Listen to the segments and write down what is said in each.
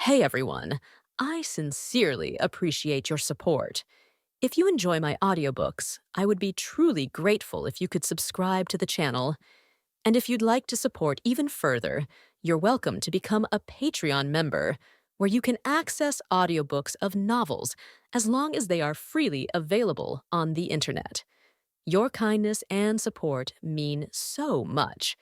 Hey everyone, I sincerely appreciate your support. If you enjoy my audiobooks, I would be truly grateful if you could subscribe to the channel. And if you'd like to support even further, you're welcome to become a Patreon member, where you can access audiobooks of novels as long as they are freely available on the internet. Your kindness and support mean so much.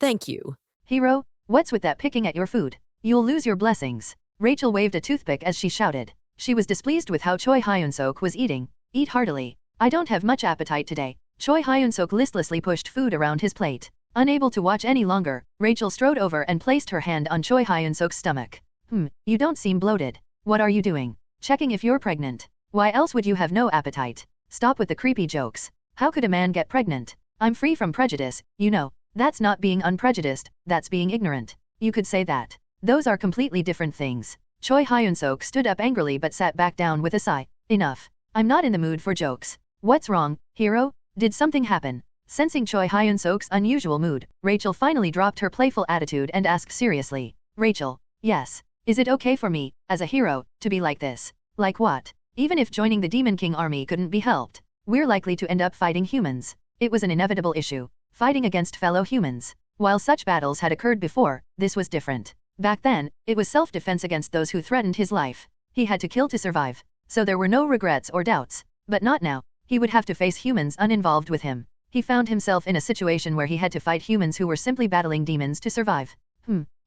Thank you. Hero, what's with that picking at your food? You'll lose your blessings. Rachel waved a toothpick as she shouted. She was displeased with how Choi Hyun-seok was eating. Eat heartily. I don't have much appetite today. Choi Hyun-seok listlessly pushed food around his plate. Unable to watch any longer, Rachel strode over and placed her hand on Choi Hyun-seok's stomach. You don't seem bloated. What are you doing? Checking if you're pregnant. Why else would you have no appetite? Stop with the creepy jokes. How could a man get pregnant? I'm free from prejudice, you know. That's not being unprejudiced, that's being ignorant. You could say that. Those are completely different things. Choi Hyun-seok stood up angrily but sat back down with a sigh. Enough. I'm not in the mood for jokes. What's wrong, hero? Did something happen? Sensing Choi Hyun-seok's unusual mood, Rachel finally dropped her playful attitude and asked seriously. Rachel, yes. Is it okay for me, as a hero, to be like this? Like what? Even if joining the Demon King army couldn't be helped, we're likely to end up fighting humans. It was an inevitable issue. Fighting against fellow humans. While such battles had occurred before, this was different. Back then, it was self-defense against those who threatened his life. He had to kill to survive. So there were no regrets or doubts. But not now. He would have to face humans uninvolved with him. He found himself in a situation where he had to fight humans who were simply battling demons to survive.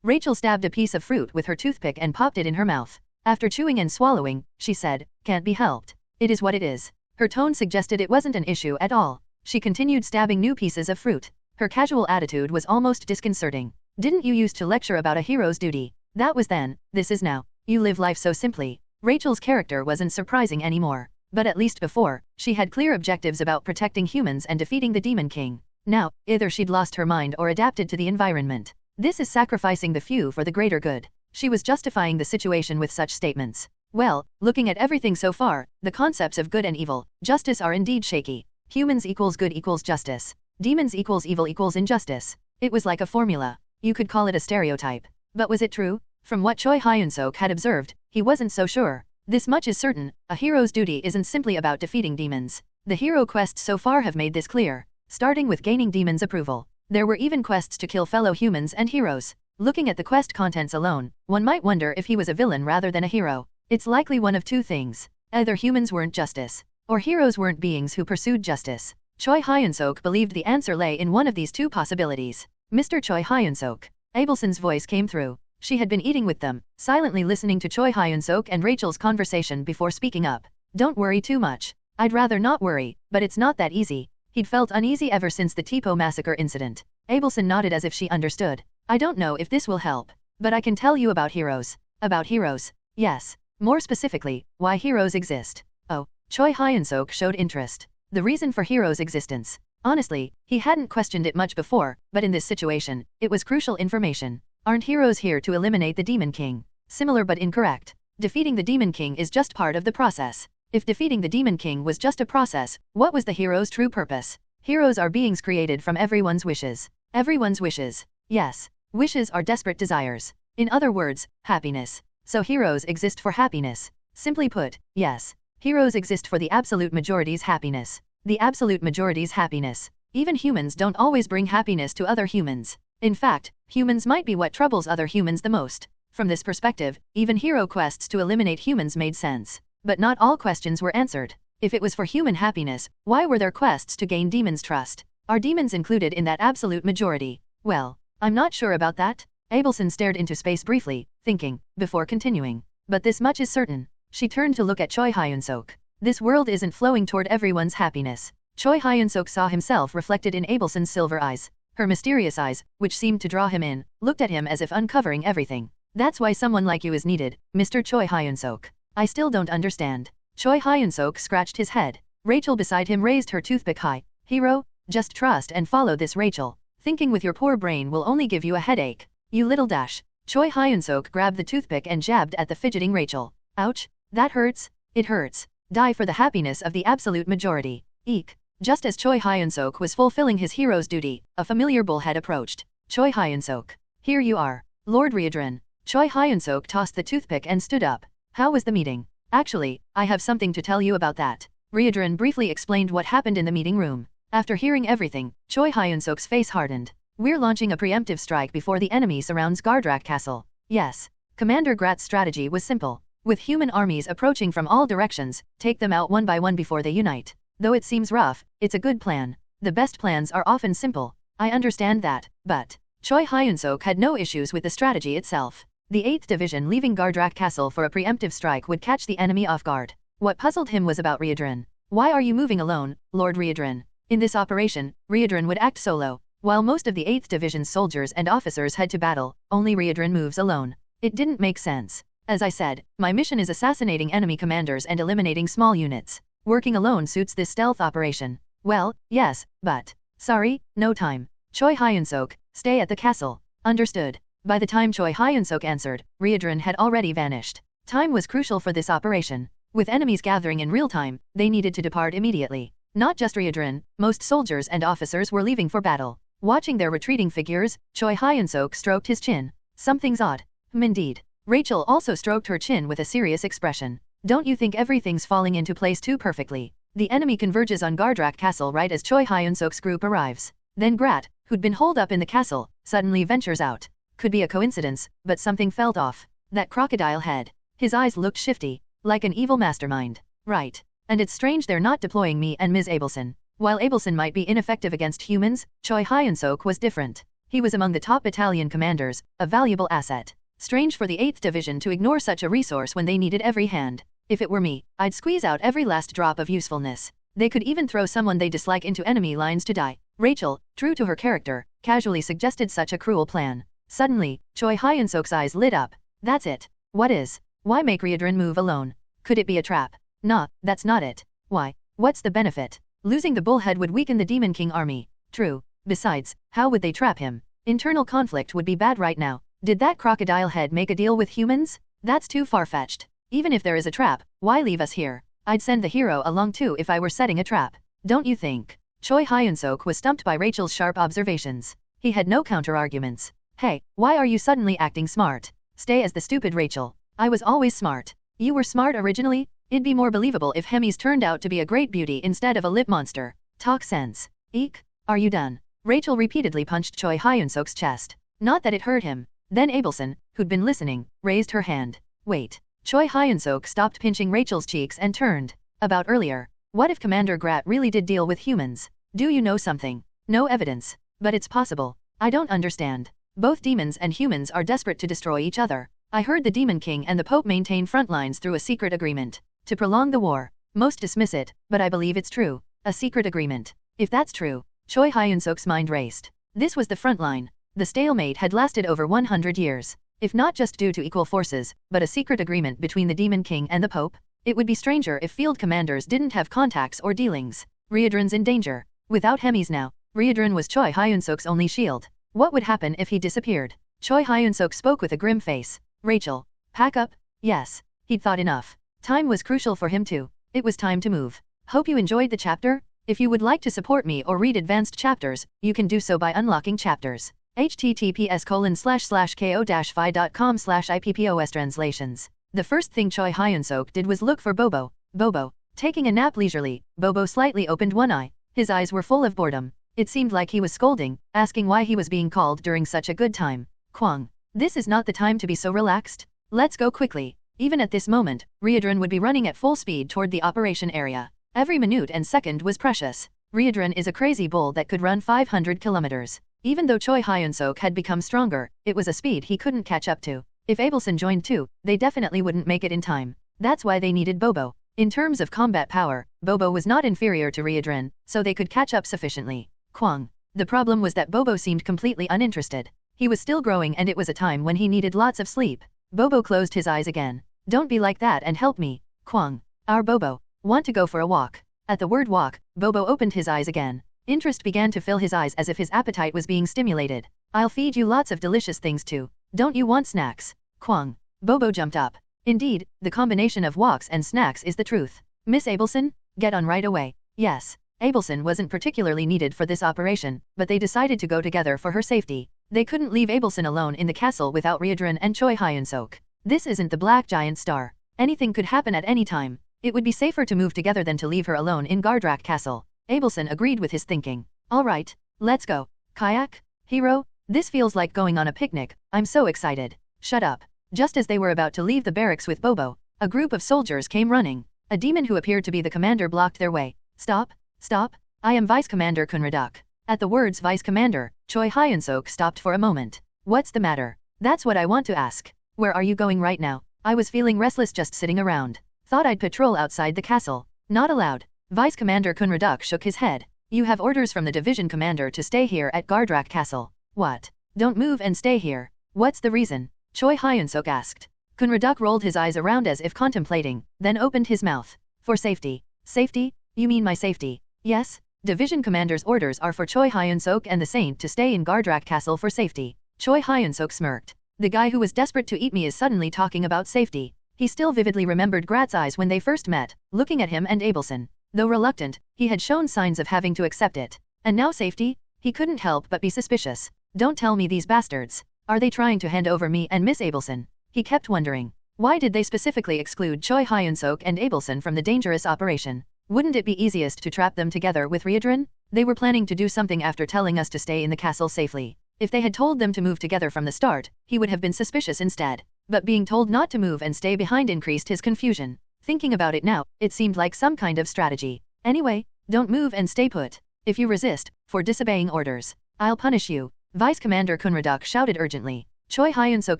Rachel stabbed a piece of fruit with her toothpick and popped it in her mouth. After chewing and swallowing, she said, "Can't be helped. It is what it is." Her tone suggested it wasn't an issue at all. She continued stabbing new pieces of fruit. Her casual attitude was almost disconcerting. Didn't you used to lecture about a hero's duty? That was then, this is now. You live life so simply. Rachel's character wasn't surprising anymore. But at least before, she had clear objectives about protecting humans and defeating the Demon King. Now, either she'd lost her mind or adapted to the environment. This is sacrificing the few for the greater good. She was justifying the situation with such statements. Well, looking at everything so far, the concepts of good and evil, justice are indeed shaky. Humans equals good equals justice. Demons equals evil equals injustice. It was like a formula. You could call it a stereotype. But was it true? From what Choi Hyun-seok had observed, he wasn't so sure. This much is certain, a hero's duty isn't simply about defeating demons. The hero quests so far have made this clear. Starting with gaining demons' approval. There were even quests to kill fellow humans and heroes. Looking at the quest contents alone, one might wonder if he was a villain rather than a hero. It's likely one of two things. Either humans weren't justice, or heroes weren't beings who pursued justice. Choi Hyun-seok believed the answer lay in one of these two possibilities. Mr. Choi Hyun-seok. Abelson's voice came through. She had been eating with them, silently listening to Choi Hyun-seok and Rachel's conversation before speaking up. Don't worry too much. I'd rather not worry, but it's not that easy. He'd felt uneasy ever since the Tipo massacre incident. Abelson nodded as if she understood. I don't know if this will help, but I can tell you about heroes. About heroes? Yes. More specifically, why heroes exist. Oh. Choi Hyun-seok showed interest. The reason for heroes' existence. Honestly, he hadn't questioned it much before, but in this situation, it was crucial information. Aren't heroes here to eliminate the Demon King? Similar but incorrect. Defeating the Demon King is just part of the process. If defeating the Demon King was just a process, what was the hero's true purpose? Heroes are beings created from everyone's wishes. Everyone's wishes. Yes. Wishes are desperate desires. In other words, happiness. So heroes exist for happiness. Simply put, yes. Heroes exist for the absolute majority's happiness. The absolute majority's happiness. Even humans don't always bring happiness to other humans. In fact, humans might be what troubles other humans the most. From this perspective, even hero quests to eliminate humans made sense. But not all questions were answered. If it was for human happiness, why were there quests to gain demons' trust? Are demons included in that absolute majority? Well, I'm not sure about that. Abelson stared into space briefly, thinking, before continuing. But this much is certain. She turned to look at Choi Hyun-seok. This world isn't flowing toward everyone's happiness. Choi Hyun-seok saw himself reflected in Abelson's silver eyes. Her mysterious eyes, which seemed to draw him in, looked at him as if uncovering everything. That's why someone like you is needed, Mr. Choi Hyun-seok. I still don't understand. Choi Hyun-seok scratched his head. Rachel beside him raised her toothpick high. Hero, just trust and follow this, Rachel. Thinking with your poor brain will only give you a headache. You little dash. Choi Hyun-seok grabbed the toothpick and jabbed at the fidgeting Rachel. Ouch. That hurts. It hurts. Die for the happiness of the absolute majority. Eek. Just as Choi Hyun-seok was fulfilling his hero's duty, a familiar bull had approached. Choi Hyun-seok. Here you are. Lord Reborn. Choi Hyun-seok tossed the toothpick and stood up. How was the meeting? Actually, I have something to tell you about that. Reborn briefly explained what happened in the meeting room. After hearing everything, Choi Hyun-seok's face hardened. We're launching a preemptive strike before the enemy surrounds Gardrak Castle. Yes. Commander Grat's strategy was simple. With human armies approaching from all directions, take them out one by one before they unite. Though it seems rough, it's a good plan. The best plans are often simple. I understand that, but Choi Hyun-seok had no issues with the strategy itself. The 8th Division leaving Gardrak Castle for a preemptive strike would catch the enemy off guard. What puzzled him was about Reborn. Why are you moving alone, Lord Reborn? In this operation, Reborn would act solo. While most of the 8th Division's soldiers and officers head to battle, only Reborn moves alone. It didn't make sense. As I said, my mission is assassinating enemy commanders and eliminating small units. Working alone suits this stealth operation. Well, yes, but sorry, no time. Choi Hyun-seok, stay at the castle. Understood. By the time Choi Hyun-seok answered, Reborn had already vanished. Time was crucial for this operation. With enemies gathering in real time, they needed to depart immediately. Not just Reborn, most soldiers and officers were leaving for battle. Watching their retreating figures, Choi Hyun-seok stroked his chin. Something's odd. Indeed. Rachel also stroked her chin with a serious expression. Don't you think everything's falling into place too perfectly? The enemy converges on Gardrak Castle right as Choi Hyun-seok's group arrives. Then Grat, who'd been holed up in the castle, suddenly ventures out. Could be a coincidence, but something felt off. That crocodile head. His eyes looked shifty, like an evil mastermind. Right. And it's strange they're not deploying me and Ms. Abelson. While Abelson might be ineffective against humans, Choi Hyun-seok was different. He was among the top battalion commanders, a valuable asset. Strange for the 8th Division to ignore such a resource when they needed every hand. If it were me, I'd squeeze out every last drop of usefulness. They could even throw someone they dislike into enemy lines to die. Rachel, true to her character, casually suggested such a cruel plan. Suddenly, Choi Hyun-seok's eyes lit up. That's it. What is? Why make Reborn move alone? Could it be a trap? Nah, that's not it. Why? What's the benefit? Losing the bullhead would weaken the Demon King army. True. Besides, how would they trap him? Internal conflict would be bad right now. Did that crocodile head make a deal with humans? That's too far-fetched. Even if there is a trap, why leave us here? I'd send the hero along too if I were setting a trap. Don't you think? Choi Hyun-seok was stumped by Rachel's sharp observations. He had no counter-arguments. Hey, why are you suddenly acting smart? Stay as the stupid Rachel. I was always smart. You were smart originally? It'd be more believable if Hemis turned out to be a great beauty instead of a lip monster. Talk sense. Eek? Are you done? Rachel repeatedly punched Choi Hyun-seok's chest. Not that it hurt him. Then Abelson, who'd been listening, raised her hand. Wait. Choi Hyun-seok stopped pinching Rachel's cheeks and turned. About earlier. What if Commander Grat really did deal with humans? Do you know something? No evidence. But it's possible. I don't understand. Both demons and humans are desperate to destroy each other. I heard the Demon King and the Pope maintain front lines through a secret agreement. To prolong the war. Most dismiss it, but I believe it's true. A secret agreement. If that's true, Choi Hyun-seok's mind raced. This was the front line. The stalemate had lasted over 100 years. If not just due to equal forces, but a secret agreement between the Demon King and the Pope, it would be stranger if field commanders didn't have contacts or dealings. Reborn's in danger. Without Hemis now, Reborn was Choi Hyun-seok's only shield. What would happen if he disappeared? Choi Hyun-seok spoke with a grim face. Rachel, pack up? Yes. He'd thought enough. Time was crucial for him too. It was time to move. Hope you enjoyed the chapter. If you would like to support me or read advanced chapters, you can do so by unlocking chapters. https://ko-fi.com/ippos translations. The first thing Choi Hyun-seok did was look for Bobo. Bobo. Taking a nap leisurely, Bobo slightly opened one eye. His eyes were full of boredom. It seemed like he was scolding, asking why he was being called during such a good time. Kwang. This is not the time to be so relaxed. Let's go quickly. Even at this moment, Reborn would be running at full speed toward the operation area. Every minute and second was precious. Reborn is a crazy bull that could run 500 kilometers. Even though Choi Hyun-seok had become stronger, it was a speed he couldn't catch up to. If Abelson joined too, they definitely wouldn't make it in time. That's why they needed Bobo. In terms of combat power, Bobo was not inferior to Reborn, so they could catch up sufficiently. Kwang. The problem was that Bobo seemed completely uninterested. He was still growing and it was a time when he needed lots of sleep. Bobo closed his eyes again. Don't be like that and help me. Kwang. Our Bobo. Want to go for a walk. At the word walk, Bobo opened his eyes again. Interest began to fill his eyes as if his appetite was being stimulated. I'll feed you lots of delicious things too. Don't you want snacks? Kwang. Bobo jumped up. Indeed, the combination of walks and snacks is the truth. Miss Abelson? Get on right away. Yes. Abelson wasn't particularly needed for this operation, but they decided to go together for her safety. They couldn't leave Abelson alone in the castle without Reborn and Choi Hyun-seok. This isn't the Black Giant Star. Anything could happen at any time. It would be safer to move together than to leave her alone in Gardrak Castle. Abelson agreed with his thinking. Alright, let's go. Kayak? Hero? This feels like going on a picnic. I'm so excited. Shut up. Just as they were about to leave the barracks with Bobo, a group of soldiers came running. A demon who appeared to be the commander blocked their way. Stop, stop. I am Vice Commander Kunraduk. At the words Vice Commander, Choi Hyun-seok stopped for a moment. What's the matter? That's what I want to ask. Where are you going right now? I was feeling restless just sitting around. Thought I'd patrol outside the castle. Not allowed. Vice Commander Kunraduk shook his head. You have orders from the division commander to stay here at Gardrak Castle. What? Don't move and stay here. What's the reason? Choi Hyun-seok asked. Kunraduk rolled his eyes around as if contemplating, then opened his mouth. For safety. Safety? You mean my safety? Yes. Division commander's orders are for Choi Hyun-seok and the Saint to stay in Gardrak Castle for safety. Choi Hyun-seok smirked. The guy who was desperate to eat me is suddenly talking about safety. He still vividly remembered Grat's eyes when they first met, looking at him and Abelson. Though reluctant, he had shown signs of having to accept it. And now safety? He couldn't help but be suspicious. Don't tell me these bastards. Are they trying to hand over me and Miss Abelson? He kept wondering. Why did they specifically exclude Choi Hyun-seok and Abelson from the dangerous operation? Wouldn't it be easiest to trap them together with Reborn? They were planning to do something after telling us to stay in the castle safely. If they had told them to move together from the start, he would have been suspicious instead. But being told not to move and stay behind increased his confusion. Thinking about it now, it seemed like some kind of strategy. Anyway, don't move and stay put. If you resist, for disobeying orders, I'll punish you. Vice Commander Kunraduk shouted urgently. Choi Hyun-seok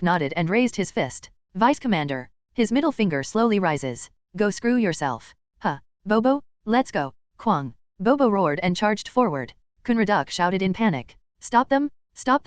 nodded and raised his fist. Vice Commander. His middle finger slowly rises. Go screw yourself. Huh. Bobo, let's go. Kwang. Bobo roared and charged forward. Kunraduk shouted in panic. Stop them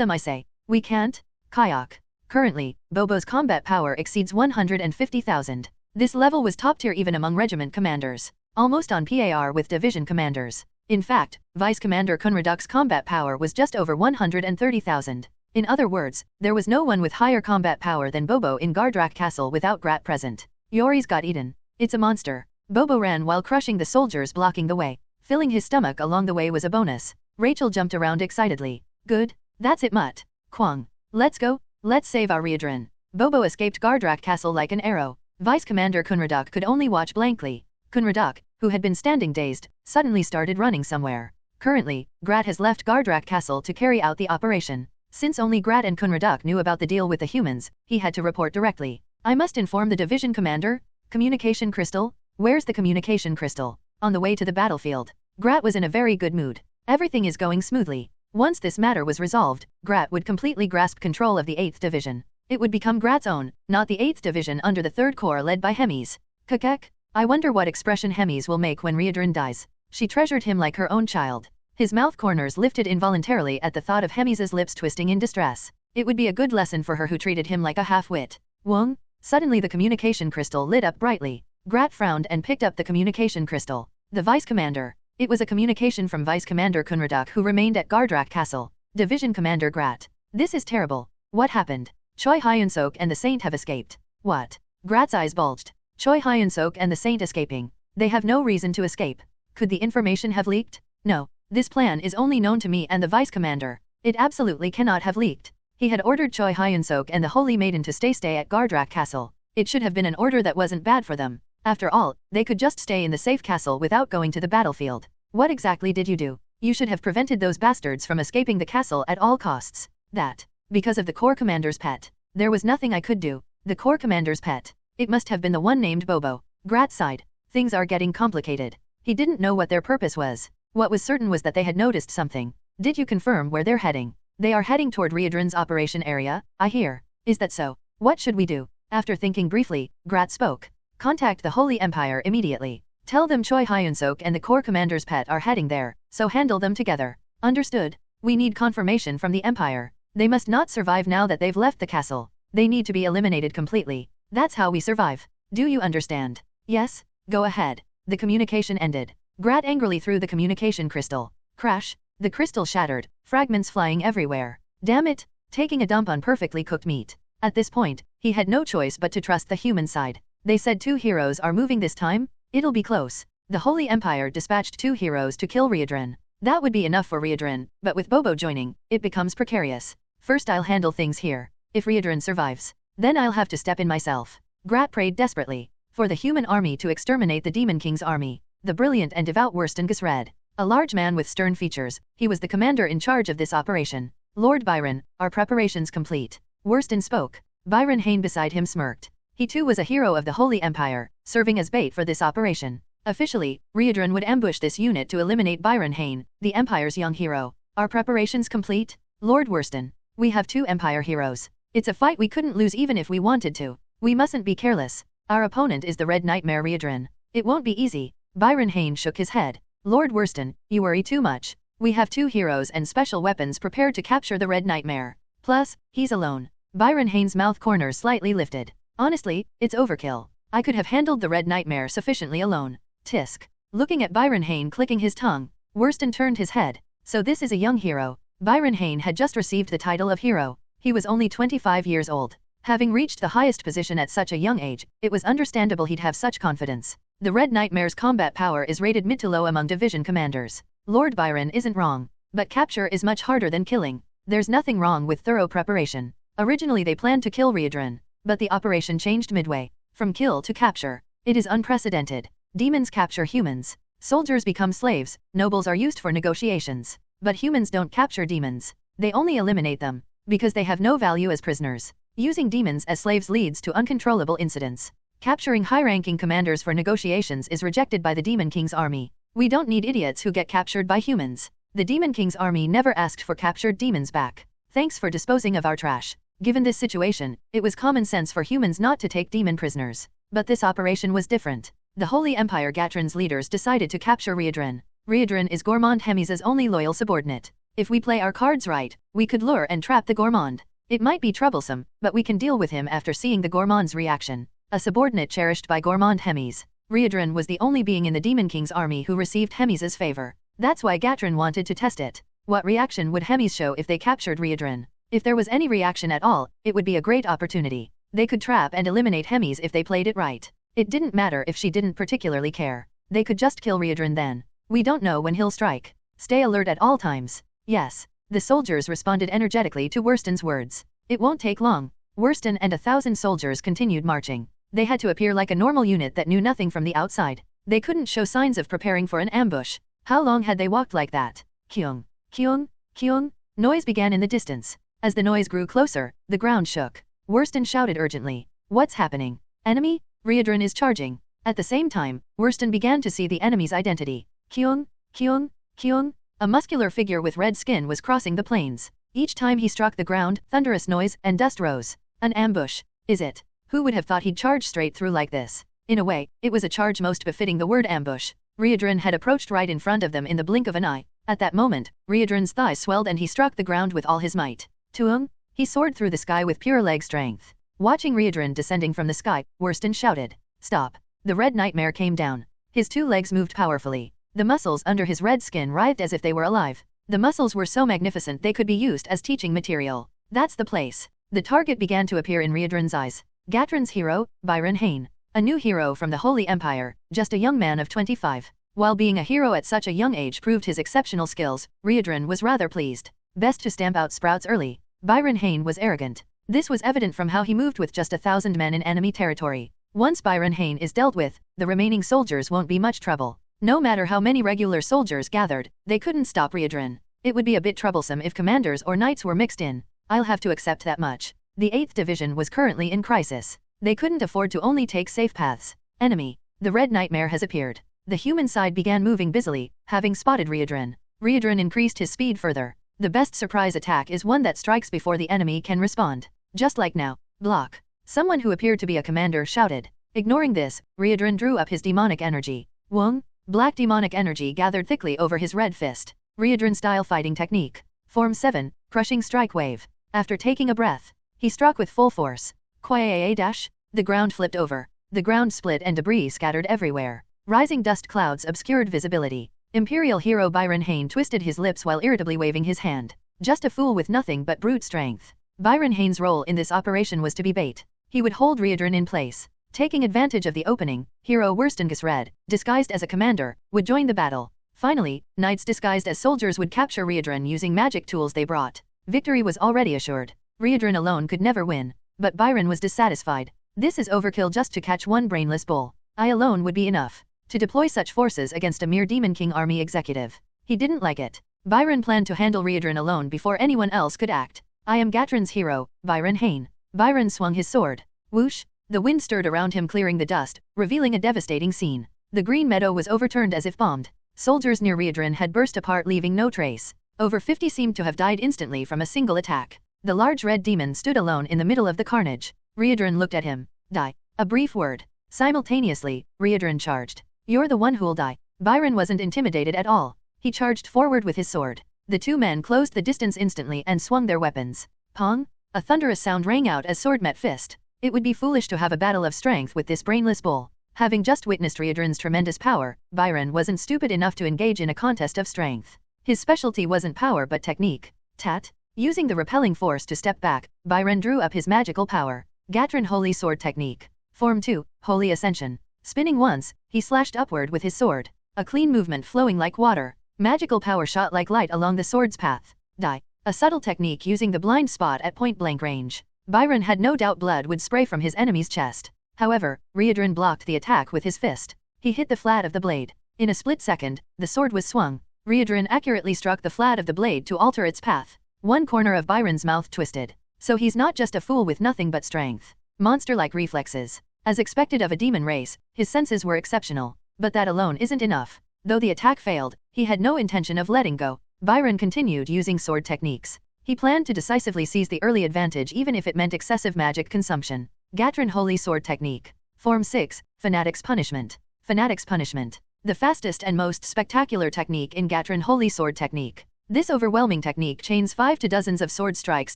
I say. We can't. Kayak. Currently, Bobo's combat power exceeds 150,000. This level was top tier even among regiment commanders. Almost on par with division commanders. In fact, Vice Commander Kunraduk's combat power was just over 130,000. In other words, there was no one with higher combat power than Bobo in Gardrak Castle without Grat present. Yori's got eaten. It's a monster. Bobo ran while crushing the soldiers blocking the way. Filling his stomach along the way was a bonus. Rachel jumped around excitedly. Good. That's it Mutt. Kwang. Let's go. Let's save our Reborn. Bobo escaped Gardrak Castle like an arrow. Vice Commander Kunraduk could only watch blankly. Kunraduk, who had been standing dazed, suddenly started running somewhere. Currently, Grat has left Gardrak Castle to carry out the operation. Since only Grat and Kunraduk knew about the deal with the humans, he had to report directly. I must inform the division commander? Communication crystal? Where's the communication crystal? On the way to the battlefield. Grat was in a very good mood. Everything is going smoothly. Once this matter was resolved, Grat would completely grasp control of the 8th Division. It would become Grat's own, not the 8th Division under the 3rd Corps led by Hemis. Kakek? I wonder what expression Hemis will make when Reborn dies. She treasured him like her own child. His mouth corners lifted involuntarily at the thought of Hemis's lips twisting in distress. It would be a good lesson for her who treated him like a half-wit. Wong? Suddenly the communication crystal lit up brightly. Grat frowned and picked up the communication crystal. The Vice Commander. It was a communication from Vice Commander Kunraduk who remained at Gardrak Castle. Division Commander Grat. This is terrible. What happened? Choi Hyun-seok and the Saint have escaped. What? Grat's eyes bulged. Choi Hyun-seok and the Saint escaping. They have no reason to escape. Could the information have leaked? No. This plan is only known to me and the Vice Commander. It absolutely cannot have leaked. He had ordered Choi Hyun-seok and the Holy Maiden to stay at Gardrak Castle. It should have been an order that wasn't bad for them. After all, they could just stay in the safe castle without going to the battlefield. What exactly did you do? You should have prevented those bastards from escaping the castle at all costs. That. Because of the Corps Commander's pet. There was nothing I could do. The Corps Commander's pet. It must have been the one named Bobo. Grat sighed. Things are getting complicated. He didn't know what their purpose was. What was certain was that they had noticed something. Did you confirm where they're heading? They are heading toward Reborn's operation area, I hear. Is that so? What should we do? After thinking briefly, Grat spoke. Contact the Holy Empire immediately. Tell them Choi Hyun-seok and the Corps Commander's pet are heading there, so handle them together. Understood. We need confirmation from the Empire. They must not survive now that they've left the castle. They need to be eliminated completely. That's how we survive. Do you understand? Yes? Go ahead. The communication ended. Grat angrily threw the communication crystal. Crash. The crystal shattered, fragments flying everywhere. Damn it, taking a dump on perfectly cooked meat. At this point, he had no choice but to trust the human side. They said 2 heroes are moving this time? It'll be close. The Holy Empire dispatched 2 heroes to kill Reborn. That would be enough for Reborn, but with Bobo joining, it becomes precarious. First I'll handle things here. If Reborn survives, then I'll have to step in myself. Grat prayed desperately for the human army to exterminate the Demon King's army. The brilliant and devout Worston read. A large man with stern features, he was the commander in charge of this operation. Lord Byron, are preparations complete? Worston spoke. Byron Hayne beside him smirked. He too was a hero of the Holy Empire, serving as bait for this operation. Officially, Reborn would ambush this unit to eliminate Byron Hayne, the Empire's young hero. Are preparations complete? Lord Worston, we have 2 Empire heroes. It's a fight we couldn't lose even if we wanted to. We mustn't be careless. Our opponent is the Red Nightmare Reborn. It won't be easy. Byron Hayne shook his head. Lord Worston, you worry too much. We have 2 heroes and special weapons prepared to capture the Red Nightmare. Plus, he's alone. Byron Hayne's mouth corners slightly lifted. Honestly, it's overkill. I could have handled the Red Nightmare sufficiently alone. Tisk. Looking at Byron Hayne clicking his tongue, Worston turned his head. So this is a young hero. Byron Hayne had just received the title of hero. He was only 25 years old. Having reached the highest position at such a young age, it was understandable he'd have such confidence. The Red Nightmare's combat power is rated mid to low among division commanders. Lord Byron isn't wrong. But capture is much harder than killing. There's nothing wrong with thorough preparation. Originally they planned to kill Reborn, but the operation changed midway. From kill to capture. It is unprecedented. Demons capture humans. Soldiers become slaves, nobles are used for negotiations. But humans don't capture demons. They only eliminate them, because they have no value as prisoners. Using demons as slaves leads to uncontrollable incidents. Capturing high-ranking commanders for negotiations is rejected by the Demon King's army. We don't need idiots who get captured by humans. The Demon King's army never asked for captured demons back. Thanks for disposing of our trash. Given this situation, it was common sense for humans not to take demon prisoners. But this operation was different. The Holy Empire Gatron's leaders decided to capture Reborn. Reborn is Gourmand Hemisa's only loyal subordinate. If we play our cards right, we could lure and trap the Gourmand. It might be troublesome, but we can deal with him after seeing the Gourmand's reaction. A subordinate cherished by Gourmand Hemis. Reborn was the only being in the Demon King's army who received Hemis's favor. That's why Gatron wanted to test it. What reaction would Hemis show if they captured Reborn? If there was any reaction at all, it would be a great opportunity. They could trap and eliminate Hemis if they played it right. It didn't matter if she didn't particularly care. They could just kill Reborn then. We don't know when he'll strike. Stay alert at all times. Yes. The soldiers responded energetically to Worston's words. It won't take long. Worston and 1,000 soldiers continued marching. They had to appear like a normal unit that knew nothing from the outside. They couldn't show signs of preparing for an ambush. How long had they walked like that? Kyung, kyung, kyung. Noise began in the distance. As the noise grew closer, the ground shook. Worston shouted urgently. What's happening? Enemy? Reborn is charging. At the same time, Worston began to see the enemy's identity. Kyung, kyung, kyung. A muscular figure with red skin was crossing the plains. Each time he struck the ground, thunderous noise and dust rose. An ambush. Is it? Who would have thought he'd charge straight through like this? In a way, it was a charge most befitting the word ambush. Reborn had approached right in front of them in the blink of an eye. At that moment, Reborn's thighs swelled and he struck the ground with all his might. Tuung! He soared through the sky with pure leg strength. Watching Reborn descending from the sky, Worston shouted. Stop. The Red Nightmare came down. His 2 legs moved powerfully. The muscles under his red skin writhed as if they were alive. The muscles were so magnificent they could be used as teaching material. That's the place. The target began to appear in Reborn's eyes. Gatron's hero, Byron Hayne. A new hero from the Holy Empire, just a young man of 25. While being a hero at such a young age proved his exceptional skills, Reborn was rather pleased. Best to stamp out sprouts early. Byron Hayne was arrogant. This was evident from how he moved with just 1,000 men in enemy territory. Once Byron Hayne is dealt with, the remaining soldiers won't be much trouble. No matter how many regular soldiers gathered, they couldn't stop Reborn. It would be a bit troublesome if commanders or knights were mixed in. I'll have to accept that much. The 8th Division was currently in crisis. They couldn't afford to only take safe paths. Enemy. The Red Nightmare has appeared. The human side began moving busily, having spotted Reborn. Reborn increased his speed further. The best surprise attack is one that strikes before the enemy can respond. Just like now. Block. Someone who appeared to be a commander shouted. Ignoring this, Reborn drew up his demonic energy. Wung. Black demonic energy gathered thickly over his red fist. Reborn-style fighting technique. Form 7, crushing strike wave. After taking a breath, he struck with full force. Quaa-dash. The ground flipped over. The ground split and debris scattered everywhere. Rising dust clouds obscured visibility. Imperial hero Byron Hayne twisted his lips while irritably waving his hand. Just a fool with nothing but brute strength. Byron Hayne's role in this operation was to be bait. He would hold Reborn in place. Taking advantage of the opening, hero Worston Red, disguised as a commander, would join the battle. Finally, knights disguised as soldiers would capture Reborn using magic tools they brought. Victory was already assured. Reborn alone could never win. But Byron was dissatisfied. This is overkill just to catch one brainless bull. I alone would be enough. To deploy such forces against a mere Demon King army executive. He didn't like it. Byron planned to handle Reborn alone before anyone else could act. I am Gatron's hero, Byron Hain. Byron swung his sword. Whoosh! The wind stirred around him, clearing the dust, revealing a devastating scene. The green meadow was overturned as if bombed. Soldiers near Reborn had burst apart, leaving no trace. Over 50 seemed to have died instantly from a single attack. The large red demon stood alone in the middle of the carnage. Reborn looked at him. Die. A brief word. Simultaneously, Reborn charged. You're the one who'll die. Byron wasn't intimidated at all. He charged forward with his sword. The two men closed the distance instantly and swung their weapons. Pong! A thunderous sound rang out as sword met fist. It would be foolish to have a battle of strength with this brainless bull. Having just witnessed Reborn's tremendous power, Byron wasn't stupid enough to engage in a contest of strength. His specialty wasn't power but technique. Tat! Using the repelling force to step back, Byron drew up his magical power. Gatron Holy Sword Technique. Form 2, Holy Ascension. Spinning once, he slashed upward with his sword. A clean movement flowing like water. Magical power shot like light along the sword's path. Die. A subtle technique using the blind spot at point-blank range. Byron had no doubt blood would spray from his enemy's chest. However, Reborn blocked the attack with his fist. He hit the flat of the blade. In a split second, the sword was swung. Reborn accurately struck the flat of the blade to alter its path. One corner of Byron's mouth twisted. So he's not just a fool with nothing but strength. Monster-like reflexes. As expected of a demon race, his senses were exceptional. But that alone isn't enough. Though the attack failed, he had no intention of letting go. Byron continued using sword techniques. He planned to decisively seize the early advantage even if it meant excessive magic consumption. Gatron Holy Sword Technique. Form 6, Fanatic's Punishment. Fanatic's Punishment. The fastest and most spectacular technique in Gatron Holy Sword Technique. This overwhelming technique chains 5 to dozens of sword strikes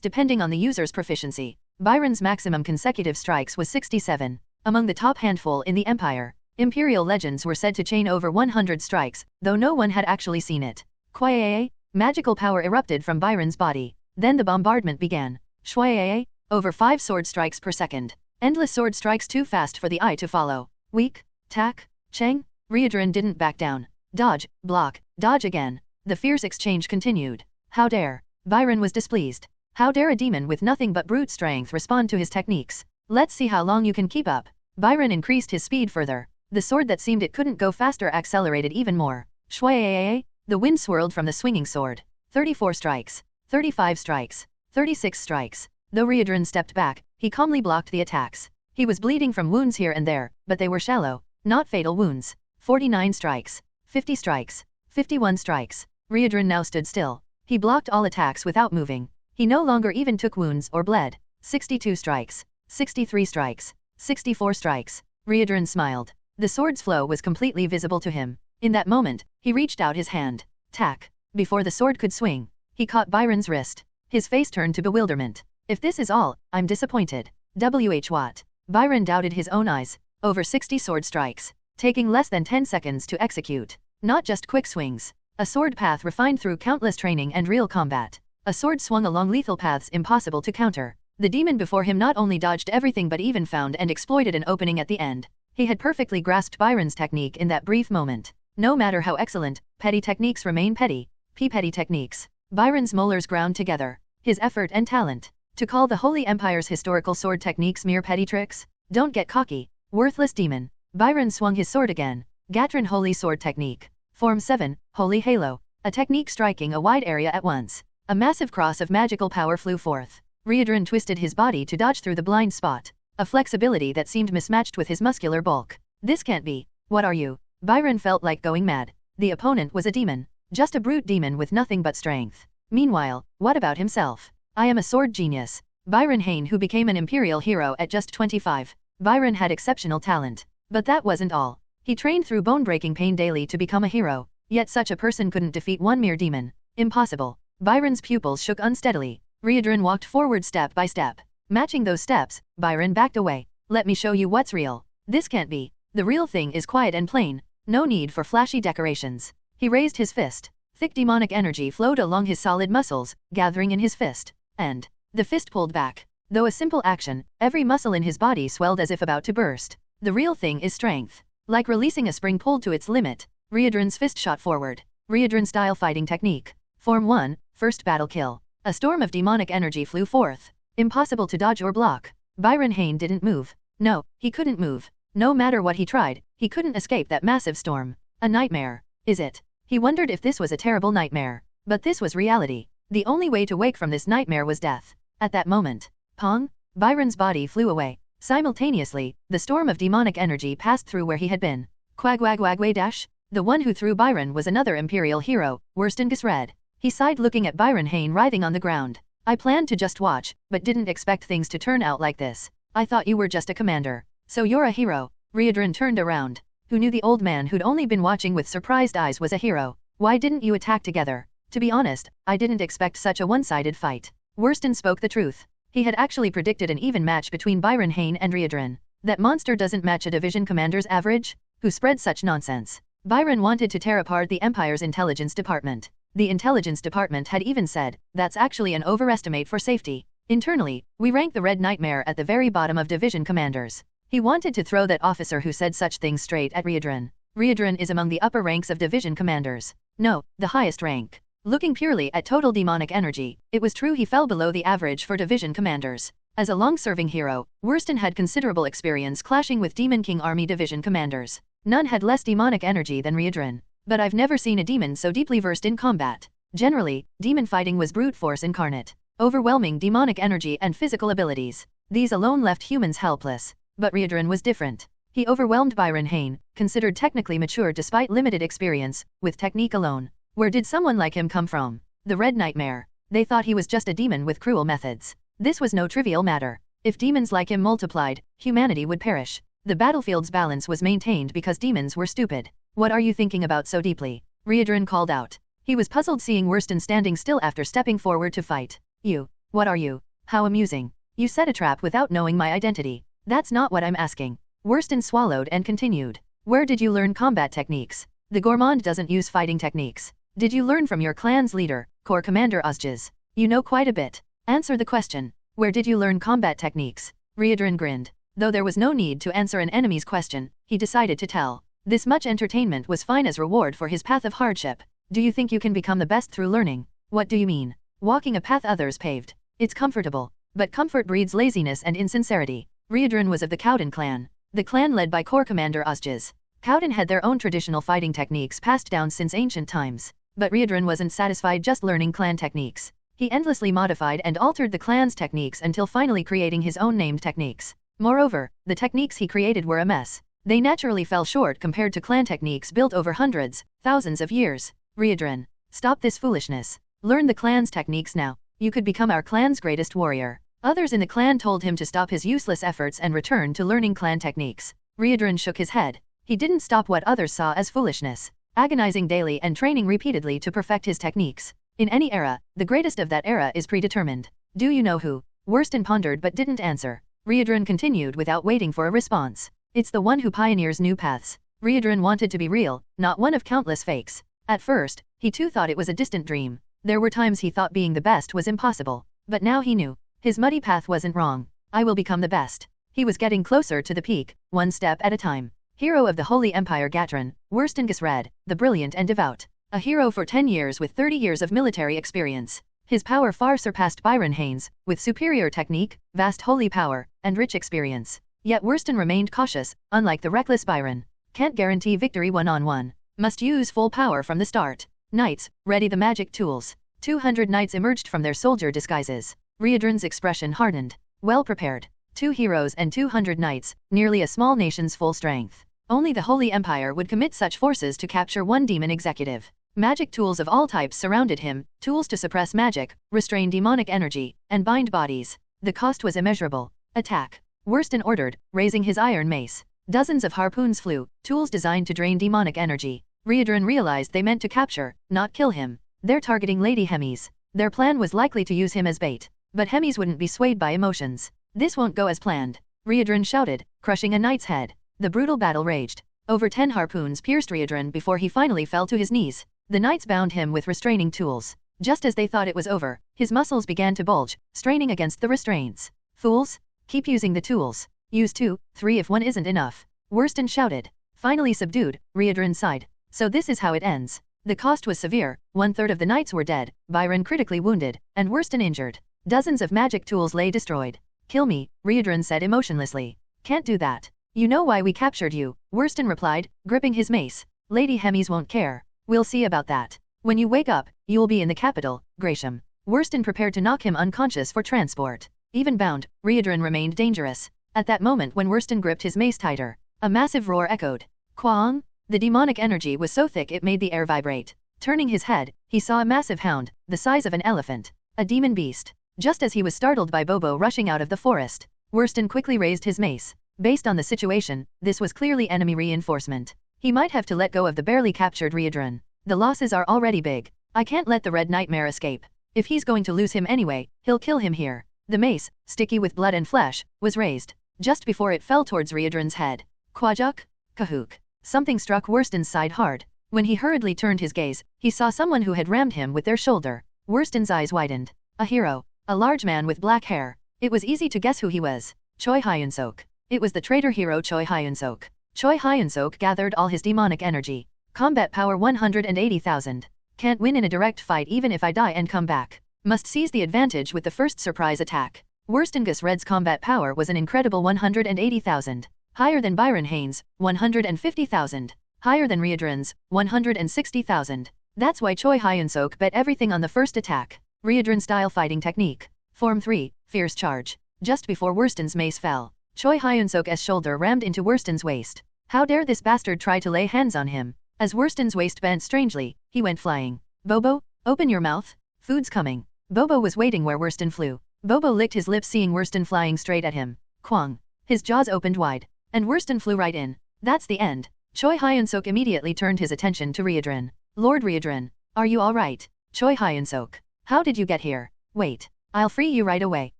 depending on the user's proficiency. Byron's maximum consecutive strikes was 67. Among the top handful in the Empire. Imperial legends were said to chain over 100 strikes, though no one had actually seen it. Kwaii! Magical power erupted from Byron's body. Then the bombardment began. Shwaii! Over 5 sword strikes per second. Endless sword strikes too fast for the eye to follow. Weak, tack, cheng. Reborn didn't back down. Dodge, block, dodge again. The fierce exchange continued. How dare! Byron was displeased. How dare a demon with nothing but brute strength respond to his techniques? Let's see how long you can keep up. Byron increased his speed further. The sword that seemed it couldn't go faster accelerated even more. Shwaii! The wind swirled from the swinging sword. 34 strikes. 35 strikes. 36 strikes. Though Reborn stepped back, he calmly blocked the attacks. He was bleeding from wounds here and there, but they were shallow, not fatal wounds. 49 strikes. 50 strikes. 51 strikes. Reborn now stood still. He blocked all attacks without moving. He no longer even took wounds or bled. 62 strikes. 63 strikes. 64 strikes. Reborn smiled. The sword's flow was completely visible to him. In that moment, he reached out his hand. Tack. Before the sword could swing, he caught Byron's wrist. His face turned to bewilderment. If this is all, I'm disappointed. What? Byron doubted his own eyes. Over 60 sword strikes. Taking less than 10 seconds to execute. Not just quick swings. A sword path refined through countless training and real combat. A sword swung along lethal paths impossible to counter. The demon before him not only dodged everything but even found and exploited an opening at the end. He had perfectly grasped Byron's technique in that brief moment. No matter how excellent, petty techniques remain petty. Petty techniques. Byron's molars ground together. His effort and talent. To call the Holy Empire's historical sword techniques mere petty tricks? Don't get cocky. Worthless demon. Byron swung his sword again. Gatron Holy Sword Technique. Form 7, Holy Halo. A technique striking a wide area at once. A massive cross of magical power flew forth. Reborn twisted his body to dodge through the blind spot. A flexibility that seemed mismatched with his muscular bulk. This can't be. What are you? Byron felt like going mad. The opponent was a demon. Just a brute demon with nothing but strength. Meanwhile, what about himself? I am a sword genius. Byron Hain, who became an imperial hero at just 25. Byron had exceptional talent. But that wasn't all. He trained through bone-breaking pain daily to become a hero. Yet such a person couldn't defeat one mere demon. Impossible. Byron's pupils shook unsteadily. Reborn walked forward step by step. Matching those steps, Byron backed away. Let me show you what's real. This can't be. The real thing is quiet and plain. No need for flashy decorations. He raised his fist. Thick demonic energy flowed along his solid muscles, gathering in his fist. And the fist pulled back. Though a simple action, every muscle in his body swelled as if about to burst. The real thing is strength. Like releasing a spring pulled to its limit, Reborn's fist shot forward. Reborn style fighting technique. Form 1, First Battle Kill. A storm of demonic energy flew forth. Impossible to dodge or block. Byron Hayne didn't move. No, he couldn't move. No matter what he tried, he couldn't escape that massive storm. A nightmare. Is it? He wondered if this was a terrible nightmare. But this was reality. The only way to wake from this nightmare was death. At that moment, pong! Byron's body flew away. Simultaneously, the storm of demonic energy passed through where he had been. Quagwagwagway dash! The one who threw Byron was another Imperial hero, Worston Gisred. He sighed looking at Byron Hayne writhing on the ground. I planned to just watch, but didn't expect things to turn out like this. I thought you were just a commander. So you're a hero. Riedran turned around. Who knew the old man who'd only been watching with surprised eyes was a hero? Why didn't you attack together? To be honest, I didn't expect such a one-sided fight. Worston spoke the truth. He had actually predicted an even match between Byron Hayne and Riedran. That monster doesn't match a division commander's average? Who spread such nonsense? Byron wanted to tear apart the Empire's intelligence department. The intelligence department had even said, that's actually an overestimate for safety. Internally, we rank the Red Nightmare at the very bottom of division commanders. He wanted to throw that officer who said such things straight at Riedran. Riedran is among the upper ranks of division commanders. No, the highest rank. Looking purely at total demonic energy, it was true he fell below the average for division commanders. As a long-serving hero, Worston had considerable experience clashing with Demon King Army division commanders. None had less demonic energy than Riedran. But I've never seen a demon so deeply versed in combat. Generally, demon fighting was brute force incarnate. Overwhelming demonic energy and physical abilities. These alone left humans helpless. But Riedran was different. He overwhelmed Byron Hayne, considered technically mature despite limited experience, with technique alone. Where did someone like him come from? The Red Nightmare. They thought he was just a demon with cruel methods. This was no trivial matter. If demons like him multiplied, humanity would perish. The battlefield's balance was maintained because demons were stupid. What are you thinking about so deeply? Riedran called out. He was puzzled seeing Worston standing still after stepping forward to fight. You. What are you? How amusing. You set a trap without knowing my identity. That's not what I'm asking. Worston swallowed and continued. Where did you learn combat techniques? The Gourmand doesn't use fighting techniques. Did you learn from your clan's leader, Corps Commander Ozgiz? You know quite a bit. Answer the question. Where did you learn combat techniques? Riedran grinned. Though there was no need to answer an enemy's question, he decided to tell. This much entertainment was fine as reward for his path of hardship. Do you think you can become the best through learning? What do you mean? Walking a path others paved. It's comfortable. But comfort breeds laziness and insincerity. Riedran was of the Cowden clan. The clan led by Corps Commander Ozgiz. Cowden had their own traditional fighting techniques passed down since ancient times. But Riedran wasn't satisfied just learning clan techniques. He endlessly modified and altered the clan's techniques until finally creating his own named techniques. Moreover, the techniques he created were a mess. They naturally fell short compared to clan techniques built over hundreds, thousands of years. Riedran, stop this foolishness. Learn the clan's techniques now. You could become our clan's greatest warrior. Others in the clan told him to stop his useless efforts and return to learning clan techniques. Riedran shook his head. He didn't stop what others saw as foolishness. Agonizing daily and training repeatedly to perfect his techniques. In any era, the greatest of that era is predetermined. Do you know who? Worston pondered but didn't answer. Riedran continued without waiting for a response. It's the one who pioneers new paths. Riedran wanted to be real, not one of countless fakes. At first, he too thought it was a distant dream. There were times he thought being the best was impossible. But now he knew. His muddy path wasn't wrong. I will become the best. He was getting closer to the peak, one step at a time. Hero of the Holy Empire Gatran, Worston Gisred, the brilliant and devout. A hero for 10 years with 30 years of military experience. His power far surpassed Byron Hayne's, with superior technique, vast holy power, and rich experience. Yet Worston remained cautious, unlike the reckless Byron. Can't guarantee victory one-on-one. Must use full power from the start. Knights, ready the magic tools. 200 knights emerged from their soldier disguises. Riedran's expression hardened. Well prepared. 2 heroes and 200 knights, nearly a small nation's full strength. Only the Holy Empire would commit such forces to capture one demon executive. Magic tools of all types surrounded him, tools to suppress magic, restrain demonic energy, and bind bodies. The cost was immeasurable. Attack. Worston ordered, raising his iron mace. Dozens of harpoons flew, tools designed to drain demonic energy. Riedran realized they meant to capture, not kill him. They're targeting Lady Hemis. Their plan was likely to use him as bait. But Hemis wouldn't be swayed by emotions. This won't go as planned. Riedran shouted, crushing a knight's head. The brutal battle raged. Over 10 harpoons pierced Riedran before he finally fell to his knees. The knights bound him with restraining tools. Just as they thought it was over, his muscles began to bulge, straining against the restraints. Fools! Keep using the tools. Use 2, 3 if one isn't enough. Worston shouted. Finally subdued, Riedran sighed. So this is how it ends. The cost was severe, 1/3 of the knights were dead, Byron critically wounded, and Worston injured. Dozens of magic tools lay destroyed. Kill me, Riedran said emotionlessly. Can't do that. You know why we captured you, Worston replied, gripping his mace. Lady Hemis won't care. We'll see about that. When you wake up, you'll be in the capital, Gresham. Worston prepared to knock him unconscious for transport. Even bound, Riedran remained dangerous. At that moment when Worston gripped his mace tighter, a massive roar echoed. Kwang! The demonic energy was so thick it made the air vibrate. Turning his head, he saw a massive hound, the size of an elephant. A demon beast. Just as he was startled by Bobo rushing out of the forest, Worston quickly raised his mace. Based on the situation, this was clearly enemy reinforcement. He might have to let go of the barely captured Riedran. The losses are already big. I can't let the Red Nightmare escape. If he's going to lose him anyway, he'll kill him here. The mace, sticky with blood and flesh, was raised. Just before it fell towards Riedran's head. Kwajuk? Kahook. Something struck Worston's side hard. When he hurriedly turned his gaze, he saw someone who had rammed him with their shoulder. Worston's eyes widened. A hero. A large man with black hair. It was easy to guess who he was. Choi Hyun-seok. It was the traitor hero Choi Hyun-seok. Choi Hyun-seok gathered all his demonic energy. Combat power 180,000. Can't win in a direct fight even if I die and come back. Must seize the advantage with the first surprise attack. Worstongus Red's combat power was an incredible 180,000. Higher than Byron Haynes, 150,000. Higher than Riedran's, 160,000. That's why Choi Hyun-seok bet everything on the first attack. Riedran-style fighting technique. Form 3, Fierce Charge. Just before Worston's mace fell, Choi Hyun-seok's shoulder rammed into Worston's waist. How dare this bastard try to lay hands on him? As Worston's waist bent strangely, he went flying. Bobo, open your mouth. Food's coming. Bobo was waiting where Worston flew. Bobo licked his lips seeing Worston flying straight at him. Kwang. His jaws opened wide. And Worston flew right in. That's the end. Choi Hyun-seok immediately turned his attention to Riedran. Lord Riedran, are you alright? Choi Hyun-seok. How did you get here? Wait. I'll free you right away.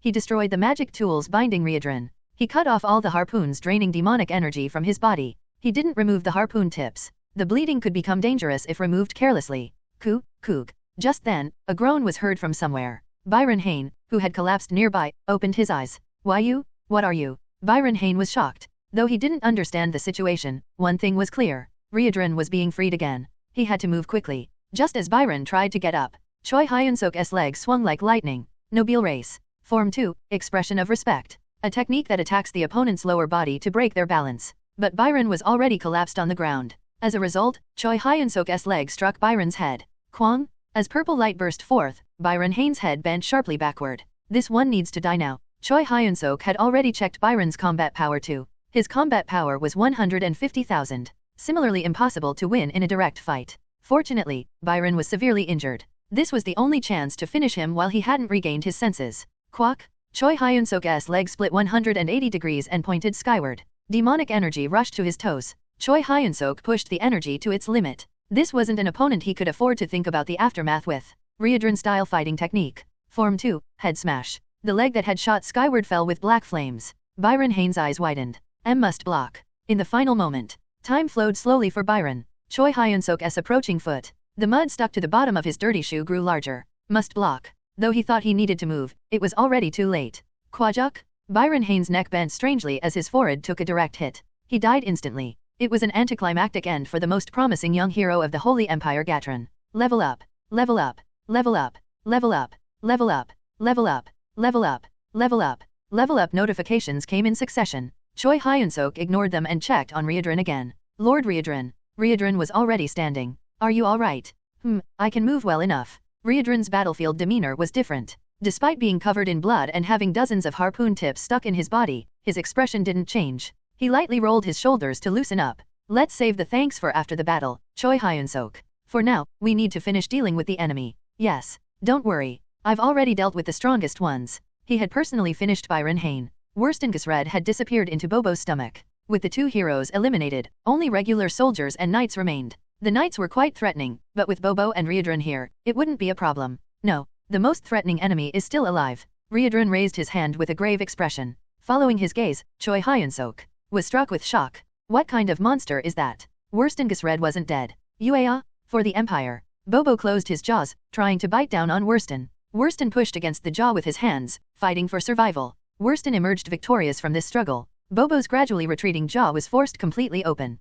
He destroyed the magic tools binding Riedran. He cut off all the harpoons draining demonic energy from his body. He didn't remove the harpoon tips. The bleeding could become dangerous if removed carelessly. Koog. Just then, a groan was heard from somewhere. Byron Hayne, who had collapsed nearby, opened his eyes. Why you? What are you? Byron Hayne was shocked. Though he didn't understand the situation, one thing was clear. Riedran was being freed again. He had to move quickly. Just as Byron tried to get up, Choi Hyun-seok's legs swung like lightning. Nobile race. Form 2, Expression of Respect. A technique that attacks the opponent's lower body to break their balance. But Byron was already collapsed on the ground. As a result, Choi Hyun-seok's leg struck Byron's head. Kwang? As purple light burst forth, Byron Haynes' head bent sharply backward. This one needs to die now. Choi Hyun-seok had already checked Byron's combat power too. His combat power was 150,000. Similarly impossible to win in a direct fight. Fortunately, Byron was severely injured. This was the only chance to finish him while he hadn't regained his senses. Quack! Choi Hyun-seok's leg split 180 degrees and pointed skyward. Demonic energy rushed to his toes. Choi Hyun-seok pushed the energy to its limit. This wasn't an opponent he could afford to think about the aftermath with. Riedran-style fighting technique. Form 2, Head Smash. The leg that had shot skyward fell with black flames. Byron Haynes' eyes widened. Must block. In the final moment, time flowed slowly for Byron. Choi Hyun-seok's approaching foot. The mud stuck to the bottom of his dirty shoe grew larger. Must block. Though he thought he needed to move, it was already too late. Kwajuk? Byron Haynes' neck bent strangely as his forehead took a direct hit. He died instantly. It was an anticlimactic end for the most promising young hero of the Holy Empire Gatron. Level up. Level up. Level up. Level up. Level up. Level up. Level up. Level up. Level up notifications came in succession. Choi Hyun-seok ignored them and checked on Riedran again. Lord Riedran. Riedran was already standing. Are you alright? I can move well enough. Riedran's battlefield demeanor was different. Despite being covered in blood and having dozens of harpoon tips stuck in his body, his expression didn't change. He lightly rolled his shoulders to loosen up. Let's save the thanks for after the battle, Choi Hyun-seok. For now, we need to finish dealing with the enemy. Yes. Don't worry. I've already dealt with the strongest ones. He had personally finished Byron Hayne. Worstongus Red had disappeared into Bobo's stomach. With the two heroes eliminated, only regular soldiers and knights remained. The knights were quite threatening, but with Bobo and Riedran here, it wouldn't be a problem. No, the most threatening enemy is still alive. Riedran raised his hand with a grave expression. Following his gaze, Choi Hyun-seok was struck with shock. What kind of monster is that? Worstongus Red wasn't dead. Uaa, for the Empire. Bobo closed his jaws, trying to bite down on Worston. Worston pushed against the jaw with his hands, fighting for survival. Worston emerged victorious from this struggle. Bobo's gradually retreating jaw was forced completely open.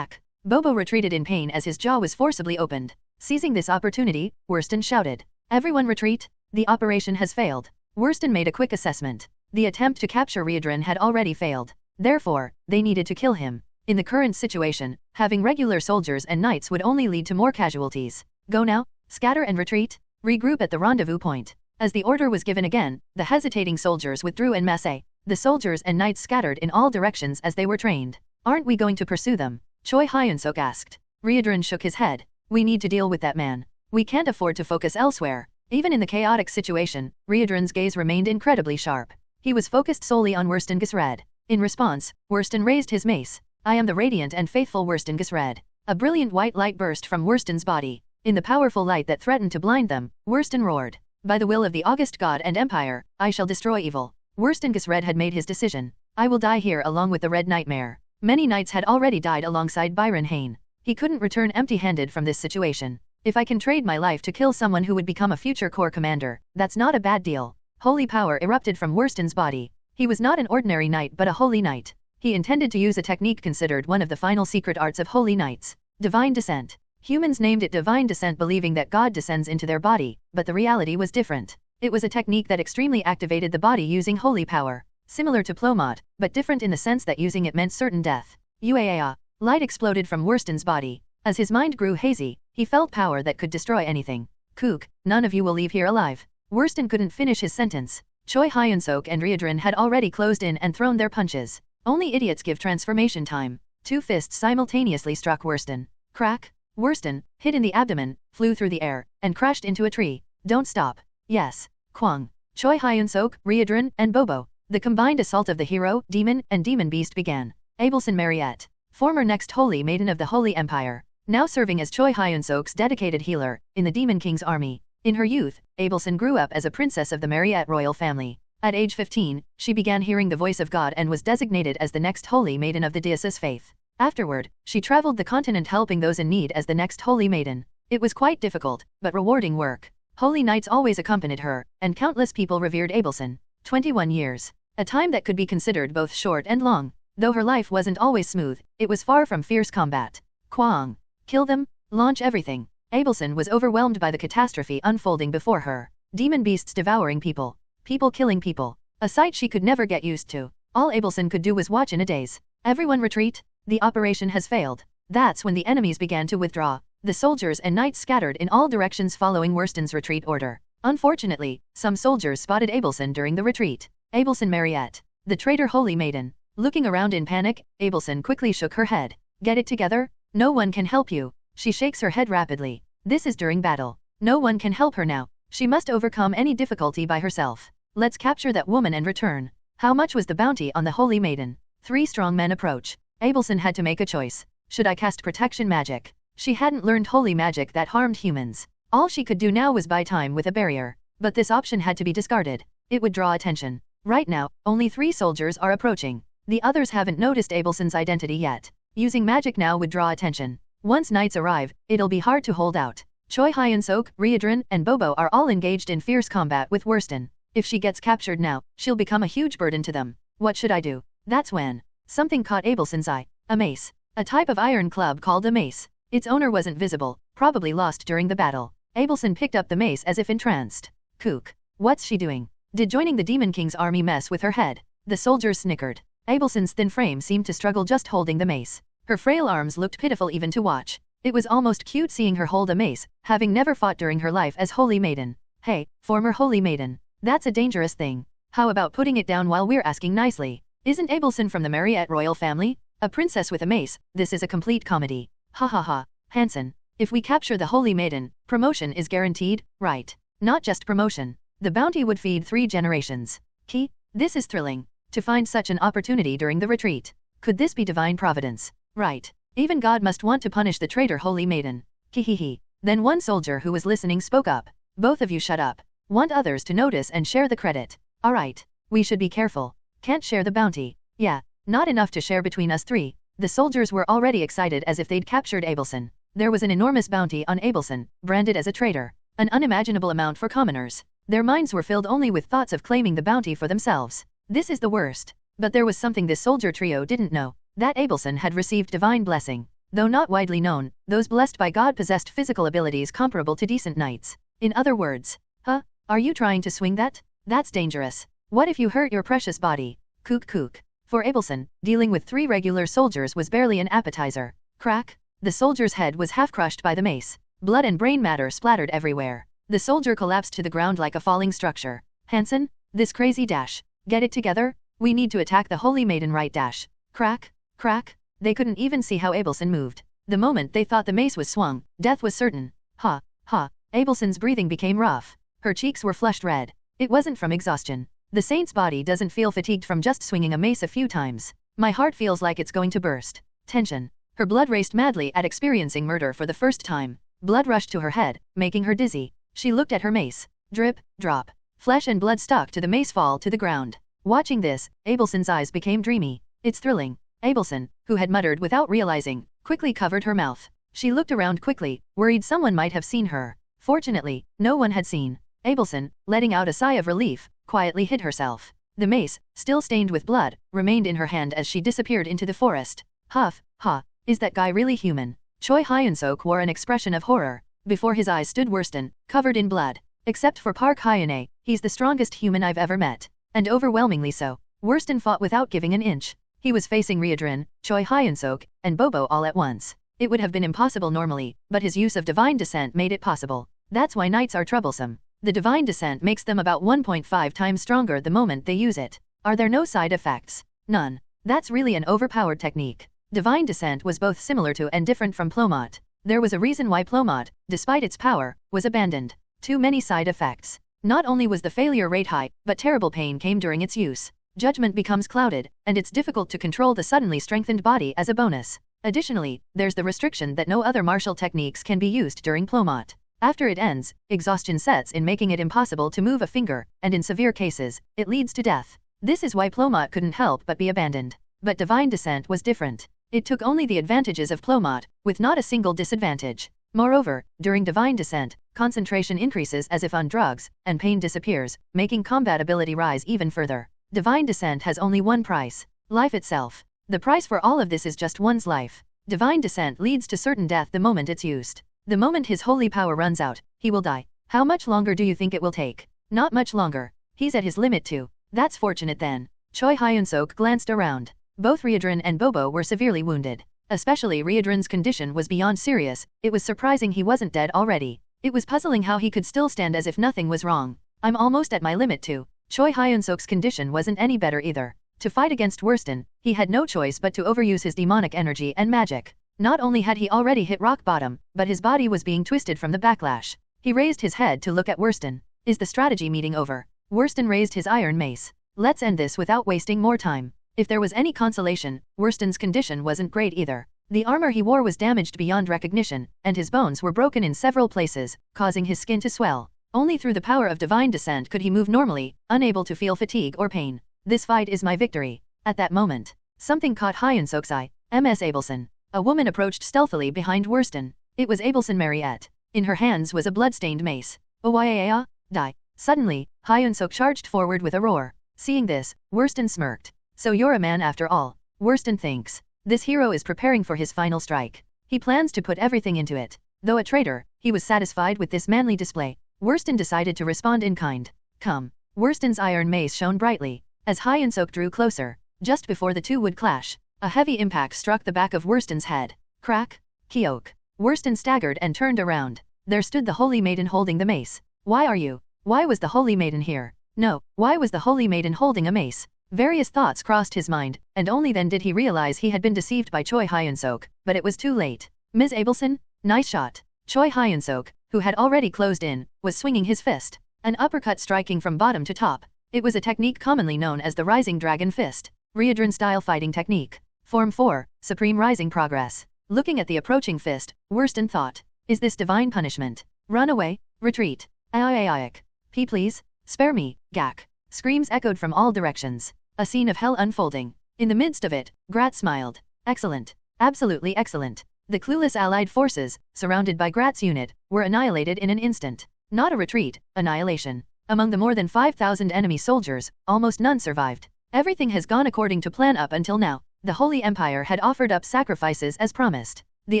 Bobo retreated in pain as his jaw was forcibly opened. Seizing this opportunity, Worston shouted. Everyone retreat! The operation has failed. Worston made a quick assessment. The attempt to capture Reborn had already failed. Therefore, they needed to kill him. In the current situation, having regular soldiers and knights would only lead to more casualties. Go now, scatter and retreat, regroup at the rendezvous point. As the order was given again, the hesitating soldiers withdrew en masse. The soldiers and knights scattered in all directions as they were trained. Aren't we going to pursue them? Choi Hyun-seok asked. Reborn shook his head. We need to deal with that man. We can't afford to focus elsewhere. Even in the chaotic situation, Reborn's gaze remained incredibly sharp. He was focused solely on Worston Gisred. In response, Worston raised his mace. I am the radiant and faithful Worston Gisred. A brilliant white light burst from Worston's body. In the powerful light that threatened to blind them, Worston roared. By the will of the august god and empire, I shall destroy evil. Worston Gisred had made his decision. I will die here along with the Red Nightmare. Many knights had already died alongside Byron Hain. He couldn't return empty-handed from this situation. If I can trade my life to kill someone who would become a future corps commander, that's not a bad deal. Holy power erupted from Worston's body. He was not an ordinary knight but a holy knight. He intended to use a technique considered one of the final secret arts of holy knights. Divine descent. Humans named it divine descent believing that God descends into their body, but the reality was different. It was a technique that extremely activated the body using holy power. Similar to Plomot, but different in the sense that using it meant certain death. Uaa. Light exploded from Worston's body. As his mind grew hazy, he felt power that could destroy anything. Kook, none of you will leave here alive. Worston couldn't finish his sentence. Choi Hyun-seok and Reborn had already closed in and thrown their punches. Only idiots give transformation time. Two fists simultaneously struck Worston. Crack! Worston, hit in the abdomen, flew through the air, and crashed into a tree. Don't stop. Yes. Kwang. Choi Hyun-seok, Reborn, and Bobo. The combined assault of the hero, demon, and demon beast began. Abelson Mariette. Former next Holy Maiden of the Holy Empire. Now serving as Choi Hyun-seok's dedicated healer, in the Demon King's army. In her youth, Abelson grew up as a princess of the Mariette royal family. At age 15, she began hearing the voice of God and was designated as the next Holy Maiden of the Deasis faith. Afterward, she traveled the continent helping those in need as the next Holy Maiden. It was quite difficult, but rewarding work. Holy knights always accompanied her, and countless people revered Abelson. 21 years. A time that could be considered both short and long. Though her life wasn't always smooth, it was far from fierce combat. Kwang. Kill them, launch everything. Abelson was overwhelmed by the catastrophe unfolding before her. Demon beasts devouring people. People killing people. A sight she could never get used to. All Abelson could do was watch in a daze. Everyone retreat. The operation has failed. That's when the enemies began to withdraw. The soldiers and knights scattered in all directions following Worston's retreat order. Unfortunately, some soldiers spotted Abelson during the retreat. Abelson Mariette. The traitor Holy Maiden. Looking around in panic, Abelson quickly shook her head. Get it together? No one can help you. She shakes her head rapidly. This is during battle. No one can help her now. She must overcome any difficulty by herself. Let's capture that woman and return. How much was the bounty on the Holy Maiden? 3 strong men approach. Abelson had to make a choice. Should I cast protection magic? She hadn't learned holy magic that harmed humans. All she could do now was buy time with a barrier. But this option had to be discarded. It would draw attention. Right now, only 3 soldiers are approaching. The others haven't noticed Abelson's identity yet. Using magic now would draw attention. Once knights arrive, it'll be hard to hold out. Choi Hyun-seok, Reborn, and Bobo are all engaged in fierce combat with Worston. If she gets captured now, she'll become a huge burden to them. What should I do? That's when something caught Abelson's eye. A mace. A type of iron club called a mace. Its owner wasn't visible, probably lost during the battle. Abelson picked up the mace as if entranced. Kook. What's she doing? Did joining the Demon King's army mess with her head? The soldiers snickered. Abelson's thin frame seemed to struggle just holding the mace. Her frail arms looked pitiful even to watch. It was almost cute seeing her hold a mace, having never fought during her life as Holy Maiden. Hey, former Holy Maiden. That's a dangerous thing. How about putting it down while we're asking nicely? Isn't Abelson from the Mariette royal family? A princess with a mace, this is a complete comedy. Ha ha ha. Hanson. If we capture the Holy Maiden, promotion is guaranteed, right? Not just promotion. The bounty would feed 3 generations. Key? This is thrilling. To find such an opportunity during the retreat. Could this be divine providence? Right. Even God must want to punish the traitor Holy Maiden. Hehehe. Then one soldier who was listening spoke up. Both of you shut up. Want others to notice and share the credit. Alright. We should be careful. Can't share the bounty. Yeah. Not enough to share between us 3. The soldiers were already excited as if they'd captured Abelson. There was an enormous bounty on Abelson, branded as a traitor. An unimaginable amount for commoners. Their minds were filled only with thoughts of claiming the bounty for themselves. This is the worst. But there was something this soldier trio didn't know. That Abelson had received divine blessing. though not widely known, those blessed by God possessed physical abilities comparable to decent knights. In other words, are you trying to swing that? That's dangerous. What if you hurt your precious body? Kook kook. For Abelson, dealing with 3 regular soldiers was barely an appetizer. Crack. The soldier's head was half crushed by the mace. Blood and brain matter splattered everywhere. The soldier collapsed to the ground like a falling structure. Hansen? This crazy dash. Get it together? We need to attack the Holy Maiden right dash. Crack. Crack. They couldn't even see how Abelson moved. The moment they thought the mace was swung, death was certain. Ha. Ha. Abelson's breathing became rough. Her cheeks were flushed red. It wasn't from exhaustion. The saint's body doesn't feel fatigued from just swinging a mace a few times. My heart feels like it's going to burst. Tension. Her blood raced madly at experiencing murder for the first time. Blood rushed to her head, making her dizzy. She looked at her mace. Drip, drop. Flesh and blood stuck to the mace fall to the ground. Watching this, Abelson's eyes became dreamy. It's thrilling. Abelson, who had muttered without realizing, quickly covered her mouth. She looked around quickly, worried someone might have seen her. Fortunately, no one had seen. Abelson, letting out a sigh of relief, quietly hid herself. The mace, still stained with blood, remained in her hand as she disappeared into the forest. Huff, ha, is that guy really human? Choi Hyun-seok wore an expression of horror. Before his eyes stood Worston, covered in blood. Except for Park Hyun-ae, he's the strongest human I've ever met. And overwhelmingly so. Worston fought without giving an inch. He was facing Reborn, Choi Hyun-seok, and Bobo all at once. It would have been impossible normally, but his use of divine descent made it possible. That's why knights are troublesome. The divine descent makes them about 1.5 times stronger the moment they use it. Are there no side effects? None. That's really an overpowered technique. Divine descent was both similar to and different from Plomat. There was a reason why Plomat, despite its power, was abandoned. Too many side effects. Not only was the failure rate high, but terrible pain came during its use. Judgment becomes clouded, and it's difficult to control the suddenly strengthened body as a bonus. Additionally, there's the restriction that no other martial techniques can be used during Plomat. After it ends, exhaustion sets in, making it impossible to move a finger, and in severe cases, it leads to death. This is why Plomat couldn't help but be abandoned. But divine descent was different. It took only the advantages of Plomat, with not a single disadvantage. Moreover, during divine descent, concentration increases as if on drugs, and pain disappears, making combat ability rise even further. Divine descent has only one price: life itself. The price for all of this is just one's life. Divine descent leads to certain death the moment it's used. The moment his holy power runs out, he will die. How much longer do you think it will take? Not much longer. He's at his limit too. That's fortunate then. Choi Hyun-seok glanced around. Both Reborn and Bobo were severely wounded. Especially Reborn's condition was beyond serious. It was surprising he wasn't dead already. It was puzzling how he could still stand as if nothing was wrong. I'm almost at my limit too. Choi Hyun-seok's condition wasn't any better either. To fight against Worston, he had no choice but to overuse his demonic energy and magic. Not only had he already hit rock bottom, but his body was being twisted from the backlash. He raised his head to look at Worston. Is the strategy meeting over? Worston raised his iron mace. Let's end this without wasting more time. If there was any consolation, Worston's condition wasn't great either. The armor he wore was damaged beyond recognition, and his bones were broken in several places, causing his skin to swell. Only through the power of divine descent could he move normally, unable to feel fatigue or pain. This fight is my victory. At that moment, something caught Hyun-seok's eye. Ms. Abelson. A woman approached stealthily behind Worston. It was Abelson Mariette. In her hands was a blood-stained mace. Oya, die. Suddenly, Hyun-seok charged forward with a roar. Seeing this, Worston smirked. So you're a man after all. Worston thinks. This hero is preparing for his final strike. He plans to put everything into it. Though a traitor, he was satisfied with this manly display. Worston decided to respond in kind. Come. Worston's iron mace shone brightly. As Hyun-seok drew closer, just before the two would clash, a heavy impact struck the back of Worston's head. Crack. Kyok. Worston staggered and turned around. There stood the Holy Maiden holding the mace. Why are you? Why was the Holy Maiden here? No, why was the Holy Maiden holding a mace? Various thoughts crossed his mind, and only then did he realize he had been deceived by Choi Hyun-seok, but it was too late. Ms. Abelson? Nice shot. Choi Hyun-seok, who had already closed in, was swinging his fist. An uppercut striking from bottom to top. It was a technique commonly known as the Rising Dragon Fist. Reborn-style fighting technique. Form 4, Supreme Rising Progress. Looking at the approaching fist, Worston thought. Is this divine punishment? Run away? Retreat? Ayak. Please? Spare me, Gak. Screams echoed from all directions. A scene of hell unfolding. In the midst of it, Grat smiled. Excellent. Absolutely excellent. The clueless allied forces, surrounded by Grat's unit, were annihilated in an instant. Not a retreat, annihilation. Among the more than 5,000 enemy soldiers, almost none survived. Everything has gone according to plan up until now. The Holy Empire had offered up sacrifices as promised. The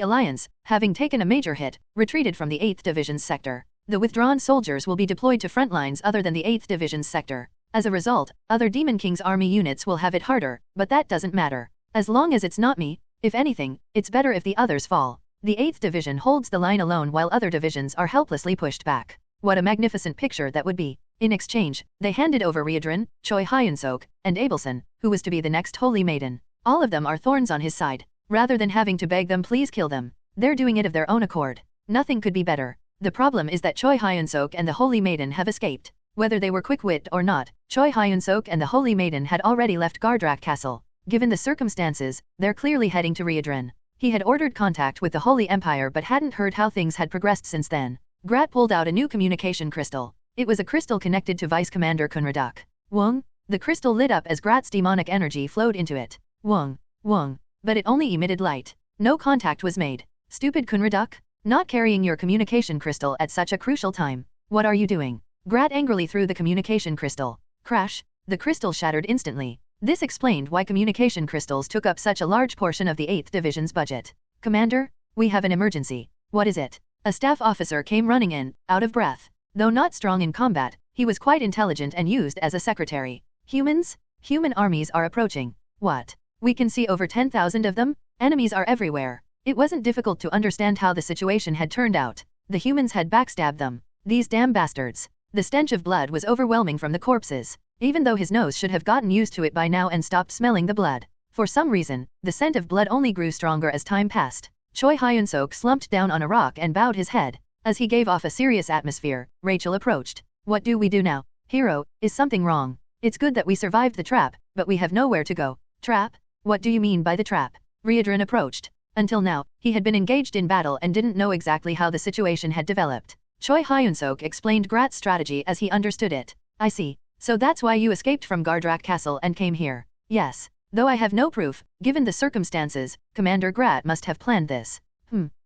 Alliance, having taken a major hit, retreated from the 8th Division's sector. The withdrawn soldiers will be deployed to front lines other than the 8th Division's sector. As a result, other Demon King's army units will have it harder, but that doesn't matter. As long as it's not me, if anything, it's better if the others fall. The 8th Division holds the line alone while other divisions are helplessly pushed back. What a magnificent picture that would be. In exchange, they handed over Reborn, Choi Hyun-seok, and Abelson, who was to be the next Holy Maiden. All of them are thorns on his side. Rather than having to beg them please kill them, they're doing it of their own accord. Nothing could be better. The problem is that Choi Hyun-seok and the Holy Maiden have escaped. Whether they were quick-witted or not, Choi Hyun-seok and the Holy Maiden had already left Gardrak Castle. Given the circumstances, they're clearly heading to Reborn. He had ordered contact with the Holy Empire but hadn't heard how things had progressed since then. Grat pulled out a new communication crystal. It was a crystal connected to Vice Commander Kunraduk. Wong? The crystal lit up as Grat's demonic energy flowed into it. Wong. Wong. But it only emitted light. No contact was made. Stupid Kunraduk? Not carrying your communication crystal at such a crucial time. What are you doing? Grat angrily threw the communication crystal. Crash! The crystal shattered instantly. This explained why communication crystals took up such a large portion of the 8th Division's budget. Commander, we have an emergency. What is it? A staff officer came running in, out of breath. Though not strong in combat, he was quite intelligent and used as a secretary. Humans? Human armies are approaching. What? We can see over 10,000 of them? Enemies are everywhere. It wasn't difficult to understand how the situation had turned out. The humans had backstabbed them. These damn bastards. The stench of blood was overwhelming from the corpses, even though his nose should have gotten used to it by now and stopped smelling the blood. For some reason, the scent of blood only grew stronger as time passed. Choi Hyun-seok slumped down on a rock and bowed his head. As he gave off a serious atmosphere, Rachel approached. What do we do now? Hero, is something wrong? It's good that we survived the trap, but we have nowhere to go. Trap? What do you mean by the trap? Reborn approached. Until now, he had been engaged in battle and didn't know exactly how the situation had developed. Choi Hyun-seok explained Grat's strategy as he understood it. I see. So that's why you escaped from Gardrak Castle and came here. Yes. Though I have no proof, given the circumstances, Commander Grat must have planned this.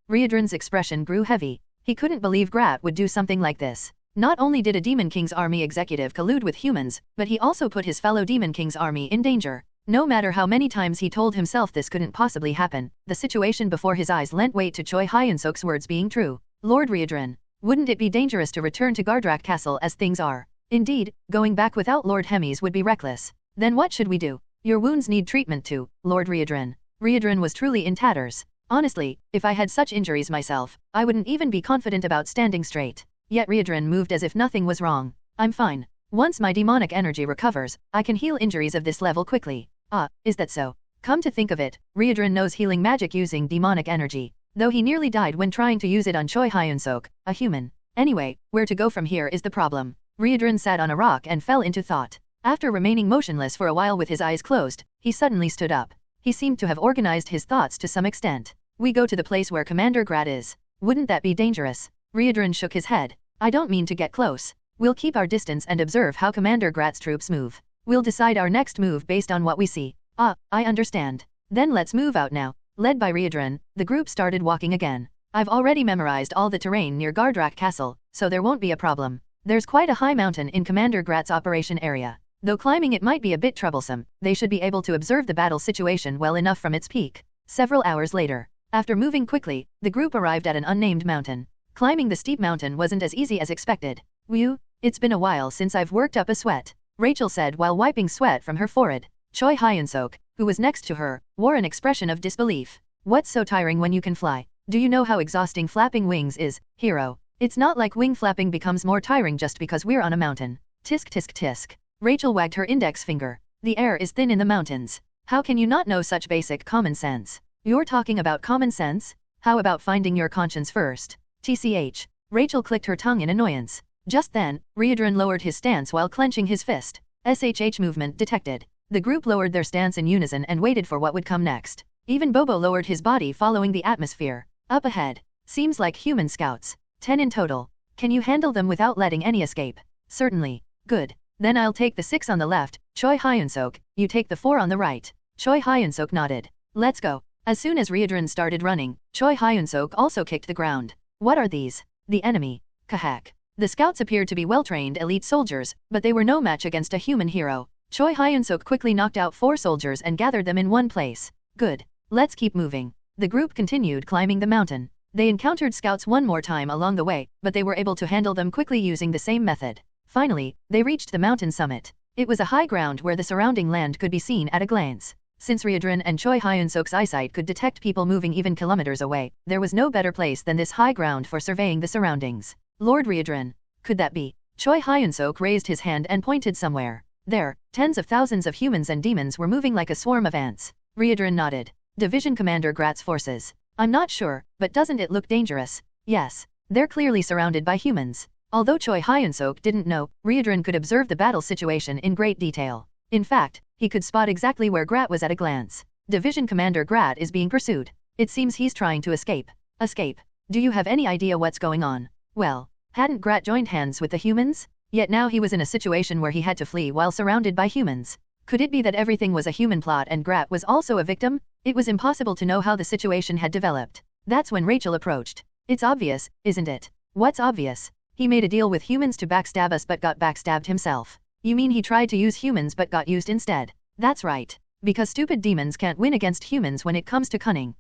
Reborn's expression grew heavy. He couldn't believe Grat would do something like this. Not only did a Demon King's army executive collude with humans, but he also put his fellow Demon King's army in danger. No matter how many times he told himself this couldn't possibly happen, the situation before his eyes lent weight to Choi Hyun-seok's words being true. Lord Reborn, wouldn't it be dangerous to return to Gardrak Castle as things are? Indeed, going back without Lord Hemis would be reckless. Then what should we do? Your wounds need treatment too, Lord Reborn. Reborn was truly in tatters. Honestly, if I had such injuries myself, I wouldn't even be confident about standing straight. Yet Reborn moved as if nothing was wrong. I'm fine. Once my demonic energy recovers, I can heal injuries of this level quickly. Ah, is that so? Come to think of it, Reborn knows healing magic using demonic energy, though he nearly died when trying to use it on Choi Hyun-seok, a human. Anyway, where to go from here is the problem. Reborn sat on a rock and fell into thought. After remaining motionless for a while with his eyes closed, he suddenly stood up. He seemed to have organized his thoughts to some extent. We go to the place where Commander Grat is. Wouldn't that be dangerous? Reborn shook his head. I don't mean to get close. We'll keep our distance and observe how Commander Grat's troops move. We'll decide our next move based on what we see. Ah, I understand. Then let's move out now. Led by Reborn, the group started walking again. I've already memorized all the terrain near Gardrak Castle, so there won't be a problem. There's quite a high mountain in Commander Grat's operation area. Though climbing it might be a bit troublesome, they should be able to observe the battle situation well enough from its peak. Several hours later, after moving quickly, the group arrived at an unnamed mountain. Climbing the steep mountain wasn't as easy as expected. Whew, it's been a while since I've worked up a sweat, Rachel said while wiping sweat from her forehead. Choi Hyun-seok, who was next to her, wore an expression of disbelief. What's so tiring when you can fly? Do you know how exhausting flapping wings is, hero? It's not like wing flapping becomes more tiring just because we're on a mountain. Tisk tisk tisk. Rachel wagged her index finger. The air is thin in the mountains. How can you not know such basic common sense? You're talking about common sense? How about finding your conscience first? TCH. Rachel clicked her tongue in annoyance. Just then, Reborn lowered his stance while clenching his fist. SHH movement detected. The group lowered their stance in unison and waited for what would come next. Even Bobo lowered his body following the atmosphere. Up ahead. Seems like human scouts. 10 in total. Can you handle them without letting any escape? Certainly. Good. Then I'll take the 6 on the left, Choi Hyun-seok, you take the 4 on the right. Choi Hyun-seok nodded. Let's go. As soon as Reborn started running, Choi Hyun-seok also kicked the ground. What are these? The enemy. Kahak. The scouts appeared to be well-trained elite soldiers, but they were no match against a human hero. Choi Hyun-seok quickly knocked out 4 soldiers and gathered them in one place. Good. Let's keep moving. The group continued climbing the mountain. They encountered scouts one more time along the way, but they were able to handle them quickly using the same method. Finally, they reached the mountain summit. It was a high ground where the surrounding land could be seen at a glance. Since Reborn and Choi Hyun-seok's eyesight could detect people moving even kilometers away, there was no better place than this high ground for surveying the surroundings. Lord Reborn. Could that be? Choi Hyun-seok raised his hand and pointed somewhere. There, tens of thousands of humans and demons were moving like a swarm of ants. Reborn nodded. Division Commander Grat's forces. I'm not sure, but doesn't it look dangerous? Yes. They're clearly surrounded by humans. Although Choi Hyun-seok didn't know, Reborn could observe the battle situation in great detail. In fact, he could spot exactly where Grat was at a glance. Division Commander Grat is being pursued. It seems he's trying to escape. Escape? Do you have any idea what's going on? Well, hadn't Grat joined hands with the humans? Yet now he was in a situation where he had to flee while surrounded by humans. Could it be that everything was a human plot and Grat was also a victim? It was impossible to know how the situation had developed. That's when Rachel approached. It's obvious, isn't it? What's obvious? He made a deal with humans to backstab us but got backstabbed himself. You mean he tried to use humans but got used instead? That's right. Because stupid demons can't win against humans when it comes to cunning.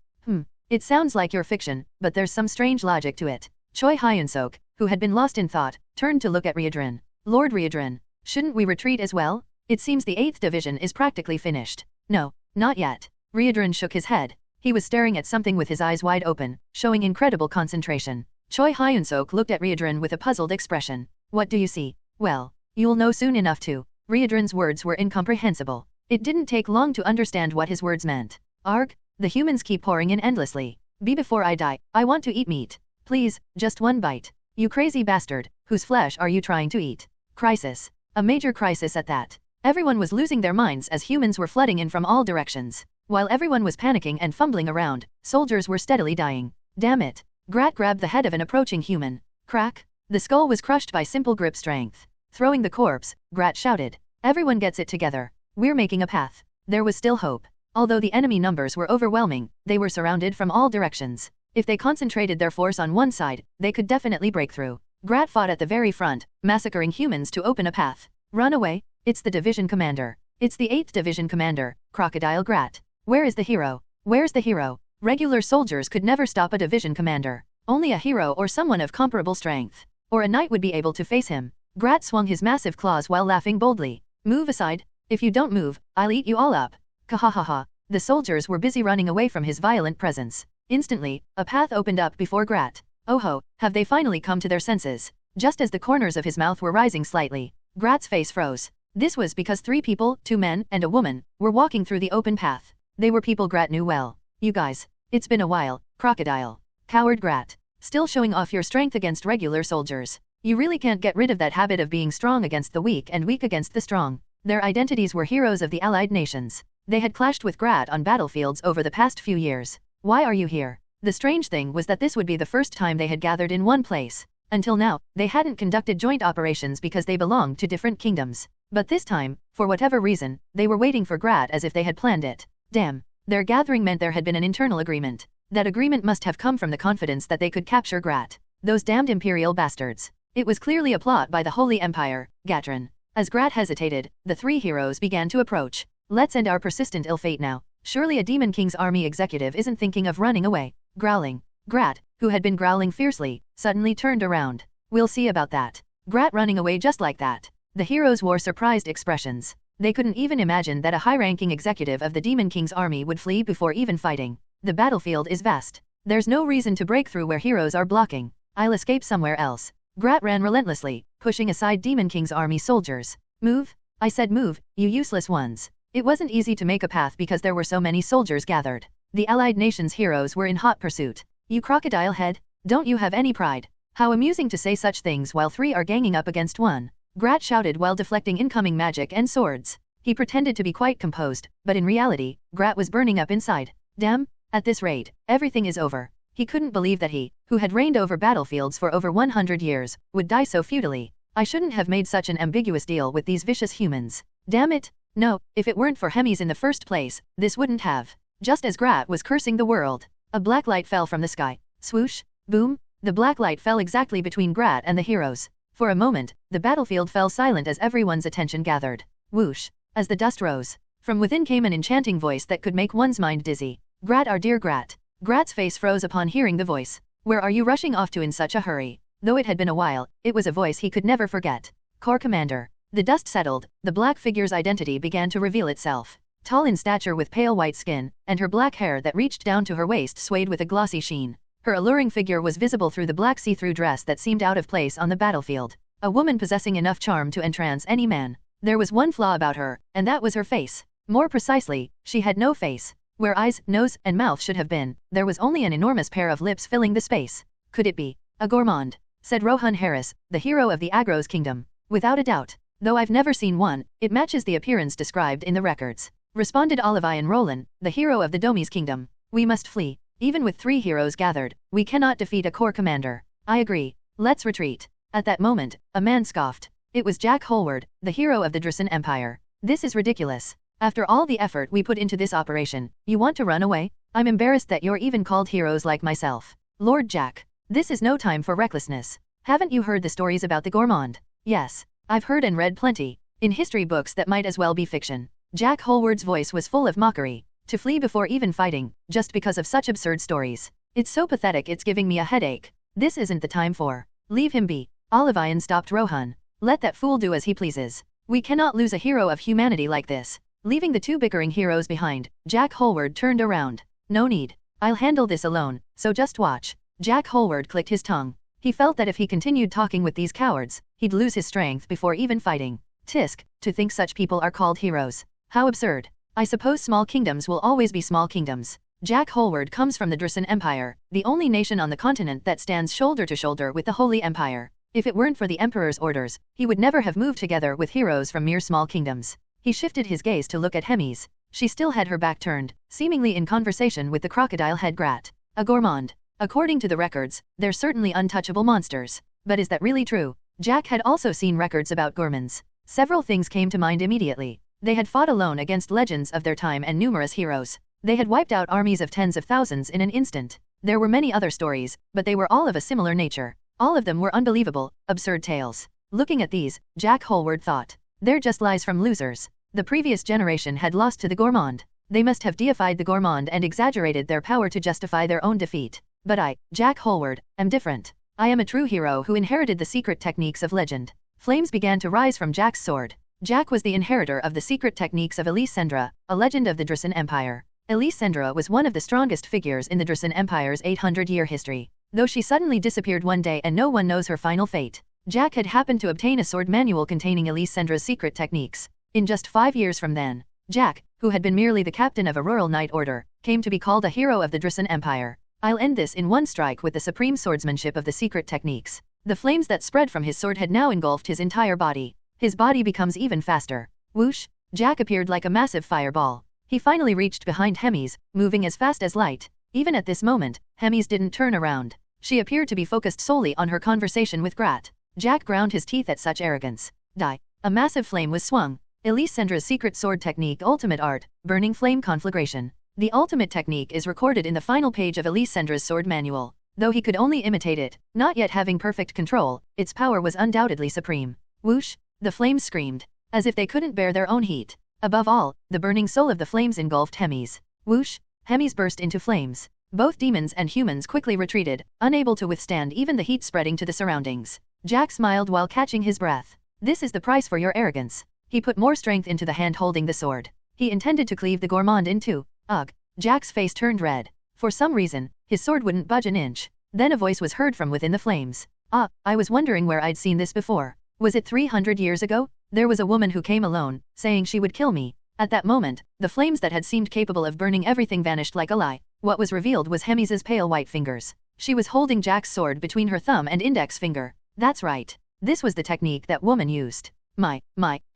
It sounds like your fiction, but there's some strange logic to it. Choi Hyun-seok, who had been lost in thought, turned to look at Reborn. Lord Reborn, shouldn't we retreat as well? It seems the 8th Division is practically finished. No, not yet. Reborn shook his head. He was staring at something with his eyes wide open, showing incredible concentration. Choi Hyun-seok looked at Reborn with a puzzled expression. What do you see? Well, you'll know soon enough to. Reborn's words were incomprehensible. It didn't take long to understand what his words meant. Arg, the humans keep pouring in endlessly. Before I die, I want to eat meat. Please, just one bite. You crazy bastard, whose flesh are you trying to eat? Crisis. A major crisis at that. Everyone was losing their minds as humans were flooding in from all directions. While everyone was panicking and fumbling around, soldiers were steadily dying. Damn it. Grat grabbed the head of an approaching human. Crack. The skull was crushed by simple grip strength. Throwing the corpse, Grat shouted. Everyone gets it together. We're making a path. There was still hope. Although the enemy numbers were overwhelming, they were surrounded from all directions. If they concentrated their force on one side, they could definitely break through. Grat fought at the very front, massacring humans to open a path. Run away? It's the division commander. It's the 8th Division Commander, Crocodile Grat. Where is the hero? Where's the hero? Regular soldiers could never stop a division commander. Only a hero or someone of comparable strength. Or a knight would be able to face him. Grat swung his massive claws while laughing boldly. Move aside. If you don't move, I'll eat you all up. Kahahaha. The soldiers were busy running away from his violent presence. Instantly, a path opened up before Grat. Oh ho, have they finally come to their senses? Just as the corners of his mouth were rising slightly, Grat's face froze. This was because 3 people, 2 men and a woman, were walking through the open path. They were people Grat knew well. You guys. It's been a while, Crocodile. Coward Grat. Still showing off your strength against regular soldiers. You really can't get rid of that habit of being strong against the weak and weak against the strong. Their identities were heroes of the allied nations. They had clashed with Grat on battlefields over the past few years. Why are you here? The strange thing was that this would be the first time they had gathered in one place. Until now, they hadn't conducted joint operations because they belonged to different kingdoms. But this time, for whatever reason, they were waiting for Grat as if they had planned it. Damn. Their gathering meant there had been an internal agreement. That agreement must have come from the confidence that they could capture Grat. Those damned imperial bastards. It was clearly a plot by the Holy Empire, Gatron. As Grat hesitated, the 3 heroes began to approach. Let's end our persistent ill fate now. Surely a Demon King's army executive isn't thinking of running away. Growling. Grat, who had been growling fiercely, suddenly turned around. We'll see about that. Grat running away just like that. The heroes wore surprised expressions. They couldn't even imagine that a high-ranking executive of the Demon King's army would flee before even fighting. The battlefield is vast. There's no reason to break through where heroes are blocking. I'll escape somewhere else. Grat ran relentlessly, pushing aside Demon King's army soldiers. Move? I said move, you useless ones. It wasn't easy to make a path because there were so many soldiers gathered. The allied nations' heroes were in hot pursuit. You crocodile head, don't you have any pride? How amusing to say such things while 3 are ganging up against 1. Grat shouted while deflecting incoming magic and swords. He pretended to be quite composed, but in reality, Grat was burning up inside. Damn, at this rate, everything is over. He couldn't believe that he, who had reigned over battlefields for over 100 years, would die so futilely. I shouldn't have made such an ambiguous deal with these vicious humans. Damn it. No, if it weren't for Hemis in the first place, this wouldn't have. Just as Grat was cursing the world, a black light fell from the sky. Swoosh, boom, the black light fell exactly between Grat and the heroes. For a moment, the battlefield fell silent as everyone's attention gathered. Whoosh, as the dust rose. From within came an enchanting voice that could make one's mind dizzy. Grat, our dear Grat. Grat's face froze upon hearing the voice. Where are you rushing off to in such a hurry? Though it had been a while, it was a voice he could never forget. Corps Commander. The dust settled, the black figure's identity began to reveal itself. Tall in stature with pale white skin, and her black hair that reached down to her waist swayed with a glossy sheen. Her alluring figure was visible through the black see-through dress that seemed out of place on the battlefield. A woman possessing enough charm to entrance any man. There was one flaw about her, and that was her face. More precisely, she had no face. Where eyes, nose, and mouth should have been, there was only an enormous pair of lips filling the space. Could it be a gourmand? Said Rohan Harris, the hero of the Agros Kingdom. Without a doubt. Though I've never seen one, it matches the appearance described in the records. Responded Olivian Roland, the hero of the Domi's Kingdom. We must flee. Even with 3 heroes gathered, we cannot defeat a corps commander. I agree. Let's retreat. At that moment, a man scoffed. It was Jack Holward, the hero of the Drusen Empire. This is ridiculous. After all the effort we put into this operation, you want to run away? I'm embarrassed that you're even called heroes like myself. Lord Jack. This is no time for recklessness. Haven't you heard the stories about the gourmand? Yes. I've heard and read plenty. In history books that might as well be fiction. Jack Holward's voice was full of mockery. To flee before even fighting, just because of such absurd stories. It's so pathetic it's giving me a headache. This isn't the time for. Leave him be. Olivian stopped Rohan. Let that fool do as he pleases. We cannot lose a hero of humanity like this. Leaving the 2 bickering heroes behind, Jack Holward turned around. No need. I'll handle this alone, so just watch. Jack Holward clicked his tongue. He felt that if he continued talking with these cowards, he'd lose his strength before even fighting. Tisk, to think such people are called heroes. How absurd. I suppose small kingdoms will always be small kingdoms. Jack Holward comes from the Drusen Empire, the only nation on the continent that stands shoulder to shoulder with the Holy Empire. If it weren't for the Emperor's orders, he would never have moved together with heroes from mere small kingdoms. He shifted his gaze to look at Hemis. She still had her back turned, seemingly in conversation with the crocodile head Grat. A gourmand. According to the records, they're certainly untouchable monsters. But is that really true? Jack had also seen records about gourmands. Several things came to mind immediately. They had fought alone against legends of their time and numerous heroes. They had wiped out armies of tens of thousands in an instant. There were many other stories, but they were all of a similar nature. All of them were unbelievable, absurd tales. Looking at these, Jack Holward thought. They're just lies from losers. The previous generation had lost to the gourmand. They must have deified the gourmand and exaggerated their power to justify their own defeat. But I, Jack Holward, am different. I am a true hero who inherited the secret techniques of legend. Flames began to rise from Jack's sword. Jack was the inheritor of the secret techniques of Elise Sendra, a legend of the Drusen Empire. Elise Sendra was one of the strongest figures in the Drusen Empire's 800-year history. Though she suddenly disappeared one day and no one knows her final fate. Jack had happened to obtain a sword manual containing Elise Sendra's secret techniques. In just 5 years from then, Jack, who had been merely the captain of a rural knight order, came to be called a hero of the Drusen Empire. I'll end this in one strike with the supreme swordsmanship of the secret techniques. The flames that spread from his sword had now engulfed his entire body. His body becomes even faster. Whoosh! Jack appeared like a massive fireball. He finally reached behind Hemis, moving as fast as light. Even at this moment, Hemis didn't turn around. She appeared to be focused solely on her conversation with Grat. Jack ground his teeth at such arrogance. Die. A massive flame was swung. Elise Sendra's secret sword technique Ultimate Art, Burning Flame Conflagration. The ultimate technique is recorded in the final page of Elise Sendra's sword manual. Though he could only imitate it, not yet having perfect control, its power was undoubtedly supreme. Whoosh! The flames screamed, as if they couldn't bear their own heat. Above all, the burning soul of the flames engulfed Hemis. Whoosh! Hemis burst into flames. Both demons and humans quickly retreated, unable to withstand even the heat spreading to the surroundings. Jack smiled while catching his breath. This is the price for your arrogance. He put more strength into the hand holding the sword. He intended to cleave the gourmand in two. Ugh! Jack's face turned red. For some reason, his sword wouldn't budge an inch. Then a voice was heard from within the flames. Ah, I was wondering where I'd seen this before. Was it 300 years ago? There was a woman who came alone, saying she would kill me. At that moment, the flames that had seemed capable of burning everything vanished like a lie. What was revealed was Hemis's pale white fingers. She was holding Jack's sword between her thumb and index finger. That's right. This was the technique that woman used. My,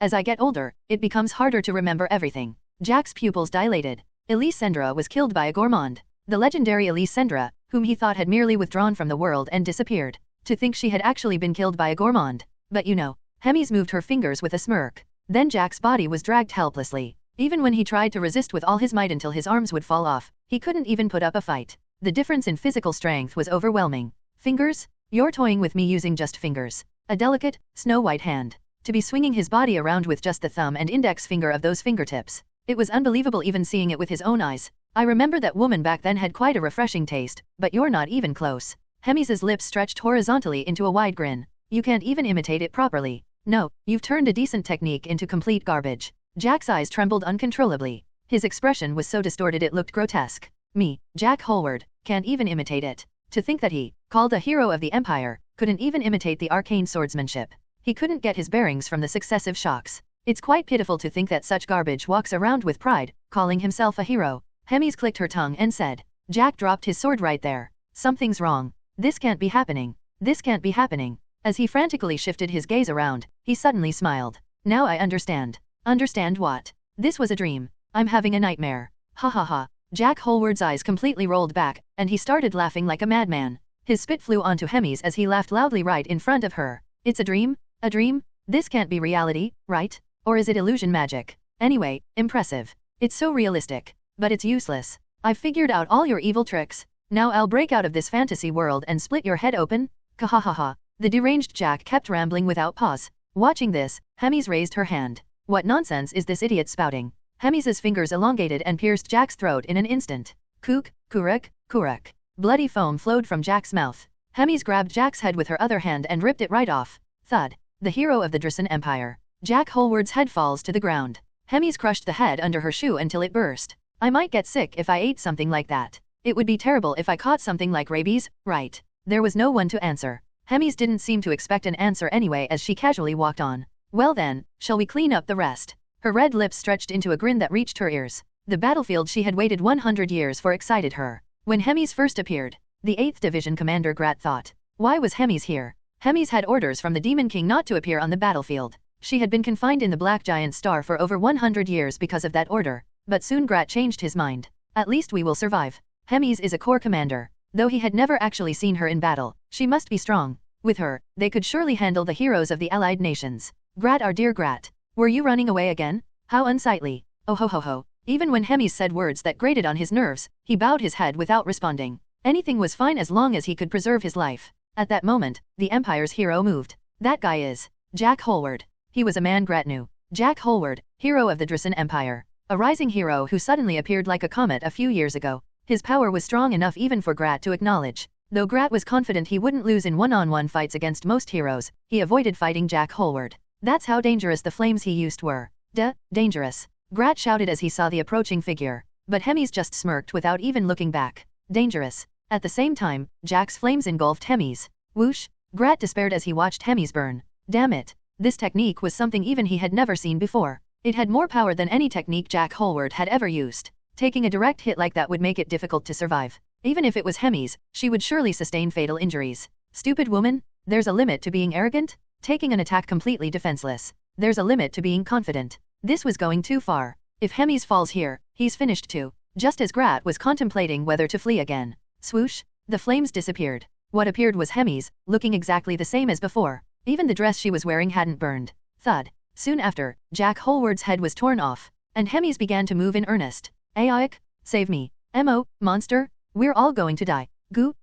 as I get older, it becomes harder to remember everything. Jack's pupils dilated. Elise Sendra was killed by a gourmand. The legendary Elise Sendra, whom he thought had merely withdrawn from the world and disappeared. To think she had actually been killed by a gourmand. But you know, Hemis moved her fingers with a smirk. Then Jack's body was dragged helplessly. Even when he tried to resist with all his might until his arms would fall off, he couldn't even put up a fight. The difference in physical strength was overwhelming. Fingers? You're toying with me using just fingers. A delicate, snow-white hand. To be swinging his body around with just the thumb and index finger of those fingertips. It was unbelievable even seeing it with his own eyes. I remember that woman back then had quite a refreshing taste, but you're not even close. Hemi's lips stretched horizontally into a wide grin. You can't even imitate it properly. No, you've turned a decent technique into complete garbage. Jack's eyes trembled uncontrollably. His expression was so distorted it looked grotesque. Me, Jack Holward, can't even imitate it. To think that he, called a hero of the Empire, couldn't even imitate the arcane swordsmanship. He couldn't get his bearings from the successive shocks. It's quite pitiful to think that such garbage walks around with pride, calling himself a hero. Hemis clicked her tongue and said. Jack dropped his sword right there. Something's wrong. This can't be happening. This can't be happening. As he frantically shifted his gaze around, he suddenly smiled. Now I understand. Understand what? This was a dream. I'm having a nightmare. Ha ha ha. Jack Holward's eyes completely rolled back, and he started laughing like a madman. His spit flew onto Hemis as he laughed loudly right in front of her. It's a dream? A dream? This can't be reality, right? Or is it illusion magic? Anyway, impressive. It's so realistic. But it's useless. I've figured out all your evil tricks. Now I'll break out of this fantasy world and split your head open? Kahahaha. The deranged Jack kept rambling without pause. Watching this, Hemis raised her hand. What nonsense is this idiot spouting? Hemis's fingers elongated and pierced Jack's throat in an instant. Kook, kuruk, kuruk. Bloody foam flowed from Jack's mouth. Hemis grabbed Jack's head with her other hand and ripped it right off. Thud. The hero of the Drissen Empire. Jack Holward's head falls to the ground. Hemis crushed the head under her shoe until it burst. I might get sick if I ate something like that. It would be terrible if I caught something like rabies, right? There was no one to answer. Hemis didn't seem to expect an answer anyway as she casually walked on. Well then, shall we clean up the rest? Her red lips stretched into a grin that reached her ears. The battlefield she had waited 100 years for excited her. When Hemis first appeared, the 8th Division Commander Grat thought. Why was Hemis here? Hemis had orders from the Demon King not to appear on the battlefield. She had been confined in the Black Giant Star for over 100 years because of that order. But soon Grat changed his mind. At least we will survive. Hemis is a corps commander. Though he had never actually seen her in battle, she must be strong. With her, they could surely handle the heroes of the allied nations. Grat, our dear Grat. Were you running away again? How unsightly. Oh ho ho ho. Even when Hemis said words that grated on his nerves, he bowed his head without responding. Anything was fine as long as he could preserve his life. At that moment, the Empire's hero moved. That guy is Jack Holward. He was a man Grat knew. Jack Holward, hero of the Drissen Empire. A rising hero who suddenly appeared like a comet a few years ago. His power was strong enough even for Grat to acknowledge. Though Grat was confident he wouldn't lose in one-on-one fights against most heroes, he avoided fighting Jack Holward. That's how dangerous the flames he used were. Dangerous. Grat shouted as he saw the approaching figure. But Hemis just smirked without even looking back. Dangerous. At the same time, Jack's flames engulfed Hemis. Whoosh. Grat despaired as he watched Hemis burn. Damn it. This technique was something even he had never seen before. It had more power than any technique Jack Holward had ever used. Taking a direct hit like that would make it difficult to survive. Even if it was Hemis, she would surely sustain fatal injuries. Stupid woman, there's a limit to being arrogant? Taking an attack completely defenseless. There's a limit to being confident. This was going too far. If Hemis falls here, he's finished too. Just as Grat was contemplating whether to flee again. Swoosh, the flames disappeared. What appeared was Hemis, looking exactly the same as before. Even the dress she was wearing hadn't burned. Thud. Soon after, Jack Holward's head was torn off, and Hemis began to move in earnest. Aik, save me. Mo, monster, we're all going to die. Guh,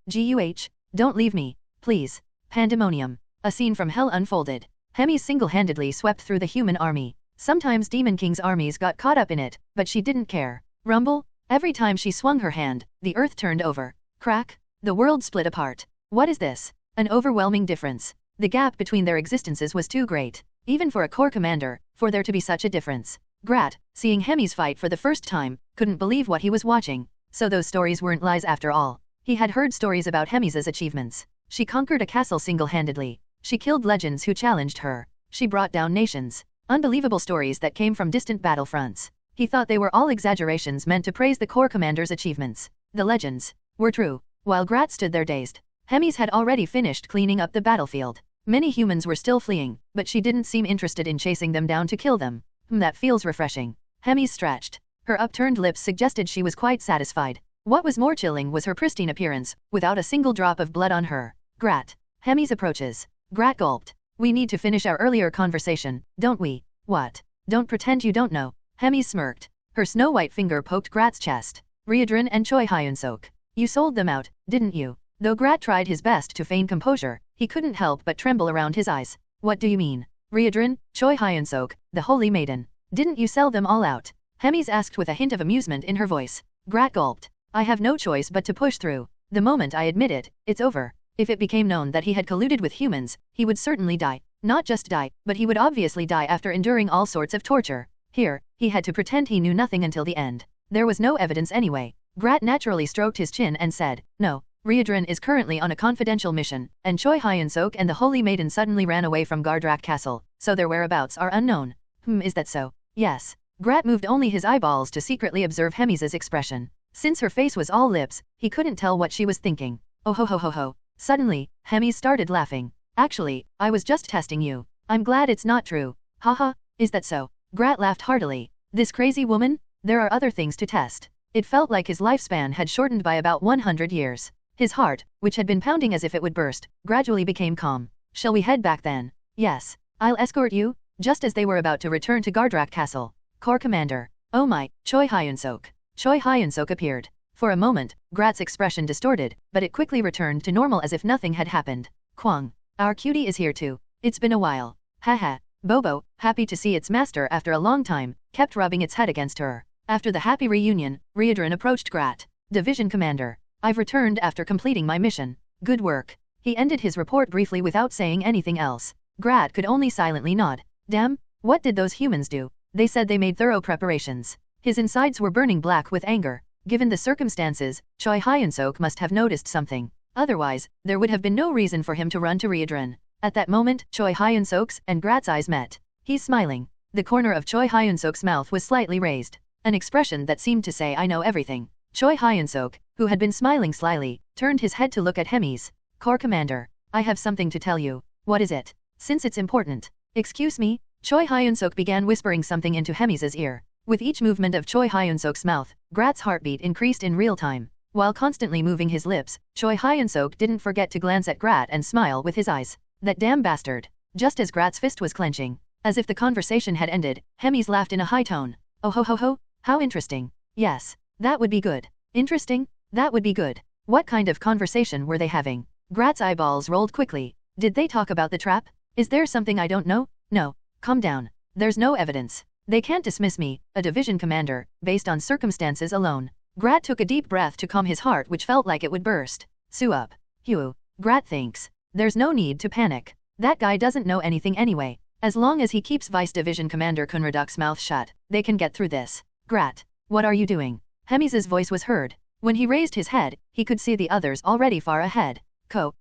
don't leave me, please. Pandemonium. A scene from hell unfolded. Hemis single-handedly swept through the human army. Sometimes Demon King's armies got caught up in it, but she didn't care. Rumble. Every time she swung her hand, the earth turned over. Crack. The world split apart. What is this? An overwhelming difference. The gap between their existences was too great. Even for a corps commander, for there to be such a difference. Grat, seeing Hemis fight for the first time, couldn't believe what he was watching. So those stories weren't lies after all. He had heard stories about Hemis's achievements. She conquered a castle single-handedly. She killed legends who challenged her. She brought down nations. Unbelievable stories that came from distant battlefronts. He thought they were all exaggerations meant to praise the corps commander's achievements. The legends were true. While Grat stood there dazed, Hemis had already finished cleaning up the battlefield. Many humans were still fleeing, but she didn't seem interested in chasing them down to kill them. That feels refreshing. Hemis stretched. Her upturned lips suggested she was quite satisfied. What was more chilling was her pristine appearance, without a single drop of blood on her. Grat. Hemis approaches. Grat gulped. We need to finish our earlier conversation, don't we? What? Don't pretend you don't know. Hemis smirked. Her snow-white finger poked Grat's chest. Reborn and Choi Hyun-seok. You sold them out, didn't you? Though Grat tried his best to feign composure, he couldn't help but tremble around his eyes. What do you mean? Reborn, Choi Hyun-seok, the Holy Maiden. Didn't you sell them all out? Hemis asked with a hint of amusement in her voice. Grat gulped. I have no choice but to push through. The moment I admit it, it's over. If it became known that he had colluded with humans, he would certainly die. Not just die, but he would obviously die after enduring all sorts of torture. Here, he had to pretend he knew nothing until the end. There was no evidence anyway. Grat naturally stroked his chin and said, no. Reborn is currently on a confidential mission, and Choi Hyun-seok and the Holy Maiden suddenly ran away from Gardrak Castle, so their whereabouts are unknown. Is that so? Yes. Grat moved only his eyeballs to secretly observe Hemi's expression. Since her face was all lips, he couldn't tell what she was thinking. Oh ho ho ho ho. Suddenly, Hemis started laughing. Actually, I was just testing you. I'm glad it's not true. Haha, is that so? Grat laughed heartily. This crazy woman? There are other things to test. It felt like his lifespan had shortened by about 100 years. His heart, which had been pounding as if it would burst, gradually became calm. Shall we head back then? Yes. I'll escort you. Just as they were about to return to Gardrak Castle. Corps Commander. Oh my, Choi Hyun-seok. Choi Hyun-seok appeared. For a moment, Grat's expression distorted, but it quickly returned to normal as if nothing had happened. Kwang. Our cutie is here too. It's been a while. Haha. Bobo, happy to see its master after a long time, kept rubbing its head against her. After the happy reunion, Reborn approached Grat. Division Commander. I've returned after completing my mission. Good work. He ended his report briefly without saying anything else. Grat could only silently nod. Damn, what did those humans do? They said they made thorough preparations. His insides were burning black with anger. Given the circumstances, Choi Hyun-seok must have noticed something. Otherwise, there would have been no reason for him to run to Reborn. At that moment, Choi Hyun-seok's and Grat's eyes met. He's smiling. The corner of Choi Hyun-seok's mouth was slightly raised. An expression that seemed to say I know everything. Choi Hyun-seok, who had been smiling slyly, turned his head to look at Hemis. Corps Commander, I have something to tell you. What is it? Since it's important. Excuse me? Choi Hyun-seok began whispering something into Hemis's ear. With each movement of Choi Hyun-seok's mouth, Grat's heartbeat increased in real time. While constantly moving his lips, Choi Hyun-seok didn't forget to glance at Grat and smile with his eyes. That damn bastard. Just as Grat's fist was clenching. As if the conversation had ended, Hemis laughed in a high tone. Oh ho ho ho, how interesting. Yes. That would be good. Interesting? That would be good. What kind of conversation were they having? Grat's eyeballs rolled quickly. Did they talk about the trap? Is there something I don't know? No. Calm down. There's no evidence. They can't dismiss me, a division commander, based on circumstances alone. Grat took a deep breath to calm his heart which felt like it would burst. Sue up. Hugh. Grat thinks. There's no need to panic. That guy doesn't know anything anyway. As long as he keeps Vice Division Commander Kunraduk's mouth shut, they can get through this. Grat. What are you doing? Hemis's voice was heard. When he raised his head, he could see the others already far ahead.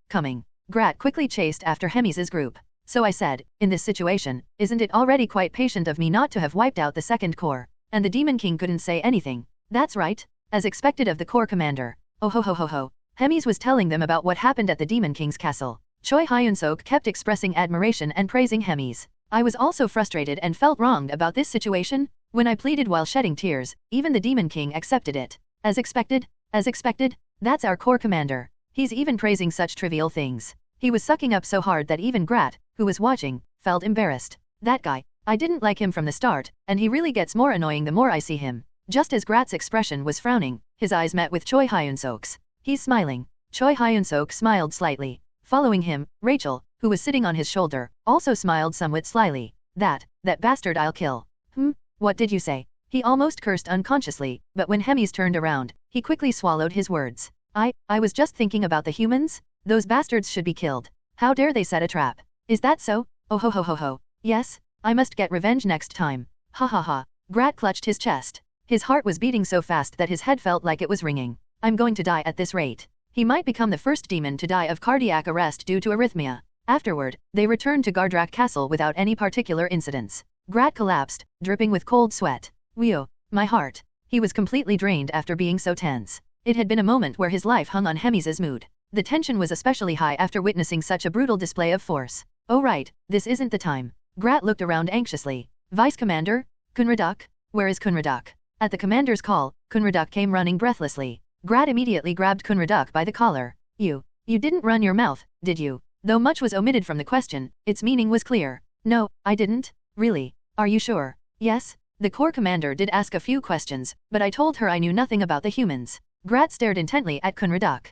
Coming. Grat quickly chased after Hemis's group. So I said, in this situation, isn't it already quite patient of me not to have wiped out the second corps? And the Demon King couldn't say anything. That's right. As expected of the corps commander. Oh ho ho ho ho. Hemis was telling them about what happened at the Demon King's castle. Choi Hyun-seok kept expressing admiration and praising Hemis. I was also frustrated and felt wronged about this situation. When I pleaded while shedding tears, even the Demon King accepted it. As expected? As expected? That's our corps commander. He's even praising such trivial things. He was sucking up so hard that even Grat, who was watching, felt embarrassed. That guy. I didn't like him from the start, and he really gets more annoying the more I see him. Just as Grat's expression was frowning, his eyes met with Choi Hyun-seok's. He's smiling. Choi Hyun-seok smiled slightly. Following him, Rachel, who was sitting on his shoulder, also smiled somewhat slyly. That bastard I'll kill. What did you say? He almost cursed unconsciously, but when Hemis turned around, he quickly swallowed his words. I was just thinking about the humans. Those bastards should be killed. How dare they set a trap? Is that so? Oh ho ho ho ho. Yes, I must get revenge next time. Ha ha ha. Grat clutched his chest. His heart was beating so fast that his head felt like it was ringing. I'm going to die at this rate. He might become the first demon to die of cardiac arrest due to arrhythmia. Afterward, they returned to Gardrak Castle without any particular incidents. Grat collapsed, dripping with cold sweat. Whew, my heart. He was completely drained after being so tense. It had been a moment where his life hung on Hemis's mood. The tension was especially high after witnessing such a brutal display of force. Oh right, this isn't the time. Grat looked around anxiously. Vice Commander? Kunraduk? Where is Kunraduk? At the commander's call, Kunraduk came running breathlessly. Grat immediately grabbed Kunraduk by the collar. You didn't run your mouth, did you? Though much was omitted from the question, its meaning was clear. No, I didn't. Really? Are you sure? Yes. The corps commander did ask a few questions, but I told her I knew nothing about the humans. Grat stared intently at Kunraduk.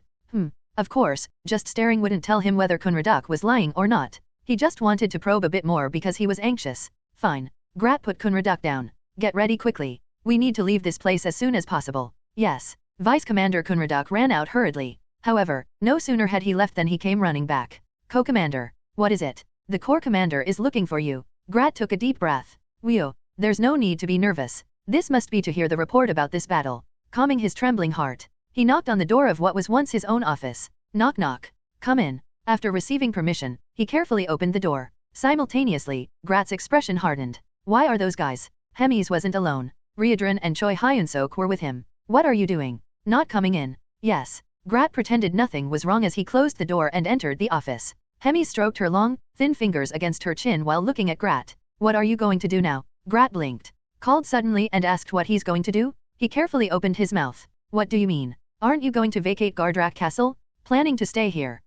Of course, just staring wouldn't tell him whether Kunraduk was lying or not. He just wanted to probe a bit more because he was anxious. Fine. Grat put Kunraduk down. Get ready quickly. We need to leave this place as soon as possible. Yes. Vice Commander Kunraduk ran out hurriedly. However, no sooner had he left than he came running back. Co-Commander, what is it? The Corps Commander is looking for you. Grat took a deep breath. Whew, there's no need to be nervous. This must be to hear the report about this battle. Calming his trembling heart, he knocked on the door of what was once his own office. Knock knock. Come in. After receiving permission, he carefully opened the door. Simultaneously, Grat's expression hardened. Why are those guys? Hemis wasn't alone. Reborn and Choi Hyun-seok were with him. What are you doing? Not coming in? Yes. Grat pretended nothing was wrong as he closed the door and entered the office. Hemi stroked her long, thin fingers against her chin while looking at Grat. What are you going to do now? Grat blinked. Called suddenly and asked what he's going to do? He carefully opened his mouth. What do you mean? Aren't you going to vacate Gardrak Castle? Planning to stay here?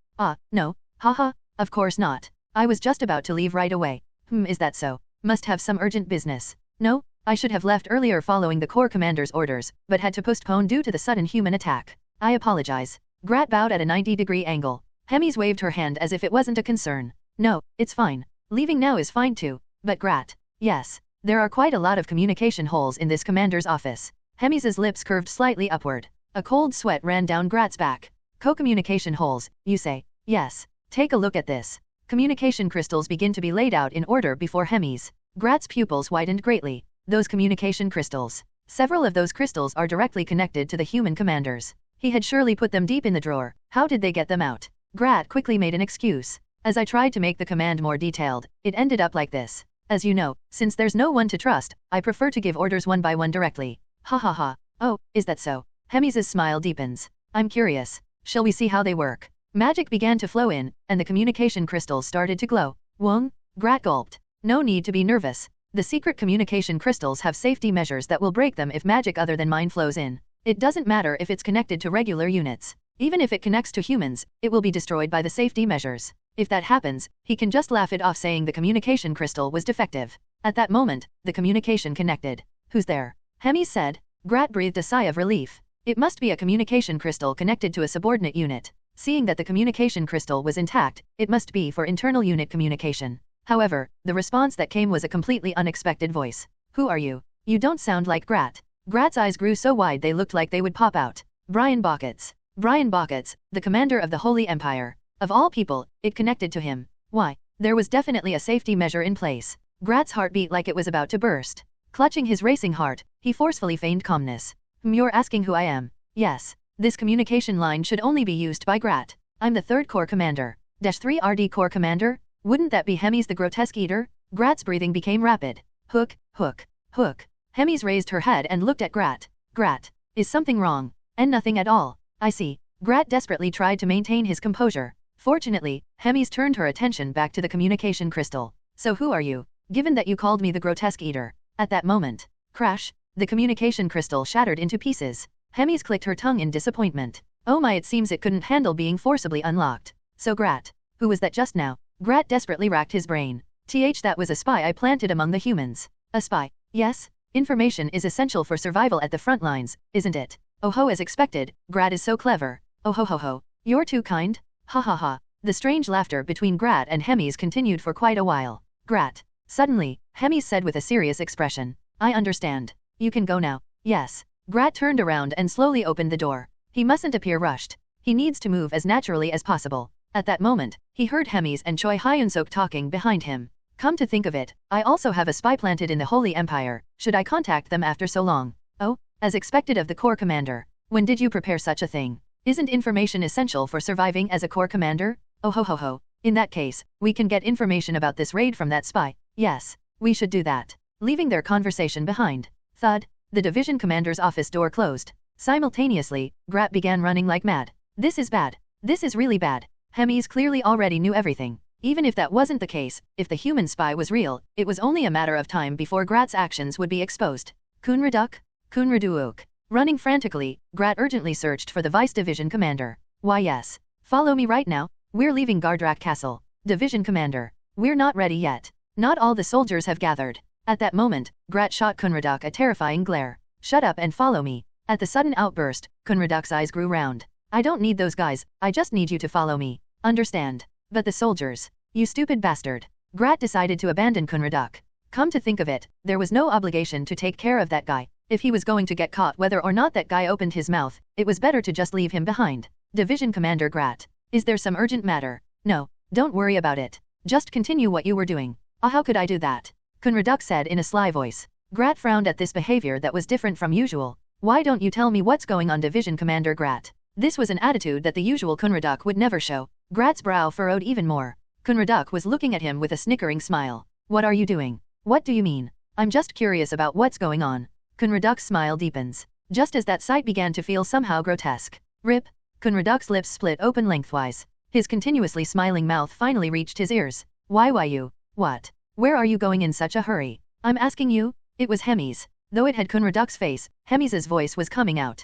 No. Haha, of course not. I was just about to leave right away. Is that so? Must have some urgent business. No, I should have left earlier following the Corps Commander's orders, but had to postpone due to the sudden human attack. I apologize. Grat bowed at a 90-degree angle. Hemis waved her hand as if it wasn't a concern. No, it's fine. Leaving now is fine too. But Grat. Yes. There are quite a lot of communication holes in this commander's office. Hemis's lips curved slightly upward. A cold sweat ran down Grat's back. Co-communication holes, you say? Yes. Take a look at this. Communication crystals begin to be laid out in order before Hemis. Grat's pupils widened greatly. Those communication crystals. Several of those crystals are directly connected to the human commanders. He had surely put them deep in the drawer. How did they get them out? Grat quickly made an excuse. As I tried to make the command more detailed, it ended up like this. As you know, since there's no one to trust, I prefer to give orders one by one directly. Ha ha ha. Oh, is that so? Hemis's smile deepens. I'm curious. Shall we see how they work? Magic began to flow in, and the communication crystals started to glow. Wong? Grat gulped. No need to be nervous. The secret communication crystals have safety measures that will break them if magic other than mine flows in. It doesn't matter if it's connected to regular units. Even if it connects to humans, it will be destroyed by the safety measures. If that happens, he can just laugh it off saying the communication crystal was defective. At that moment, the communication connected. Who's there? Hemi said. Grat breathed a sigh of relief. It must be a communication crystal connected to a subordinate unit. Seeing that the communication crystal was intact, it must be for internal unit communication. However, the response that came was a completely unexpected voice. Who are you? You don't sound like Grat. Grat's eyes grew so wide they looked like they would pop out. Brian Bockets. Brian Bockets, the commander of the Holy Empire. Of all people, it connected to him. Why? There was definitely a safety measure in place. Grat's heart beat like it was about to burst. Clutching his racing heart, he forcefully feigned calmness. You're asking who I am? Yes. This communication line should only be used by Grat. I'm the 3rd Corps Commander. -3 RD Corps Commander? Wouldn't that be Hemis the Grotesque Eater? Grat's breathing became rapid. Hook, hook, hook. Hemis raised her head and looked at Grat. Grat. Is something wrong? And nothing at all. I see. Grat desperately tried to maintain his composure. Fortunately, Hemis turned her attention back to the communication crystal. So who are you? Given that you called me the Grotesque Eater. At that moment. Crash. The communication crystal shattered into pieces. Hemis clicked her tongue in disappointment. Oh my, it seems it couldn't handle being forcibly unlocked. So Grat. Who was that just now? Grat desperately racked his brain. That was a spy I planted among the humans. A spy? Yes? Information is essential for survival at the front lines, isn't it? Oh ho, as expected, Grat is so clever. Oh ho ho ho. You're too kind? Ha ha ha. The strange laughter between Grat and Hemis continued for quite a while. Grat. Suddenly, Hemis said with a serious expression. I understand. You can go now. Yes. Grat turned around and slowly opened the door. He mustn't appear rushed. He needs to move as naturally as possible. At that moment, he heard Hemis and Choi Hyun-seok talking behind him. Come to think of it, I also have a spy planted in the Holy Empire. Should I contact them after so long? Oh, as expected of the Corps Commander. When did you prepare such a thing? Isn't information essential for surviving as a Corps Commander? Oh ho ho ho. In that case, we can get information about this raid from that spy. Yes, we should do that. Leaving their conversation behind. Thud. The division commander's office door closed. Simultaneously, Grat began running like mad. This is bad. This is really bad. Hemis clearly already knew everything. Even if that wasn't the case, if the human spy was real, it was only a matter of time before Grat's actions would be exposed. Kunraduk? Kunraduok. Running frantically, Grat urgently searched for the vice division commander. Why yes. Follow me right now. We're leaving Gardrak Castle. Division commander. We're not ready yet. Not all the soldiers have gathered. At that moment, Grat shot Kunraduk a terrifying glare. Shut up and follow me. At the sudden outburst, Kunraduk's eyes grew round. I don't need those guys, I just need you to follow me. Understand? But the soldiers. You stupid bastard. Grat decided to abandon Kunraduk. Come to think of it, there was no obligation to take care of that guy. If he was going to get caught whether or not that guy opened his mouth, it was better to just leave him behind. Division Commander Grat. Is there some urgent matter? No, don't worry about it. Just continue what you were doing. How could I do that? Kunraduk said in a sly voice. Grat frowned at this behavior that was different from usual. Why don't you tell me what's going on, Division Commander Grat? This was an attitude that the usual Kunraduk would never show. Grat's brow furrowed even more. Kunraduk was looking at him with a snickering smile. What are you doing? What do you mean? I'm just curious about what's going on. Kunraduk's smile deepens. Just as that sight began to feel somehow grotesque. Rip. Kunraduk's lips split open lengthwise. His continuously smiling mouth finally reached his ears. Why you? What? Where are you going in such a hurry? I'm asking you? It was Hemis. Though it had Kunraduk's face, Hemis's voice was coming out.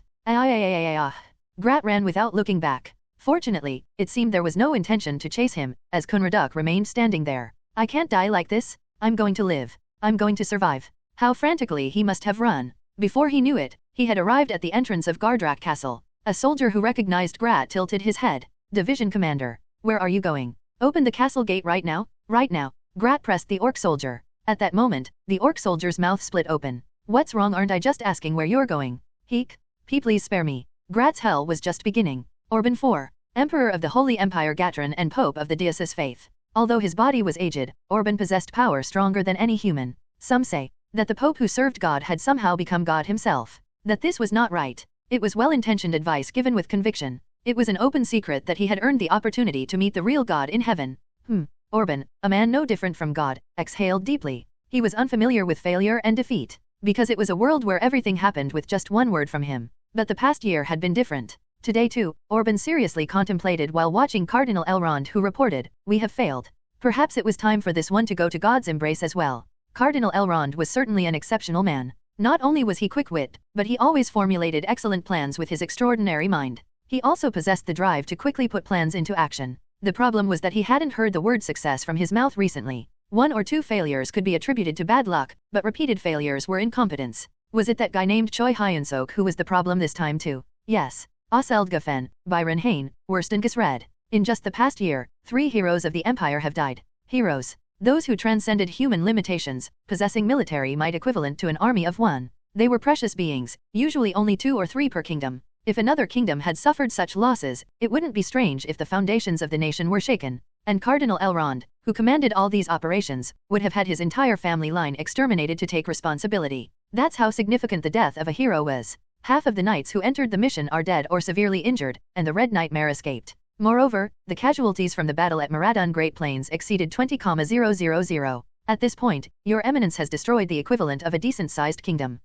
Grat ran without looking back. Fortunately, it seemed there was no intention to chase him, as Kunraduk remained standing there. I can't die like this. I'm going to live. I'm going to survive. How frantically he must have run. Before he knew it, he had arrived at the entrance of Gardrak Castle. A soldier who recognized Grat tilted his head. Division Commander, where are you going? Open the castle gate right now. Right now. Grat pressed the orc soldier. At that moment, the orc soldier's mouth split open. What's wrong? Aren't I just asking where you're going? Heek. Please spare me. Grat's hell was just beginning. Orban IV, Emperor of the Holy Empire Gatran and Pope of the Deosis faith. Although his body was aged, Orban possessed power stronger than any human. Some say that the Pope who served God had somehow become God himself. That this was not right. It was well-intentioned advice given with conviction. It was an open secret that he had earned the opportunity to meet the real God in heaven. Orban, a man no different from God, exhaled deeply. He was unfamiliar with failure and defeat, because it was a world where everything happened with just one word from him. But the past year had been different. Today too, Orban seriously contemplated while watching Cardinal Elrond, who reported, "We have failed. Perhaps it was time for this one to go to God's embrace as well." Cardinal Elrond was certainly an exceptional man. Not only was he quick-witted, but he always formulated excellent plans with his extraordinary mind. He also possessed the drive to quickly put plans into action. The problem was that he hadn't heard the word success from his mouth recently. One or two failures could be attributed to bad luck, but repeated failures were incompetence. Was it that guy named Choi Hyun-seok who was the problem this time too? Yes. Oseld Gafen, Byron Hain, Worston Red. In just the past year, 3 heroes of the Empire have died. Heroes. Those who transcended human limitations, possessing military might equivalent to an army of one. They were precious beings, usually only 2 or 3 per kingdom. If another kingdom had suffered such losses, it wouldn't be strange if the foundations of the nation were shaken. And Cardinal Elrond, who commanded all these operations, would have had his entire family line exterminated to take responsibility. That's how significant the death of a hero was. Half of the knights who entered the mission are dead or severely injured, and the Red Nightmare escaped. Moreover, the casualties from the battle at Maradon Great Plains exceeded 20,000. At this point, Your Eminence has destroyed the equivalent of a decent-sized kingdom.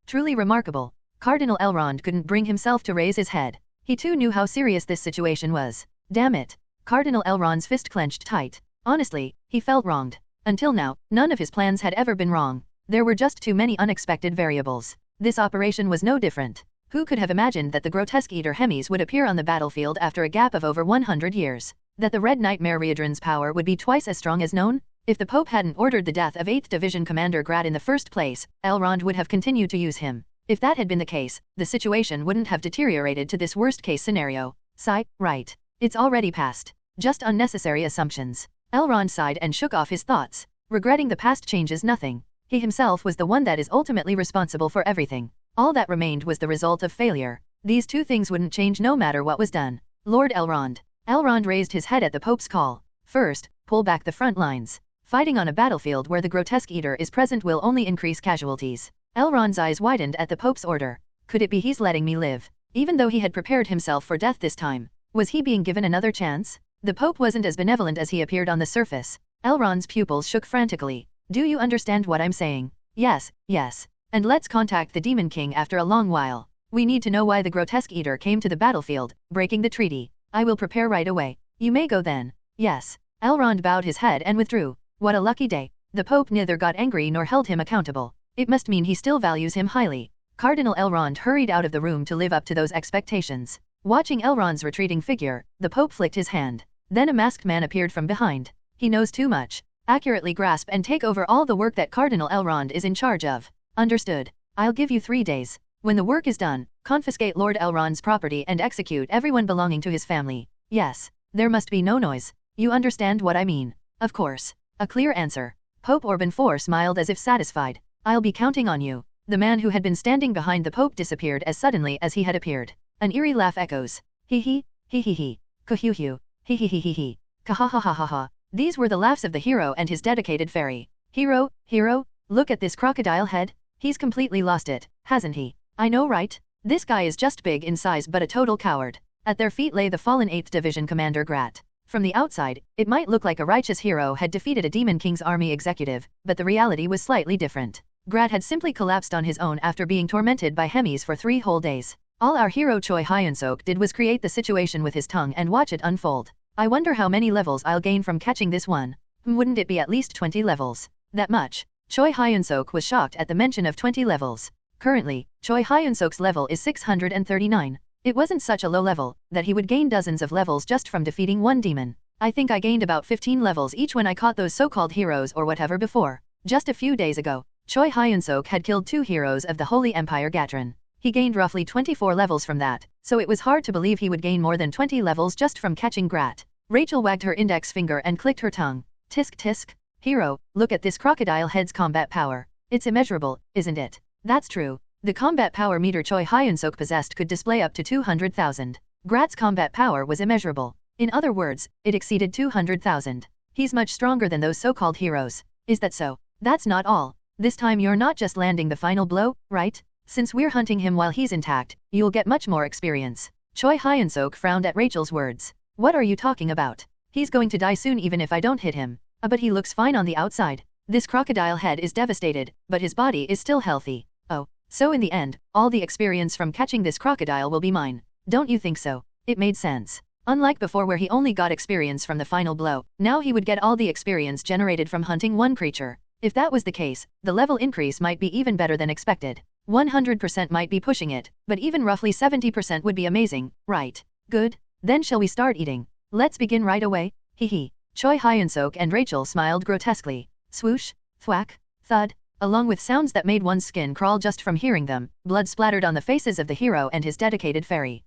Truly remarkable. Cardinal Elrond couldn't bring himself to raise his head. He too knew how serious this situation was. Damn it. Cardinal Elrond's fist clenched tight. Honestly, he felt wronged. Until now, none of his plans had ever been wrong. There were just too many unexpected variables. This operation was no different. Who could have imagined that the grotesque eater Hemis would appear on the battlefield after a gap of over 100 years? That the Red Nightmare Riedran's power would be twice as strong as known? If the Pope hadn't ordered the death of 8th Division Commander Grat in the first place, Elrond would have continued to use him. If that had been the case, the situation wouldn't have deteriorated to this worst-case scenario. Sigh, right. It's already past. Just unnecessary assumptions. Elrond sighed and shook off his thoughts. Regretting the past changes nothing. He himself was the one that is ultimately responsible for everything. All that remained was the result of failure. These two things wouldn't change no matter what was done. Lord Elrond. Elrond raised his head at the Pope's call. First, pull back the front lines. Fighting on a battlefield where the grotesque eater is present will only increase casualties. Elrond's eyes widened at the Pope's order. Could it be he's letting me live? Even though he had prepared himself for death this time, was he being given another chance? The Pope wasn't as benevolent as he appeared on the surface. Elrond's pupils shook frantically. Do you understand what I'm saying? Yes, yes. And let's contact the Demon King after a long while. We need to know why the grotesque eater came to the battlefield, breaking the treaty. I will prepare right away. You may go then. Yes. Elrond bowed his head and withdrew. What a lucky day. The Pope neither got angry nor held him accountable. It must mean he still values him highly. Cardinal Elrond hurried out of the room to live up to those expectations. Watching Elrond's retreating figure, the Pope flicked his hand. Then a masked man appeared from behind. He knows too much. Accurately grasp and take over all the work that Cardinal Elrond is in charge of. Understood. I'll give you 3 days. When the work is done, confiscate Lord Elrond's property and execute everyone belonging to his family. Yes. There must be no noise. You understand what I mean? Of course. A clear answer. Pope Orban IV smiled as if satisfied. I'll be counting on you. The man who had been standing behind the Pope disappeared as suddenly as he had appeared. An eerie laugh echoes. Hee hee, hee hee hee, ka-hoo hoo, hee hee hee hee hee, ka-ha-ha-ha-ha-ha. These were the laughs of the hero and his dedicated fairy. Hero, look at this crocodile head. He's completely lost it, hasn't he? I know, right? This guy is just big in size but a total coward. At their feet lay the fallen 8th Division Commander Grat. From the outside, it might look like a righteous hero had defeated a Demon King's army executive, but the reality was slightly different. Grat had simply collapsed on his own after being tormented by Hemis for 3 whole days. All our hero Choi Hyun-seok did was create the situation with his tongue and watch it unfold. I wonder how many levels I'll gain from catching this one. Wouldn't it be at least 20 levels? That much? Choi Hyun-seok was shocked at the mention of 20 levels. Currently, Choi Hyun-seok's level is 639. It wasn't such a low level that he would gain dozens of levels just from defeating one demon. I think I gained about 15 levels each when I caught those so-called heroes or whatever before. Just a few days ago, Choi Hyun-seok had killed 2 heroes of the Holy Empire Gatron. He gained roughly 24 levels from that, so it was hard to believe he would gain more than 20 levels just from catching Grat. Rachel wagged her index finger and clicked her tongue. Tisk tisk. Hero, look at this crocodile head's combat power. It's immeasurable, isn't it? That's true. The combat power meter Choi Hyun-seok possessed could display up to 200,000. Grat's combat power was immeasurable. In other words, it exceeded 200,000. He's much stronger than those so-called heroes. Is that so? That's not all. This time you're not just landing the final blow, right? Since we're hunting him while he's intact, you'll get much more experience. Choi Hyun-seok frowned at Rachel's words. What are you talking about? He's going to die soon even if I don't hit him. But he looks fine on the outside. This crocodile head is devastated, but his body is still healthy. Oh. So in the end, all the experience from catching this crocodile will be mine. Don't you think so? It made sense. Unlike before where he only got experience from the final blow, now he would get all the experience generated from hunting one creature. If that was the case, the level increase might be even better than expected. 100% might be pushing it, but even roughly 70% would be amazing, right? Good. Then shall we start eating? Let's begin right away. Hee. Choi Hyun-seok and Rachel smiled grotesquely. Swoosh, thwack, thud. Along with sounds that made one's skin crawl just from hearing them, blood splattered on the faces of the hero and his dedicated fairy.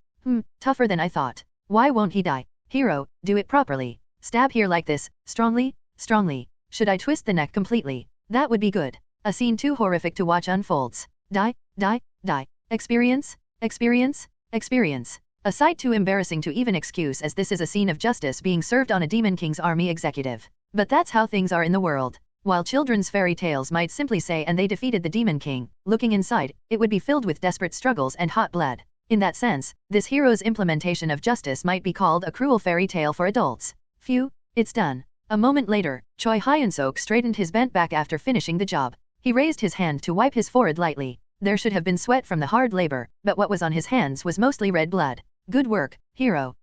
Tougher than I thought. Why won't he die? Hero, do it properly. Stab here like this, strongly. Should I twist the neck completely? That would be good. A scene too horrific to watch unfolds. Die. Experience. A sight too embarrassing to even excuse as this is a scene of justice being served on a Demon King's army executive. But that's how things are in the world. While children's fairy tales might simply say and they defeated the Demon King, looking inside, it would be filled with desperate struggles and hot blood. In that sense, this hero's implementation of justice might be called a cruel fairy tale for adults. Phew, it's done. A moment later, Choi Hyun-seok straightened his bent back after finishing the job. He raised his hand to wipe his forehead lightly. There should have been sweat from the hard labor, but what was on his hands was mostly red blood. Good work, hero.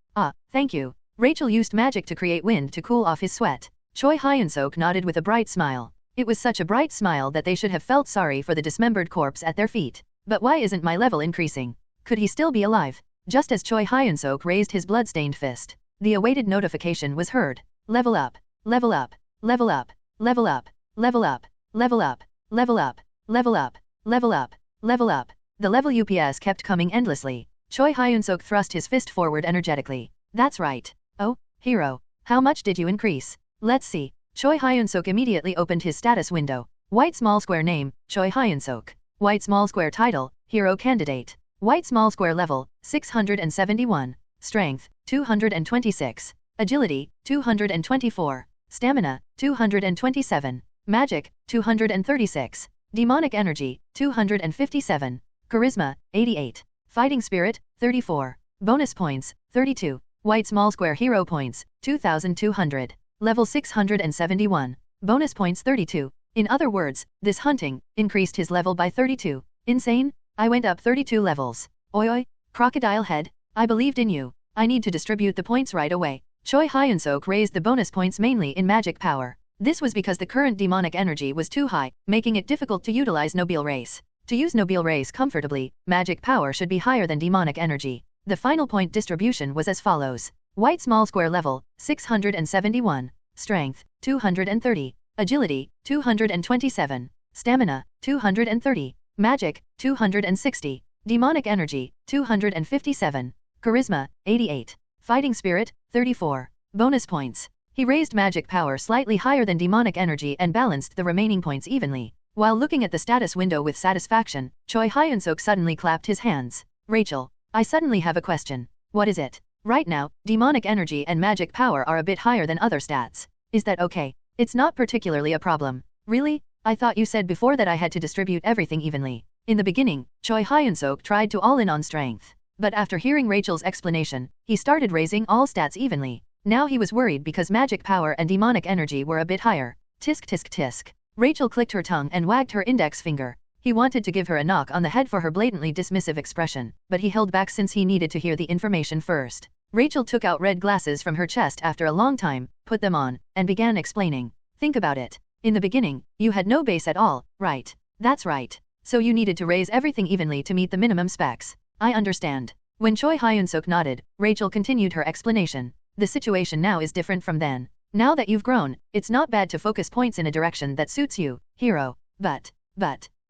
Thank you. Rachel used magic to create wind to cool off his sweat. Choi Hyun-seok nodded with a bright smile. It was such a bright smile that they should have felt sorry for the dismembered corpse at their feet. But why isn't my level increasing? Could he still be alive? Just as Choi Hyun-seok raised his blood-stained fist, the awaited notification was heard. Level up. Level up. Level up. Level up. Level up. Level up. Level up. Level up. Level up. Level up. The level UPS kept coming endlessly. Choi Hyun-seok thrust his fist forward energetically. That's right. Oh, hero. How much did you increase? Let's see. Choi Hyun-seok immediately opened his status window. White small square name, Choi Hyun-seok. White small square title, hero candidate. White small square level, 671. Strength, 226. Agility, 224. Stamina, 227. Magic, 236. Demonic energy, 257. Charisma, 88. Fighting spirit, 34. Bonus points, 32. White small square hero points, 2,200. Level 671. Bonus points 32. In other words, this hunting increased his level by 32. Insane? I went up 32 levels. Oi, crocodile head, I believed in you. I need to distribute the points right away. Choi Hyun-seok raised the bonus points mainly in magic power. This was because the current demonic energy was too high, making it difficult to utilize Nobile Race. To use Nobile Race comfortably, magic power should be higher than demonic energy. The final point distribution was as follows. White small square level, 671. Strength, 230. Agility, 227. Stamina, 230. Magic, 260. Demonic energy, 257. Charisma, 88. Fighting spirit, 34. Bonus points. He raised magic power slightly higher than demonic energy and balanced the remaining points evenly. While looking at the status window with satisfaction, Choi Hyun-seok suddenly clapped his hands. Rachel, I suddenly have a question. What is it? Right now, demonic energy and magic power are a bit higher than other stats. Is that okay? It's not particularly a problem. Really? I thought you said before that I had to distribute everything evenly. In the beginning, Choi Hyun-seok tried to all in on strength. But after hearing Rachel's explanation, he started raising all stats evenly. Now he was worried because magic power and demonic energy were a bit higher. Tisk tisk tisk. Rachel clicked her tongue and wagged her index finger. He wanted to give her a knock on the head for her blatantly dismissive expression, but he held back since he needed to hear the information first. Rachel took out red glasses from her chest after a long time, put them on, and began explaining. Think about it. In the beginning, you had no base at all, right? That's right. So you needed to raise everything evenly to meet the minimum specs. I understand. When Choi Hyun-seok nodded, Rachel continued her explanation. The situation now is different from then. Now that you've grown, it's not bad to focus points in a direction that suits you, hero. But,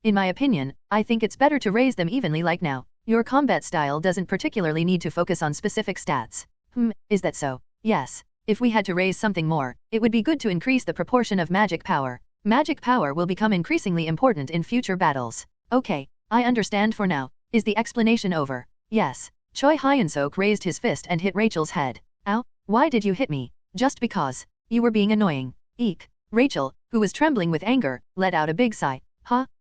in my opinion, I think it's better to raise them evenly like now. Your combat style doesn't particularly need to focus on specific stats. Is that so? Yes. If we had to raise something more, it would be good to increase the proportion of magic power. Magic power will become increasingly important in future battles. Okay, I understand for now. Is the explanation over? Yes. Choi Hyun-seok raised his fist and hit Rachel's head. Ow, why did you hit me? Just because. You were being annoying. Eek. Rachel, who was trembling with anger, let out a big sigh.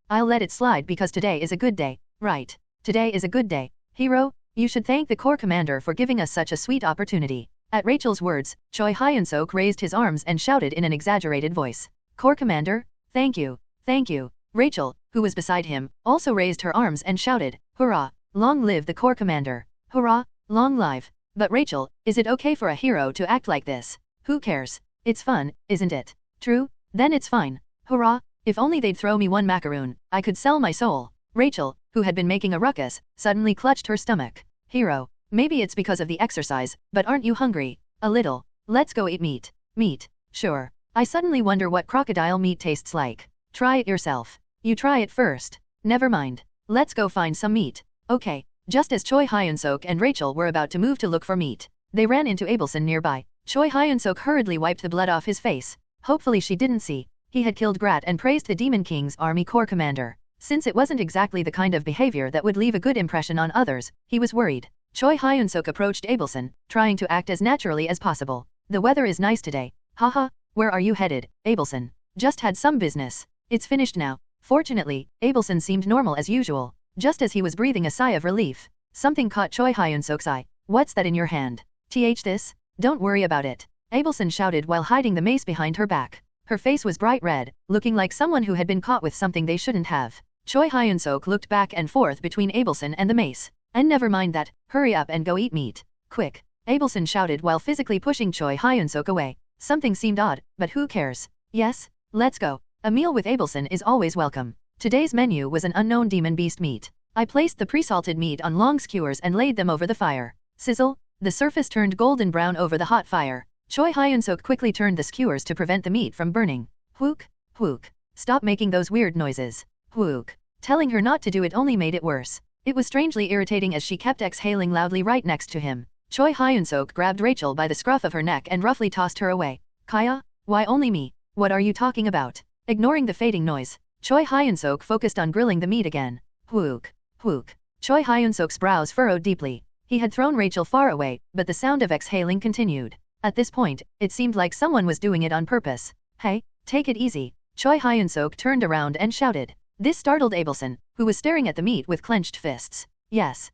I'll let it slide because today is a good day. Right. Today is a good day. Hero, you should thank the Corps Commander for giving us such a sweet opportunity. At Rachel's words, Choi Hyun-seok raised his arms and shouted in an exaggerated voice. Corps Commander? Thank you. Thank you. Rachel, who was beside him, also raised her arms and shouted, Hurrah! Long live the Corps Commander. Hurrah! Long live. But Rachel, is it okay for a hero to act like this? Who cares? It's fun, isn't it? True? Then it's fine. Hurrah! If only they'd throw me one macaroon, I could sell my soul. Rachel, who had been making a ruckus, suddenly clutched her stomach. Hero, maybe it's because of the exercise, but aren't you hungry? A little. Let's go eat meat. Meat. Sure. I suddenly wonder what crocodile meat tastes like. Try it yourself. You try it first. Never mind. Let's go find some meat. Okay. Just as Choi Hyun-seok and Rachel were about to move to look for meat, they ran into Abelson nearby. Choi Hyun-seok hurriedly wiped the blood off his face. Hopefully she didn't see. He had killed Grat and praised the Demon King's army corps commander. Since it wasn't exactly the kind of behavior that would leave a good impression on others, he was worried. Choi Hyun-seok approached Abelson, trying to act as naturally as possible. The weather is nice today. Haha, where are you headed, Abelson? Just had some business. It's finished now. Fortunately, Abelson seemed normal as usual. Just as he was breathing a sigh of relief, something caught Choi Hyun-seok's eye. What's that in your hand? This? Don't worry about it. Abelson shouted while hiding the mace behind her back. Her face was bright red, looking like someone who had been caught with something they shouldn't have. Choi Hyun-seok looked back and forth between Abelson and the mace. And never mind that, hurry up and go eat meat. Quick. Abelson shouted while physically pushing Choi Hyun-seok away. Something seemed odd, but who cares? Yes, let's go. A meal with Abelson is always welcome. Today's menu was an unknown demon beast meat. I placed the pre-salted meat on long skewers and laid them over the fire. Sizzle. The surface turned golden brown over the hot fire. Choi Hyun-seok quickly turned the skewers to prevent the meat from burning. Whook, whook. Stop making those weird noises. Whook. Telling her not to do it only made it worse. It was strangely irritating as she kept exhaling loudly right next to him. Choi Hyun-seok grabbed Rachel by the scruff of her neck and roughly tossed her away. Kaya? Why only me? What are you talking about? Ignoring the fading noise, Choi Hyun-seok focused on grilling the meat again. Whook, whook. Choi Hyun-seok's brows furrowed deeply. He had thrown Rachel far away, but the sound of exhaling continued. At this point, it seemed like someone was doing it on purpose. Hey, take it easy. Choi Hyun-seok turned around and shouted. This startled Abelson, who was staring at the meat with clenched fists. Yes.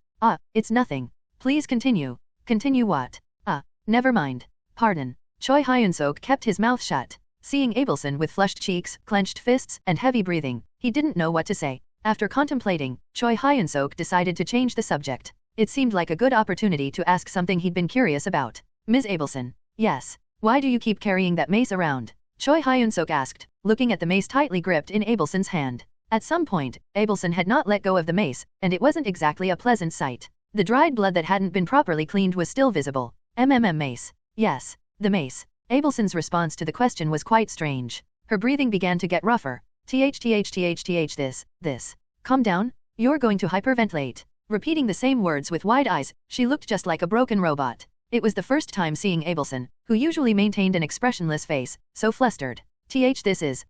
It's nothing. Please continue. Continue what? Never mind. Pardon. Choi Hyun-seok kept his mouth shut. Seeing Abelson with flushed cheeks, clenched fists, and heavy breathing, he didn't know what to say. After contemplating, Choi Hyun-seok decided to change the subject. It seemed like a good opportunity to ask something he'd been curious about. Ms. Abelson. Yes. Why do you keep carrying that mace around? Choi Hyun-seok asked, looking at the mace tightly gripped in Abelson's hand. At some point, Abelson had not let go of the mace, and it wasn't exactly a pleasant sight. The dried blood that hadn't been properly cleaned was still visible. Mace. Yes, the mace. Abelson's response to the question was quite strange. Her breathing began to get rougher. This. Calm down, you're going to hyperventilate. Repeating the same words with wide eyes, she looked just like a broken robot. It was the first time seeing Abelson, who usually maintained an expressionless face, so flustered. This is,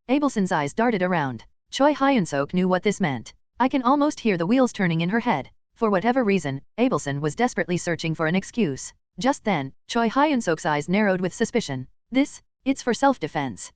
Abelson's eyes darted around. Choi Hyun-seok knew what this meant. I can almost hear the wheels turning in her head. For whatever reason, Abelson was desperately searching for an excuse. Just then, Choi Hyun-seok's eyes narrowed with suspicion. It's for self-defense.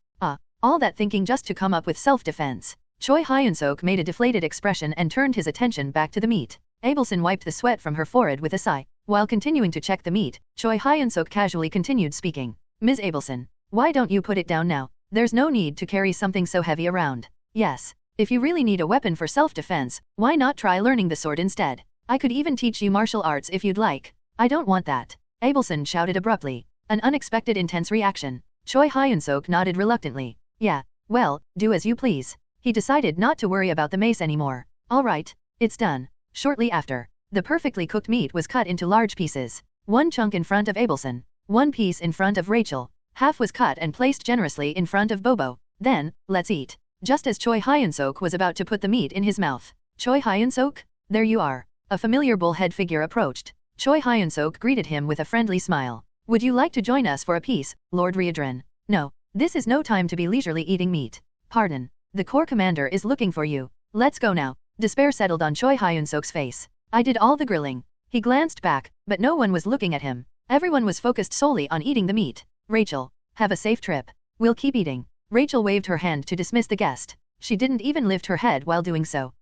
All that thinking just to come up with self-defense. Choi Hyun-seok made a deflated expression and turned his attention back to the meat. Abelson wiped the sweat from her forehead with a sigh. While continuing to check the meat, Choi Hyun-seok casually continued speaking. Ms. Abelson, why don't you put it down now? There's no need to carry something so heavy around. Yes, if you really need a weapon for self-defense, why not try learning the sword instead? I could even teach you martial arts if you'd like. I don't want that. Abelson shouted abruptly. An unexpected intense reaction. Choi Hyun-seok nodded reluctantly. Yeah, well, do as you please. He decided not to worry about the mace anymore. All right, it's done. Shortly after, the perfectly cooked meat was cut into large pieces. One chunk in front of Abelson, one piece in front of Rachel. Half was cut and placed generously in front of Bobo. Then, let's eat. Just as Choi Hyun-seok was about to put the meat in his mouth. Choi Hyun-seok? There you are. A familiar bullhead figure approached. Choi Hyun-seok greeted him with a friendly smile. Would you like to join us for a piece, Lord Reborn? No, this is no time to be leisurely eating meat. Pardon. The Corps commander is looking for you. Let's go now. Despair settled on Choi Hyun-seok's face. I did all the grilling. He glanced back, but no one was looking at him. Everyone was focused solely on eating the meat. Rachel, have a safe trip. We'll keep eating. Rachel waved her hand to dismiss the guest. She didn't even lift her head while doing so.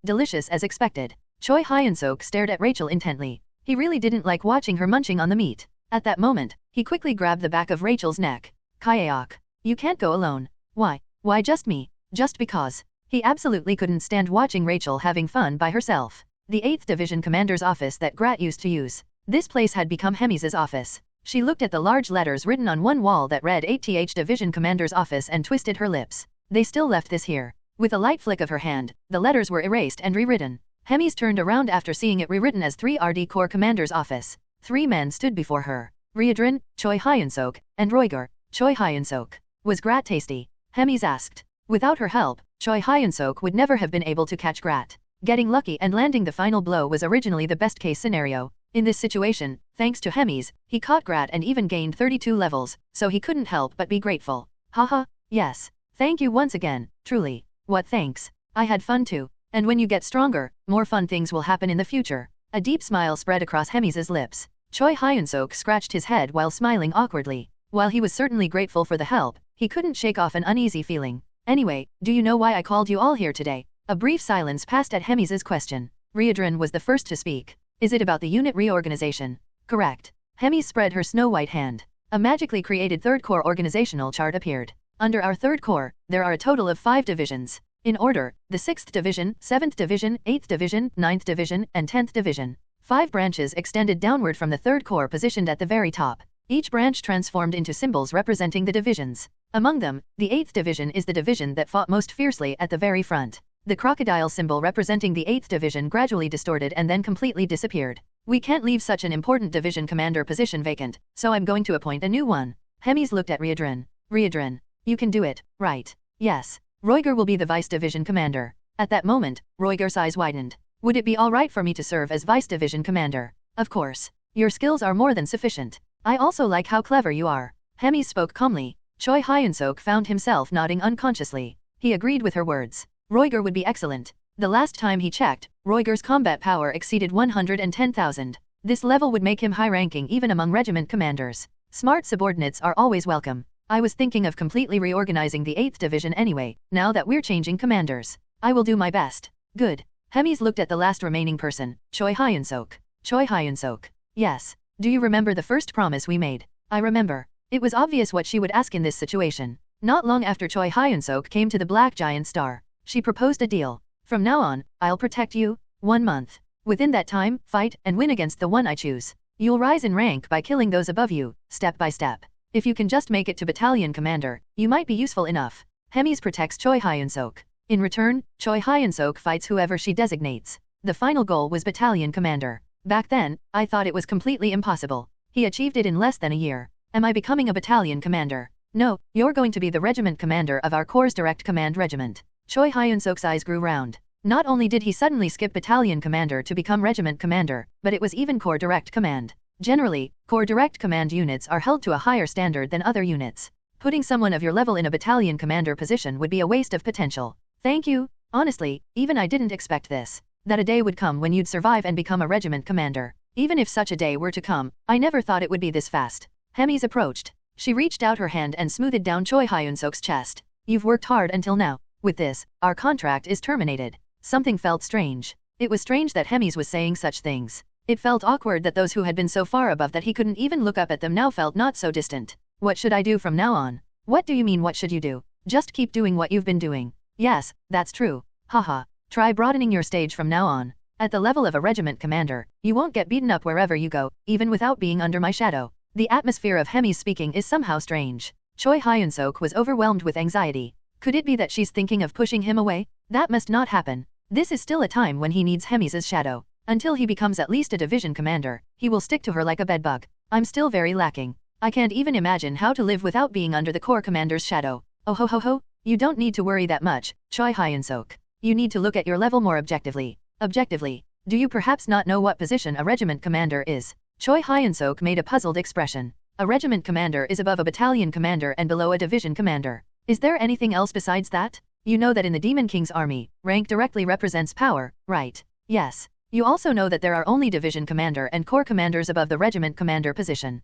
Delicious as expected. Choi Hyun-seok stared at Rachel intently. He really didn't like watching her munching on the meat. At that moment, he quickly grabbed the back of Rachel's neck. Kaeok, you can't go alone. Why? Why just me? Just because. He absolutely couldn't stand watching Rachel having fun by herself. The 8th Division Commander's office that Grat used to use. This place had become Hemi's office. She looked at the large letters written on one wall that read 8th Division Commander's office and twisted her lips. They still left this here. With a light flick of her hand, the letters were erased and rewritten. Hemi's turned around after seeing it rewritten as 3rd Corps Commander's office. 3 men stood before her. Reborn, Choi Hyun-seok, and Roiger. Choi Hyun-seok. Was Grat tasty? Hemi's asked. Without her help, Choi Hyun-seok would never have been able to catch Grat. Getting lucky and landing the final blow was originally the best case scenario. In this situation, thanks to Hemi's, he caught Grat and even gained 32 levels, so he couldn't help but be grateful. Haha, yes. Thank you once again, truly. What thanks? I had fun too. And when you get stronger, more fun things will happen in the future. A deep smile spread across Hemi's lips. Choi Hyun-seok scratched his head while smiling awkwardly. While he was certainly grateful for the help, he couldn't shake off an uneasy feeling. Anyway, do you know why I called you all here today? A brief silence passed at Hemi's question. Reborn was the first to speak. Is it about the unit reorganization? Correct. Hemi spread her snow-white hand. A magically created 3rd Corps organizational chart appeared. Under our 3rd Corps, there are a total of 5 divisions. In order, the 6th Division, 7th Division, 8th Division, 9th Division, and 10th Division. 5 branches extended downward from the 3rd Corps positioned at the very top. Each branch transformed into symbols representing the divisions. Among them, the 8th Division is the division that fought most fiercely at the very front. The crocodile symbol representing the 8th Division gradually distorted and then completely disappeared. We can't leave such an important division commander position vacant, so I'm going to appoint a new one. Hemis looked at Reborn. Reborn, you can do it, right? Yes. Roiger will be the vice division commander. At that moment, Roiger's eyes widened. Would it be alright for me to serve as vice division commander? Of course. Your skills are more than sufficient. I also like how clever you are. Hemi spoke calmly. Choi Hyun-seok found himself nodding unconsciously. He agreed with her words. Roiger would be excellent. The last time he checked, Roiger's combat power exceeded 110,000. This level would make him high-ranking even among regiment commanders. Smart subordinates are always welcome. I was thinking of completely reorganizing the 8th Division anyway, now that we're changing commanders. I will do my best. Good. Hemis looked at the last remaining person, Choi Hyun-seok. Choi Hyun-seok. Yes. Do you remember the first promise we made? I remember. It was obvious what she would ask in this situation. Not long after Choi Hyun-seok came to the Black Giant Star, she proposed a deal. From now on, I'll protect you. 1 month. Within that time, fight and win against the one I choose. You'll rise in rank by killing those above you, step by step. If you can just make it to battalion commander, you might be useful enough. Hemis protects Choi Hyun-seok. In return, Choi Hyun-seok fights whoever she designates. The final goal was battalion commander. Back then, I thought it was completely impossible. He achieved it in less than a year. Am I becoming a battalion commander? No, you're going to be the regiment commander of our Corps' direct command regiment. Choi Hyun-seok's eyes grew round. Not only did he suddenly skip battalion commander to become regiment commander, but it was even Corps direct command. Generally, Corps direct command units are held to a higher standard than other units. Putting someone of your level in a battalion commander position would be a waste of potential. Thank you. Honestly, even I didn't expect this. That a day would come when you'd survive and become a regiment commander. Even if such a day were to come, I never thought it would be this fast. Hemis approached. She reached out her hand and smoothed down Choi Hyun-seok's chest. You've worked hard until now. With this, our contract is terminated. Something felt strange. It was strange that Hemis was saying such things. It felt awkward that those who had been so far above that he couldn't even look up at them now felt not so distant. What should I do from now on? What do you mean what should you do? Just keep doing what you've been doing. Yes, that's true. Haha. Try broadening your stage from now on. At the level of a regiment commander, you won't get beaten up wherever you go, even without being under my shadow. The atmosphere of Hemis speaking is somehow strange. Choi Hyun-seok was overwhelmed with anxiety. Could it be that she's thinking of pushing him away? That must not happen. This is still a time when he needs Hemis's shadow. Until he becomes at least a division commander, he will stick to her like a bedbug. I'm still very lacking. I can't even imagine how to live without being under the corps commander's shadow. Oh ho ho ho, you don't need to worry that much, Choi Hyun-seok. You need to look at your level more objectively. Objectively, do you perhaps not know what position a regiment commander is? Choi Hyun-seok made a puzzled expression. A regiment commander is above a battalion commander and below a division commander. Is there anything else besides that? You know that in the Demon King's army, rank directly represents power, right? Yes. You also know that there are only division commander and corps commanders above the regiment commander position.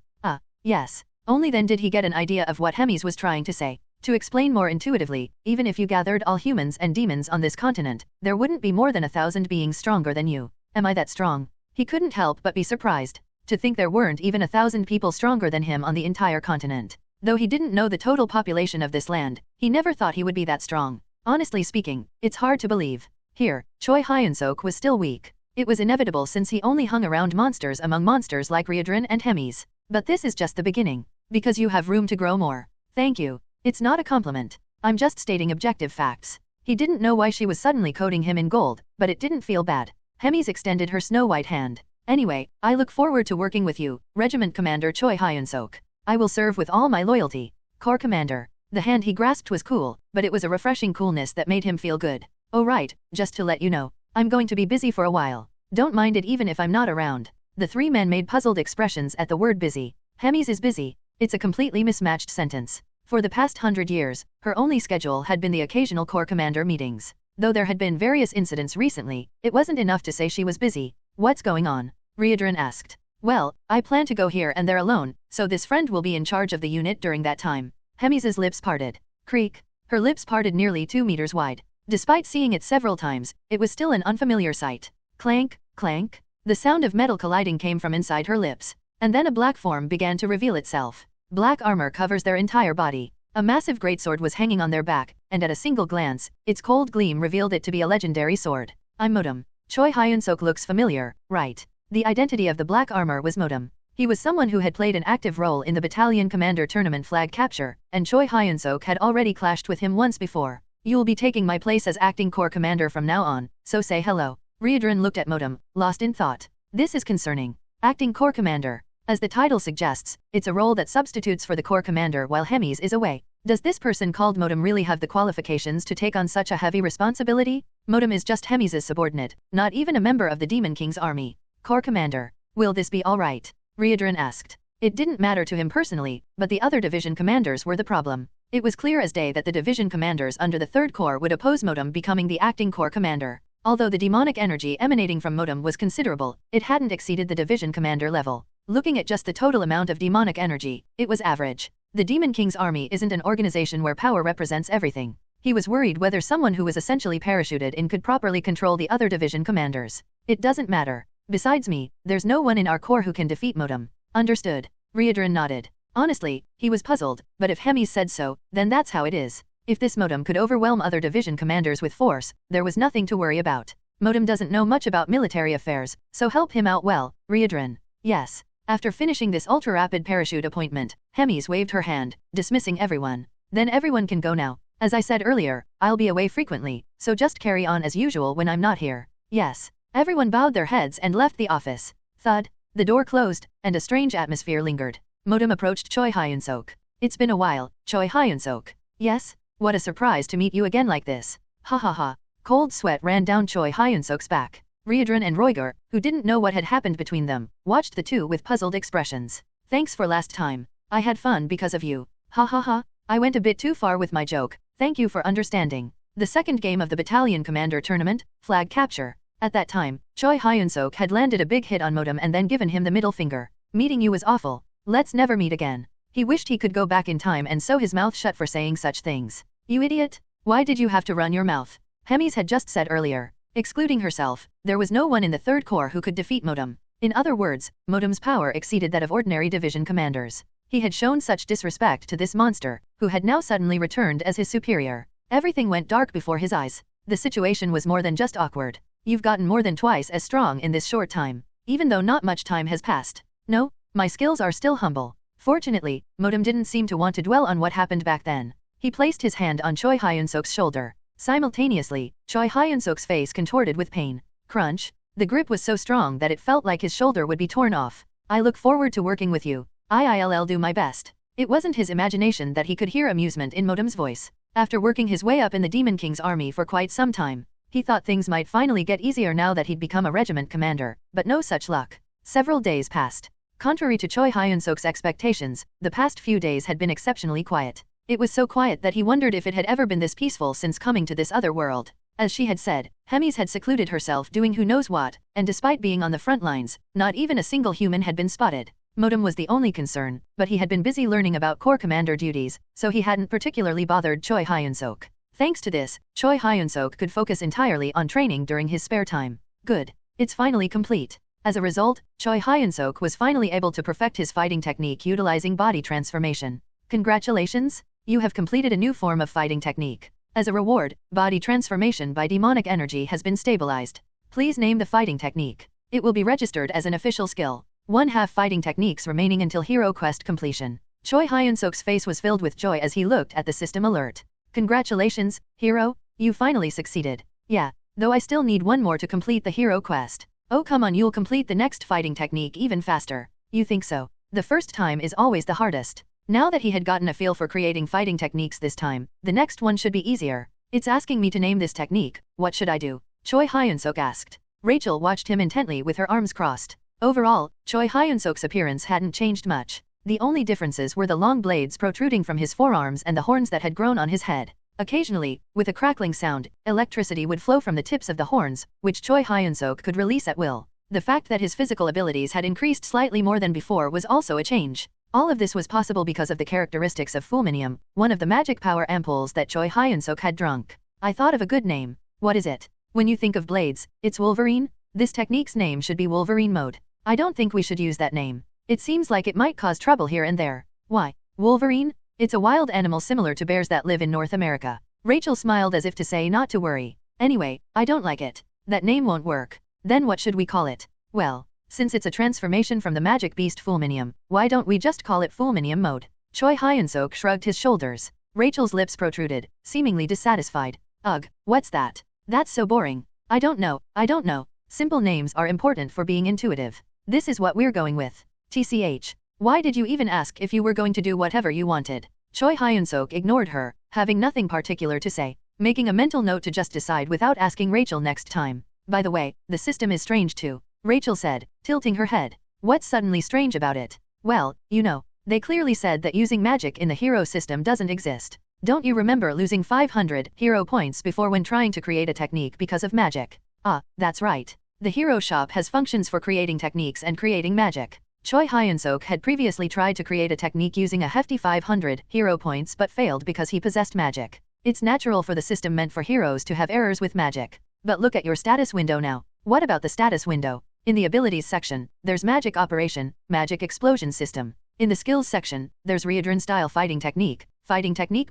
Yes. Only then did he get an idea of what Hemis was trying to say. To explain more intuitively, even if you gathered all humans and demons on this continent, there wouldn't be more than 1,000 beings stronger than you. Am I that strong? He couldn't help but be surprised. To think there weren't even 1,000 people stronger than him on the entire continent. Though he didn't know the total population of this land, he never thought he would be that strong. Honestly speaking, it's hard to believe. Here, Choi Hyun-seok was still weak. It was inevitable since he only hung around monsters among monsters like Reborn and Hemis. But this is just the beginning. Because you have room to grow more. Thank you. It's not a compliment. I'm just stating objective facts. He didn't know why she was suddenly coating him in gold, but it didn't feel bad. Hemis extended her snow-white hand. Anyway, I look forward to working with you, Regiment Commander Choi Hyun-seok. I will serve with all my loyalty. Corps Commander. The hand he grasped was cool, but it was a refreshing coolness that made him feel good. Oh right, just to let you know, I'm going to be busy for a while. Don't mind it even if I'm not around. The three men made puzzled expressions at the word busy. Hemis is busy. It's a completely mismatched sentence. For the past 100 years, her only schedule had been the occasional corps commander meetings. Though there had been various incidents recently, it wasn't enough to say she was busy. What's going on? Reborn asked. Well, I plan to go here and there alone, so this friend will be in charge of the unit during that time. Hemis's lips parted. Creak. Her lips parted nearly 2 meters wide. Despite seeing it several times, it was still an unfamiliar sight. Clank, clank. The sound of metal colliding came from inside her lips. And then a black form began to reveal itself. Black armor covers their entire body. A massive greatsword was hanging on their back, and at a single glance, its cold gleam revealed it to be a legendary sword. I'm Modem. Choi Hyun-seok looks familiar, right? The identity of the black armor was Modem. He was someone who had played an active role in the Battalion Commander Tournament flag capture, and Choi Hyun-seok had already clashed with him once before. You'll be taking my place as acting corps commander from now on, so say hello. Reborn looked at Modem, lost in thought. This is concerning. Acting corps commander. As the title suggests, it's a role that substitutes for the corps commander while Hemis is away. Does this person called Modem really have the qualifications to take on such a heavy responsibility? Modem is just Hemis' subordinate, not even a member of the Demon King's army. Corps commander. Will this be alright? Reborn asked. It didn't matter to him personally, but the other division commanders were the problem. It was clear as day that the division commanders under the 3rd Corps would oppose Modem becoming the acting corps commander. Although the demonic energy emanating from Modem was considerable, it hadn't exceeded the division commander level. Looking at just the total amount of demonic energy, it was average. The Demon King's army isn't an organization where power represents everything. He was worried whether someone who was essentially parachuted in could properly control the other division commanders. It doesn't matter. Besides me, there's no one in our corps who can defeat Modem. Understood. Reborn nodded. Honestly, he was puzzled, but if Hemis said so, then that's how it is. If this Modem could overwhelm other division commanders with force, there was nothing to worry about. Modem doesn't know much about military affairs, so help him out well, Reborn. Yes. After finishing this ultra-rapid parachute appointment, Hemis waved her hand, dismissing everyone. Then everyone can go now. As I said earlier, I'll be away frequently, so just carry on as usual when I'm not here. Yes. Everyone bowed their heads and left the office. Thud. The door closed, and a strange atmosphere lingered. Modem approached Choi Hyun-seok. It's been a while, Choi Hyun-seok. Yes? What a surprise to meet you again like this. Ha ha ha. Cold sweat ran down Choi Hyun-seok's back. Reborn and Roiger, who didn't know what had happened between them, watched the two with puzzled expressions. Thanks for last time. I had fun because of you. Ha ha ha. I went a bit too far with my joke, thank you for understanding. The second game of the Battalion Commander Tournament, Flag Capture. At that time, Choi Hyun-seok had landed a big hit on Modem and then given him the middle finger. Meeting you was awful. Let's never meet again. He wished he could go back in time and sew his mouth shut for saying such things. You idiot! Why did you have to run your mouth? Hemis had just said earlier. Excluding herself, there was no one in the Third Corps who could defeat Modem. In other words, Modem's power exceeded that of ordinary division commanders. He had shown such disrespect to this monster, who had now suddenly returned as his superior. Everything went dark before his eyes. The situation was more than just awkward. You've gotten more than twice as strong in this short time, even though not much time has passed. No, my skills are still humble. Fortunately, Modem didn't seem to want to dwell on what happened back then. He placed his hand on Choi Hyun-seok's shoulder. Simultaneously, Choi Hyun-seok's face contorted with pain. Crunch. The grip was so strong that it felt like his shoulder would be torn off. I look forward to working with you. I'll do my best. It wasn't his imagination that he could hear amusement in Modem's voice. After working his way up in the Demon King's army for quite some time, he thought things might finally get easier now that he'd become a regiment commander, but no such luck. Several days passed. Contrary to Choi Hyun-seok's expectations, the past few days had been exceptionally quiet. It was so quiet that he wondered if it had ever been this peaceful since coming to this other world. As she had said, Hemis had secluded herself doing who knows what, and despite being on the front lines, not even a single human had been spotted. Modem was the only concern, but he had been busy learning about Corps commander duties, so he hadn't particularly bothered Choi Hyun-seok. Thanks to this, Choi Hyun-seok could focus entirely on training during his spare time. Good. It's finally complete. As a result, Choi Hyun-seok was finally able to perfect his fighting technique utilizing body transformation. Congratulations! You have completed a new form of fighting technique. As a reward, body transformation by demonic energy has been stabilized. Please name the fighting technique. It will be registered as an official skill. 1/2 fighting techniques remaining until hero quest completion. Choi Hyun-seok's face was filled with joy as he looked at the system alert. Congratulations, hero, you finally succeeded. Yeah, though I still need one more to complete the hero quest. Oh come on, you'll complete the next fighting technique even faster. You think so? The first time is always the hardest. Now that he had gotten a feel for creating fighting techniques this time, the next one should be easier. It's asking me to name this technique, what should I do? Choi Hyun-seok asked. Rachel watched him intently with her arms crossed. Overall, Choi Hyun-seok's appearance hadn't changed much. The only differences were the long blades protruding from his forearms and the horns that had grown on his head. Occasionally, with a crackling sound, electricity would flow from the tips of the horns, which Choi Hyun-seok could release at will. The fact that his physical abilities had increased slightly more than before was also a change. All of this was possible because of the characteristics of fulminium, one of the magic power ampoules that Choi Hyun-seok had drunk. I thought of a good name. What is it? When you think of blades, it's Wolverine? This technique's name should be Wolverine mode. I don't think we should use that name. It seems like it might cause trouble here and there. Why? Wolverine? It's a wild animal similar to bears that live in North America. Rachel smiled as if to say not to worry. Anyway, I don't like it. That name won't work. Then what should we call it? Well, since it's a transformation from the magic beast Fulminium, why don't we just call it Fulminium mode? Choi Hyun-seok shrugged his shoulders. Rachel's lips protruded, seemingly dissatisfied. Ugh, what's that? That's so boring. I don't know. Simple names are important for being intuitive. This is what we're going with. TCH. Why did you even ask if you were going to do whatever you wanted? Choi Hyun-seok ignored her, having nothing particular to say, making a mental note to just decide without asking Rachel next time. By the way, the system is strange too, Rachel said, tilting her head. What's suddenly strange about it? Well, you know, they clearly said that using magic in the hero system doesn't exist. Don't you remember losing 500 hero points before when trying to create a technique because of magic? Ah, that's right. The hero shop has functions for creating techniques and creating magic. Choi Hyun-seok had previously tried to create a technique using a hefty 500 hero points but failed because he possessed magic. It's natural for the system meant for heroes to have errors with magic. But look at your status window now. What about the status window? In the abilities section, there's magic operation, magic explosion system. In the skills section, there's Reborn style fighting technique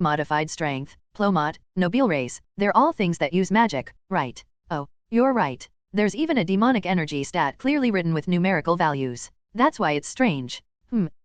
modified strength, plomat, nobile race. They're all things that use magic, right? Oh, you're right. There's even a demonic energy stat clearly written with numerical values. That's why it's strange.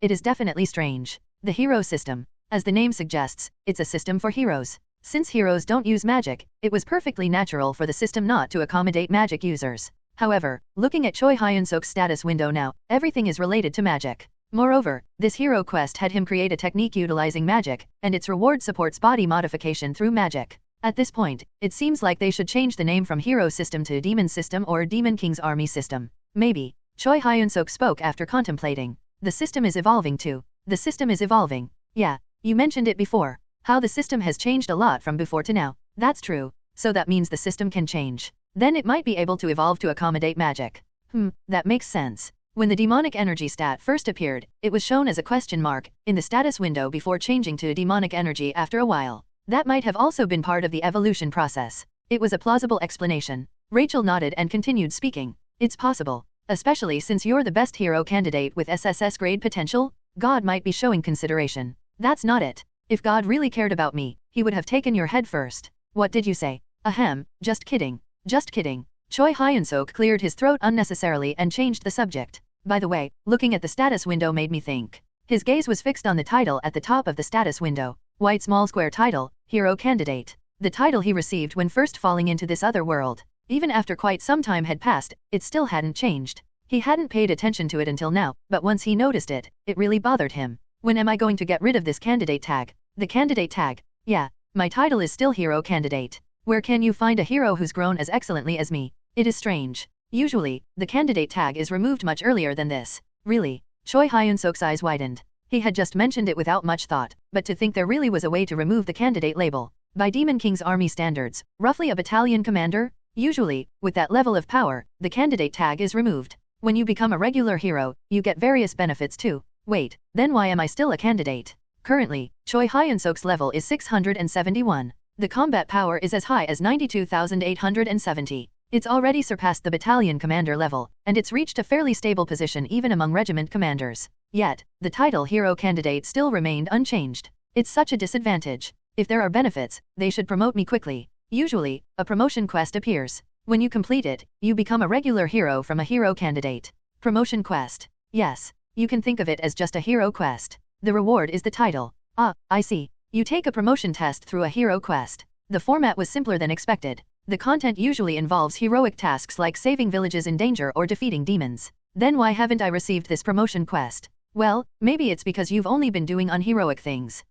It is definitely strange. The hero system. As the name suggests, it's a system for heroes. Since heroes don't use magic, it was perfectly natural for the system not to accommodate magic users. However, looking at Choi Hyun-seok's status window now, everything is related to magic. Moreover, this hero quest had him create a technique utilizing magic, and its reward supports body modification through magic. At this point, it seems like they should change the name from Hero System to Demon System or Demon King's Army System. Maybe. Choi Hyun-seok spoke after contemplating. The system is evolving too. The system is evolving. Yeah, you mentioned it before. How the system has changed a lot from before to now. That's true. So that means the system can change. Then it might be able to evolve to accommodate magic. That makes sense. When the demonic energy stat first appeared, it was shown as a question mark in the status window before changing to demonic energy after a while. That might have also been part of the evolution process. It was a plausible explanation. Rachel nodded and continued speaking. It's possible. Especially since you're the best hero candidate with SSS grade potential, God might be showing consideration. That's not it. If God really cared about me, he would have taken your head first. What did you say? Ahem, just kidding. Just kidding. Choi Hyun-seok cleared his throat unnecessarily and changed the subject. By the way, looking at the status window made me think. His gaze was fixed on the title at the top of the status window. White small square title, Hero Candidate. The title he received when first falling into this other world. Even after quite some time had passed, it still hadn't changed. He hadn't paid attention to it until now, but once he noticed it, it really bothered him. When am I going to get rid of this candidate tag? The candidate tag? Yeah, my title is still Hero Candidate. Where can you find a hero who's grown as excellently as me? It is strange. Usually, the candidate tag is removed much earlier than this. Really? Choi Hyun-seok's eyes widened. He had just mentioned it without much thought, but to think there really was a way to remove the candidate label. By Demon King's army standards, roughly a battalion commander? Usually, with that level of power, the candidate tag is removed. When you become a regular hero, you get various benefits too. Wait, then why am I still a candidate? Currently, Choi Hyun-seok's level is 671. The combat power is as high as 92,870. It's already surpassed the battalion commander level, and it's reached a fairly stable position even among regiment commanders. Yet, the title Hero Candidate still remained unchanged. It's such a disadvantage. If there are benefits, they should promote me quickly. Usually, a promotion quest appears. When you complete it, you become a regular hero from a hero candidate. Promotion quest. Yes, you can think of it as just a hero quest. The reward is the title. Ah, I see. You take a promotion test through a hero quest. The format was simpler than expected. The content usually involves heroic tasks like saving villages in danger or defeating demons. Then why haven't I received this promotion quest? Well, maybe it's because you've only been doing unheroic things.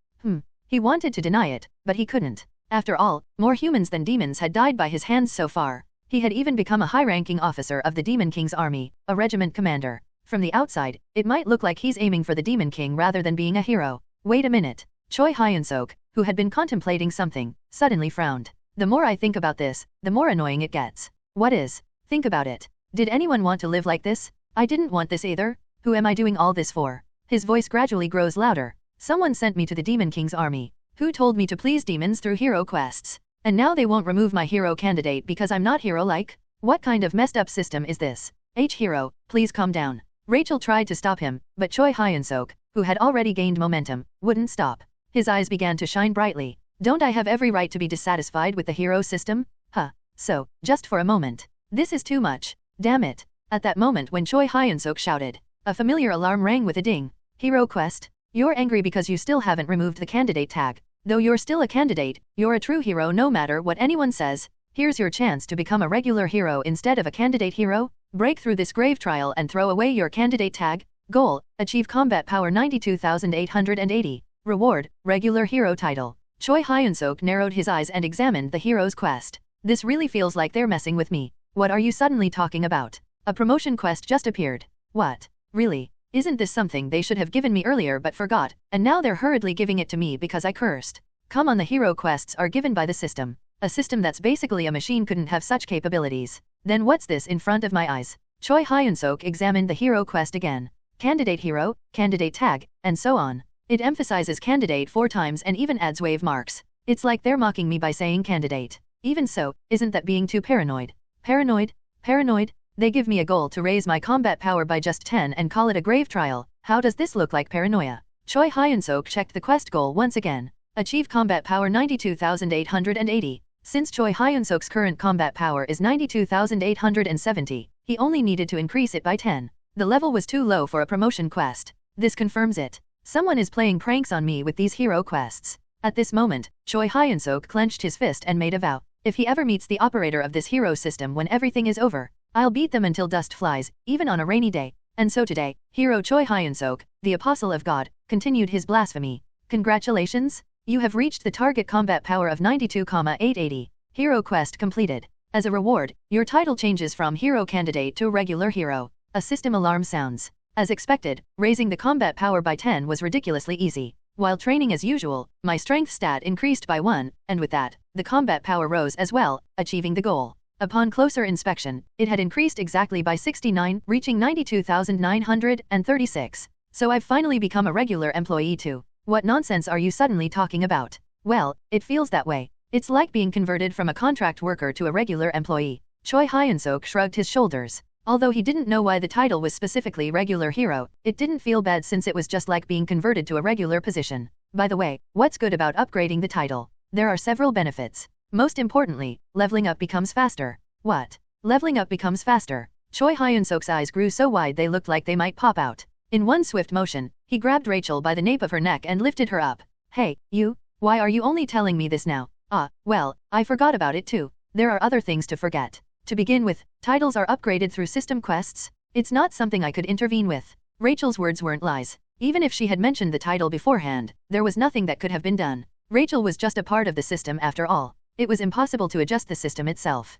He wanted to deny it, but he couldn't. After all, more humans than demons had died by his hands so far. He had even become a high-ranking officer of the Demon King's army, a regiment commander. From the outside, it might look like he's aiming for the Demon King rather than being a hero. Wait a minute. Choi Hyun-seok, who had been contemplating something, suddenly frowned. The more I think about this, the more annoying it gets. What is? Think about it. Did anyone want to live like this? I didn't want this either. Who am I doing all this for? His voice gradually grows louder. Someone sent me to the Demon King's army. Who told me to please demons through hero quests? And now they won't remove my hero candidate because I'm not hero-like? What kind of messed up system is this? Hero, please calm down. Rachel tried to stop him, but Choi Hyun-seok, who had already gained momentum, wouldn't stop. His eyes began to shine brightly. Don't I have every right to be dissatisfied with the hero system? So, just for a moment. This is too much. Damn it. At that moment when Choi Hyun-seok shouted, a familiar alarm rang with a ding. Hero quest? You're angry because you still haven't removed the candidate tag. Though you're still a candidate, you're a true hero no matter what anyone says. Here's your chance to become a regular hero instead of a candidate hero. Break through this grave trial and throw away your candidate tag. Goal, achieve combat power 92,880. Reward, regular hero title. Choi Hyun-seok narrowed his eyes and examined the hero's quest. This really feels like they're messing with me. What are you suddenly talking about? A promotion quest just appeared. What? Really? Isn't this something they should have given me earlier but forgot, and now they're hurriedly giving it to me because I cursed? Come on, the hero quests are given by the system. A system that's basically a machine couldn't have such capabilities. Then what's this in front of my eyes? Choi Hyun-seok examined the hero quest again. Candidate hero, candidate tag, and so on. It emphasizes candidate 4 times and even adds wave marks. It's like they're mocking me by saying candidate. Even so, isn't that being too paranoid? Paranoid? Paranoid? They give me a goal to raise my combat power by just 10 and call it a grave trial. How does this look like paranoia? Choi Hyun-seok checked the quest goal once again. Achieve combat power 92,880. Since Choi Hyun-seok's current combat power is 92,870, he only needed to increase it by 10. The level was too low for a promotion quest. This confirms it. Someone is playing pranks on me with these hero quests. At this moment, Choi Hyun-seok clenched his fist and made a vow. If he ever meets the operator of this hero system when everything is over, I'll beat them until dust flies, even on a rainy day. And so today, hero Choi Hyun-seok, the apostle of God, continued his blasphemy. Congratulations! You have reached the target combat power of 92,880. Hero quest completed. As a reward, your title changes from hero candidate to regular hero. A system alarm sounds. As expected, raising the combat power by 10 was ridiculously easy. While training as usual, my strength stat increased by 1, and with that, the combat power rose as well, achieving the goal. Upon closer inspection, it had increased exactly by 69, reaching 92,936. So I've finally become a regular employee too. What nonsense are you suddenly talking about? Well, it feels that way. It's like being converted from a contract worker to a regular employee. Choi Hyun-seok shrugged his shoulders. Although he didn't know why the title was specifically regular hero, it didn't feel bad since it was just like being converted to a regular position. By the way, what's good about upgrading the title? There are several benefits. Most importantly, leveling up becomes faster. What? Leveling up becomes faster. Choi Hyun-seok's eyes grew so wide they looked like they might pop out. In one swift motion, he grabbed Rachel by the nape of her neck and lifted her up. Hey, you? Why are you only telling me this now? Well, I forgot about it too. There are other things to forget. To begin with, titles are upgraded through system quests. It's not something I could intervene with. Rachel's words weren't lies. Even if she had mentioned the title beforehand, there was nothing that could have been done. Rachel was just a part of the system after all. It was impossible to adjust the system itself.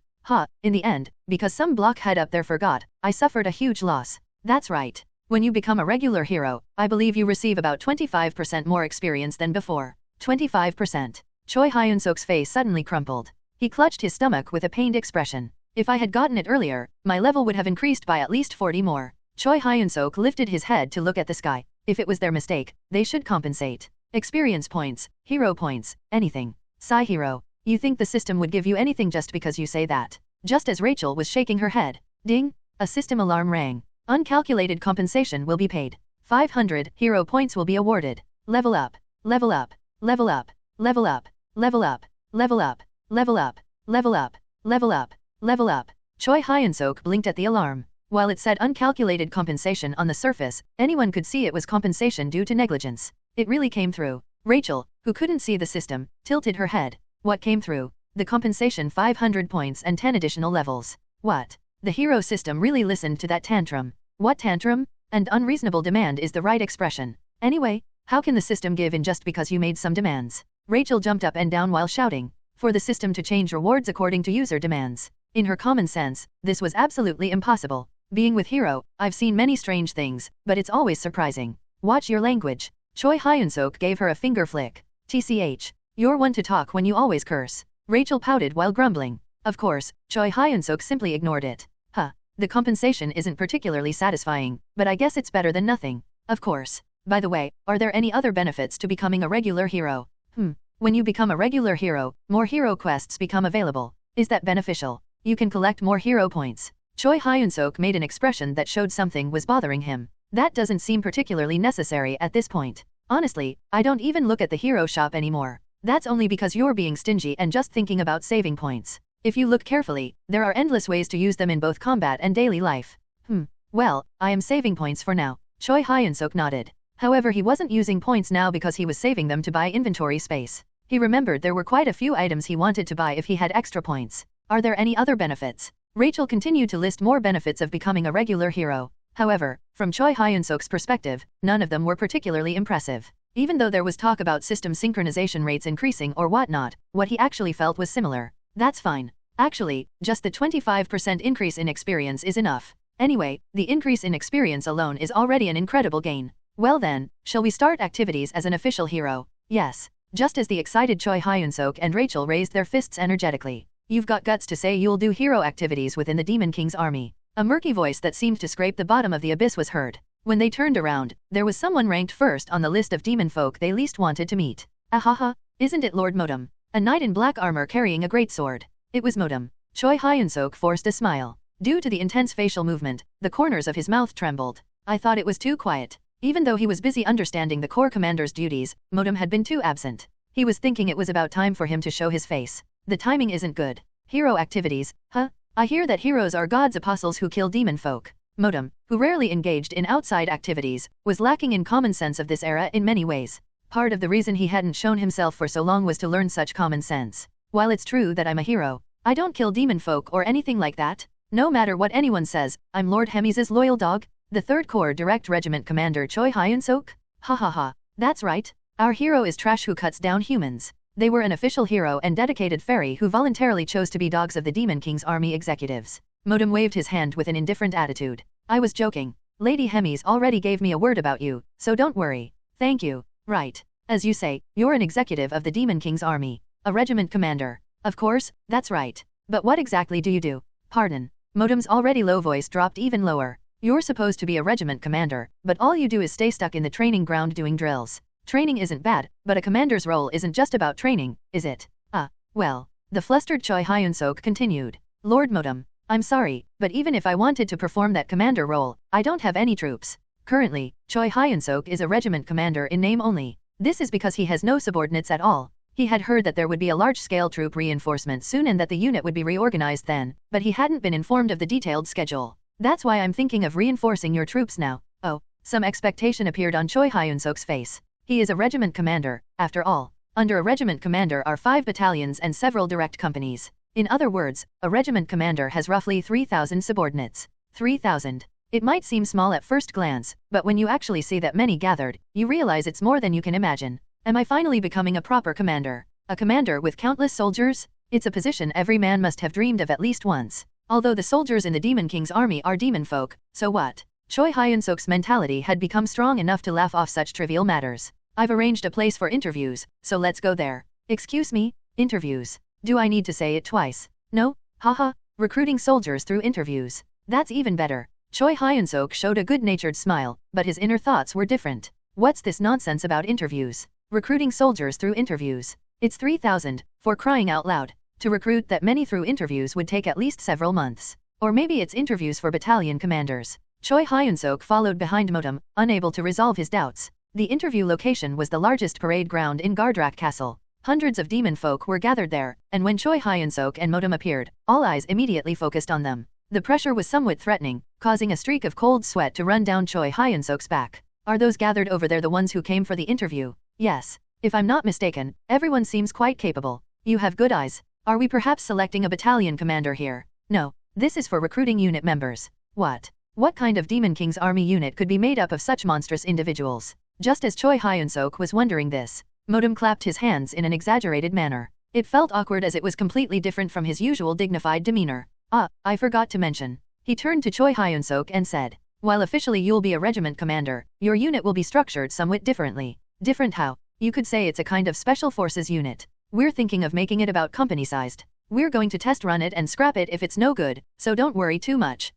In the end, because some blockhead up there forgot, I suffered a huge loss. That's right. When you become a regular hero, I believe you receive about 25% more experience than before. 25%. Choi Hyun-seok's face suddenly crumpled. He clutched his stomach with a pained expression. If I had gotten it earlier, my level would have increased by at least 40 more. Choi Hyun-seok lifted his head to look at the sky. If it was their mistake, they should compensate. Experience points, hero points, anything. Sigh hero. You think the system would give you anything just because you say that? Just as Rachel was shaking her head. Ding! A system alarm rang. Uncalculated compensation will be paid. 500 hero points will be awarded. Level up. Level up. Level up. Level up. Level up. Level up. Level up. Level up. Level up. Level up. Choi Hyun-seok blinked at the alarm. While it said uncalculated compensation on the surface, anyone could see it was compensation due to negligence. It really came through. Rachel, who couldn't see the system, tilted her head. What came through? The compensation 500 points and 10 additional levels. What? The hero system really listened to that tantrum. What tantrum? And unreasonable demand is the right expression. Anyway, how can the system give in just because you made some demands? Rachel jumped up and down while shouting. For the system to change rewards according to user demands. In her common sense, this was absolutely impossible. Being with Hero, I've seen many strange things, but it's always surprising. Watch your language. Choi Hyun-seok gave her a finger flick. TCH. You're one to talk when you always curse. Rachel pouted while grumbling. Of course, Choi Hyun-seok simply ignored it. The compensation isn't particularly satisfying, but I guess it's better than nothing. Of course. By the way, are there any other benefits to becoming a regular hero? When you become a regular hero, more hero quests become available. Is that beneficial? You can collect more hero points. Choi Hyun-seok made an expression that showed something was bothering him. That doesn't seem particularly necessary at this point. Honestly, I don't even look at the hero shop anymore. That's only because you're being stingy and just thinking about saving points. If you look carefully, there are endless ways to use them in both combat and daily life. Well, I am saving points for now. Choi Hyun-seok nodded. However, he wasn't using points now because he was saving them to buy inventory space. He remembered there were quite a few items he wanted to buy if he had extra points. Are there any other benefits? Rachel continued to list more benefits of becoming a regular hero. However, from Choi Hyun-seok's perspective, none of them were particularly impressive. Even though there was talk about system synchronization rates increasing or whatnot, what he actually felt was similar. That's fine. Actually, just the 25% increase in experience is enough. Anyway, the increase in experience alone is already an incredible gain. Well then, shall we start activities as an official hero? Yes. Just as the excited Choi Hyun-seok and Rachel raised their fists energetically. You've got guts to say you'll do hero activities within the Demon King's army. A murky voice that seemed to scrape the bottom of the abyss was heard. When they turned around, there was someone ranked first on the list of demon folk they least wanted to meet. Ahaha, isn't it Lord Modem? A knight in black armor carrying a great sword. It was Modem. Choi Hyun-seok forced a smile. Due to the intense facial movement, the corners of his mouth trembled. I thought it was too quiet. Even though he was busy understanding the Corps Commander's duties, Modem had been too absent. He was thinking it was about time for him to show his face. The timing isn't good. Hero activities, I hear that heroes are God's apostles who kill demon folk. Modem, who rarely engaged in outside activities, was lacking in common sense of this era in many ways. Part of the reason he hadn't shown himself for so long was to learn such common sense. While it's true that I'm a hero, I don't kill demon folk or anything like that. No matter what anyone says, I'm Lord Hemis's loyal dog. The 3rd Corps Direct Regiment Commander Choi Hyun-seok? Ha. That's right. Our hero is trash who cuts down humans. They were an official hero and dedicated fairy who voluntarily chose to be dogs of the Demon King's army executives. Modem waved his hand with an indifferent attitude. I was joking. Lady Hemis already gave me a word about you, so don't worry. Thank you. Right. As you say, you're an executive of the Demon King's army. A regiment commander. Of course, that's right. But what exactly do you do? Pardon. Modem's already low voice dropped even lower. You're supposed to be a regiment commander, but all you do is stay stuck in the training ground doing drills. Training isn't bad, but a commander's role isn't just about training, is it? Well. The flustered Choi Hyun-seok continued. Lord Modem, I'm sorry, but even if I wanted to perform that commander role, I don't have any troops. Currently, Choi Hyun-seok is a regiment commander in name only. This is because he has no subordinates at all. He had heard that there would be a large-scale troop reinforcement soon and that the unit would be reorganized then, but he hadn't been informed of the detailed schedule. That's why I'm thinking of reinforcing your troops now. Oh, some expectation appeared on Choi Hyun-seok's face. He is a regiment commander, after all. Under a regiment commander are 5 battalions and several direct companies. In other words, a regiment commander has roughly 3,000 subordinates. 3,000. It might seem small at first glance, but when you actually see that many gathered, you realize it's more than you can imagine. Am I finally becoming a proper commander? A commander with countless soldiers? It's a position every man must have dreamed of at least once. Although the soldiers in the Demon King's army are demon folk, so what? Choi Hyun-seok's mentality had become strong enough to laugh off such trivial matters. I've arranged a place for interviews, so let's go there. Excuse me? Interviews. Do I need to say it twice? No? Haha. Recruiting soldiers through interviews. That's even better. Choi Hyun-seok showed a good-natured smile, but his inner thoughts were different. What's this nonsense about interviews? Recruiting soldiers through interviews. It's 3,000, for crying out loud. To recruit that many through interviews would take at least several months. Or maybe it's interviews for battalion commanders. Choi Hyun-seok followed behind Modem, unable to resolve his doubts. The interview location was the largest parade ground in Gardrak Castle. Hundreds of demon folk were gathered there, and when Choi Hyun-seok and Modem appeared, all eyes immediately focused on them. The pressure was somewhat threatening, causing a streak of cold sweat to run down Choi Hyun-seok's back. Are those gathered over there the ones who came for the interview? Yes. If I'm not mistaken, everyone seems quite capable. You have good eyes. Are we perhaps selecting a battalion commander here? No. This is for recruiting unit members. What? What kind of Demon King's army unit could be made up of such monstrous individuals? Just as Choi Hyun-seok was wondering this, Modem clapped his hands in an exaggerated manner. It felt awkward as it was completely different from his usual dignified demeanor. I forgot to mention. He turned to Choi Hyun-seok and said, while officially you'll be a regiment commander, your unit will be structured somewhat differently. Different how? You could say it's a kind of special forces unit. We're thinking of making it about company-sized. We're going to test run it and scrap it if it's no good, so don't worry too much.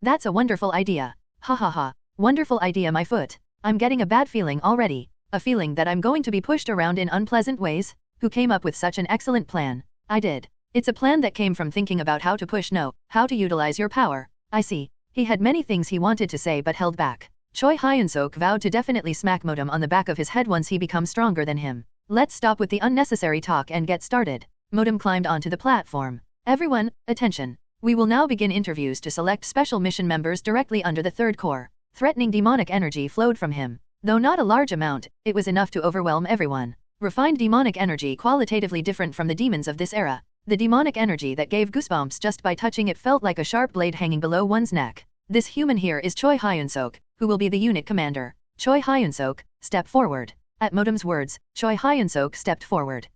That's a wonderful idea. Ha ha ha. Wonderful idea my foot. I'm getting a bad feeling already. A feeling that I'm going to be pushed around in unpleasant ways? Who came up with such an excellent plan? I did. It's a plan that came from thinking about how to utilize your power. I see. He had many things he wanted to say but held back. Choi Hyun-seok vowed to definitely smack Modem on the back of his head once he becomes stronger than him. Let's stop with the unnecessary talk and get started. Modem climbed onto the platform. Everyone, attention. We will now begin interviews to select special mission members directly under the third core. Threatening demonic energy flowed from him. Though not a large amount, it was enough to overwhelm everyone. Refined demonic energy qualitatively different from the demons of this era. The demonic energy that gave goosebumps just by touching it felt like a sharp blade hanging below one's neck. This human here is Choi Hyun-seok, who will be the unit commander. Choi Hyun-seok, step forward. At Modem's words, Choi Hyun-seok stepped forward.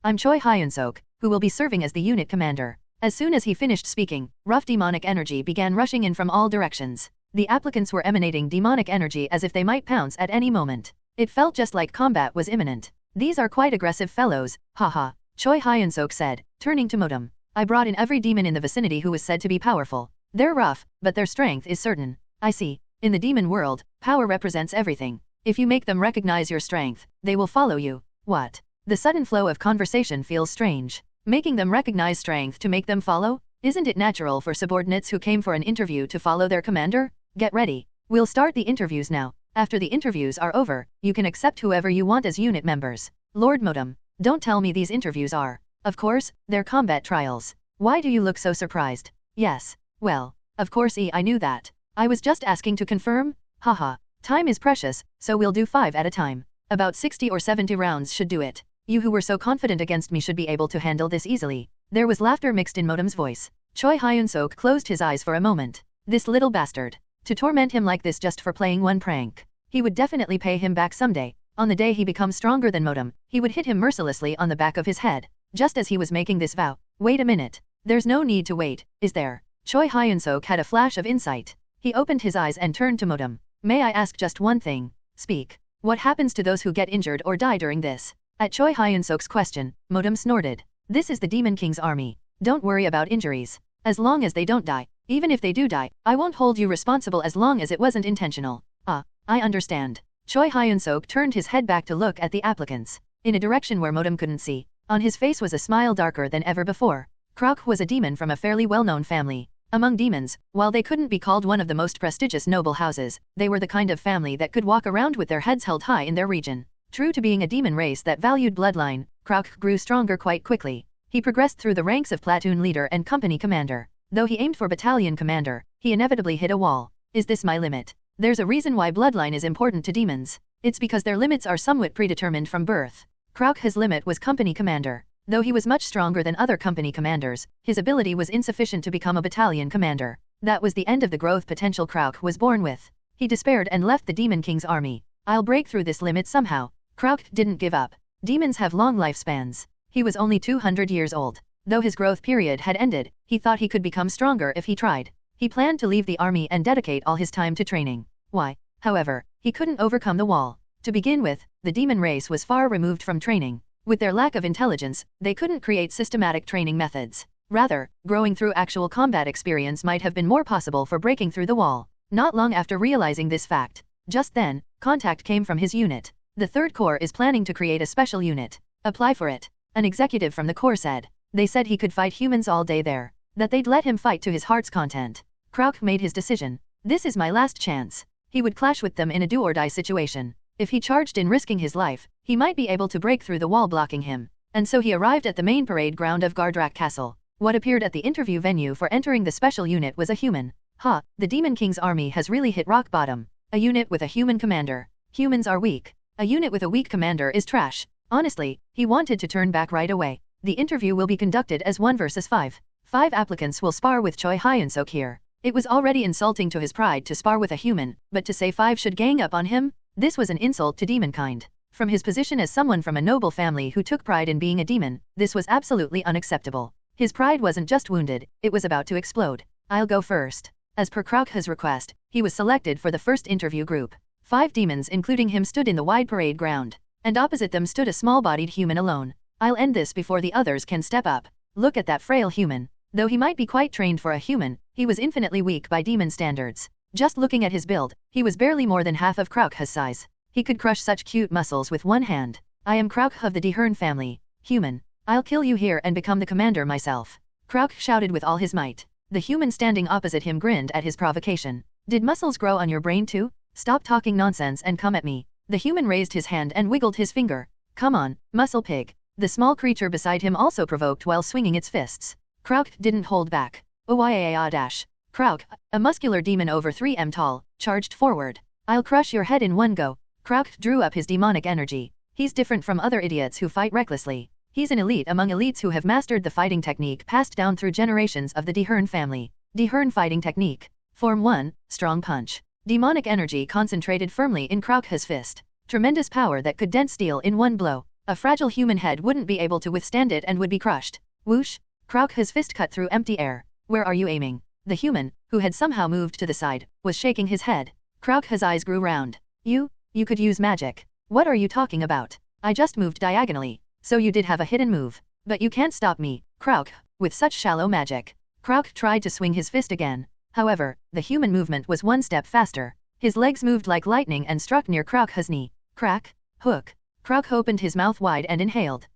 I'm Choi Hyun-seok, who will be serving as the unit commander. As soon as he finished speaking, rough demonic energy began rushing in from all directions. The applicants were emanating demonic energy as if they might pounce at any moment. It felt just like combat was imminent. These are quite aggressive fellows, haha, Choi Hyun-seok said, turning to Modem. I brought in every demon in the vicinity who was said to be powerful. They're rough, but their strength is certain. I see. In the demon world, power represents everything. If you make them recognize your strength, they will follow you. What? The sudden flow of conversation feels strange. Making them recognize strength to make them follow? Isn't it natural for subordinates who came for an interview to follow their commander? Get ready. We'll start the interviews now. After the interviews are over, you can accept whoever you want as unit members. Lord Modem, don't tell me these interviews are. Of course, they're combat trials. Why do you look so surprised? Yes. Well, of course I knew that. I was just asking to confirm. Haha. Time is precious, so we'll do 5 at a time. About 60 or 70 rounds should do it. You who were so confident against me should be able to handle this easily. There was laughter mixed in Modem's voice. Choi Hyun-seok closed his eyes for a moment. This little bastard. To torment him like this just for playing one prank. He would definitely pay him back someday. On the day he becomes stronger than Modem, he would hit him mercilessly on the back of his head. Just as he was making this vow. Wait a minute. There's no need to wait, is there? Choi Hyun-seok had a flash of insight. He opened his eyes and turned to Modem. May I ask just one thing? Speak. What happens to those who get injured or die during this? At Choi Hyun-seok's question, Modem snorted. This is the Demon King's army. Don't worry about injuries. As long as they don't die. Even if they do die, I won't hold you responsible as long as it wasn't intentional. Ah, I understand. Choi Hyun-seok turned his head back to look at the applicants. In a direction where Modem couldn't see. On his face was a smile darker than ever before. Krauk was a demon from a fairly well-known family. Among demons, while they couldn't be called one of the most prestigious noble houses, they were the kind of family that could walk around with their heads held high in their region. True to being a demon race that valued bloodline, Krauk grew stronger quite quickly. He progressed through the ranks of platoon leader and company commander. Though he aimed for battalion commander, he inevitably hit a wall. Is this my limit? There's a reason why bloodline is important to demons. It's because their limits are somewhat predetermined from birth. Krauk's limit was company commander. Though he was much stronger than other company commanders, his ability was insufficient to become a battalion commander. That was the end of the growth potential Krauk was born with. He despaired and left the Demon King's army. I'll break through this limit somehow. Krauk didn't give up. Demons have long lifespans. He was only 200 years old. Though his growth period had ended, he thought he could become stronger if he tried. He planned to leave the army and dedicate all his time to training. Why? However, he couldn't overcome the wall. To begin with, the demon race was far removed from training. With their lack of intelligence, they couldn't create systematic training methods. Rather, growing through actual combat experience might have been more possible for breaking through the wall. Not long after realizing this fact, just then, contact came from his unit. The Third Corps is planning to create a special unit. Apply for it. An executive from the Corps said. They said he could fight humans all day there. That they'd let him fight to his heart's content. Krauk made his decision. This is my last chance. He would clash with them in a do-or-die situation. If he charged in risking his life, he might be able to break through the wall blocking him. And so he arrived at the main parade ground of Gardrak Castle. What appeared at the interview venue for entering the special unit was a human. Ha, the Demon King's army has really hit rock bottom. A unit with a human commander. Humans are weak. A unit with a weak commander is trash. Honestly, he wanted to turn back right away. The interview will be conducted as 1 versus 5. 5 applicants will spar with Choi Hyun-seok here. It was already insulting to his pride to spar with a human, but to say 5 should gang up on him? This was an insult to demonkind. From his position as someone from a noble family who took pride in being a demon, this was absolutely unacceptable. His pride wasn't just wounded, it was about to explode. I'll go first. As per Krauk's request, he was selected for the first interview group. 5 demons including him stood in the wide parade ground, and opposite them stood a small-bodied human alone. I'll end this before the others can step up. Look at that frail human. Though he might be quite trained for a human, he was infinitely weak by demon standards. Just looking at his build, he was barely more than half of Krauk's size. He could crush such cute muscles with one hand. I am Krauk of the Dehern family. Human. I'll kill you here and become the commander myself. Krauk shouted with all his might. The human standing opposite him grinned at his provocation. Did muscles grow on your brain too? Stop talking nonsense and come at me. The human raised his hand and wiggled his finger. Come on, muscle pig. The small creature beside him also provoked while swinging its fists. Krauk didn't hold back. Oyaa. Krauk, a muscular demon over 3 m tall, charged forward. I'll crush your head in one go. Krauk drew up his demonic energy. He's different from other idiots who fight recklessly. He's an elite among elites who have mastered the fighting technique passed down through generations of the Dehern family. Dehern fighting technique. Form 1, strong punch. Demonic energy concentrated firmly in Krauk's fist. Tremendous power that could dent steel in one blow. A fragile human head wouldn't be able to withstand it and would be crushed. Whoosh! Krauk's fist cut through empty air. Where are you aiming? The human, who had somehow moved to the side, was shaking his head. Krauk's eyes grew round. You could use magic. What are you talking about? I just moved diagonally, so you did have a hidden move. But you can't stop me, Krauk, with such shallow magic. Krauk tried to swing his fist again. However, the human movement was one step faster. His legs moved like lightning and struck near Krauk's knee. Crack, hook. Krauk opened his mouth wide and inhaled.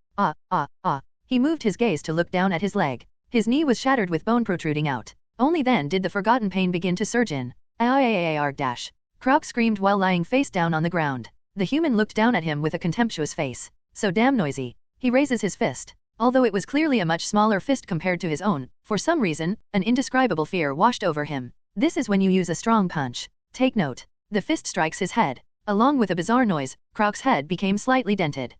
He moved his gaze to look down at his leg. His knee was shattered with bone protruding out. Only then did the forgotten pain begin to surge in. Dash. Krauk screamed while lying face down on the ground. The human looked down at him with a contemptuous face. So damn noisy. He raises his fist. Although it was clearly a much smaller fist compared to his own, for some reason, an indescribable fear washed over him. This is when you use a strong punch. Take note. The fist strikes his head. Along with a bizarre noise, Krauk's head became slightly dented.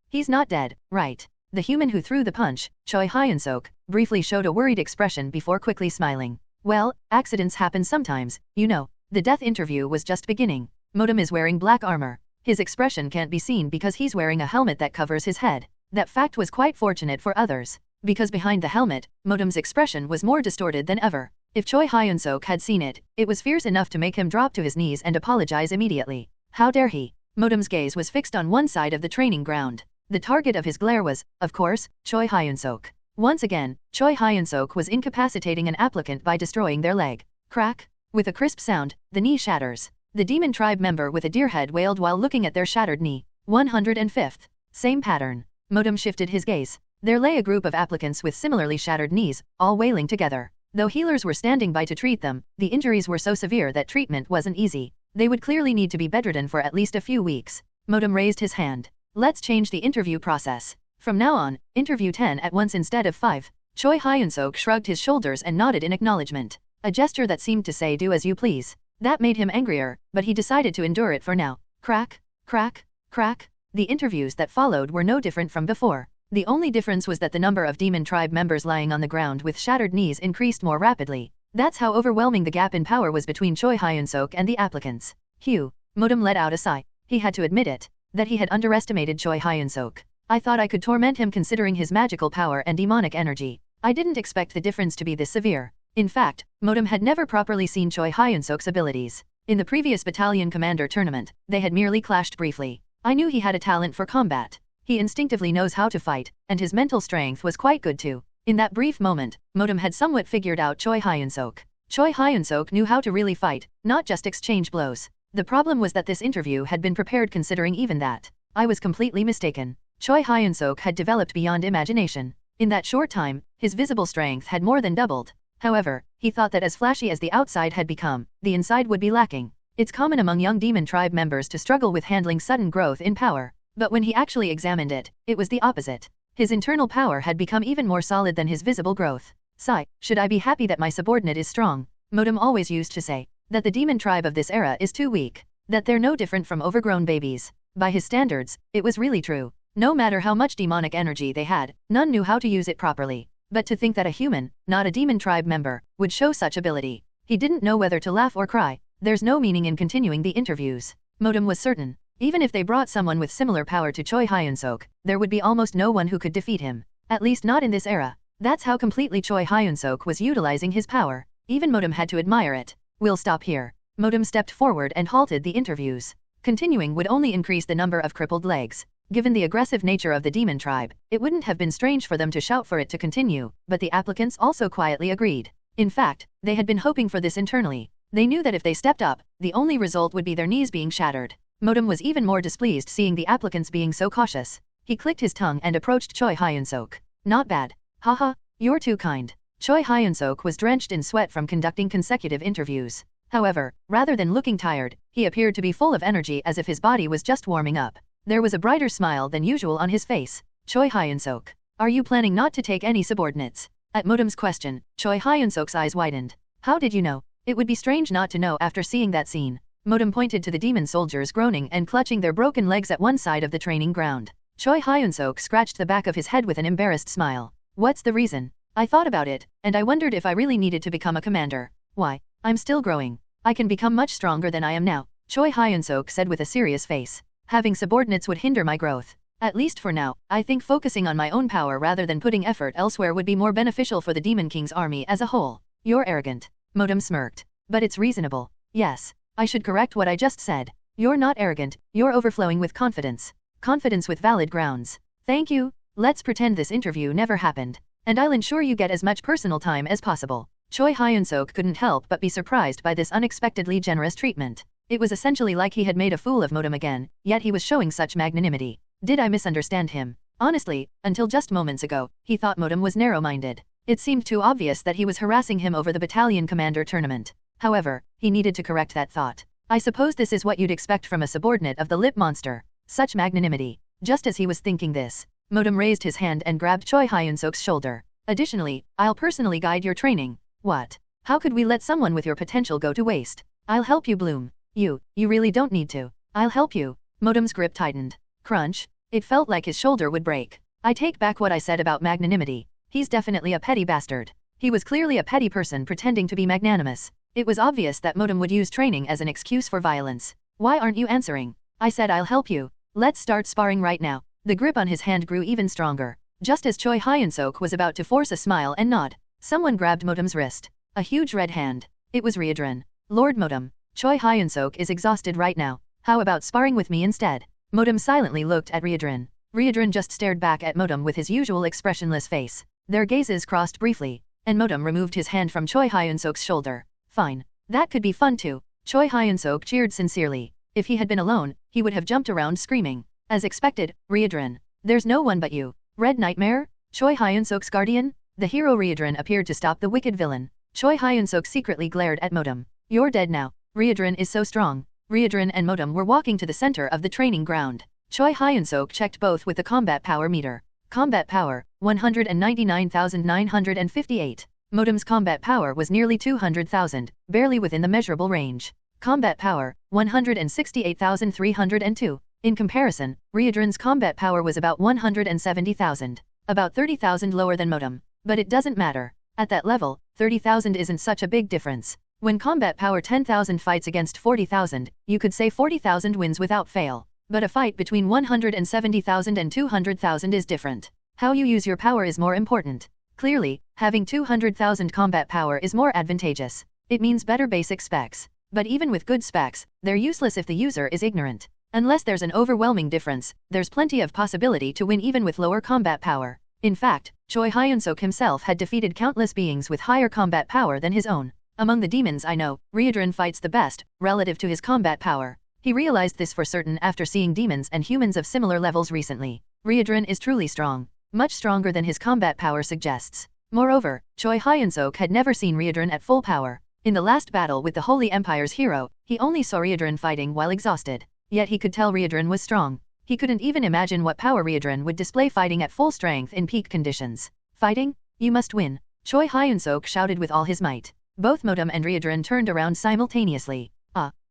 He's not dead, right? The human who threw the punch, Choi Hyun-seok, briefly showed a worried expression before quickly smiling. Well, accidents happen sometimes, you know. The death interview was just beginning. Modem is wearing black armor. His expression can't be seen because he's wearing a helmet that covers his head. That fact was quite fortunate for others. Because behind the helmet, Modem's expression was more distorted than ever. If Choi Hyun-seok had seen it, it was fierce enough to make him drop to his knees and apologize immediately. How dare he? Modem's gaze was fixed on one side of the training ground. The target of his glare was, of course, Choi Hyun-seok. Once again, Choi Hyun-seok was incapacitating an applicant by destroying their leg. Crack! With a crisp sound, the knee shatters. The demon tribe member with a deer head wailed while looking at their shattered knee. 105th. Same pattern. Modem shifted his gaze. There lay a group of applicants with similarly shattered knees, all wailing together. Though healers were standing by to treat them, the injuries were so severe that treatment wasn't easy. They would clearly need to be bedridden for at least a few weeks. Modem raised his hand. Let's change the interview process. From now on, interview 10 at once instead of 5. Choi Hyun-seok shrugged his shoulders and nodded in acknowledgement. A gesture that seemed to say do as you please. That made him angrier, but he decided to endure it for now. Crack, crack, crack. The interviews that followed were no different from before. The only difference was that the number of demon tribe members lying on the ground with shattered knees increased more rapidly. That's how overwhelming the gap in power was between Choi Hyun-seok and the applicants. Phew. Modem let out a sigh. He had to admit it. That he had underestimated Choi Hyun-seok. I thought I could torment him considering his magical power and demonic energy. I didn't expect the difference to be this severe. In fact, Modem had never properly seen Choi Hyun-seok's abilities. In the previous battalion commander tournament, they had merely clashed briefly. I knew he had a talent for combat. He instinctively knows how to fight, and his mental strength was quite good too. In that brief moment, Modem had somewhat figured out Choi Hyun-seok. Choi Hyun-seok knew how to really fight, not just exchange blows. The problem was that this interview had been prepared considering even that. I was completely mistaken. Choi Hyun-seok had developed beyond imagination. In that short time, his visible strength had more than doubled. However, he thought that as flashy as the outside had become, the inside would be lacking. It's common among young demon tribe members to struggle with handling sudden growth in power. But when he actually examined it, it was the opposite. His internal power had become even more solid than his visible growth. Sigh, should I be happy that my subordinate is strong? Modem always used to say that the demon tribe of this era is too weak, that they're no different from overgrown babies. By his standards, it was really true. No matter how much demonic energy they had, none knew how to use it properly. But to think that a human, not a demon tribe member, would show such ability. He didn't know whether to laugh or cry. There's no meaning in continuing the interviews. Modem was certain. Even if they brought someone with similar power to Choi Hyun-seok, there would be almost no one who could defeat him. At least not in this era. That's how completely Choi Hyun-seok was utilizing his power. Even Modem had to admire it. We'll stop here. Modem stepped forward and halted the interviews. Continuing would only increase the number of crippled legs. Given the aggressive nature of the demon tribe, it wouldn't have been strange for them to shout for it to continue, but the applicants also quietly agreed. In fact, they had been hoping for this internally. They knew that if they stepped up, the only result would be their knees being shattered. Modem was even more displeased seeing the applicants being so cautious. He clicked his tongue and approached Choi Hyun-seok. Not bad. Haha, you're too kind. Choi Hyun-seok was drenched in sweat from conducting consecutive interviews. However, rather than looking tired, he appeared to be full of energy as if his body was just warming up. There was a brighter smile than usual on his face. Choi Hyun-seok, are you planning not to take any subordinates? At Modem's question, Choi Hyun-seok's eyes widened. How did you know? It would be strange not to know after seeing that scene. Modem pointed to the demon soldiers groaning and clutching their broken legs at one side of the training ground. Choi Hyun-seok scratched the back of his head with an embarrassed smile. What's the reason? I thought about it, and I wondered if I really needed to become a commander. Why? I'm still growing. I can become much stronger than I am now, Choi Hyun-seok said with a serious face. Having subordinates would hinder my growth. At least for now, I think focusing on my own power rather than putting effort elsewhere would be more beneficial for the Demon King's army as a whole. You're arrogant. Modem smirked. But it's reasonable. Yes. I should correct what I just said. You're not arrogant, you're overflowing with confidence. Confidence with valid grounds. Thank you. Let's pretend this interview never happened. And I'll ensure you get as much personal time as possible. Choi Hyun-seok couldn't help but be surprised by this unexpectedly generous treatment. It was essentially like he had made a fool of Modem again, yet he was showing such magnanimity. Did I misunderstand him? Honestly, until just moments ago, he thought Modem was narrow-minded. It seemed too obvious that he was harassing him over the battalion commander tournament. However, he needed to correct that thought. I suppose this is what you'd expect from a subordinate of the lip monster. Such magnanimity. Just as he was thinking this, Modem raised his hand and grabbed Choi Hyun-seok's shoulder. Additionally, I'll personally guide your training. What? How could we let someone with your potential go to waste? I'll help you bloom. You really don't need to. I'll help you. Modem's grip tightened. Crunch. It felt like his shoulder would break. I take back what I said about magnanimity. He's definitely a petty bastard. He was clearly a petty person pretending to be magnanimous. It was obvious that Modem would use training as an excuse for violence. Why aren't you answering? I said I'll help you. Let's start sparring right now. The grip on his hand grew even stronger. Just as Choi Hyun-seok was about to force a smile and nod, someone grabbed Modem's wrist. A huge red hand. It was Reborn. Lord Modem. Choi Hyun-seok is exhausted right now. How about sparring with me instead? Modem silently looked at Riedran. Riedran just stared back at Modem with his usual expressionless face. Their gazes crossed briefly, and Modem removed his hand from Choi Hyun-seok's shoulder. Fine. That could be fun too. Choi Hyun-seok cheered sincerely. If he had been alone, he would have jumped around screaming. As expected, Riedran. There's no one but you. Red Nightmare? Choi Hyun-seok's guardian? The hero Riedran appeared to stop the wicked villain. Choi Hyun-seok secretly glared at Modem. You're dead now. Riedran is so strong. Riedran and Modem were walking to the center of the training ground. Choi Hyun-seok checked both with the combat power meter. Combat power, 199,958. Modem's combat power was nearly 200,000, barely within the measurable range. Combat power, 168,302. In comparison, Riedran's combat power was about 170,000. About 30,000 lower than Modem. But it doesn't matter. At that level, 30,000 isn't such a big difference. When combat power 10,000 fights against 40,000, you could say 40,000 wins without fail. But a fight between 170,000 and 200,000 is different. How you use your power is more important. Clearly, having 200,000 combat power is more advantageous. It means better basic specs. But even with good specs, they're useless if the user is ignorant. Unless there's an overwhelming difference, there's plenty of possibility to win even with lower combat power. In fact, Choi Hyun-seok himself had defeated countless beings with higher combat power than his own. Among the demons I know, Riedran fights the best, relative to his combat power. He realized this for certain after seeing demons and humans of similar levels recently. Riedran is truly strong. Much stronger than his combat power suggests. Moreover, Choi Hyun-seok had never seen Riedran at full power. In the last battle with the Holy Empire's hero, he only saw Riedran fighting while exhausted. Yet he could tell Riedran was strong. He couldn't even imagine what power Riedran would display fighting at full strength in peak conditions. Fighting? You must win. Choi Hyun-seok shouted with all his might. Both Modem and Riedran turned around simultaneously.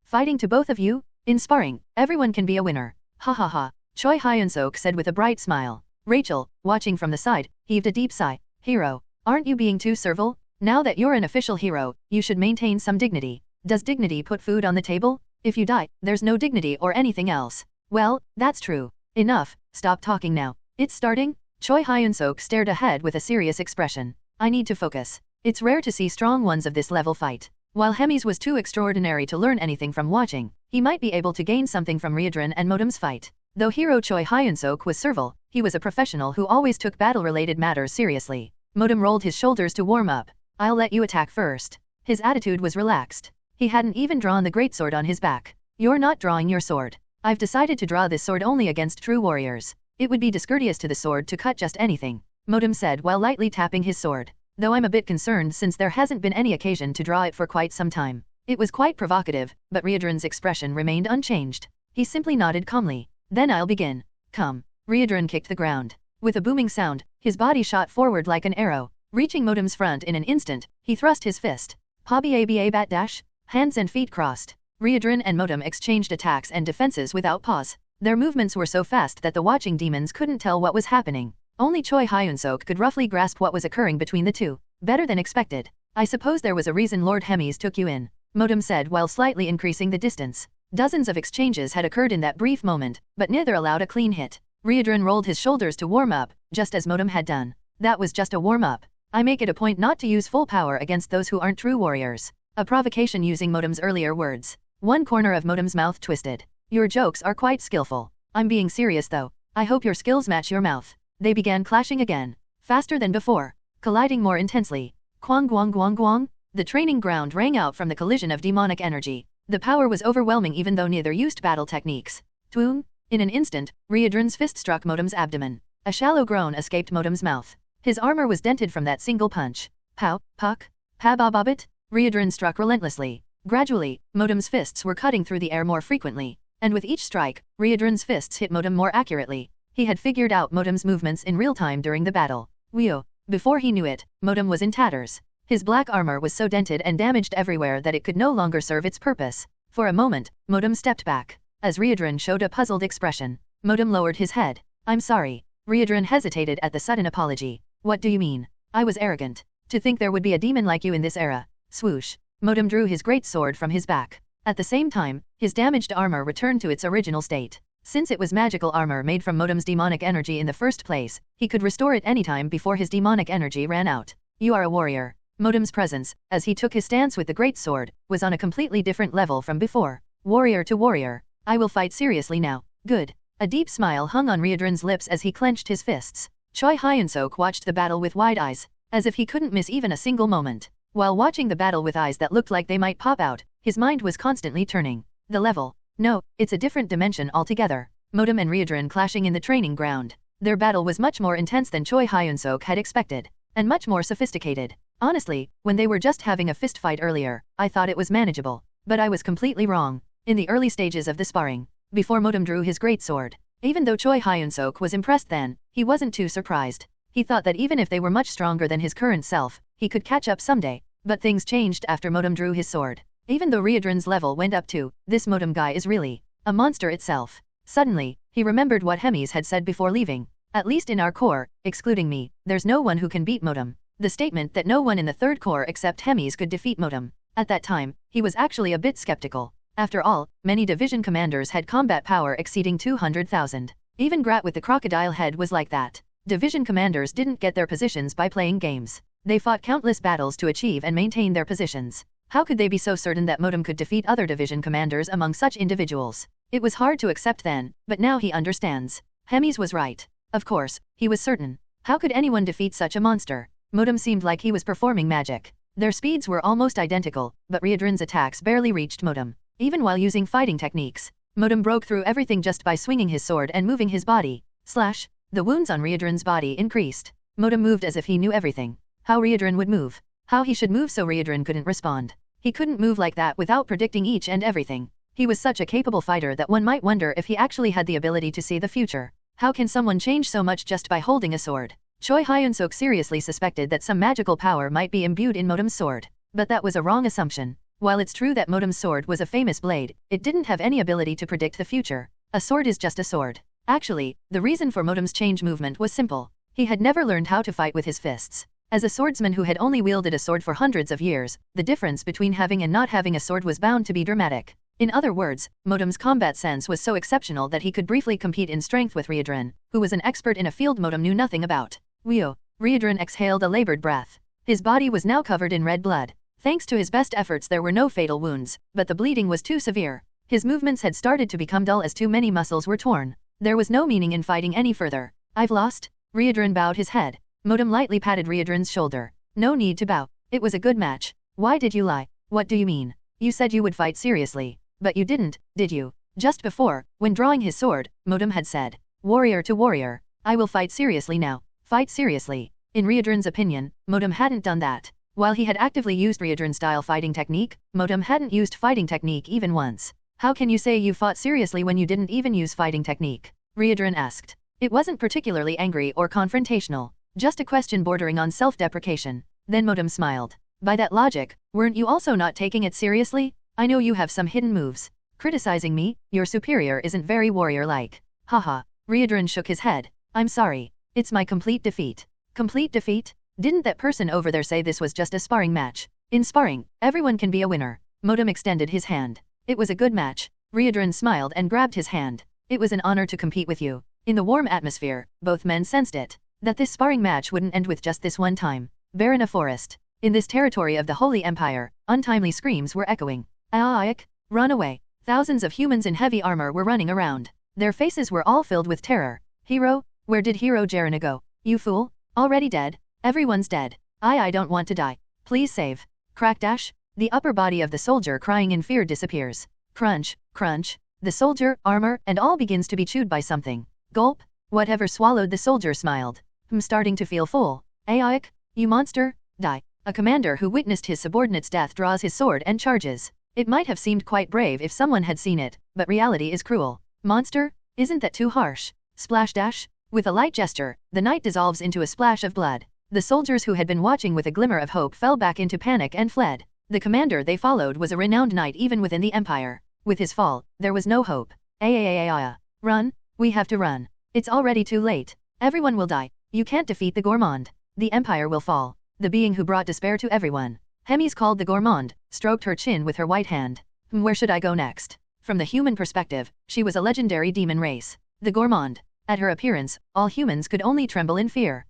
Fighting to both of you? In sparring, everyone can be a winner. Ha ha ha. Choi Hyun-seok said with a bright smile. Rachel, watching from the side, heaved a deep sigh. Hero, aren't you being too servile? Now that you're an official hero, you should maintain some dignity. Does dignity put food on the table? If you die, there's no dignity or anything else. Well, that's true. Enough, stop talking now. It's starting? Choi Hyun-seok stared ahead with a serious expression. I need to focus. It's rare to see strong ones of this level fight. While Hemis was too extraordinary to learn anything from watching, he might be able to gain something from Riedran and Modem's fight. Though hero Choi Hyun-seok was servile, he was a professional who always took battle-related matters seriously. Modem rolled his shoulders to warm up. I'll let you attack first. His attitude was relaxed. He hadn't even drawn the greatsword on his back. You're not drawing your sword. I've decided to draw this sword only against true warriors. It would be discourteous to the sword to cut just anything, Modem said while lightly tapping his sword. Though I'm a bit concerned since there hasn't been any occasion to draw it for quite some time. It was quite provocative, but Riedran's expression remained unchanged. He simply nodded calmly. Then I'll begin. Come. Riedran kicked the ground. With a booming sound, his body shot forward like an arrow. Reaching Modem's front in an instant, he thrust his fist. Paba bat dash. Hands and feet crossed. Riedran and Modem exchanged attacks and defenses without pause. Their movements were so fast that the watching demons couldn't tell what was happening. Only Choi Hyun-seok could roughly grasp what was occurring between the two. Better than expected. I suppose there was a reason Lord Hemis took you in, Modem said while slightly increasing the distance. Dozens of exchanges had occurred in that brief moment, but neither allowed a clean hit. Riedran rolled his shoulders to warm up, just as Modem had done. That was just a warm-up. I make it a point not to use full power against those who aren't true warriors. A provocation using Modem's earlier words. One corner of Modem's mouth twisted. Your jokes are quite skillful. I'm being serious though. I hope your skills match your mouth. They began clashing again. Faster than before. Colliding more intensely. Quang guang guang guang. The training ground rang out from the collision of demonic energy. The power was overwhelming even though neither used battle techniques. Twoong. In an instant, Riedran's fist struck Modem's abdomen. A shallow groan escaped Modem's mouth. His armor was dented from that single punch. Pow, puck, pabababit. Riedran struck relentlessly. Gradually, Modem's fists were cutting through the air more frequently. And with each strike, Riedran's fists hit Modem more accurately. He had figured out Modem's movements in real time during the battle. Whew. Before he knew it, Modem was in tatters. His black armor was so dented and damaged everywhere that it could no longer serve its purpose. For a moment, Modem stepped back. As Riedran showed a puzzled expression, Modem lowered his head. I'm sorry. Riedran hesitated at the sudden apology. What do you mean? I was arrogant. To think there would be a demon like you in this era. Swoosh. Modem drew his great sword from his back. At the same time, his damaged armor returned to its original state. Since it was magical armor made from Modem's demonic energy in the first place, he could restore it anytime before his demonic energy ran out. You are a warrior. Modem's presence, as he took his stance with the great sword, was on a completely different level from before. Warrior to warrior. I will fight seriously now. Good. A deep smile hung on Ryodrin's lips as he clenched his fists. Choi Hyun-seok watched the battle with wide eyes, as if he couldn't miss even a single moment. While watching the battle with eyes that looked like they might pop out, his mind was constantly turning. The level. No, it's a different dimension altogether. Modem and Ryodrin clashing in the training ground. Their battle was much more intense than Choi Hyun-seok had expected, and much more sophisticated. Honestly, when they were just having a fist fight earlier, I thought it was manageable. But I was completely wrong. In the early stages of the sparring, before Modem drew his great sword, even though Choi Hyun-seok was impressed then, he wasn't too surprised. He thought that even if they were much stronger than his current self, he could catch up someday. But things changed after Modem drew his sword. Even though Ryodrin's level went up too, this Modem guy is really a monster itself. Suddenly, he remembered what Hemis had said before leaving. At least in our core, excluding me, there's no one who can beat Modem. The statement that no one in the third core except Hemis could defeat Modem. At that time, he was actually a bit skeptical. After all, many division commanders had combat power exceeding 200,000. Even Grat with the crocodile head was like that. Division commanders didn't get their positions by playing games. They fought countless battles to achieve and maintain their positions. How could they be so certain that Modem could defeat other division commanders among such individuals? It was hard to accept then, but now he understands. Hemis was right. Of course, he was certain. How could anyone defeat such a monster? Modem seemed like he was performing magic. Their speeds were almost identical, but Ryodrin's attacks barely reached Modem. Even while using fighting techniques, Modem broke through everything just by swinging his sword and moving his body. Slash. The wounds on Ryodrin's body increased. Modem moved as if he knew everything. How Ryodrin would move. How he should move so Ryodrin couldn't respond. He couldn't move like that without predicting each and everything. He was such a capable fighter that one might wonder if he actually had the ability to see the future. How can someone change so much just by holding a sword? Choi Hyun-seok seriously suspected that some magical power might be imbued in Modem's sword. But that was a wrong assumption. While it's true that Modem's sword was a famous blade, it didn't have any ability to predict the future. A sword is just a sword. Actually, the reason for Modem's change movement was simple. He had never learned how to fight with his fists. As a swordsman who had only wielded a sword for hundreds of years, the difference between having and not having a sword was bound to be dramatic. In other words, Modem's combat sense was so exceptional that he could briefly compete in strength with Ryodrin, who was an expert in a field Modem knew nothing about. Whew! Ryodrin exhaled a labored breath. His body was now covered in red blood. Thanks to his best efforts there were no fatal wounds, but the bleeding was too severe. His movements had started to become dull as too many muscles were torn. There was no meaning in fighting any further. I've lost? Ryodrin bowed his head. Modem lightly patted Ryodrin's shoulder. No need to bow. It was a good match. Why did you lie? What do you mean? You said you would fight seriously. But you didn't, did you? Just before, when drawing his sword, Modem had said, warrior to warrior. I will fight seriously now. Fight seriously. In Ryodrin's opinion, Modem hadn't done that. While he had actively used Ryodrin-style fighting technique, Modem hadn't used fighting technique even once. How can you say you fought seriously when you didn't even use fighting technique? Ryodrin asked. It wasn't particularly angry or confrontational. Just a question bordering on self-deprecation. Then Modem smiled. By that logic, weren't you also not taking it seriously? I know you have some hidden moves. Criticizing me, your superior isn't very warrior-like. Haha. Ryodrin shook his head. I'm sorry. It's my complete defeat. Complete defeat? Didn't that person over there say this was just a sparring match? In sparring, everyone can be a winner. Modem extended his hand. It was a good match. Ryodrin smiled and grabbed his hand. It was an honor to compete with you. In the warm atmosphere, both men sensed it. That this sparring match wouldn't end with just this one time. Bare in a forest. In this territory of the Holy Empire, untimely screams were echoing. Aik! Run away! Thousands of humans in heavy armor were running around. Their faces were all filled with terror. Hero? Where did Hero Jarena go? You fool? Already dead? Everyone's dead. I don't want to die. Please save. Crack dash. The upper body of the soldier crying in fear disappears. Crunch, crunch. The soldier, armor, and all begins to be chewed by something. Gulp. Whatever swallowed the soldier smiled. I'm starting to feel full. Aik, you monster, die. A commander who witnessed his subordinate's death draws his sword and charges. It might have seemed quite brave if someone had seen it, but reality is cruel. Monster? Isn't that too harsh? Splash dash. With a light gesture, the knight dissolves into a splash of blood. The soldiers who had been watching with a glimmer of hope fell back into panic and fled. The commander they followed was a renowned knight even within the empire. With his fall, there was no hope. Run, we have to run. It's already too late. Everyone will die. You can't defeat the gourmand. The empire will fall. The being who brought despair to everyone. Hemis called the gourmand, stroked her chin with her white hand. Where should I go next? From the human perspective, she was a legendary demon race. The gourmand. At her appearance, all humans could only tremble in fear.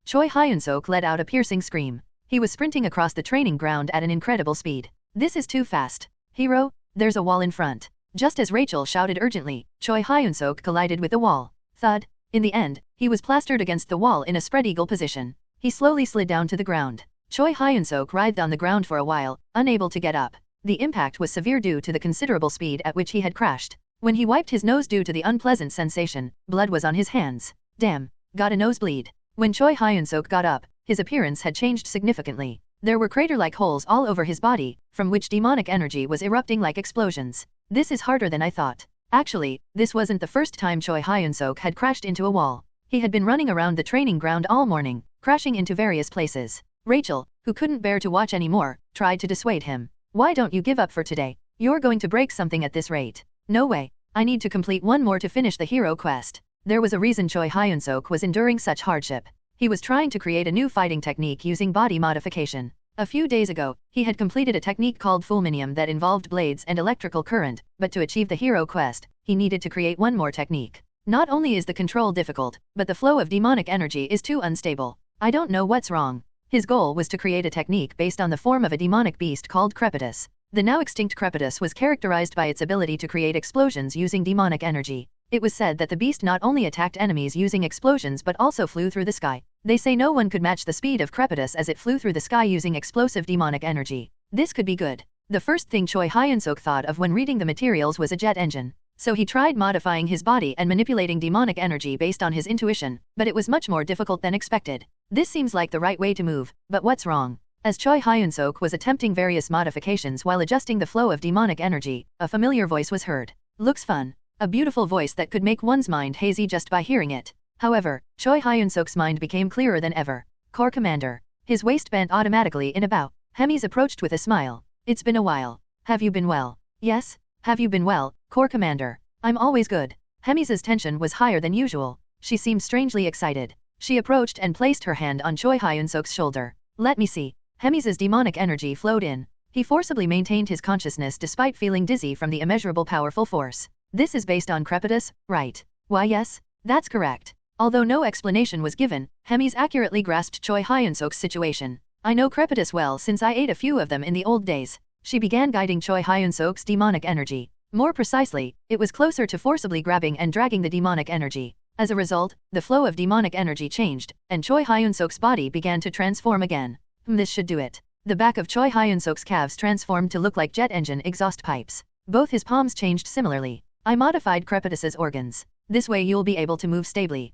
Choi Hyun-seok let out a piercing scream. He was sprinting across the training ground at an incredible speed. This is too fast. Hero, there's a wall in front. Just as Rachel shouted urgently, Choi Hyun-seok collided with the wall. Thud. In the end, he was plastered against the wall in a spread eagle position. He slowly slid down to the ground. Choi Hyun-seok writhed on the ground for a while, unable to get up. The impact was severe due to the considerable speed at which he had crashed. When he wiped his nose due to the unpleasant sensation, blood was on his hands. Damn. Got a nosebleed. When Choi Hyun-seok got up, his appearance had changed significantly. There were crater-like holes all over his body, from which demonic energy was erupting like explosions. This is harder than I thought. Actually, this wasn't the first time Choi Hyun-seok had crashed into a wall. He had been running around the training ground all morning, crashing into various places. Rachel, who couldn't bear to watch anymore, tried to dissuade him. Why don't you give up for today? You're going to break something at this rate. No way. I need to complete one more to finish the hero quest. There was a reason Choi Hyun-seok was enduring such hardship. He was trying to create a new fighting technique using body modification. A few days ago, he had completed a technique called fulminium that involved blades and electrical current, but to achieve the hero quest, he needed to create one more technique. Not only is the control difficult, but the flow of demonic energy is too unstable. I don't know what's wrong. His goal was to create a technique based on the form of a demonic beast called Crepitus. The now extinct Crepitus was characterized by its ability to create explosions using demonic energy. It was said that the beast not only attacked enemies using explosions but also flew through the sky. They say no one could match the speed of Crepitus as it flew through the sky using explosive demonic energy. This could be good. The first thing Choi Hyun-seok thought of when reading the materials was a jet engine. So he tried modifying his body and manipulating demonic energy based on his intuition, but it was much more difficult than expected. This seems like the right way to move, but what's wrong? As Choi Hyun-seok was attempting various modifications while adjusting the flow of demonic energy, a familiar voice was heard. Looks fun. A beautiful voice that could make one's mind hazy just by hearing it. However, Choi Hyun-seok's mind became clearer than ever. Corps Commander. His waist bent automatically in a bow. Hemis approached with a smile. It's been a while. Have you been well? Yes. Have you been well, Corps Commander? I'm always good. Hemis's tension was higher than usual. She seemed strangely excited. She approached and placed her hand on Choi Hyun-seok's shoulder. Let me see. Hemis's demonic energy flowed in. He forcibly maintained his consciousness despite feeling dizzy from the immeasurable powerful force. This is based on Crepitus, right? Why yes, that's correct. Although no explanation was given, Hemis accurately grasped Choi Hyun-seok's situation. I know Crepitus well since I ate a few of them in the old days. She began guiding Choi Hyun-seok's demonic energy. More precisely, it was closer to forcibly grabbing and dragging the demonic energy. As a result, the flow of demonic energy changed, and Choi Hyun-seok's body began to transform again. This should do it. The back of Choi Hyun-seok's calves transformed to look like jet engine exhaust pipes. Both his palms changed similarly. I modified Crepitus's organs. This way you'll be able to move stably.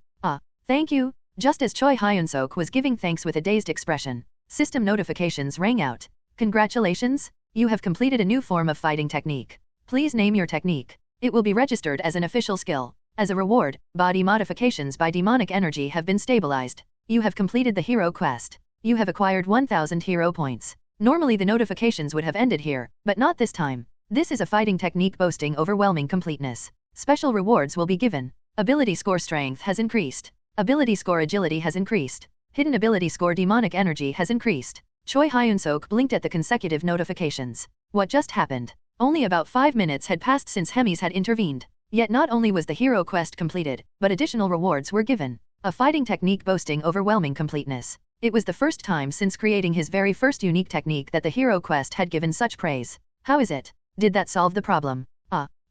Thank you. Just as Choi Hyun-seok was giving thanks with a dazed expression, system notifications rang out. Congratulations! You have completed a new form of fighting technique. Please name your technique. It will be registered as an official skill. As a reward, body modifications by demonic energy have been stabilized. You have completed the hero quest. You have acquired 1000 hero points. Normally the notifications would have ended here, but not this time. This is a fighting technique boasting overwhelming completeness. Special rewards will be given. Ability score strength has increased. Ability score agility has increased. Hidden ability score demonic energy has increased. Choi Hyun-seok blinked at the consecutive notifications. What just happened? Only about 5 minutes had passed since Hemis had intervened. Yet not only was the hero quest completed, but additional rewards were given. A fighting technique boasting overwhelming completeness. It was the first time since creating his very first unique technique that the hero quest had given such praise. How is it? Did that solve the problem?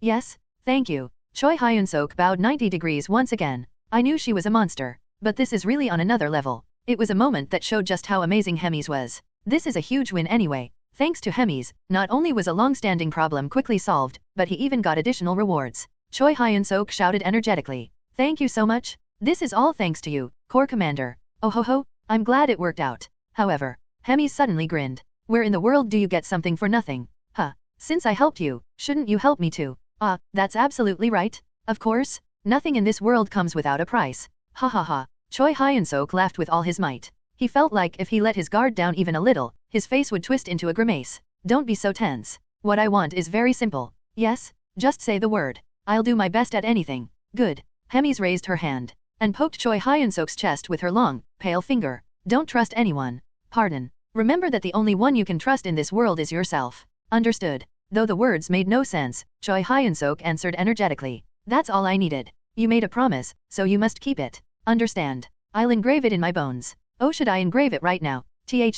Yes, thank you. Choi Hyun-seok bowed 90 degrees once again. I knew she was a monster. But this is really on another level. It was a moment that showed just how amazing Hemis was. This is a huge win anyway. Thanks to Hemis, not only was a long-standing problem quickly solved, but he even got additional rewards. Choi Hyun-seok shouted energetically. Thank you so much. This is all thanks to you, Corps Commander. Oh ho ho, I'm glad it worked out. However, Hemis suddenly grinned. Where in the world do you get something for nothing? Since I helped you, shouldn't you help me too? That's absolutely right. Of course, nothing in this world comes without a price. Ha ha ha. Choi Hyun-seok laughed with all his might. He felt like if he let his guard down even a little, his face would twist into a grimace. Don't be so tense. What I want is very simple. Yes, just say the word. I'll do my best at anything. Good. Hemis raised her hand and poked Choi Hyun-seok's chest with her long, pale finger. Don't trust anyone. Pardon. Remember that the only one you can trust in this world is yourself. Understood. Though the words made no sense, Choi Hyun-seok answered energetically. That's all I needed. You made a promise, so you must keep it. Understand. I'll engrave it in my bones. Oh, should I engrave it right now?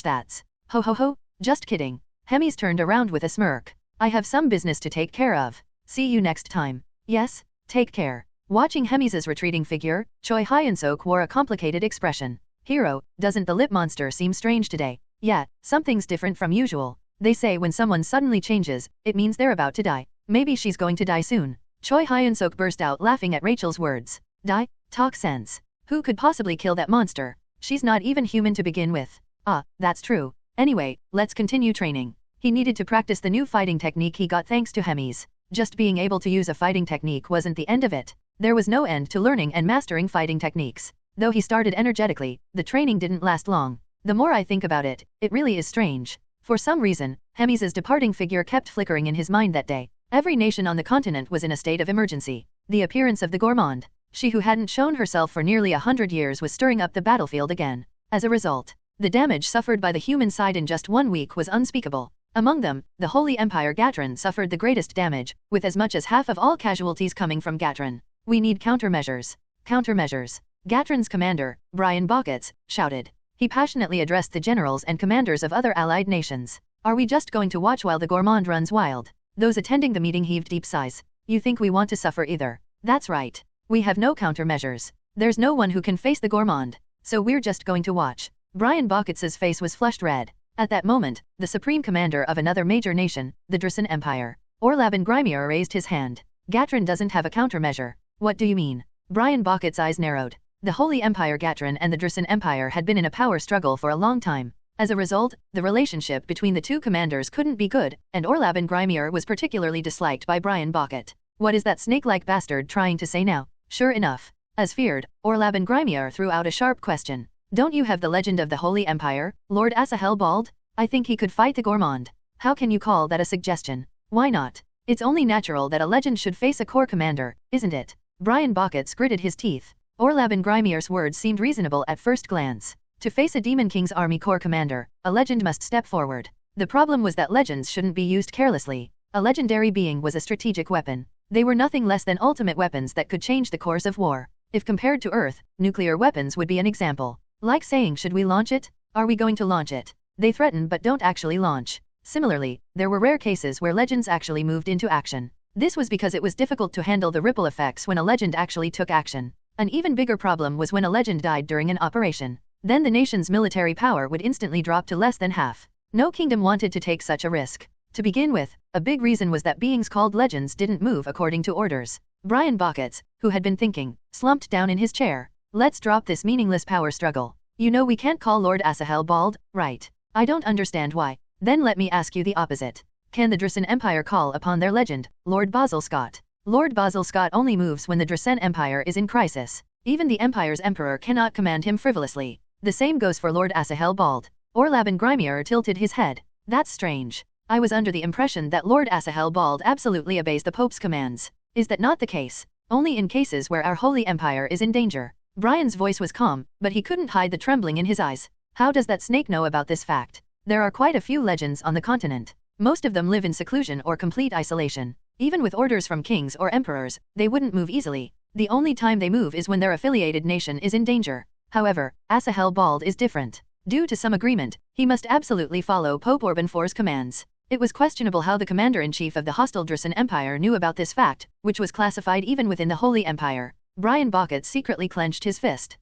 That's. Ho ho ho, just kidding. Hemis turned around with a smirk. I have some business to take care of. See you next time. Yes, take care. Watching Hemi's retreating figure, Choi Hyun-seok wore a complicated expression. Hero, doesn't the lip monster seem strange today? Yeah, something's different from usual. They say when someone suddenly changes, it means they're about to die. Maybe she's going to die soon. Choi Hyun-seok burst out laughing at Rachel's words. Die? Talk sense. Who could possibly kill that monster? She's not even human to begin with. Ah, that's true. Anyway, let's continue training. He needed to practice the new fighting technique he got thanks to Hemi's. Just being able to use a fighting technique wasn't the end of it. There was no end to learning and mastering fighting techniques. Though he started energetically, the training didn't last long. The more I think about it, it really is strange. For some reason, Hemi's departing figure kept flickering in his mind that day. Every nation on the continent was in a state of emergency. The appearance of the gourmand, she who hadn't shown herself for nearly 100 years, was stirring up the battlefield again. As a result, the damage suffered by the human side in just 1 week was unspeakable. Among them, the Holy Empire Gatron suffered the greatest damage, with as much as half of all casualties coming from Gatron. We need countermeasures. Countermeasures. Gatron's commander, Brian Bockets, shouted. He passionately addressed the generals and commanders of other allied nations. Are we just going to watch while the gourmand runs wild? Those attending the meeting heaved deep sighs. You think we want to suffer either? That's right. We have no countermeasures. There's no one who can face the gourmand. So we're just going to watch. Brian Bockets' face was flushed red. At that moment, the supreme commander of another major nation, the Drusen Empire, Orlaban Grimier, raised his hand. Gatron doesn't have a countermeasure. What do you mean? Brian Bockets' eyes narrowed. The Holy Empire Gatron and the Drusen Empire had been in a power struggle for a long time. As a result, the relationship between the two commanders couldn't be good, and Orlaban Grimier was particularly disliked by Brian Bocket. What is that snake-like bastard trying to say now? Sure enough. As feared, Orlaban Grimier threw out a sharp question. Don't you have the legend of the Holy Empire, Lord Asahel Bald? I think he could fight the gourmand. How can you call that a suggestion? Why not? It's only natural that a legend should face a core commander, isn't it? Brian Bockets gritted his teeth. Orlaban Grimier's words seemed reasonable at first glance. To face a Demon King's army corps commander, a legend must step forward. The problem was that legends shouldn't be used carelessly. A legendary being was a strategic weapon. They were nothing less than ultimate weapons that could change the course of war. If compared to Earth, nuclear weapons would be an example. Like saying, should we launch it? Are we going to launch it? They threaten but don't actually launch. Similarly, there were rare cases where legends actually moved into action. This was because it was difficult to handle the ripple effects when a legend actually took action. An even bigger problem was when a legend died during an operation. Then the nation's military power would instantly drop to less than half. No kingdom wanted to take such a risk. To begin with, a big reason was that beings called legends didn't move according to orders. Brian Bockets, who had been thinking, slumped down in his chair. Let's drop this meaningless power struggle. You know we can't call Lord Asahel Bald, right? I don't understand why. Then let me ask you the opposite. Can the Drusen Empire call upon their legend, Lord Basil Scott? Lord Basil Scott only moves when the Drusen Empire is in crisis. Even the Empire's Emperor cannot command him frivolously. The same goes for Lord Asahel Bald. Orlaban Grimier tilted his head. That's strange. I was under the impression that Lord Asahel Bald absolutely obeys the Pope's commands. Is that not the case? Only in cases where our Holy Empire is in danger. Brian's voice was calm, but he couldn't hide the trembling in his eyes. How does that snake know about this fact? There are quite a few legends on the continent. Most of them live in seclusion or complete isolation. Even with orders from kings or emperors, they wouldn't move easily. The only time they move is when their affiliated nation is in danger. However, Asahel Bald is different. Due to some agreement, he must absolutely follow Pope Urban IV's commands. It was questionable how the commander-in-chief of the hostile Drusen Empire knew about this fact, which was classified even within the Holy Empire. Brian Bockets secretly clenched his fist.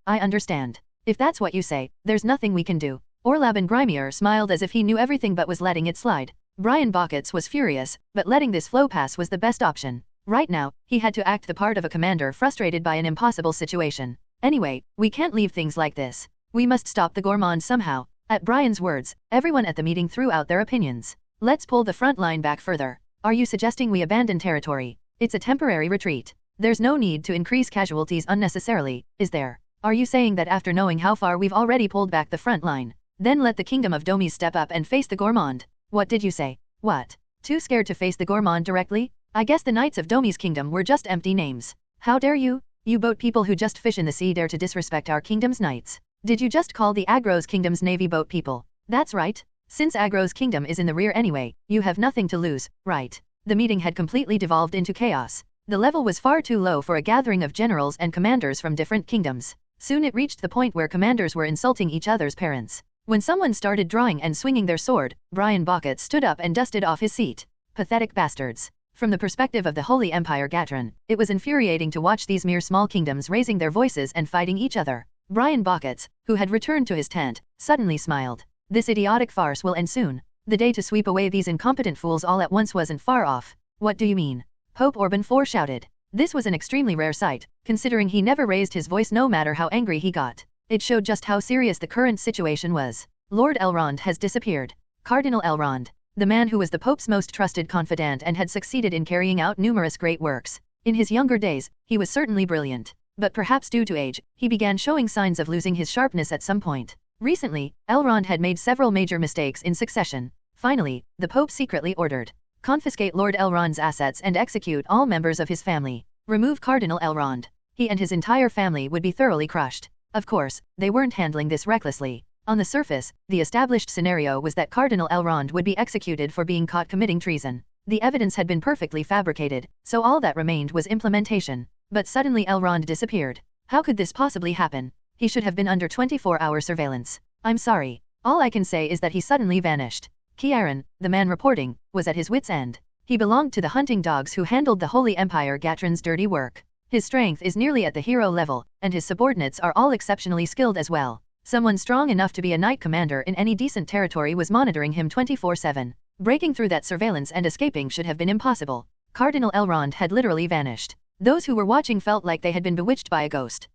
I understand. If that's what you say, there's nothing we can do. Orlaban Grimier smiled as if he knew everything but was letting it slide. Brian Bockets was furious, but letting this flow pass was the best option. Right now, he had to act the part of a commander frustrated by an impossible situation. Anyway, we can't leave things like this. We must stop the gourmand somehow. At Brian's words, everyone at the meeting threw out their opinions. Let's pull the front line back further. Are you suggesting we abandon territory? It's a temporary retreat. There's no need to increase casualties unnecessarily, is there? Are you saying that after knowing how far we've already pulled back the front line, then let the kingdom of Domis step up and face the gourmand? What did you say? What? Too scared to face the gourmand directly? I guess the knights of Domis' kingdom were just empty names. How dare you? You boat people who just fish in the sea dare to disrespect our kingdom's knights. Did you just call the Agros kingdom's navy boat people? That's right. Since Agros kingdom is in the rear anyway, you have nothing to lose, right? The meeting had completely devolved into chaos. The level was far too low for a gathering of generals and commanders from different kingdoms. Soon it reached the point where commanders were insulting each other's parents. When someone started drawing and swinging their sword, Brian Bockets stood up and dusted off his seat. Pathetic bastards. From the perspective of the Holy Empire Gatron, it was infuriating to watch these mere small kingdoms raising their voices and fighting each other. Brian Bockets, who had returned to his tent, suddenly smiled. This idiotic farce will end soon. The day to sweep away these incompetent fools all at once wasn't far off. What do you mean? Pope Urban IV shouted. This was an extremely rare sight, considering he never raised his voice no matter how angry he got. It showed just how serious the current situation was. Lord Elrond has disappeared. Cardinal Elrond, the man who was the Pope's most trusted confidant and had succeeded in carrying out numerous great works. In his younger days, he was certainly brilliant. But perhaps due to age, he began showing signs of losing his sharpness at some point. Recently, Elrond had made several major mistakes in succession. Finally, the Pope secretly ordered, confiscate Lord Elrond's assets and execute all members of his family. Remove Cardinal Elrond. He and his entire family would be thoroughly crushed. Of course, they weren't handling this recklessly. On the surface, the established scenario was that Cardinal Elrond would be executed for being caught committing treason. The evidence had been perfectly fabricated, so all that remained was implementation. But suddenly Elrond disappeared. How could this possibly happen? He should have been under 24-hour surveillance. I'm sorry. All I can say is that he suddenly vanished. Kieran, the man reporting, was at his wit's end. He belonged to the hunting dogs who handled the Holy Empire Gatron's dirty work. His strength is nearly at the hero level, and his subordinates are all exceptionally skilled as well. Someone strong enough to be a knight commander in any decent territory was monitoring him 24/7. Breaking through that surveillance and escaping should have been impossible. Cardinal Elrond had literally vanished. Those who were watching felt like they had been bewitched by a ghost.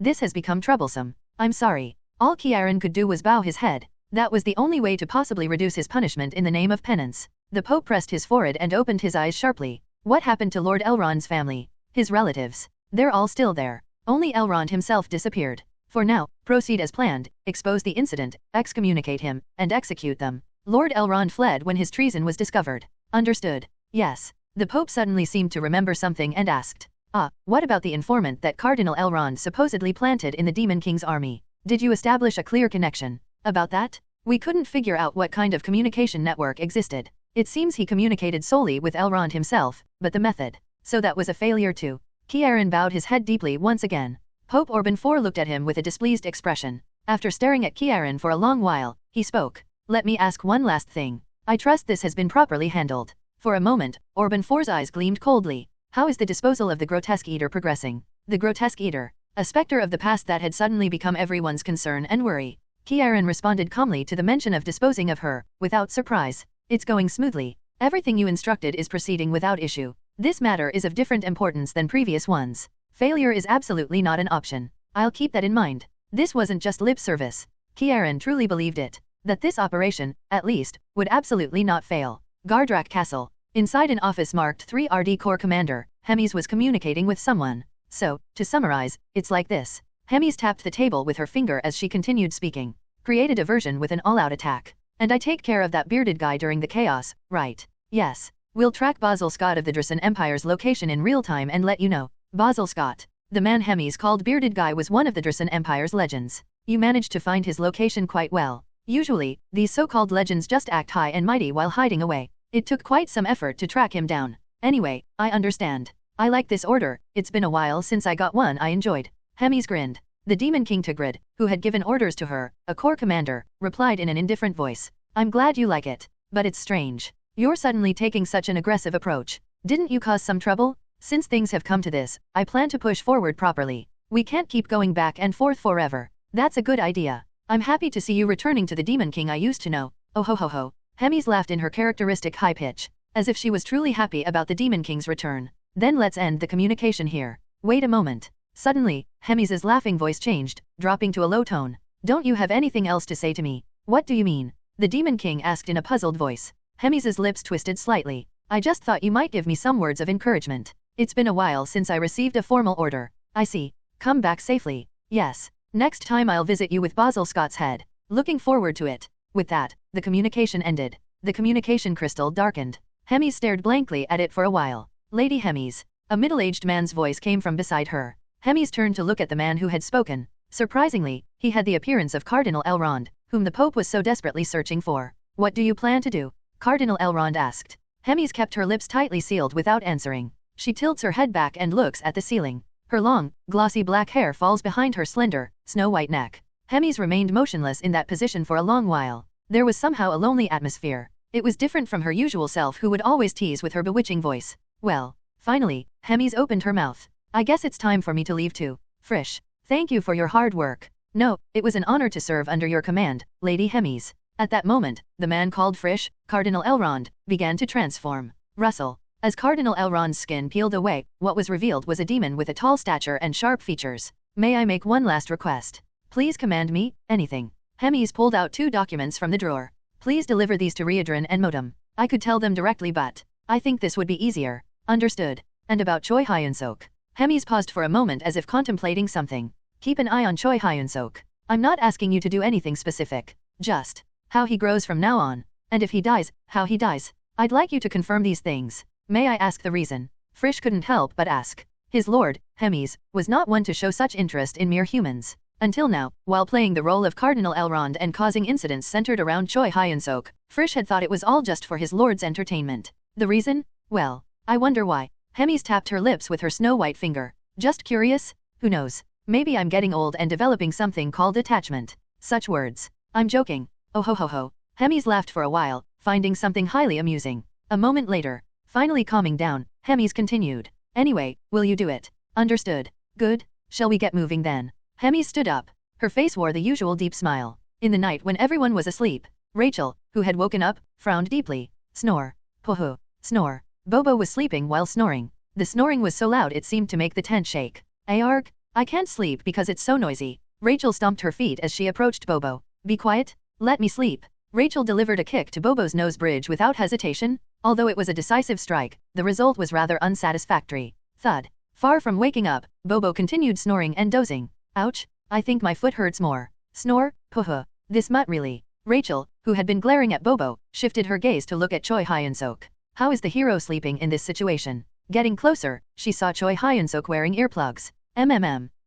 This has become troublesome. I'm sorry. All Kieran could do was bow his head. That was the only way to possibly reduce his punishment in the name of penance. The Pope pressed his forehead and opened his eyes sharply. What happened to Lord Elrond's family? His relatives? They're all still there. Only Elrond himself disappeared. For now, proceed as planned, expose the incident, excommunicate him, and execute them. Lord Elrond fled when his treason was discovered. Understood. Yes. The Pope suddenly seemed to remember something and asked, what about the informant that Cardinal Elrond supposedly planted in the Demon King's army? Did you establish a clear connection? About that? We couldn't figure out what kind of communication network existed. It seems he communicated solely with Elrond himself, but the method. So that was a failure too. Kieran bowed his head deeply once again. Pope Urban IV looked at him with a displeased expression. After staring at Kieran for a long while, he spoke. Let me ask one last thing. I trust this has been properly handled. For a moment, Urban IV's eyes gleamed coldly. How is the disposal of the grotesque eater progressing? The grotesque eater, a specter of the past that had suddenly become everyone's concern and worry. Kieran responded calmly to the mention of disposing of her, without surprise. It's going smoothly. Everything you instructed is proceeding without issue. This matter is of different importance than previous ones. Failure is absolutely not an option. I'll keep that in mind. This wasn't just lip service. Kieran truly believed it. That this operation, at least, would absolutely not fail. Gardrak Castle. Inside an office marked 3 RD Corps Commander, Hemis was communicating with someone. So, to summarize, it's like this. Hemis tapped the table with her finger as she continued speaking. Create a diversion with an all-out attack. And I take care of that bearded guy during the chaos, right? Yes. We'll track Basil Scott of the Drasen Empire's location in real time and let you know. Basil Scott. The man Hemis called Bearded Guy was one of the Drasen Empire's legends. You managed to find his location quite well. Usually, these so-called legends just act high and mighty while hiding away. It took quite some effort to track him down. Anyway, I understand. I like this order. It's been a while since I got one I enjoyed. Hemis grinned. The Demon King Tigrid, who had given orders to her, a corps commander, replied in an indifferent voice. I'm glad you like it. But it's strange. You're suddenly taking such an aggressive approach. Didn't you cause some trouble? Since things have come to this, I plan to push forward properly. We can't keep going back and forth forever. That's a good idea. I'm happy to see you returning to the Demon King I used to know. Oh ho ho ho. Hemis laughed in her characteristic high pitch, as if she was truly happy about the Demon King's return. Then let's end the communication here. Wait a moment. Suddenly, Hemis's laughing voice changed, dropping to a low tone. Don't you have anything else to say to me? What do you mean? The Demon King asked in a puzzled voice. Hemis's lips twisted slightly. I just thought you might give me some words of encouragement. It's been a while since I received a formal order. I see. Come back safely. Yes. Next time I'll visit you with Basil Scott's head. Looking forward to it. With that, the communication ended. The communication crystal darkened. Hemis stared blankly at it for a while. Lady Hemis. A middle-aged man's voice came from beside her. Hemis turned to look at the man who had spoken. Surprisingly, he had the appearance of Cardinal Elrond, whom the Pope was so desperately searching for. What do you plan to do? Cardinal Elrond asked. Hemis kept her lips tightly sealed without answering. She tilts her head back and looks at the ceiling. Her long, glossy black hair falls behind her slender, snow-white neck. Hemis remained motionless in that position for a long while. There was somehow a lonely atmosphere. It was different from her usual self who would always tease with her bewitching voice. Well, finally, Hemis opened her mouth. I guess it's time for me to leave too. Frisch. Thank you for your hard work. No, it was an honor to serve under your command, Lady Hemis. At that moment, the man called Frisch, Cardinal Elrond, began to transform. Rustle. As Cardinal Elrond's skin peeled away, what was revealed was a demon with a tall stature and sharp features. May I make one last request? Please command me, anything. Hemis pulled out 2 documents from the drawer. Please deliver these to Readrin and Modem. I could tell them directly but I think this would be easier. Understood. And about Choi Hyun-seok. Hemis paused for a moment as if contemplating something. Keep an eye on Choi Hyun-seok. I'm not asking you to do anything specific. Just how he grows from now on. And if he dies, how he dies. I'd like you to confirm these things. May I ask the reason? Frisch couldn't help but ask. His lord, Hemis, was not one to show such interest in mere humans. Until now, while playing the role of Cardinal Elrond and causing incidents centered around Choi Hyun-seok, Frisch had thought it was all just for his lord's entertainment. The reason? Well, I wonder why. Hemis tapped her lips with her snow-white finger. Just curious? Who knows? Maybe I'm getting old and developing something called attachment. Such words. I'm joking. Oh ho ho ho. Hemis laughed for a while, finding something highly amusing. A moment later, finally calming down, Hemis continued. Anyway, will you do it? Understood. Good. Shall we get moving then? Hemis stood up. Her face wore the usual deep smile. In the night when everyone was asleep, Rachel, who had woken up, frowned deeply. Snore. Poho. Snore. Bobo was sleeping while snoring. The snoring was so loud it seemed to make the tent shake. Arg? I can't sleep because it's so noisy. Rachel stomped her feet as she approached Bobo. Be quiet. Let me sleep. Rachel delivered a kick to Bobo's nose bridge without hesitation. Although it was a decisive strike, the result was rather unsatisfactory. Thud. Far from waking up, Bobo continued snoring and dozing. Ouch, I think my foot hurts more. Snore, puh. This mutt really. Rachel, who had been glaring at Bobo, shifted her gaze to look at Choi Hyun-seok. How is the hero sleeping in this situation? Getting closer, she saw Choi Hyun-seok wearing earplugs.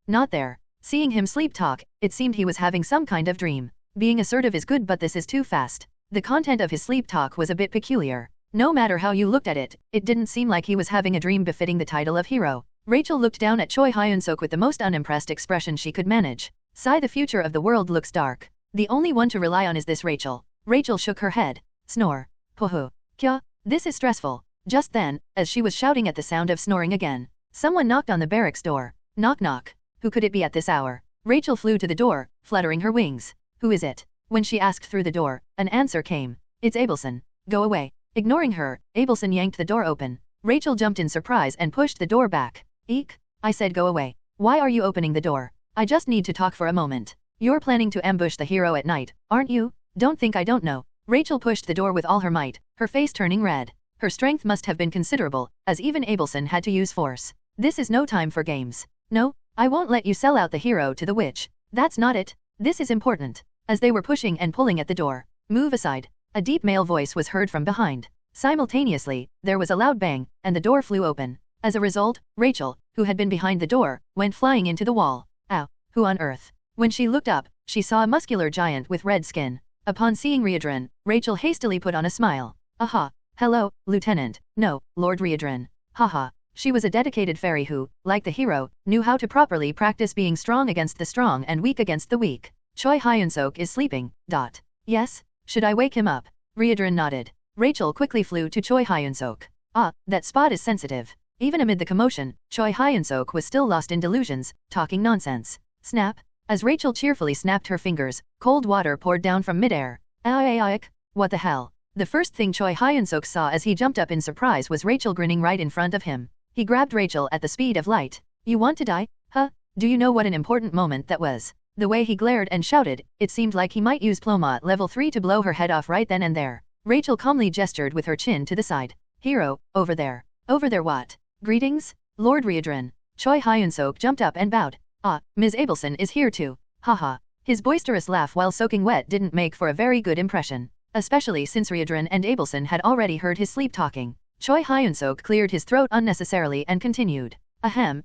Not there. Seeing him sleep talk, it seemed he was having some kind of dream. Being assertive is good but this is too fast. The content of his sleep talk was a bit peculiar. No matter how you looked at it, it didn't seem like he was having a dream befitting the title of hero. Rachel looked down at Choi Hyun-seok with the most unimpressed expression she could manage. Sigh, the future of the world looks dark. The only one to rely on is this Rachel. Rachel shook her head. Snore. Pohu. Kya? This is stressful. Just then, as she was shouting at the sound of snoring again, someone knocked on the barracks door. Knock knock. Who could it be at this hour? Rachel flew to the door, fluttering her wings. Who is it? When she asked through the door, an answer came. It's Abelson. Go away. Ignoring her, Abelson yanked the door open. Rachel jumped in surprise and pushed the door back. Eek! I said go away. Why are you opening the door? I just need to talk for a moment. You're planning to ambush the hero at night, aren't you? Don't think I don't know. Rachel pushed the door with all her might, her face turning red. Her strength must have been considerable, as even Abelson had to use force. This is no time for games. No, I won't let you sell out the hero to the witch. That's not it. This is important. As they were pushing and pulling at the door, move aside. A deep male voice was heard from behind. Simultaneously, there was a loud bang, and the door flew open. As a result, Rachel, who had been behind the door, went flying into the wall. Ow, who on earth? When she looked up, she saw a muscular giant with red skin. Upon seeing Readrin, Rachel hastily put on a smile. Aha, hello, Lieutenant. No, Lord Readrin. Haha. She was a dedicated fairy who, like the hero, knew how to properly practice being strong against the strong and weak against the weak. Choi Hyun-seok is sleeping. Yes? Should I wake him up? Readrin nodded. Rachel quickly flew to Choi Hyun-seok. Ah, that spot is sensitive. Even amid the commotion, Choi Hyun-seok was still lost in delusions, talking nonsense. Snap. As Rachel cheerfully snapped her fingers, cold water poured down from midair. What the hell? The first thing Choi Hyun-seok saw as he jumped up in surprise was Rachel grinning right in front of him. He grabbed Rachel at the speed of light. You want to die? Huh? Do you know what an important moment that was? The way he glared and shouted, it seemed like he might use Ploma level 3 to blow her head off right then and there. Rachel calmly gestured with her chin to the side. Hero, over there. Over there what? Greetings? Lord Readrin. Choi Hyun-seok jumped up and bowed. Ah, Ms. Abelson is here too. Haha. His boisterous laugh while soaking wet didn't make for a very good impression. Especially since Readrin and Abelson had already heard his sleep talking. Choi Hyun-seok cleared his throat unnecessarily and continued. Ahem.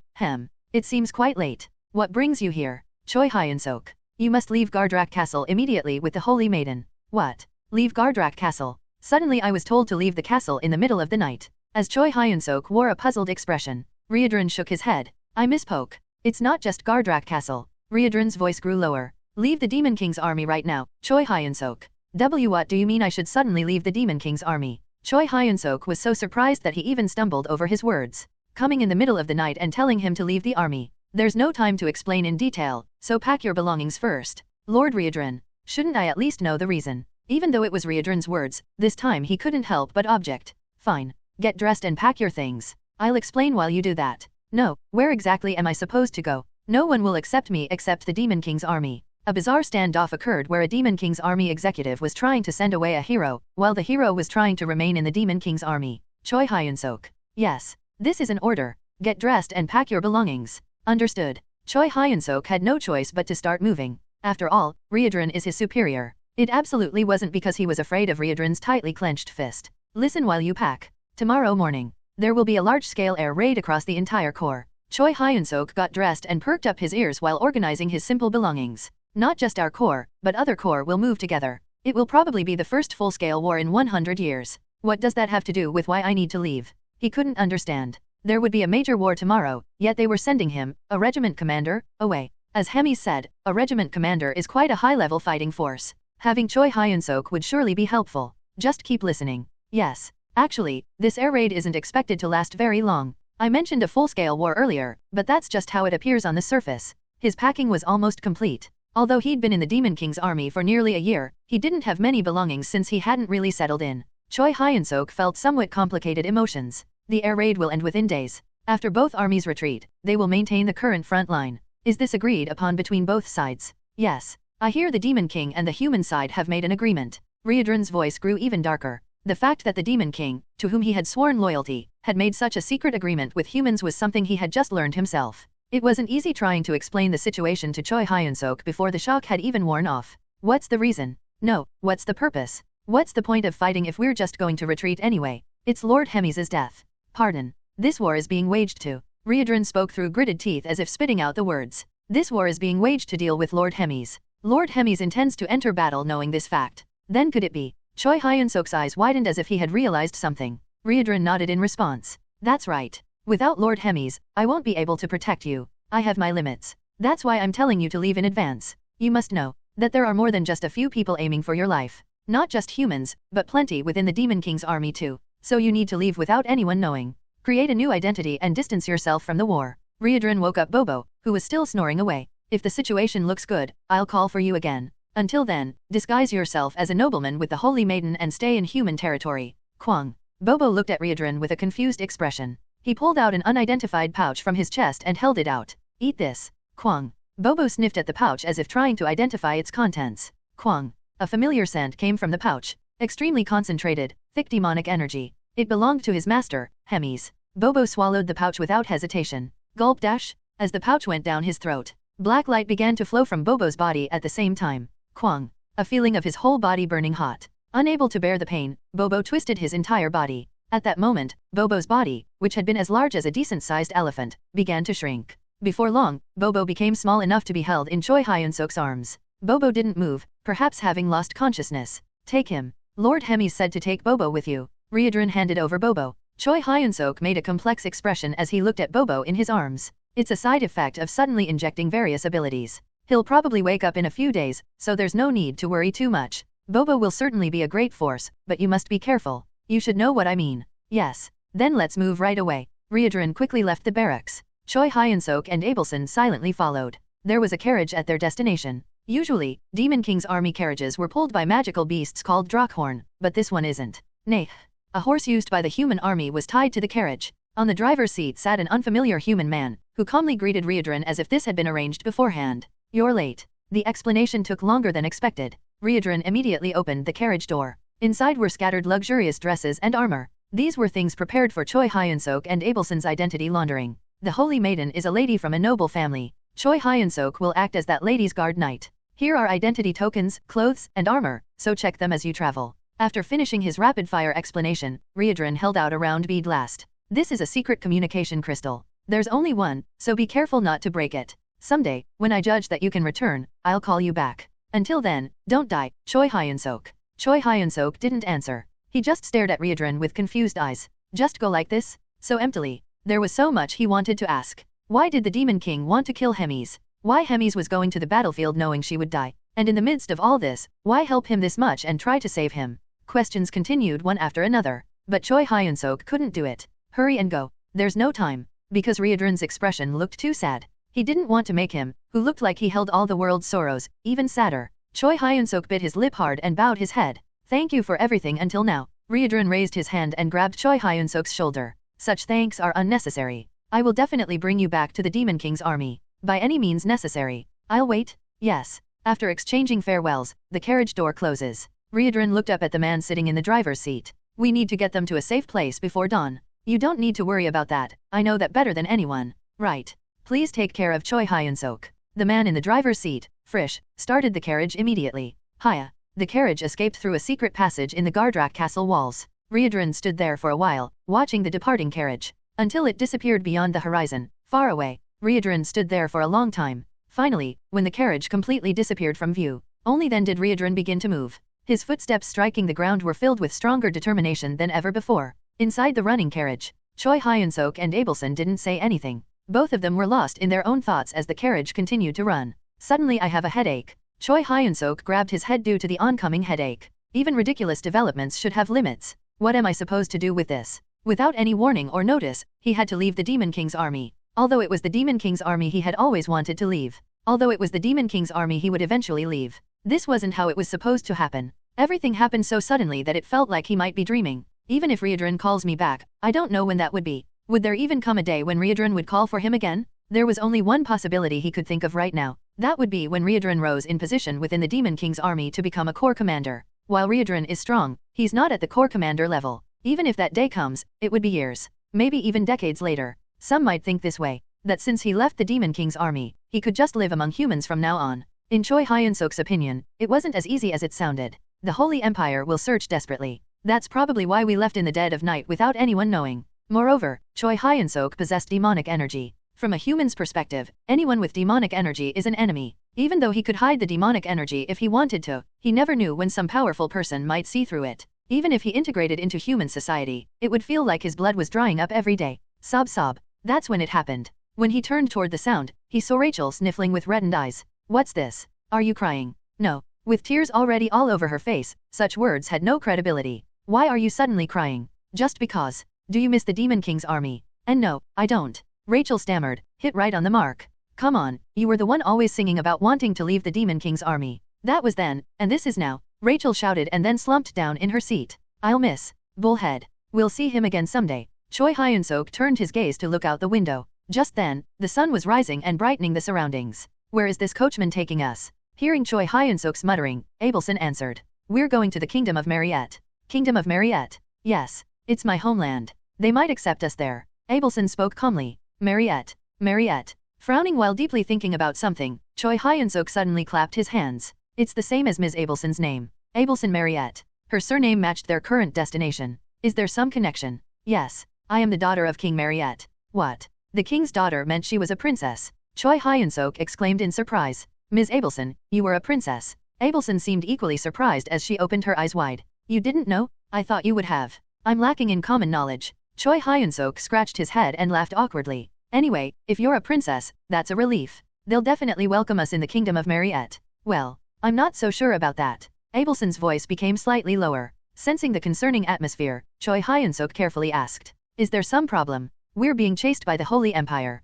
It seems quite late. What brings you here? Choi Hyun-seok. You must leave Gardrak Castle immediately with the Holy Maiden. What? Leave Gardrak Castle? Suddenly I was told to leave the castle in the middle of the night. As Choi Hyun-seok wore a puzzled expression, Readrin shook his head. I misspoke. It's not just Gardrak Castle. Readrin's voice grew lower. Leave the Demon King's army right now, Choi Hyun-seok. What do you mean I should suddenly leave the Demon King's army? Choi Hyun-seok was so surprised that he even stumbled over his words. Coming in the middle of the night and telling him to leave the army. There's no time to explain in detail, so pack your belongings first. Lord Reborn, shouldn't I at least know the reason? Even though it was Reborn's words, this time he couldn't help but object. Fine. Get dressed and pack your things. I'll explain while you do that. No, where exactly am I supposed to go? No one will accept me except the Demon King's army. A bizarre standoff occurred where a Demon King's army executive was trying to send away a hero, while the hero was trying to remain in the Demon King's army. Choi Hyun-seok. Yes. This is an order. Get dressed and pack your belongings. Understood. Choi Hyun-seok had no choice but to start moving. After all, Reborn is his superior. It absolutely wasn't because he was afraid of Reborn's tightly clenched fist. Listen while you pack. Tomorrow morning, there will be a large-scale air raid across the entire corps. Choi Hyun-seok got dressed and perked up his ears while organizing his simple belongings. Not just our corps, but other corps will move together. It will probably be the first full-scale war in 100 years. What does that have to do with why I need to leave? He couldn't understand. There would be a major war tomorrow, yet they were sending him, a regiment commander, away. As Hemi said, a regiment commander is quite a high-level fighting force. Having Choi Hyun-seok would surely be helpful. Just keep listening. Yes. Actually, this air raid isn't expected to last very long. I mentioned a full-scale war earlier, but that's just how it appears on the surface. His packing was almost complete. Although he'd been in the Demon King's army for nearly a year, he didn't have many belongings since he hadn't really settled in. Choi Hyun-seok felt somewhat complicated emotions. The air raid will end within days. After both armies retreat, they will maintain the current front line. Is this agreed upon between both sides? Yes. I hear the Demon King and the human side have made an agreement. Reborn's voice grew even darker. The fact that the Demon King, to whom he had sworn loyalty, had made such a secret agreement with humans was something he had just learned himself. It wasn't easy trying to explain the situation to Choi Hyun-seok before the shock had even worn off. What's the reason? No, what's the purpose? What's the point of fighting if we're just going to retreat anyway? It's Lord Hemi's death. Pardon. This war is being waged to. Reborn spoke through gritted teeth as if spitting out the words. This war is being waged to deal with Lord Hemi's. Lord Hemi's intends to enter battle knowing this fact. Then could it be? Choi Hyun-seok's eyes widened as if he had realized something. Reborn nodded in response. That's right. Without Lord Hemi's, I won't be able to protect you. I have my limits. That's why I'm telling you to leave in advance. You must know that there are more than just a few people aiming for your life. Not just humans, but plenty within the Demon King's army too. So you need to leave without anyone knowing. Create a new identity and distance yourself from the war. Reborn woke up Bobo, who was still snoring away. If the situation looks good, I'll call for you again. Until then, disguise yourself as a nobleman with the Holy Maiden and stay in human territory. Kwang. Bobo looked at Reborn with a confused expression. He pulled out an unidentified pouch from his chest and held it out. Eat this. Kwang. Bobo sniffed at the pouch as if trying to identify its contents. Kwang. A familiar scent came from the pouch. Extremely concentrated, thick demonic energy. It belonged to his master, Hemi's. Bobo swallowed the pouch without hesitation. Gulp dash. As the pouch went down his throat, black light began to flow from Bobo's body at the same time. Kwang. A feeling of his whole body burning hot. Unable to bear the pain, Bobo twisted his entire body. At that moment, Bobo's body, which had been as large as a decent-sized elephant, began to shrink. Before long, Bobo became small enough to be held in Choi Hyun-seok's arms. Bobo didn't move, perhaps having lost consciousness. Take him. Lord Hemi said to take Bobo with you. Reborn handed over Bobo. Choi Hyun-seok made a complex expression as he looked at Bobo in his arms. It's a side effect of suddenly injecting various abilities. He'll probably wake up in a few days, so there's no need to worry too much. Bobo will certainly be a great force, but you must be careful. You should know what I mean. Yes. Then let's move right away. Reborn quickly left the barracks. Choi Hyun-seok and Abelson silently followed. There was a carriage at their destination. Usually, Demon King's army carriages were pulled by magical beasts called Drakhorn, but this one isn't. Nay. A horse used by the human army was tied to the carriage. On the driver's seat sat an unfamiliar human man, who calmly greeted Reborn as if this had been arranged beforehand. You're late. The explanation took longer than expected. Reborn immediately opened the carriage door. Inside were scattered luxurious dresses and armor. These were things prepared for Choi Hyun-seok and Abelson's identity laundering. The Holy Maiden is a lady from a noble family. Choi Hyun-seok will act as that lady's guard knight. Here are identity tokens, clothes, and armor, so check them as you travel. After finishing his rapid-fire explanation, Reborn held out a round bead last. This is a secret communication crystal. There's only one, so be careful not to break it. Someday, when I judge that you can return, I'll call you back. Until then, don't die, Choi Hyun-seok. Choi Hyun-seok didn't answer. He just stared at Reborn with confused eyes. Just go like this? So emptily. There was so much he wanted to ask. Why did the Demon King want to kill Hemis? Why Hemis was going to the battlefield knowing she would die? And in the midst of all this, why help him this much and try to save him? Questions continued one after another, but Choi Hyun-seok couldn't do it. Hurry and go. There's no time. Because Reodron's expression looked too sad. He didn't want to make him, who looked like he held all the world's sorrows, even sadder. Choi Hyun-seok bit his lip hard and bowed his head. Thank you for everything until now. Reodron raised his hand and grabbed Choi Hyun-seok's shoulder. Such thanks are unnecessary. I will definitely bring you back to the Demon King's army. By any means necessary. I'll wait. Yes. After exchanging farewells, the carriage door closes. Reodron looked up at the man sitting in the driver's seat. We need to get them to a safe place before dawn. You don't need to worry about that. I know that better than anyone. Right. Please take care of Choi Hyun-seok. The man in the driver's seat, Frisch, started the carriage immediately. Hiya. The carriage escaped through a secret passage in the Gardrak castle walls. Reodron stood there for a while, watching the departing carriage, until it disappeared beyond the horizon, far away. Reodron stood there for a long time. Finally, when the carriage completely disappeared from view, only then did Reodron begin to move. His footsteps striking the ground were filled with stronger determination than ever before. Inside the running carriage, Choi Hyun-seok and Abelson didn't say anything. Both of them were lost in their own thoughts as the carriage continued to run. Suddenly I have a headache. Choi Hyun-seok grabbed his head due to the oncoming headache. Even ridiculous developments should have limits. What am I supposed to do with this? Without any warning or notice, he had to leave the Demon King's army. Although it was the Demon King's army he had always wanted to leave. Although it was the Demon King's army he would eventually leave. This wasn't how it was supposed to happen. Everything happened so suddenly that it felt like he might be dreaming. Even if Reodron calls me back, I don't know when that would be. Would there even come a day when Reodron would call for him again? There was only one possibility he could think of right now. That would be when Reodron rose in position within the Demon King's army to become a corps commander. While Reodron is strong, he's not at the corps commander level. Even if that day comes, it would be years, maybe even decades later. Some might think this way, that since he left the Demon King's army, he could just live among humans from now on. In Choi Hyun-seok's opinion, it wasn't as easy as it sounded. The Holy Empire will search desperately. That's probably why we left in the dead of night without anyone knowing. Moreover, Choi Hyun-seok possessed demonic energy. From a human's perspective, anyone with demonic energy is an enemy. Even though he could hide the demonic energy if he wanted to, he never knew when some powerful person might see through it. Even if he integrated into human society, it would feel like his blood was drying up every day. Sob sob. That's when it happened. When he turned toward the sound, he saw Rachel sniffling with reddened eyes. What's this? Are you crying? No. With tears already all over her face, such words had no credibility. Why are you suddenly crying? Just because. Do you miss the Demon King's army? And no, I don't. Rachel stammered, hit right on the mark. Come on, you were the one always singing about wanting to leave the Demon King's army. That was then, and this is now. Rachel shouted and then slumped down in her seat. I'll miss. Bullhead. We'll see him again someday. Choi Hyun-seok turned his gaze to look out the window. Just then, the sun was rising and brightening the surroundings. Where is this coachman taking us? Hearing Choi Hyun-seok's muttering, Abelson answered. We're going to the Kingdom of Mariette. Kingdom of Mariette? Yes. It's my homeland. They might accept us there. Abelson spoke calmly. Mariette. Mariette. Frowning while deeply thinking about something, Choi Hyun-seok suddenly clapped his hands. It's the same as Ms. Abelson's name. Abelson Mariette. Her surname matched their current destination. Is there some connection? Yes. I am the daughter of King Mariette. What? The king's daughter meant she was a princess. Choi Hyun-seok exclaimed in surprise. Ms. Abelson, you were a princess. Abelson seemed equally surprised as she opened her eyes wide. You didn't know? I thought you would have. I'm lacking in common knowledge. Choi Hyun-seok scratched his head and laughed awkwardly. Anyway, if you're a princess, that's a relief. They'll definitely welcome us in the Kingdom of Mariette. Well, I'm not so sure about that. Abelson's voice became slightly lower. Sensing the concerning atmosphere, Choi Hyun-seok carefully asked. Is there some problem? We're being chased by the Holy Empire.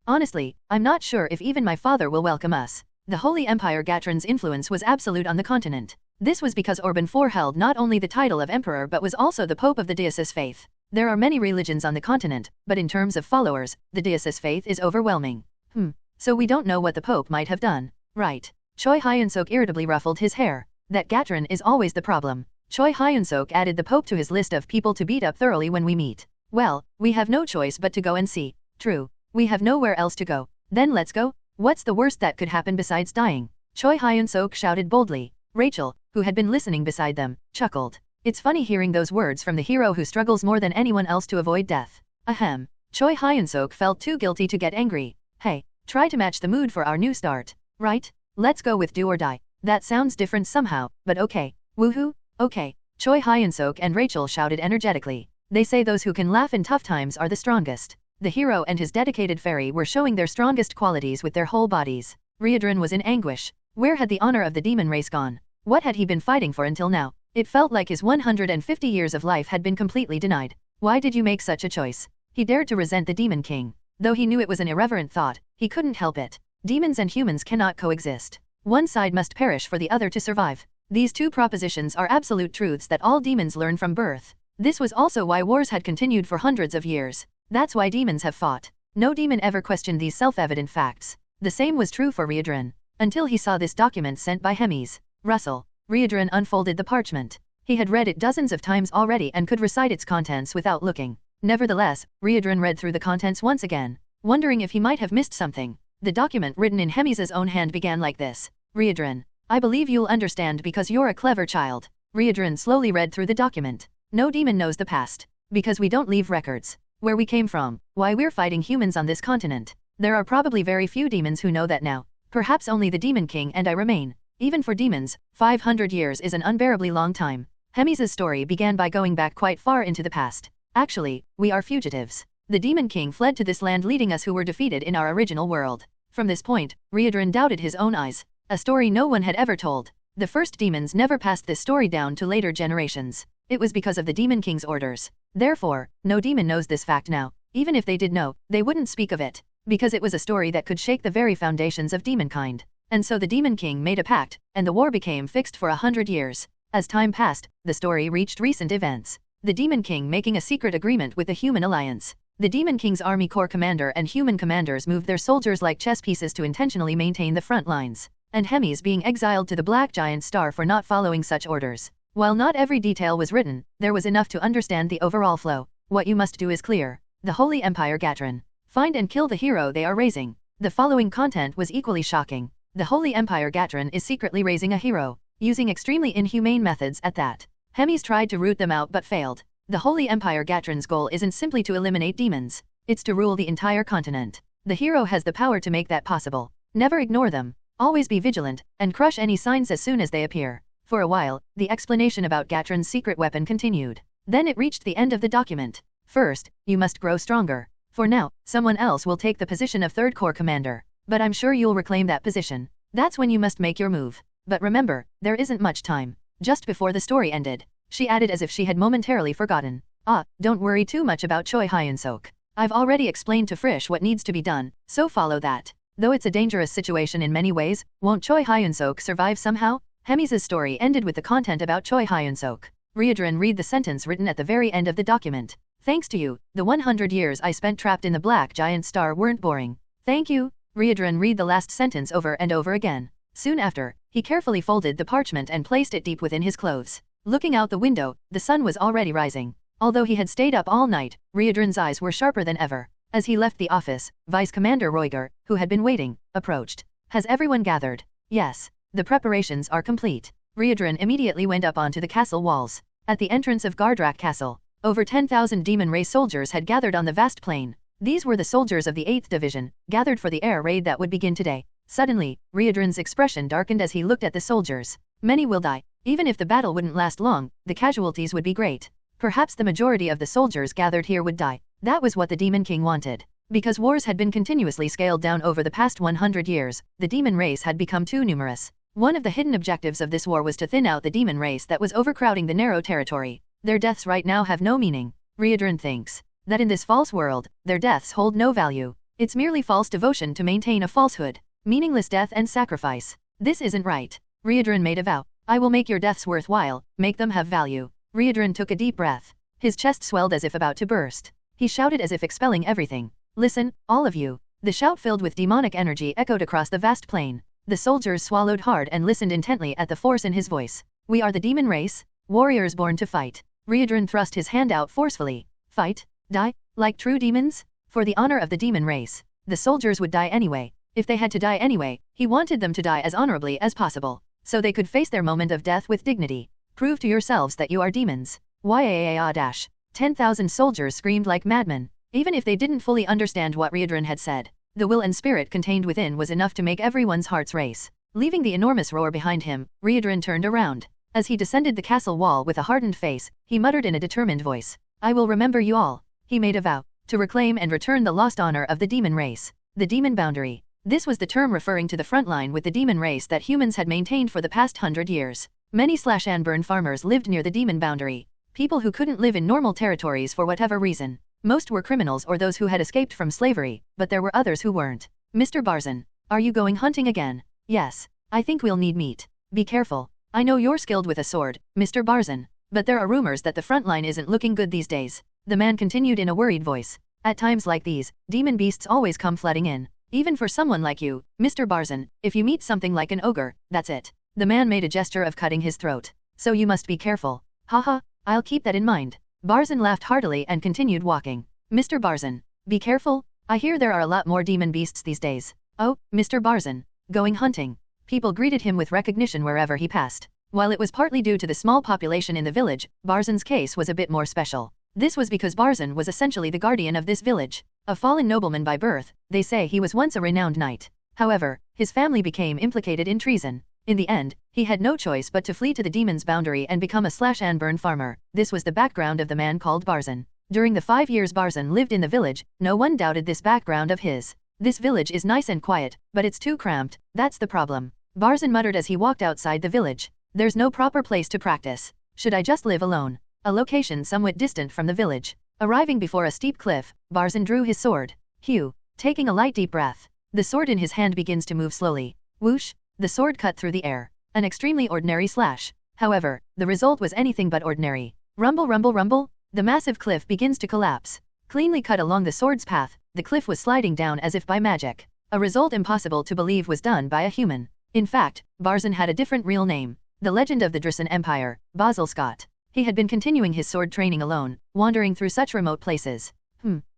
Honestly, I'm not sure if even my father will welcome us. The Holy Empire Gatron's influence was absolute on the continent. This was because Orban IV held not only the title of emperor but was also the pope of the Deosis faith. There are many religions on the continent, but in terms of followers, the Deosis faith is overwhelming. So we don't know what the pope might have done. Right. Choi Hyun-seok irritably ruffled his hair. That Gatron is always the problem. Choi Hyun-seok added the pope to his list of people to beat up thoroughly when we meet. Well, we have no choice but to go and see. True. We have nowhere else to go. Then let's go. What's the worst that could happen besides dying? Choi Hyun-seok shouted boldly. Rachel, who had been listening beside them, chuckled. It's funny hearing those words from the hero who struggles more than anyone else to avoid death. Ahem. Choi Hyun-seok felt too guilty to get angry. Hey, try to match the mood for our new start. Right? Let's go with do or die. That sounds different somehow, but okay. Woohoo? Okay. Choi Hyun-seok and Rachel shouted energetically. They say those who can laugh in tough times are the strongest. The hero and his dedicated fairy were showing their strongest qualities with their whole bodies. Reodron was in anguish. Where had the honor of the demon race gone? What had he been fighting for until now? It felt like his 150 years of life had been completely denied. Why did you make such a choice? He dared to resent the Demon King. Though he knew it was an irreverent thought, he couldn't help it. Demons and humans cannot coexist. One side must perish for the other to survive. These two propositions are absolute truths that all demons learn from birth. This was also why wars had continued for hundreds of years. That's why demons have fought. No demon ever questioned these self-evident facts. The same was true for Reborn. Until he saw this document sent by Hermes. Russell. Reborn unfolded the parchment. He had read it dozens of times already and could recite its contents without looking. Nevertheless, Reborn read through the contents once again, wondering if he might have missed something. The document written in Hermes' own hand began like this. Reborn, I believe you'll understand because you're a clever child. Reborn slowly read through the document. No demon knows the past. Because we don't leave records. Where we came from, why we're fighting humans on this continent. There are probably very few demons who know that now. Perhaps only the Demon King and I remain. Even for demons, 500 years is an unbearably long time. Hermes' story began by going back quite far into the past. Actually, we are fugitives. The Demon King fled to this land leading us who were defeated in our original world. From this point, Reborn doubted his own eyes. A story no one had ever told. The first demons never passed this story down to later generations. It was because of the Demon King's orders. Therefore, no demon knows this fact now. Even if they did know, they wouldn't speak of it. Because it was a story that could shake the very foundations of demonkind. And so the Demon King made a pact, and the war became fixed for 100 years. As time passed, the story reached recent events. The Demon King making a secret agreement with the Human Alliance. The Demon King's army corps commander and human commanders moved their soldiers like chess pieces to intentionally maintain the front lines. And Hermes being exiled to the Black Giant Star for not following such orders. While not every detail was written, there was enough to understand the overall flow. What you must do is clear. The Holy Empire Gatron. Find and kill the hero they are raising. The following content was equally shocking. The Holy Empire Gatron is secretly raising a hero, using extremely inhumane methods at that. Hermes tried to root them out but failed. The Holy Empire Gatron's goal isn't simply to eliminate demons. It's to rule the entire continent. The hero has the power to make that possible. Never ignore them. Always be vigilant, and crush any signs as soon as they appear. For a while, the explanation about Gatron's secret weapon continued. Then it reached the end of the document. First, you must grow stronger. For now, someone else will take the position of Third Corps Commander. But I'm sure you'll reclaim that position. That's when you must make your move. But remember, there isn't much time. Just before the story ended, she added as if she had momentarily forgotten. Don't worry too much about Choi Hyun-seok. I've already explained to Frisch what needs to be done, so follow that. Though it's a dangerous situation in many ways, won't Choi Hyun-seok survive somehow? Hermes' story ended with the content about Choi Hyun-seok. Reborn read the sentence written at the very end of the document. Thanks to you, the 100 years I spent trapped in the Black Giant Star weren't boring. Thank you. Reborn read the last sentence over and over again. Soon after, he carefully folded the parchment and placed it deep within his clothes. Looking out the window, the sun was already rising. Although he had stayed up all night, Reborn's eyes were sharper than ever. As he left the office, Vice Commander Roiger, who had been waiting, approached. Has everyone gathered? Yes. The preparations are complete. Reborn immediately went up onto the castle walls. At the entrance of Gardrak Castle, over 10,000 demon race soldiers had gathered on the vast plain. These were the soldiers of the 8th Division, gathered for the air raid that would begin today. Suddenly, Reborn's expression darkened as he looked at the soldiers. Many will die. Even if the battle wouldn't last long, the casualties would be great. Perhaps the majority of the soldiers gathered here would die. That was what the Demon King wanted. Because wars had been continuously scaled down over the past 100 years, the demon race had become too numerous. One of the hidden objectives of this war was to thin out the demon race that was overcrowding the narrow territory. Their deaths right now have no meaning. Reborn thinks that in this false world, their deaths hold no value. It's merely false devotion to maintain a falsehood. Meaningless death and sacrifice. This isn't right. Reborn made a vow. I will make your deaths worthwhile, make them have value. Reborn took a deep breath. His chest swelled as if about to burst. He shouted as if expelling everything. Listen, all of you. The shout filled with demonic energy echoed across the vast plain. The soldiers swallowed hard and listened intently at the force in his voice. We are the demon race, warriors born to fight. Reborn thrust his hand out forcefully. Fight? Die? Like true demons? For the honor of the demon race. The soldiers would die anyway. If they had to die anyway, he wanted them to die as honorably as possible, so they could face their moment of death with dignity. Prove to yourselves that you are demons. Yaa 10,000 soldiers screamed like madmen. Even if they didn't fully understand what Reborn had said, the will and spirit contained within was enough to make everyone's hearts race. Leaving the enormous roar behind him, Reborn turned around. As he descended the castle wall with a hardened face, he muttered in a determined voice, I will remember you all. He made a vow to reclaim and return the lost honor of the demon race. The demon boundary. This was the term referring to the front line with the demon race that humans had maintained for the past 100 years. Many slash-and-burn farmers lived near the demon boundary. People who couldn't live in normal territories for whatever reason. Most were criminals or those who had escaped from slavery, but there were others who weren't. Mr. Barzan, are you going hunting again? Yes. I think we'll need meat. Be careful. I know you're skilled with a sword, Mr. Barzan, but there are rumors that the front line isn't looking good these days. The man continued in a worried voice. At times like these, demon beasts always come flooding in. Even for someone like you, Mr. Barzan, if you meet something like an ogre, that's it. The man made a gesture of cutting his throat. So you must be careful. Haha, I'll keep that in mind. Barzan laughed heartily and continued walking. Mr. Barzan, be careful. I hear there are a lot more demon beasts these days. Oh, Mr. Barzan, going hunting. People greeted him with recognition wherever he passed. While it was partly due to the small population in the village, Barzan's case was a bit more special. This was because Barzan was essentially the guardian of this village. A fallen nobleman by birth, they say he was once a renowned knight. However, his family became implicated in treason. In the end, he had no choice but to flee to the demon's boundary and become a slash-and-burn farmer. This was the background of the man called Barzan. During the 5 years Barzan lived in the village, no one doubted this background of his. This village is nice and quiet, but it's too cramped, that's the problem. Barzan muttered as he walked outside the village. There's no proper place to practice. Should I just live alone? A location somewhat distant from the village. Arriving before a steep cliff, Barzan drew his sword. Hugh, taking a light deep breath. The sword in his hand begins to move slowly. Whoosh, the sword cut through the air. An extremely ordinary slash. However, the result was anything but ordinary. Rumble rumble rumble, the massive cliff begins to collapse. Cleanly cut along the sword's path, the cliff was sliding down as if by magic. A result impossible to believe was done by a human. In fact, Barzan had a different real name. The legend of the Drusen Empire, Basil Scott. He had been continuing his sword training alone, wandering through such remote places.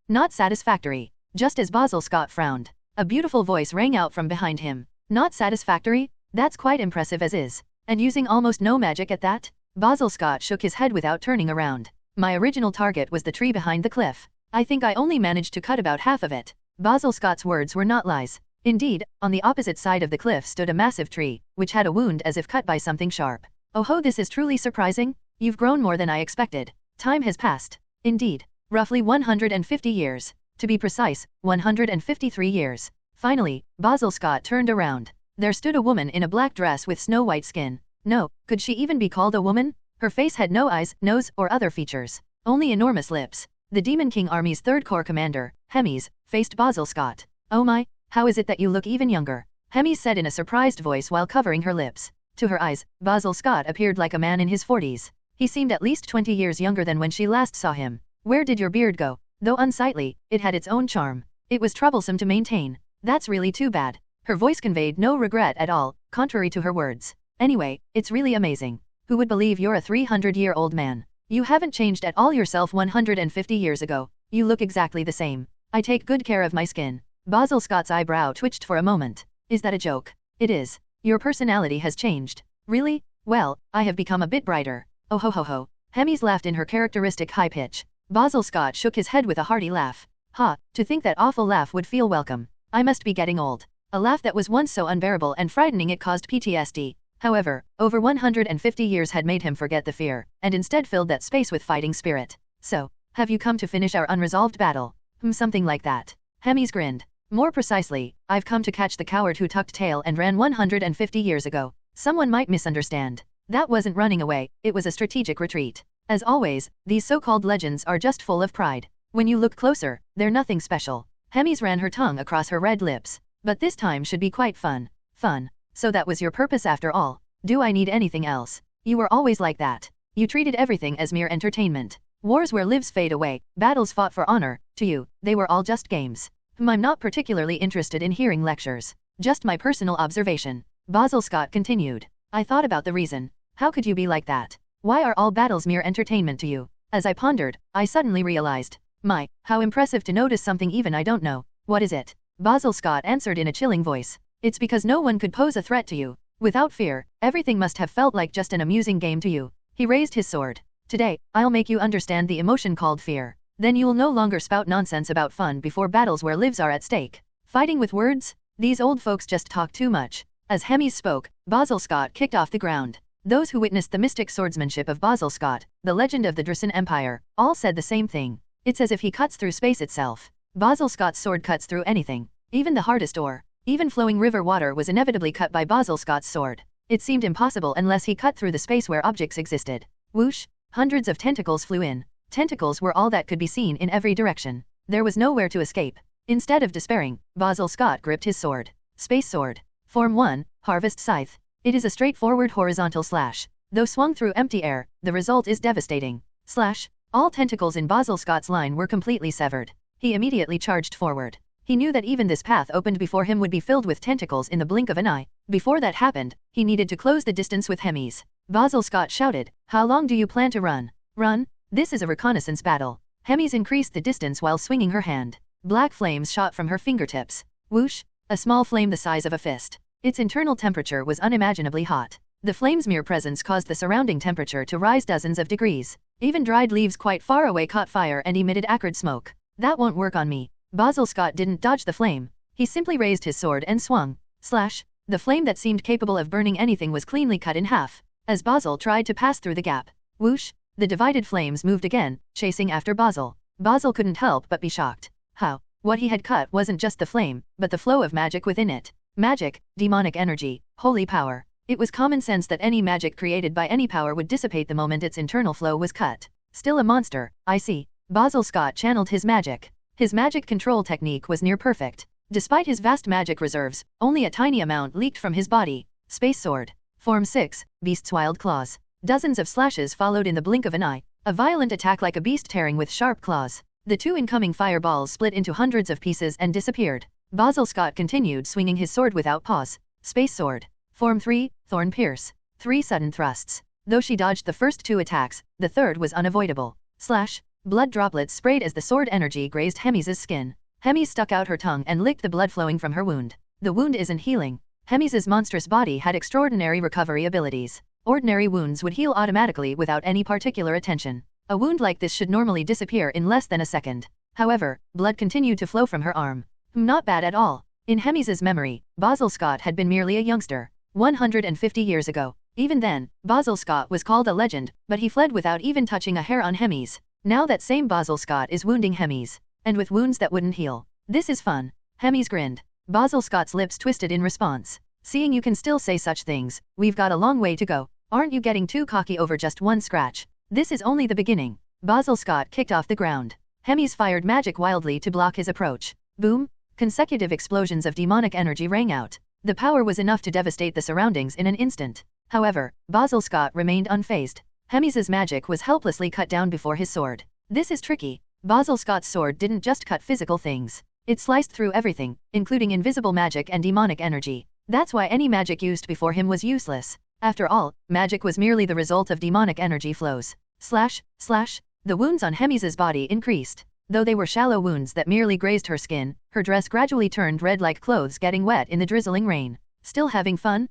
Not satisfactory. Just as Basil Scott frowned, a beautiful voice rang out from behind him. Not satisfactory? That's quite impressive as is. And using almost no magic at that? Basil Scott shook his head without turning around. My original target was the tree behind the cliff. I think I only managed to cut about half of it. Basil Scott's words were not lies. Indeed, on the opposite side of the cliff stood a massive tree, which had a wound as if cut by something sharp. Oh ho, this is truly surprising. You've grown more than I expected. Time has passed. Indeed. Roughly 150 years. To be precise, 153 years. Finally, Basil Scott turned around. There stood a woman in a black dress with snow-white skin. No, could she even be called a woman? Her face had no eyes, nose, or other features. Only enormous lips. The Demon King Army's 3rd Corps commander, Hemis, faced Basil Scott. Oh my, how is it that you look even younger? Hemis said in a surprised voice while covering her lips. To her eyes, Basil Scott appeared like a man in his 40s. He seemed at least 20 years younger than when she last saw him. Where did your beard go? Though unsightly, it had its own charm. It was troublesome to maintain. That's really too bad. Her voice conveyed no regret at all, contrary to her words. Anyway, it's really amazing. Who would believe you're a 300-year-old man? You haven't changed at all yourself 150 years ago. You look exactly the same. I take good care of my skin. Basil Scott's eyebrow twitched for a moment. Is that a joke? It is. Your personality has changed. Really? Well, I have become a bit brighter. Oh ho ho ho. Hemis laughed in her characteristic high pitch. Basil Scott shook his head with a hearty laugh. Ha, to think that awful laugh would feel welcome. I must be getting old. A laugh that was once so unbearable and frightening it caused PTSD. However, over 150 years had made him forget the fear, and instead filled that space with fighting spirit. So, have you come to finish our unresolved battle? Something like that. Hemis grinned. More precisely, I've come to catch the coward who tucked tail and ran 150 years ago. Someone might misunderstand. That wasn't running away, it was a strategic retreat. As always, these so-called legends are just full of pride. When you look closer, they're nothing special. Hemis ran her tongue across her red lips. But this time should be quite fun. Fun. So that was your purpose after all. Do I need anything else? You were always like that. You treated everything as mere entertainment. Wars where lives fade away, battles fought for honor, to you, they were all just games. I'm not particularly interested in hearing lectures. Just my personal observation. Basil Scott continued. I thought about the reason. How could you be like that? Why are all battles mere entertainment to you? As I pondered, I suddenly realized. My, how impressive to notice something even I don't know. What is it? Basil Scott answered in a chilling voice. It's because no one could pose a threat to you. Without fear, everything must have felt like just an amusing game to you. He raised his sword. Today, I'll make you understand the emotion called fear. Then you'll no longer spout nonsense about fun before battles where lives are at stake. Fighting with words? These old folks just talk too much. As Hemis spoke, Basil Scott kicked off the ground. Those who witnessed the mystic swordsmanship of Basil Scott, the legend of the Drusen Empire, all said the same thing. It's as if he cuts through space itself. Basil Scott's sword cuts through anything, even the hardest ore. Even flowing river water was inevitably cut by Basil Scott's sword. It seemed impossible unless he cut through the space where objects existed. Whoosh! Hundreds of tentacles flew in. Tentacles were all that could be seen in every direction. There was nowhere to escape. Instead of despairing, Basil Scott gripped his sword. Space Sword. Form 1, Harvest Scythe. It is a straightforward horizontal slash. Though swung through empty air, the result is devastating. Slash. All tentacles in Basil Scott's line were completely severed. He immediately charged forward. He knew that even this path opened before him would be filled with tentacles in the blink of an eye. Before that happened, he needed to close the distance with Hemis. Basil Scott shouted, "How long do you plan to run?" "Run? This is a reconnaissance battle." Hemis increased the distance while swinging her hand. Black flames shot from her fingertips. Whoosh! A small flame the size of a fist. Its internal temperature was unimaginably hot. The flame's mere presence caused the surrounding temperature to rise dozens of degrees. Even dried leaves quite far away caught fire and emitted acrid smoke. "That won't work on me." Basil Scott didn't dodge the flame. He simply raised his sword and swung. Slash! The flame that seemed capable of burning anything was cleanly cut in half. As Basil tried to pass through the gap. Whoosh! The divided flames moved again, chasing after Basil. Basil couldn't help but be shocked. How? What he had cut wasn't just the flame, but the flow of magic within it. Magic, demonic energy, holy power. It was common sense that any magic created by any power would dissipate the moment its internal flow was cut. Still a monster, I see. Basil Scott channeled his magic. His magic control technique was near perfect. Despite his vast magic reserves, only a tiny amount leaked from his body. Space Sword. Form 6, Beast's Wild Claws. Dozens of slashes followed in the blink of an eye. A violent attack like a beast tearing with sharp claws. The two incoming fireballs split into hundreds of pieces and disappeared. Basil Scott continued swinging his sword without pause. Space Sword. Form 3, Thorn Pierce. 3 sudden thrusts. Though she dodged the first 2 attacks, the third was unavoidable. Slash! Blood droplets sprayed as the sword energy grazed Hemis's skin. Hemis stuck out her tongue and licked the blood flowing from her wound. The wound isn't healing. Hemis's monstrous body had extraordinary recovery abilities. Ordinary wounds would heal automatically without any particular attention. A wound like this should normally disappear in less than a second. However, blood continued to flow from her arm. Not bad at all. In Hemis's memory, Basil Scott had been merely a youngster. 150 years ago. Even then, Basil Scott was called a legend, but he fled without even touching a hair on Hemis. Now that same Basil Scott is wounding Hemis. And with wounds that wouldn't heal. This is fun. Hemis grinned. Basil Scott's lips twisted in response. Seeing you can still say such things, we've got a long way to go. Aren't you getting too cocky over just one scratch? This is only the beginning. Basil Scott kicked off the ground. Hemis fired magic wildly to block his approach. Boom! Consecutive explosions of demonic energy rang out. The power was enough to devastate the surroundings in an instant. However, Basil Scott remained unfazed. Hemis's magic was helplessly cut down before his sword. This is tricky. Basil Scott's sword didn't just cut physical things. It sliced through everything, including invisible magic and demonic energy. That's why any magic used before him was useless. After all, magic was merely the result of demonic energy flows. Slash, slash. The wounds on Hemis's body increased. Though they were shallow wounds that merely grazed her skin, her dress gradually turned red like clothes getting wet in the drizzling rain. Still having fun?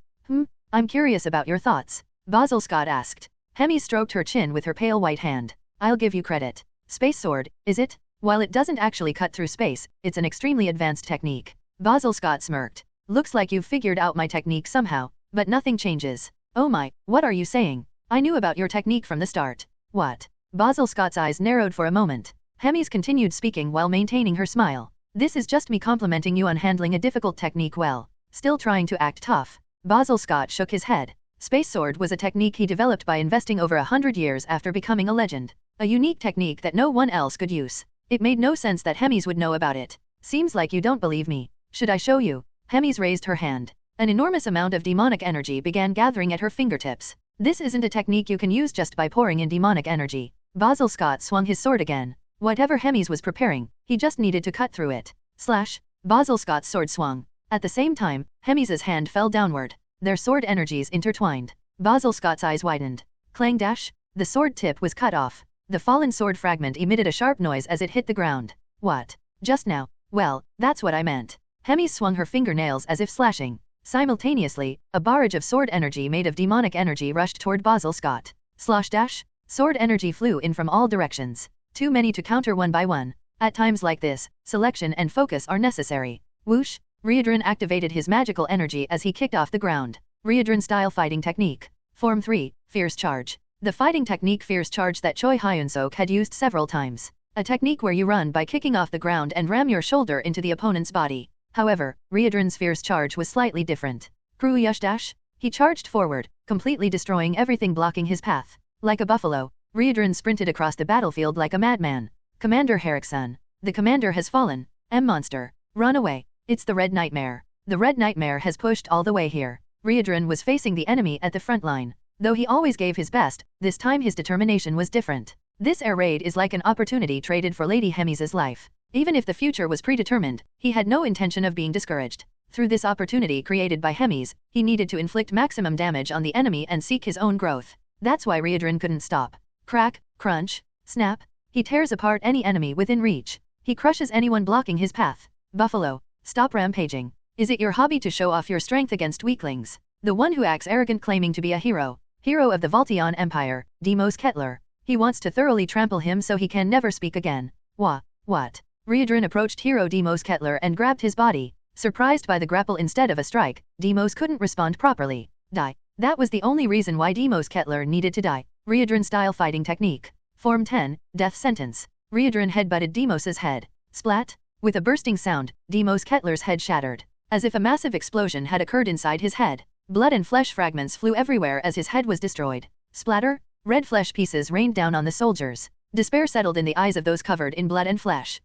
I'm curious about your thoughts. Basil Scott asked. Hemis stroked her chin with her pale white hand. I'll give you credit. Space Sword, is it? While it doesn't actually cut through space, it's an extremely advanced technique. Basil Scott smirked. Looks like you've figured out my technique somehow, but nothing changes. Oh my, what are you saying? I knew about your technique from the start. What? Basil Scott's eyes narrowed for a moment. Hemis continued speaking while maintaining her smile. This is just me complimenting you on handling a difficult technique well. Still trying to act tough. Basil Scott shook his head. Space Sword was a technique he developed by investing over 100 years after becoming a legend. A unique technique that no one else could use. It made no sense that Hemis would know about it. Seems like you don't believe me. Should I show you? Hemis raised her hand. An enormous amount of demonic energy began gathering at her fingertips. This isn't a technique you can use just by pouring in demonic energy. Basil Scott swung his sword again. Whatever Hemis was preparing, he just needed to cut through it. Slash. Basil Scott's sword swung. At the same time, Hemis's hand fell downward. Their sword energies intertwined. Basil Scott's eyes widened. Clang dash. The sword tip was cut off. The fallen sword fragment emitted a sharp noise as it hit the ground. What? Just now? Well, that's what I meant. Hemis swung her fingernails as if slashing. Simultaneously, a barrage of sword energy made of demonic energy rushed toward Basil Scott. Slosh dash. Sword energy flew in from all directions. Too many to counter one by one. At times like this, selection and focus are necessary. Whoosh! Reborn activated his magical energy as he kicked off the ground. Reborn-style fighting technique. Form 3, Fierce Charge. The fighting technique Fierce Charge that Choi Hyun-seok had used several times. A technique where you run by kicking off the ground and ram your shoulder into the opponent's body. However, Riedron's fierce charge was slightly different. Kruyush dash? He charged forward, completely destroying everything blocking his path. Like a buffalo, Riedron sprinted across the battlefield like a madman. Commander Herrickson. The commander has fallen. M-monster. Run away. It's the Red Nightmare. The Red Nightmare has pushed all the way here. Riedron was facing the enemy at the front line. Though he always gave his best, this time his determination was different. This air raid is like an opportunity traded for Lady Hemisa's life. Even if the future was predetermined, he had no intention of being discouraged. Through this opportunity created by Hemis, he needed to inflict maximum damage on the enemy and seek his own growth. That's why Riedron couldn't stop. Crack, crunch, snap. He tears apart any enemy within reach. He crushes anyone blocking his path. Buffalo, stop rampaging. Is it your hobby to show off your strength against weaklings? The one who acts arrogant claiming to be a hero of the Voltion Empire, Demos Kettler. He wants to thoroughly trample him so he can never speak again. What? Riedron approached hero Demos Kettler and grabbed his body. Surprised by the grapple instead of a strike, Demos couldn't respond properly. Die. That was the only reason why Demos Kettler needed to die. Riedron-style fighting technique. Form 10, Death Sentence. Riedron headbutted Demos's head. Splat. With a bursting sound, Demos Kettler's head shattered. As if a massive explosion had occurred inside his head. Blood and flesh fragments flew everywhere as his head was destroyed. Splatter. Red flesh pieces rained down on the soldiers. Despair settled in the eyes of those covered in blood and flesh.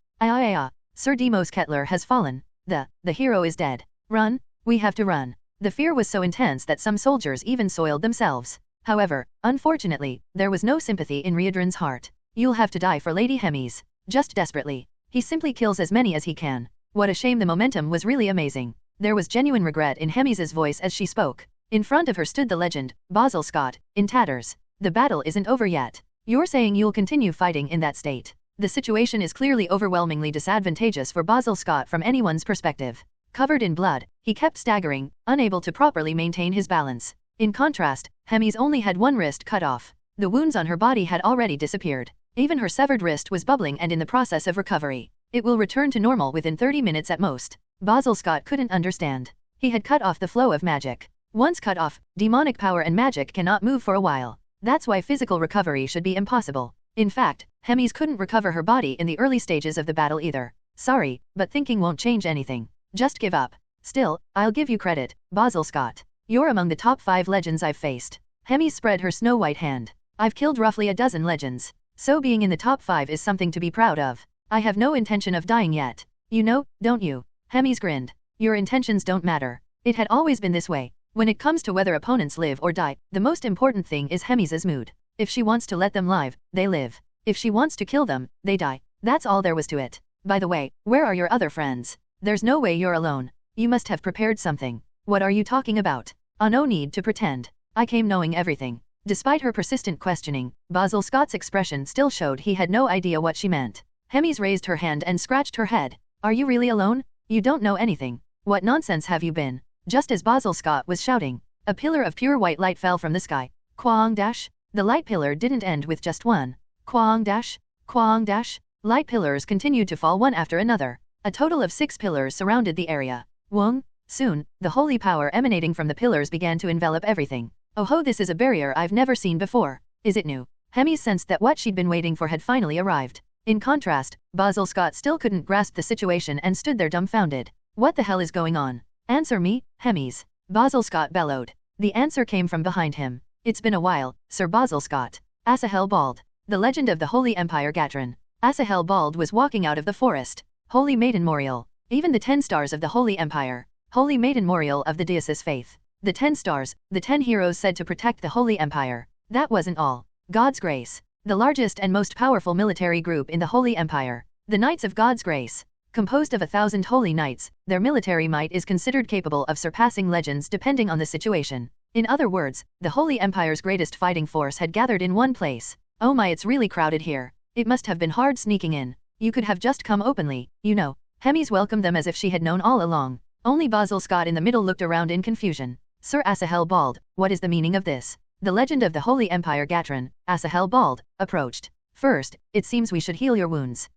Sir Demos Kettler has fallen. The hero is dead. Run. We have to run. The fear was so intense that some soldiers even soiled themselves. However, unfortunately, there was no sympathy in Riedron's heart. You'll have to die for Lady Hemis. Just desperately. He simply kills as many as he can. What a shame. The momentum was really amazing. There was genuine regret in Hemis's voice as she spoke. In front of her stood the legend, Basil Scott, in tatters. The battle isn't over yet. You're saying you'll continue fighting in that state. The situation is clearly overwhelmingly disadvantageous for Basil Scott from anyone's perspective. Covered in blood, he kept staggering, unable to properly maintain his balance. In contrast, Hemis only had one wrist cut off. The wounds on her body had already disappeared. Even her severed wrist was bubbling and in the process of recovery. It will return to normal within 30 minutes at most. Basil Scott couldn't understand. He had cut off the flow of magic. Once cut off, demonic power and magic cannot move for a while. That's why physical recovery should be impossible. In fact, Hemis couldn't recover her body in the early stages of the battle either. Sorry, but thinking won't change anything. Just give up. Still, I'll give you credit, Basil Scott. You're among the top 5 legends I've faced. Hemis spread her snow-white hand. I've killed roughly a dozen legends. So being in the top 5 is something to be proud of. I have no intention of dying yet. You know, don't you? Hemis grinned. Your intentions don't matter. It had always been this way. When it comes to whether opponents live or die, the most important thing is Hemis's mood. If she wants to let them live, they live. If she wants to kill them, they die. That's all there was to it. By the way, where are your other friends? There's no way you're alone. You must have prepared something. What are you talking about? No need to pretend. I came knowing everything. Despite her persistent questioning, Basil Scott's expression still showed he had no idea what she meant. Hemis raised her hand and scratched her head. Are you really alone? You don't know anything. What nonsense have you been? Just as Basil Scott was shouting, a pillar of pure white light fell from the sky. Kwang dash. The light pillar didn't end with just one. Kwang dash. Kwang dash. Light pillars continued to fall one after another. A total of 6 pillars surrounded the area. Wong. Soon, the holy power emanating from the pillars began to envelop everything. Oh ho, this is a barrier I've never seen before. Is it new? Hemis sensed that what she'd been waiting for had finally arrived. In contrast, Basil Scott still couldn't grasp the situation and stood there dumbfounded. What the hell is going on? Answer me, Hemis. Basil Scott bellowed. The answer came from behind him. It's been a while, Sir Basil Scott. Asahel Bald. The legend of the Holy Empire Gatron. Asahel Bald was walking out of the forest. Holy Maiden Moriel. Even the 10 stars of the Holy Empire. Holy Maiden Moriel of the Deus's faith. The 10 stars, the 10 heroes said to protect the Holy Empire. That wasn't all. God's Grace. The largest and most powerful military group in the Holy Empire. The Knights of God's Grace. Composed of 1,000 holy knights, their military might is considered capable of surpassing legends depending on the situation. In other words, the Holy Empire's greatest fighting force had gathered in one place. Oh my, it's really crowded here. It must have been hard sneaking in. You could have just come openly, you know. Hemis welcomed them as if she had known all along. Only Basil Scott in the middle looked around in confusion. Sir Asahel Bald, what is the meaning of this? The legend of the Holy Empire Gatron, Asahel Bald, approached. First, it seems we should heal your wounds.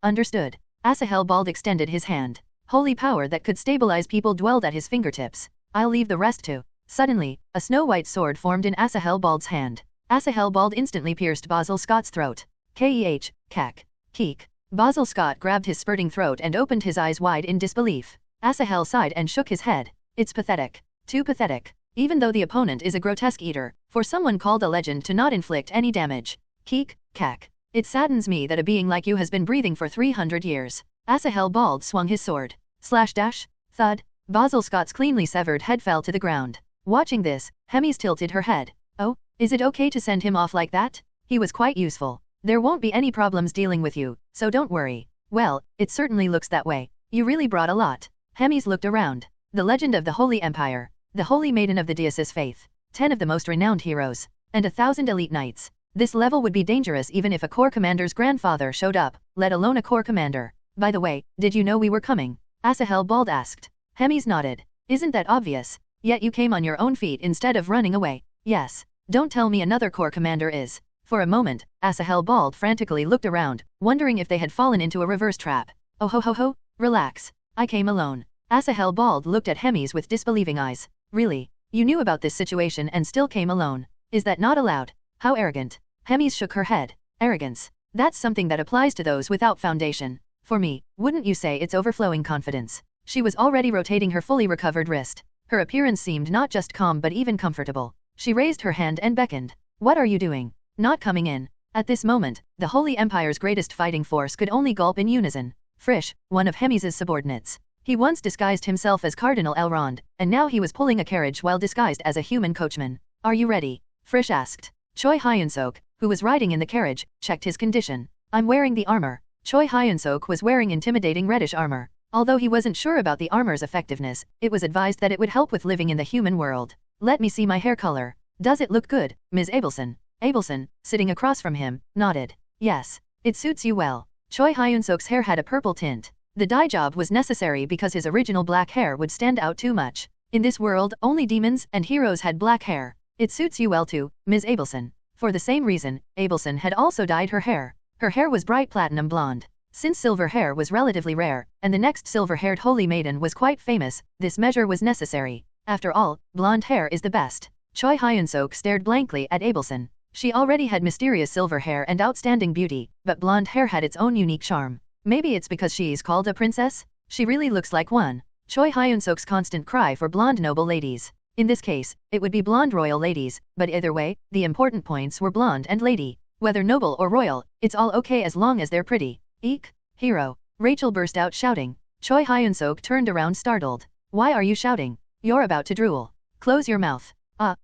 Understood. Asahel Bald extended his hand. Holy power that could stabilize people dwelled at his fingertips. I'll leave the rest to. Suddenly, a snow-white sword formed in Asahel Bald's hand. Asahel Bald instantly pierced Basil Scott's throat. Kek. Keek. Basil Scott grabbed his spurting throat and opened his eyes wide in disbelief. Asahel sighed and shook his head. It's pathetic. Too pathetic. Even though the opponent is a grotesque eater, for someone called a legend to not inflict any damage. Keek, cack. It saddens me that a being like you has been breathing for 300 years. Asahel bald swung his sword. Slash dash. Thud. Basil Scott's cleanly severed head fell to the ground. Watching this, Hemis tilted her head. Oh, is it okay to send him off like that? He was quite useful. There won't be any problems dealing with you, so don't worry. Well, it certainly looks that way. You really brought a lot. Hemis looked around. The legend of the Holy Empire. The Holy Maiden of the Deosis faith. 10 of the most renowned heroes. And 1,000 elite knights. This level would be dangerous even if a corps commander's grandfather showed up, let alone a corps commander. By the way, did you know we were coming? Asahel bald asked. Hemis nodded. Isn't that obvious? Yet you came on your own feet instead of running away. Yes. Don't tell me another corps commander is. For a moment, Asahel bald frantically looked around, wondering if they had fallen into a reverse trap. Oh ho ho ho, relax. I came alone. Asahel bald looked at Hemis with disbelieving eyes. Really? You knew about this situation and still came alone. Is that not allowed? How arrogant. Hemis shook her head. Arrogance. That's something that applies to those without foundation. For me, wouldn't you say it's overflowing confidence? She was already rotating her fully recovered wrist. Her appearance seemed not just calm but even comfortable. She raised her hand and beckoned. What are you doing? Not coming in. At this moment, the Holy Empire's greatest fighting force could only gulp in unison. Frisch, one of Hemis's subordinates. He once disguised himself as Cardinal Elrond, and now he was pulling a carriage while disguised as a human coachman. Are you ready? Frisch asked. Choi Hyun-seok, who was riding in the carriage, checked his condition. I'm wearing the armor. Choi Hyun-seok was wearing intimidating reddish armor. Although he wasn't sure about the armor's effectiveness, it was advised that it would help with living in the human world. Let me see my hair color. Does it look good, Ms. Abelson? Abelson, sitting across from him, nodded. Yes. It suits you well. Choi Hyun-seok's hair had a purple tint. The dye job was necessary because his original black hair would stand out too much. In this world, only demons and heroes had black hair. It suits you well too, Ms. Abelson. For the same reason, Abelson had also dyed her hair. Her hair was bright platinum blonde. Since silver hair was relatively rare, and the next silver-haired holy maiden was quite famous, this measure was necessary. After all, blonde hair is the best. Choi Hyun-seok stared blankly at Abelson. She already had mysterious silver hair and outstanding beauty, but blonde hair had its own unique charm. Maybe it's because she's called a princess? She really looks like one. Choi Hyun-seok's constant cry for blonde noble ladies. In this case, it would be blonde royal ladies, but either way, the important points were blonde and lady. Whether noble or royal, it's all okay as long as they're pretty. Eek! Hero! Rachel burst out shouting. Choi Hyun-seok turned around startled. Why are you shouting? You're about to drool. Close your mouth.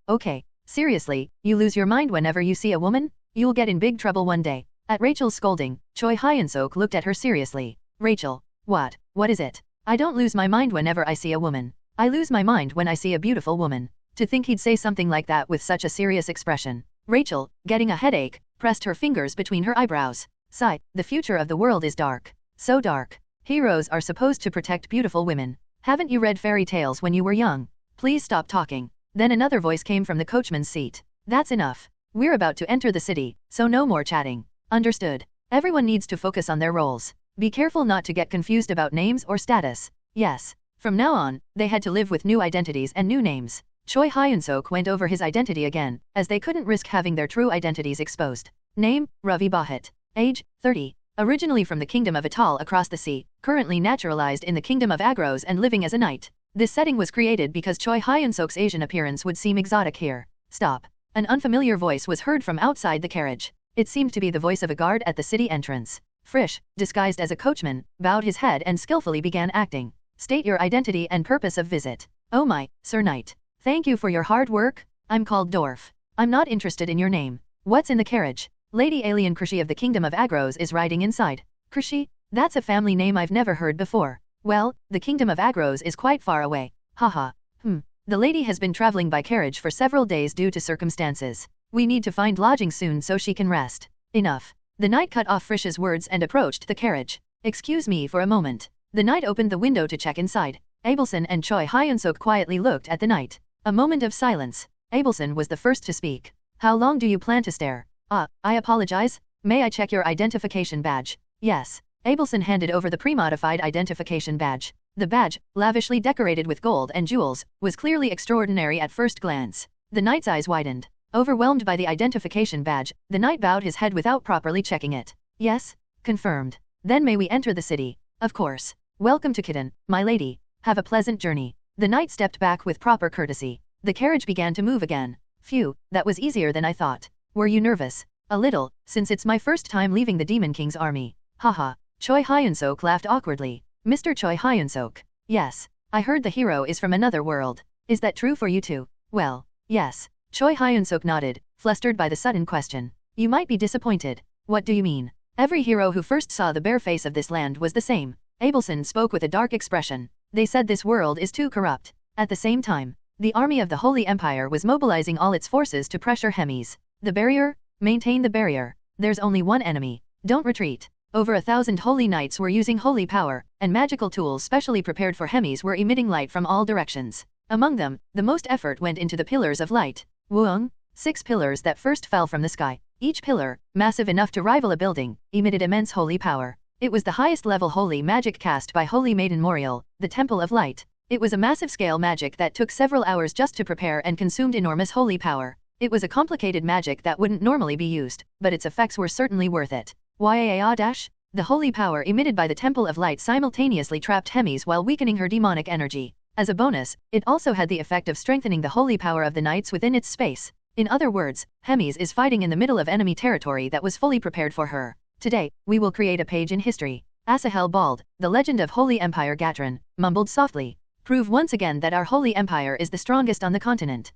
Okay. Seriously, you lose your mind whenever you see a woman? You'll get in big trouble one day. At Rachel's scolding, Choi Hyun-seok looked at her seriously. Rachel. What? What is it? I don't lose my mind whenever I see a woman. I lose my mind when I see a beautiful woman. To think he'd say something like that with such a serious expression. Rachel, getting a headache, pressed her fingers between her eyebrows. Sigh, the future of the world is dark. So dark. Heroes are supposed to protect beautiful women. Haven't you read fairy tales when you were young? Please stop talking. Then another voice came from the coachman's seat. That's enough. We're about to enter the city, so no more chatting. Understood. Everyone needs to focus on their roles. Be careful not to get confused about names or status. Yes. From now on, they had to live with new identities and new names. Choi Hyun-seok went over his identity again, as they couldn't risk having their true identities exposed. Name, Ravi Bahat. Age, 30. Originally from the kingdom of Atal across the sea, currently naturalized in the kingdom of Agros and living as a knight. This setting was created because Choi Hyun-seok's Asian appearance would seem exotic here. Stop. An unfamiliar voice was heard from outside the carriage. It seemed to be the voice of a guard at the city entrance. Frisch, disguised as a coachman, bowed his head and skillfully began acting. State your identity and purpose of visit. Oh my, Sir Knight. Thank you for your hard work. I'm called Dorf. I'm not interested in your name. What's in the carriage? Lady Alien Krishi of the Kingdom of Agros is riding inside. Krishi? That's a family name I've never heard before. Well, the Kingdom of Agros is quite far away. Haha. The lady has been traveling by carriage for several days due to circumstances. We need to find lodging soon so she can rest. Enough. The knight cut off Frisch's words and approached the carriage. Excuse me for a moment. The knight opened the window to check inside. Abelson and Choi Hyun-seok quietly looked at the knight. A moment of silence. Abelson was the first to speak. How long do you plan to stare? I apologize. May I check your identification badge? Yes. Abelson handed over the pre-modified identification badge. The badge, lavishly decorated with gold and jewels, was clearly extraordinary at first glance. The knight's eyes widened. Overwhelmed by the identification badge, the knight bowed his head without properly checking it. Yes? Confirmed. Then may we enter the city? Of course. Welcome to Kitten, my lady. Have a pleasant journey. The knight stepped back with proper courtesy. The carriage began to move again. Phew, that was easier than I thought. Were you nervous? A little, since it's my first time leaving the Demon King's army. Haha. Choi Hyun-seok laughed awkwardly. Mr. Choi Hyun-seok. Yes. I heard the hero is from another world. Is that true for you too? Well, yes. Choi Hyun-seok nodded, flustered by the sudden question. You might be disappointed. What do you mean? Every hero who first saw the bare face of this land was the same. Abelson spoke with a dark expression. They said this world is too corrupt. At the same time, the army of the Holy Empire was mobilizing all its forces to pressure Hemis. The barrier? Maintain the barrier. There's only one enemy. Don't retreat. Over 1,000 holy knights were using holy power, and magical tools specially prepared for Hemis were emitting light from all directions. Among them, the most effort went into the pillars of light. Wuong, 6 pillars that first fell from the sky. Each pillar, massive enough to rival a building, emitted immense holy power. It was the highest level holy magic cast by Holy Maiden Moriel, the Temple of Light. It was a massive scale magic that took several hours just to prepare and consumed enormous holy power. It was a complicated magic that wouldn't normally be used, but its effects were certainly worth it. The holy power emitted by the Temple of Light simultaneously trapped Hemis while weakening her demonic energy. As a bonus, it also had the effect of strengthening the holy power of the knights within its space. In other words, Hemis is fighting in the middle of enemy territory that was fully prepared for her. Today, we will create a page in history. Asahel Bald, the legend of Holy Empire Gatran, mumbled softly. Prove once again that our Holy Empire is the strongest on the continent.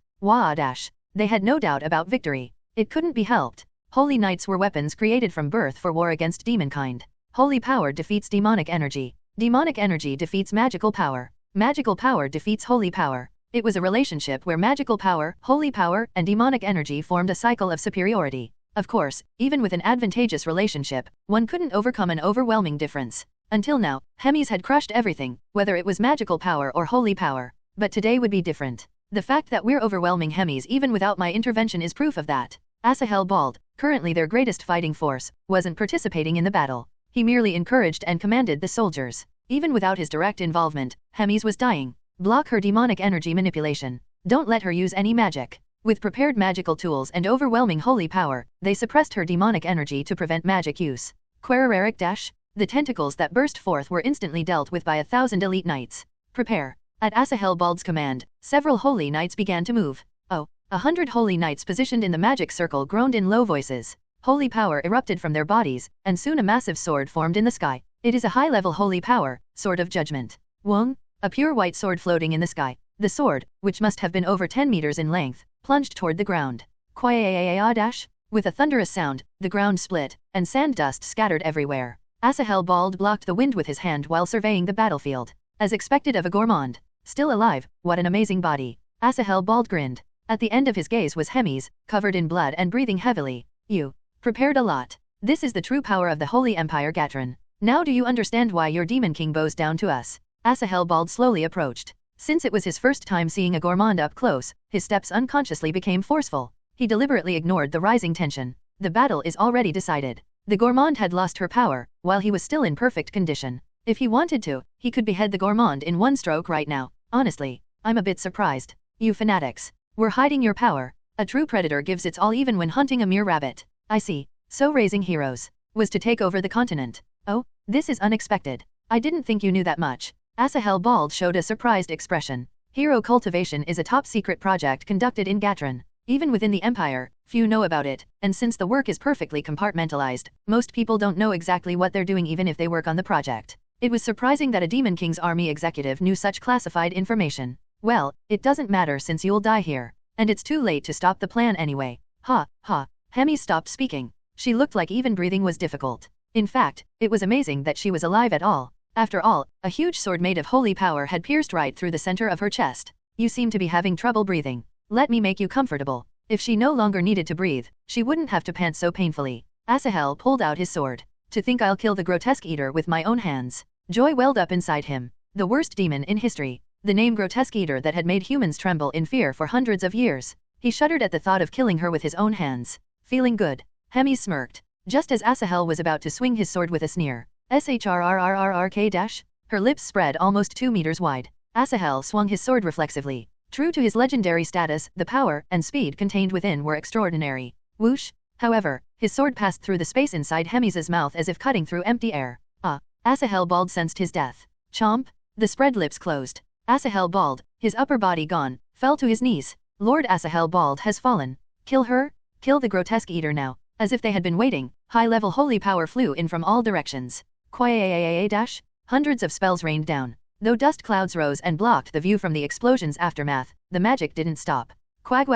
They had no doubt about victory. It couldn't be helped. Holy knights were weapons created from birth for war against demonkind. Holy power defeats demonic energy. Demonic energy defeats magical power. Magical power defeats holy power. It was a relationship where magical power, holy power, and demonic energy formed a cycle of superiority. Of course, even with an advantageous relationship, one couldn't overcome an overwhelming difference. Until now, Hemis had crushed everything, whether it was magical power or holy power. But today would be different. The fact that we're overwhelming Hemis even without my intervention is proof of that. Asahel Bald, currently their greatest fighting force, wasn't participating in the battle. He merely encouraged and commanded the soldiers. Even without his direct involvement, Hemis was dying. Block her demonic energy manipulation. Don't let her use any magic. With prepared magical tools and overwhelming holy power, they suppressed her demonic energy to prevent magic use. The tentacles that burst forth were instantly dealt with by 1,000 elite knights. Prepare. At Asahel Bald's command, several holy knights began to move. 100 holy knights positioned in the magic circle groaned in low voices. Holy power erupted from their bodies, and soon a massive sword formed in the sky. It is a high-level holy power, sword of judgment. Wong, a pure white sword floating in the sky. The sword, which must have been over 10 meters in length, plunged toward the ground. With a thunderous sound, the ground split, and sand dust scattered everywhere. Asahel Bald blocked the wind with his hand while surveying the battlefield. As expected of a gourmand. Still alive, what an amazing body. Asahel Bald grinned. At the end of his gaze was Hemis, covered in blood and breathing heavily. You prepared a lot. This is the true power of the Holy Empire Gatran. Now do you understand why your Demon King bows down to us? Asahel Bald slowly approached. Since it was his first time seeing a gourmand up close, his steps unconsciously became forceful. He deliberately ignored the rising tension. The battle is already decided. The gourmand had lost her power, while he was still in perfect condition. If he wanted to, he could behead the gourmand in one stroke right now. Honestly, I'm a bit surprised. You fanatics. We're hiding your power. A true predator gives its all even when hunting a mere rabbit. I see. So raising heroes was to take over the continent. Oh, this is unexpected. I didn't think you knew that much. Asahel Bald showed a surprised expression. Hero cultivation is a top-secret project conducted in Gatran. Even within the Empire, few know about it, and since the work is perfectly compartmentalized, most people don't know exactly what they're doing even if they work on the project. It was surprising that a Demon King's army executive knew such classified information. Well, it doesn't matter since you'll die here. And it's too late to stop the plan anyway. Hemis stopped speaking. She looked like even breathing was difficult. In fact, it was amazing that she was alive at all. After all, a huge sword made of holy power had pierced right through the center of her chest. You seem to be having trouble breathing. Let me make you comfortable. If she no longer needed to breathe, she wouldn't have to pant so painfully. Asahel pulled out his sword. To think I'll kill the grotesque eater with my own hands. Joy welled up inside him. The worst demon in history. The name grotesque eater that had made humans tremble in fear for hundreds of years. He shuddered at the thought of killing her with his own hands. Feeling good. Hemis smirked. Just as Asahel was about to swing his sword with a sneer. Her lips spread almost 2 meters wide. Asahel swung his sword reflexively. True to his legendary status, the power and speed contained within were extraordinary. Whoosh! However, his sword passed through the space inside Hemis's mouth as if cutting through empty air. Asahel Bald sensed his death. Chomp! The spread lips closed. Asahel bawled, his upper body gone, fell to his knees. Lord Asahel bawled has fallen. Kill her? Kill the grotesque eater now. As if they had been waiting, high-level holy power flew in from all directions. Dash. Hundreds of spells rained down. Though dust clouds rose and blocked the view from the explosion's aftermath, the magic didn't stop. Quag.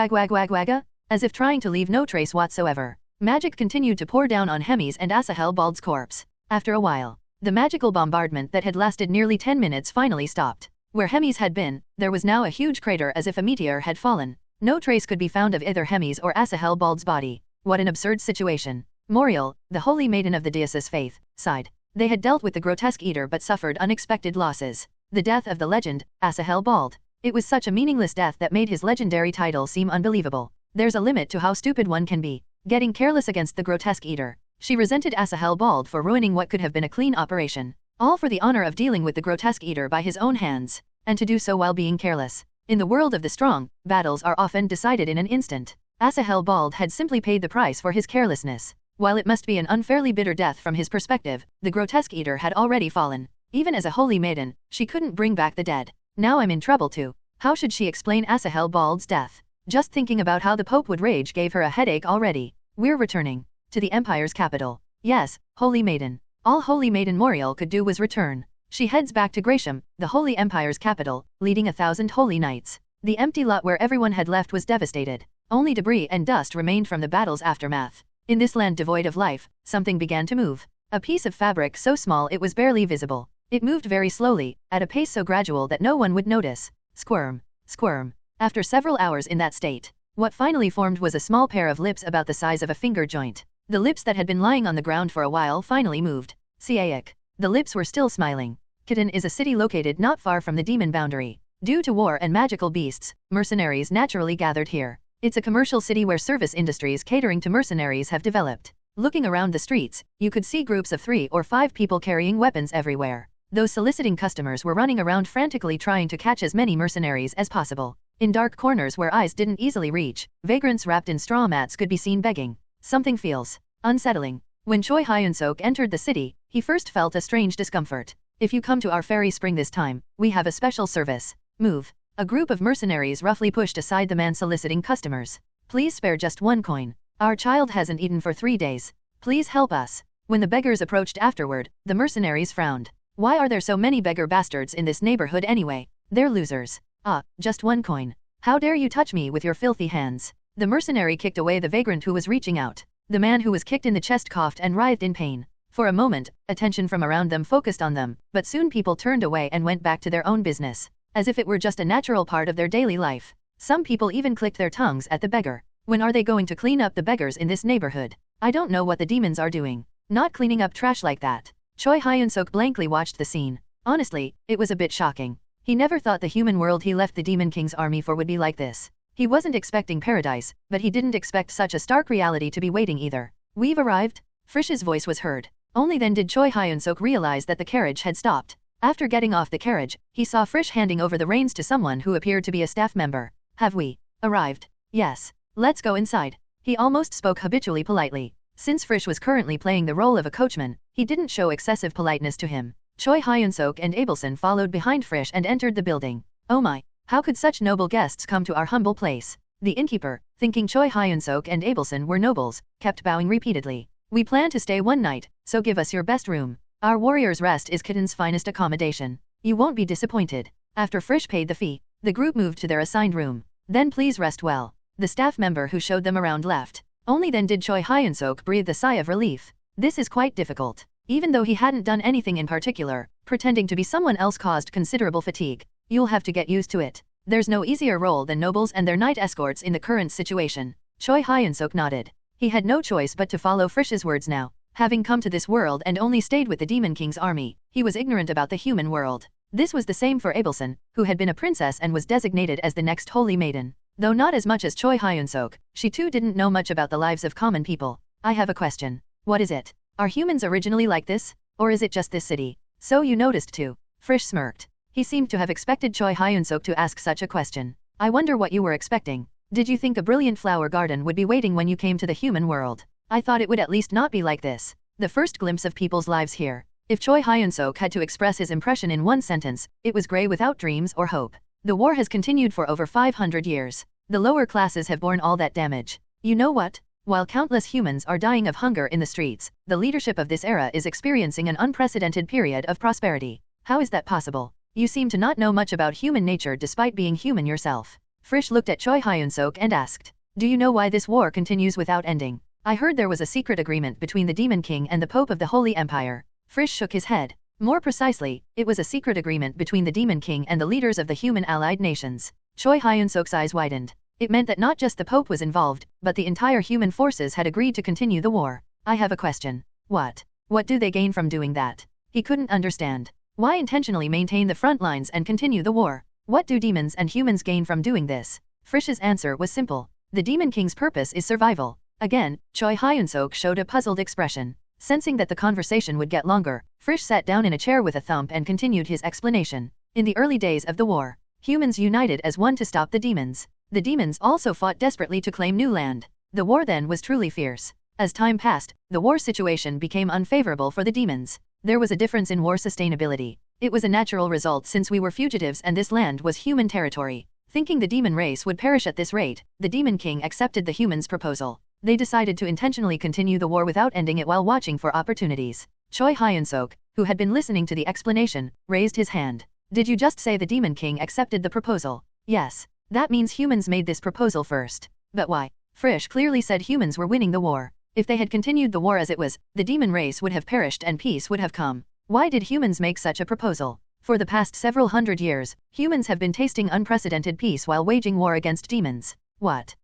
As if trying to leave no trace whatsoever. Magic continued to pour down on Hemi's and Asahel Bald's corpse. After a while, the magical bombardment that had lasted nearly 10 minutes finally stopped. Where Hemi's had been, there was now a huge crater as if a meteor had fallen. No trace could be found of either Hemi's or Asahel Bald's body. What an absurd situation. Moriel, the holy maiden of the Deus's faith, sighed. They had dealt with the grotesque eater but suffered unexpected losses. The death of the legend, Asahel Bald. It was such a meaningless death that made his legendary title seem unbelievable. There's a limit to how stupid one can be. Getting careless against the grotesque eater. She resented Asahel Bald for ruining what could have been a clean operation. All for the honor of dealing with the grotesque eater by his own hands. And to do so while being careless. In the world of the strong, battles are often decided in an instant. Asahel Bald had simply paid the price for his carelessness. While it must be an unfairly bitter death from his perspective, the grotesque eater had already fallen. Even as a holy maiden, she couldn't bring back the dead. Now I'm in trouble too. How should she explain Asahel Bald's death? Just thinking about how the Pope would rage gave her a headache already. We're returning to the Empire's capital. Yes, Holy Maiden. All Holy Maiden Moriel could do was return. She heads back to Gratium, the Holy Empire's capital, leading 1,000 holy knights. The empty lot where everyone had left was devastated. Only debris and dust remained from the battle's aftermath. In this land devoid of life, something began to move. A piece of fabric so small it was barely visible. It moved very slowly, at a pace so gradual that no one would notice. Squirm. Squirm. After several hours in that state, what finally formed was a small pair of lips about the size of a finger joint. The lips that had been lying on the ground for a while finally moved. Siaic. The lips were still smiling. Khittan is a city located not far from the demon boundary. Due to war and magical beasts, mercenaries naturally gathered here. It's a commercial city where service industries catering to mercenaries have developed. Looking around the streets, you could see groups of 3 or 5 people carrying weapons everywhere. Those soliciting customers were running around frantically trying to catch as many mercenaries as possible. In dark corners where eyes didn't easily reach, vagrants wrapped in straw mats could be seen begging. Something feels unsettling. When Choi Hyun-seok entered the city, he first felt a strange discomfort. If you come to our fairy spring this time, we have a special service. Move. A group of mercenaries roughly pushed aside the man soliciting customers. Please spare just 1 coin. Our child hasn't eaten for 3 days. Please help us. When the beggars approached afterward, the mercenaries frowned. Why are there so many beggar bastards in this neighborhood anyway? They're losers. Ah, just 1 coin. How dare you touch me with your filthy hands? The mercenary kicked away the vagrant who was reaching out. The man who was kicked in the chest coughed and writhed in pain. For a moment, attention from around them focused on them, but soon people turned away and went back to their own business, as if it were just a natural part of their daily life. Some people even clicked their tongues at the beggar. When are they going to clean up the beggars in this neighborhood? I don't know what the demons are doing. Not cleaning up trash like that. Choi Hyun-seok blankly watched the scene. Honestly, it was a bit shocking. He never thought the human world he left the Demon King's army for would be like this. He wasn't expecting paradise, but he didn't expect such a stark reality to be waiting either. We've arrived? Frish's voice was heard. Only then did Choi Hyun-seok realize that the carriage had stopped. After getting off the carriage, he saw Frish handing over the reins to someone who appeared to be a staff member. Have we arrived? Yes. Let's go inside. He almost spoke habitually politely. Since Frish was currently playing the role of a coachman, he didn't show excessive politeness to him. Choi Hyun-seok and Abelson followed behind Frish and entered the building. Oh my, how could such noble guests come to our humble place? The innkeeper, thinking Choi Hyun-seok and Abelson were nobles, kept bowing repeatedly. We plan to stay 1 night, so give us your best room. Our warrior's rest is Khittan's finest accommodation. You won't be disappointed. After Frish paid the fee, the group moved to their assigned room. Then please rest well. The staff member who showed them around left. Only then did Choi Hyun-seok breathe a sigh of relief. This is quite difficult. Even though he hadn't done anything in particular, pretending to be someone else caused considerable fatigue. You'll have to get used to it. There's no easier role than nobles and their knight escorts in the current situation. Choi Hyun-seok nodded. He had no choice but to follow Frish's words now. Having come to this world and only stayed with the Demon King's army, he was ignorant about the human world. This was the same for Abelson, who had been a princess and was designated as the next holy maiden. Though not as much as Choi Hyun-seok, she too didn't know much about the lives of common people. I have a question. What is it? Are humans originally like this? Or is it just this city? So you noticed too. Frish smirked. He seemed to have expected Choi Hyun-seok to ask such a question. I wonder what you were expecting. Did you think a brilliant flower garden would be waiting when you came to the human world? I thought it would at least not be like this. The first glimpse of people's lives here. If Choi Hyun-seok had to express his impression in one sentence, it was gray without dreams or hope. The war has continued for over 500 years. The lower classes have borne all that damage. You know what? While countless humans are dying of hunger in the streets, the leadership of this era is experiencing an unprecedented period of prosperity. How is that possible? You seem to not know much about human nature despite being human yourself. Frisch looked at Choi Hyun-seok and asked, "Do you know why this war continues without ending? I heard there was a secret agreement between the Demon King and the Pope of the Holy Empire." Frisch shook his head. More precisely, it was a secret agreement between the Demon King and the leaders of the human allied nations. Choi Hyun-seok's eyes widened. It meant that not just the Pope was involved, but the entire human forces had agreed to continue the war. I have a question. What? What do they gain from doing that? He couldn't understand. Why intentionally maintain the front lines and continue the war? What do demons and humans gain from doing this? Frisch's answer was simple. The Demon King's purpose is survival. Again, Choi Hyun-seok showed a puzzled expression. Sensing that the conversation would get longer, Frisch sat down in a chair with a thump and continued his explanation. In the early days of the war, humans united as one to stop the demons. The demons also fought desperately to claim new land. The war then was truly fierce. As time passed, the war situation became unfavorable for the demons. There was a difference in war sustainability. It was a natural result since we were fugitives and this land was human territory. Thinking the demon race would perish at this rate, the Demon King accepted the humans' proposal. They decided to intentionally continue the war without ending it while watching for opportunities. Choi Hyun-seok, who had been listening to the explanation, raised his hand. Did you just say the Demon King accepted the proposal? Yes. That means humans made this proposal first. But why? Frisch clearly said humans were winning the war. If they had continued the war as it was, the demon race would have perished and peace would have come. Why did humans make such a proposal? For the past several hundred years, humans have been tasting unprecedented peace while waging war against demons. What?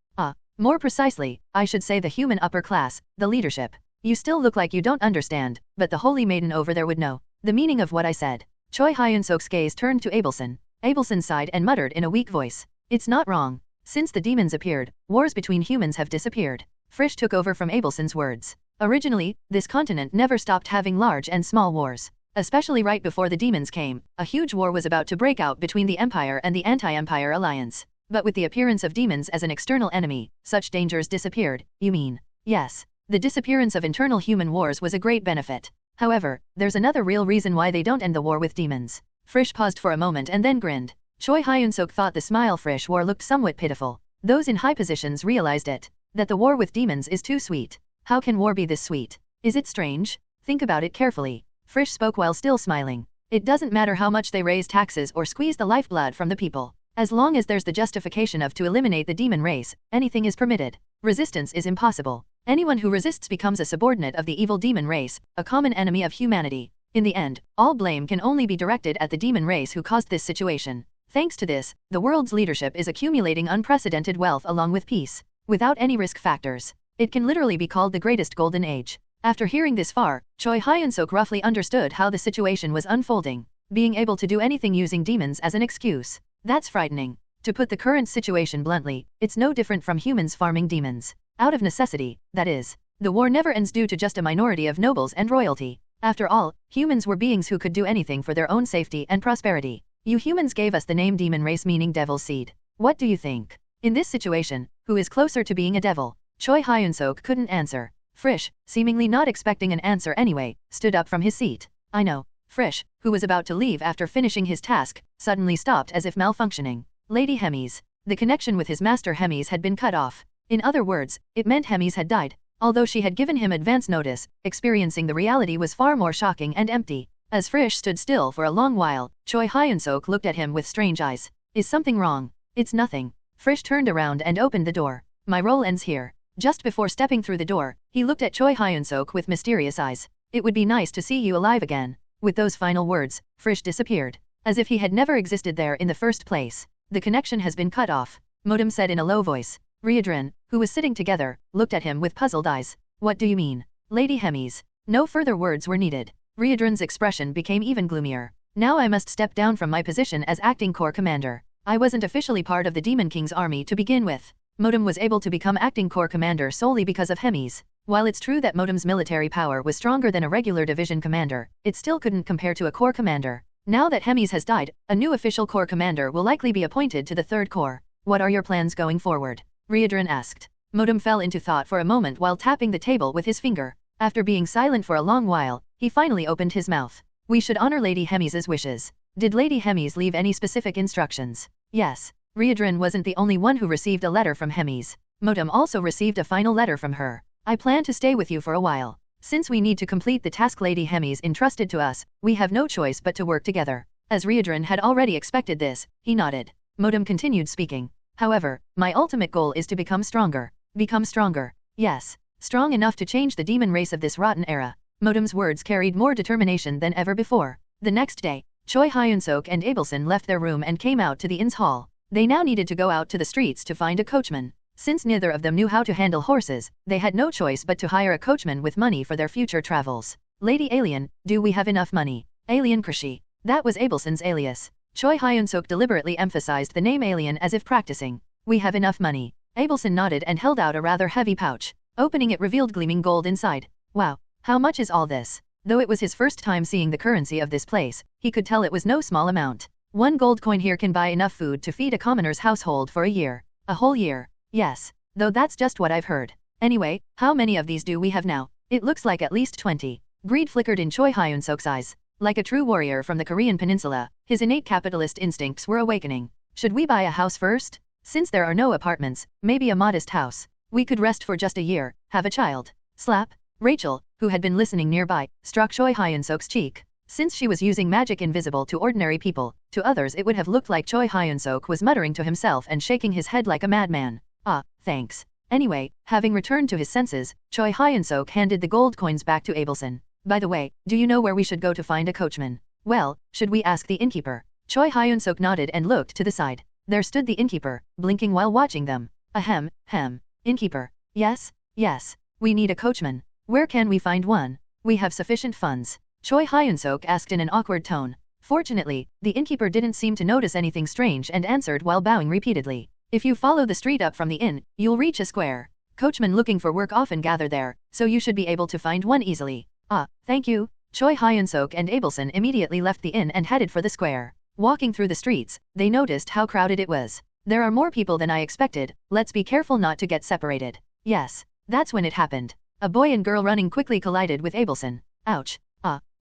More precisely, I should say the human upper class, the leadership. You still look like you don't understand, but the holy maiden over there would know the meaning of what I said. Choi Hyun-seok's gaze turned to Abelson. Abelson sighed and muttered in a weak voice. It's not wrong. Since the demons appeared, wars between humans have disappeared. Frisch took over from Abelson's words. Originally, this continent never stopped having large and small wars. Especially right before the demons came, a huge war was about to break out between the Empire and the Anti-Empire Alliance. But with the appearance of demons as an external enemy, such dangers disappeared. You mean? Yes. The disappearance of internal human wars was a great benefit. However, there's another real reason why they don't end the war with demons. Frisch paused for a moment and then grinned. Choi Hyun-seok thought the smile Frisch wore looked somewhat pitiful. Those in high positions realized it. That the war with demons is too sweet. How can war be this sweet? Is it strange? Think about it carefully. Frisch spoke while still smiling. It doesn't matter how much they raise taxes or squeeze the lifeblood from the people. As long as there's the justification of to eliminate the demon race, anything is permitted. Resistance is impossible. Anyone who resists becomes a subordinate of the evil demon race, a common enemy of humanity. In the end, all blame can only be directed at the demon race who caused this situation. Thanks to this, the world's leadership is accumulating unprecedented wealth along with peace. Without any risk factors. It can literally be called the greatest golden age. After hearing this far, Choi Hyun-seok roughly understood how the situation was unfolding. Being able to do anything using demons as an excuse. That's frightening. To put the current situation bluntly, it's no different from humans farming demons. Out of necessity, that is. The war never ends due to just a minority of nobles and royalty. After all, humans were beings who could do anything for their own safety and prosperity. You humans gave us the name demon race meaning devil's seed. What do you think? In this situation, who is closer to being a devil? Choi Hyun-seok couldn't answer. Frisch, seemingly not expecting an answer anyway, stood up from his seat. I know. Frisch, who was about to leave after finishing his task, suddenly stopped as if malfunctioning. Lady Hemis. The connection with his master Hemis had been cut off. In other words, it meant Hemis had died. Although she had given him advance notice, experiencing the reality was far more shocking and empty. As Frisch stood still for a long while, Choi Hyun-seok looked at him with strange eyes. Is something wrong? It's nothing. Frisch turned around and opened the door. My role ends here. Just before stepping through the door, he looked at Choi Hyun-seok with mysterious eyes. It would be nice to see you alive again. With those final words, Frisch disappeared. As if he had never existed there in the first place. The connection has been cut off. Modem said in a low voice. Reborn, who was sitting together, looked at him with puzzled eyes. What do you mean? Lady Hemis. No further words were needed. Reborn's expression became even gloomier. Now I must step down from my position as acting corps commander. I wasn't officially part of the Demon King's army to begin with. Modem was able to become acting corps commander solely because of Hemis. While it's true that Modem's military power was stronger than a regular division commander, it still couldn't compare to a corps commander. Now that Hemis has died, a new official corps commander will likely be appointed to the 3rd Corps. What are your plans going forward? Reborn asked. Modem fell into thought for a moment while tapping the table with his finger. After being silent for a long while, he He finally opened his mouth. We should honor Lady Hemi's wishes. Did Lady Hemis leave any specific instructions? Yes. Reborn wasn't the only one who received a letter from Hemis. Modem also received a final letter from her. I plan to stay with you for a while. Since we need to complete the task Lady Hemis entrusted to us, we have no choice but to work together. As Reborn had already expected this, he nodded. Modem continued speaking. However, my ultimate goal is to become stronger. Become stronger. Yes. Strong enough to change the demon race of this rotten era. Modem's words carried more determination than ever before. The next day, Choi Hyun-seok and Abelson left their room and came out to the inn's hall. They now needed to go out to the streets to find a coachman. Since neither of them knew how to handle horses, they had no choice but to hire a coachman with money for their future travels. Lady Alien, do we have enough money? Alien Krishi. That was Abelson's alias. Choi Hyun-seok deliberately emphasized the name Alien as if practicing. We have enough money. Abelson nodded and held out a rather heavy pouch. Opening it revealed gleaming gold inside. Wow, how much is all this? Though it was his first time seeing the currency of this place, he could tell it was no small amount. 1 gold coin here can buy enough food to feed a commoner's household for a year. A whole year. Yes. Though that's just what I've heard. Anyway, how many of these do we have now? It looks like at least 20. Greed flickered in Choi Hyun-seok's eyes. Like a true warrior from the Korean peninsula, his innate capitalist instincts were awakening. Should we buy a house first? Since there are no apartments, maybe a modest house. We could rest for just a year, have a child. Slap. Rachel, who had been listening nearby, struck Choi Hyun-seok's cheek. Since she was using magic invisible to ordinary people, to others it would have looked like Choi Hyun-seok was muttering to himself and shaking his head like a madman. Ah, thanks. Anyway, having returned to his senses, Choi Hyun-seok handed the gold coins back to Abelson. By the way, do you know where we should go to find a coachman? Well, should we ask the innkeeper? Choi Hyun-seok nodded and looked to the side. There stood the innkeeper, blinking while watching them. Ahem. Innkeeper. Yes. We need a coachman. Where can we find one? We have sufficient funds. Choi Hyun-seok asked in an awkward tone. Fortunately, the innkeeper didn't seem to notice anything strange and answered while bowing repeatedly. If you follow the street up from the inn, you'll reach a square. Coachmen looking for work often gather there, so you should be able to find one easily. Ah, thank you. Choi Hyun-seok and Abelson immediately left the inn and headed for the square. Walking through the streets, they noticed how crowded it was. There are more people than I expected, let's be careful not to get separated. Yes, that's when it happened. A boy and girl running quickly collided with Abelson. Ouch.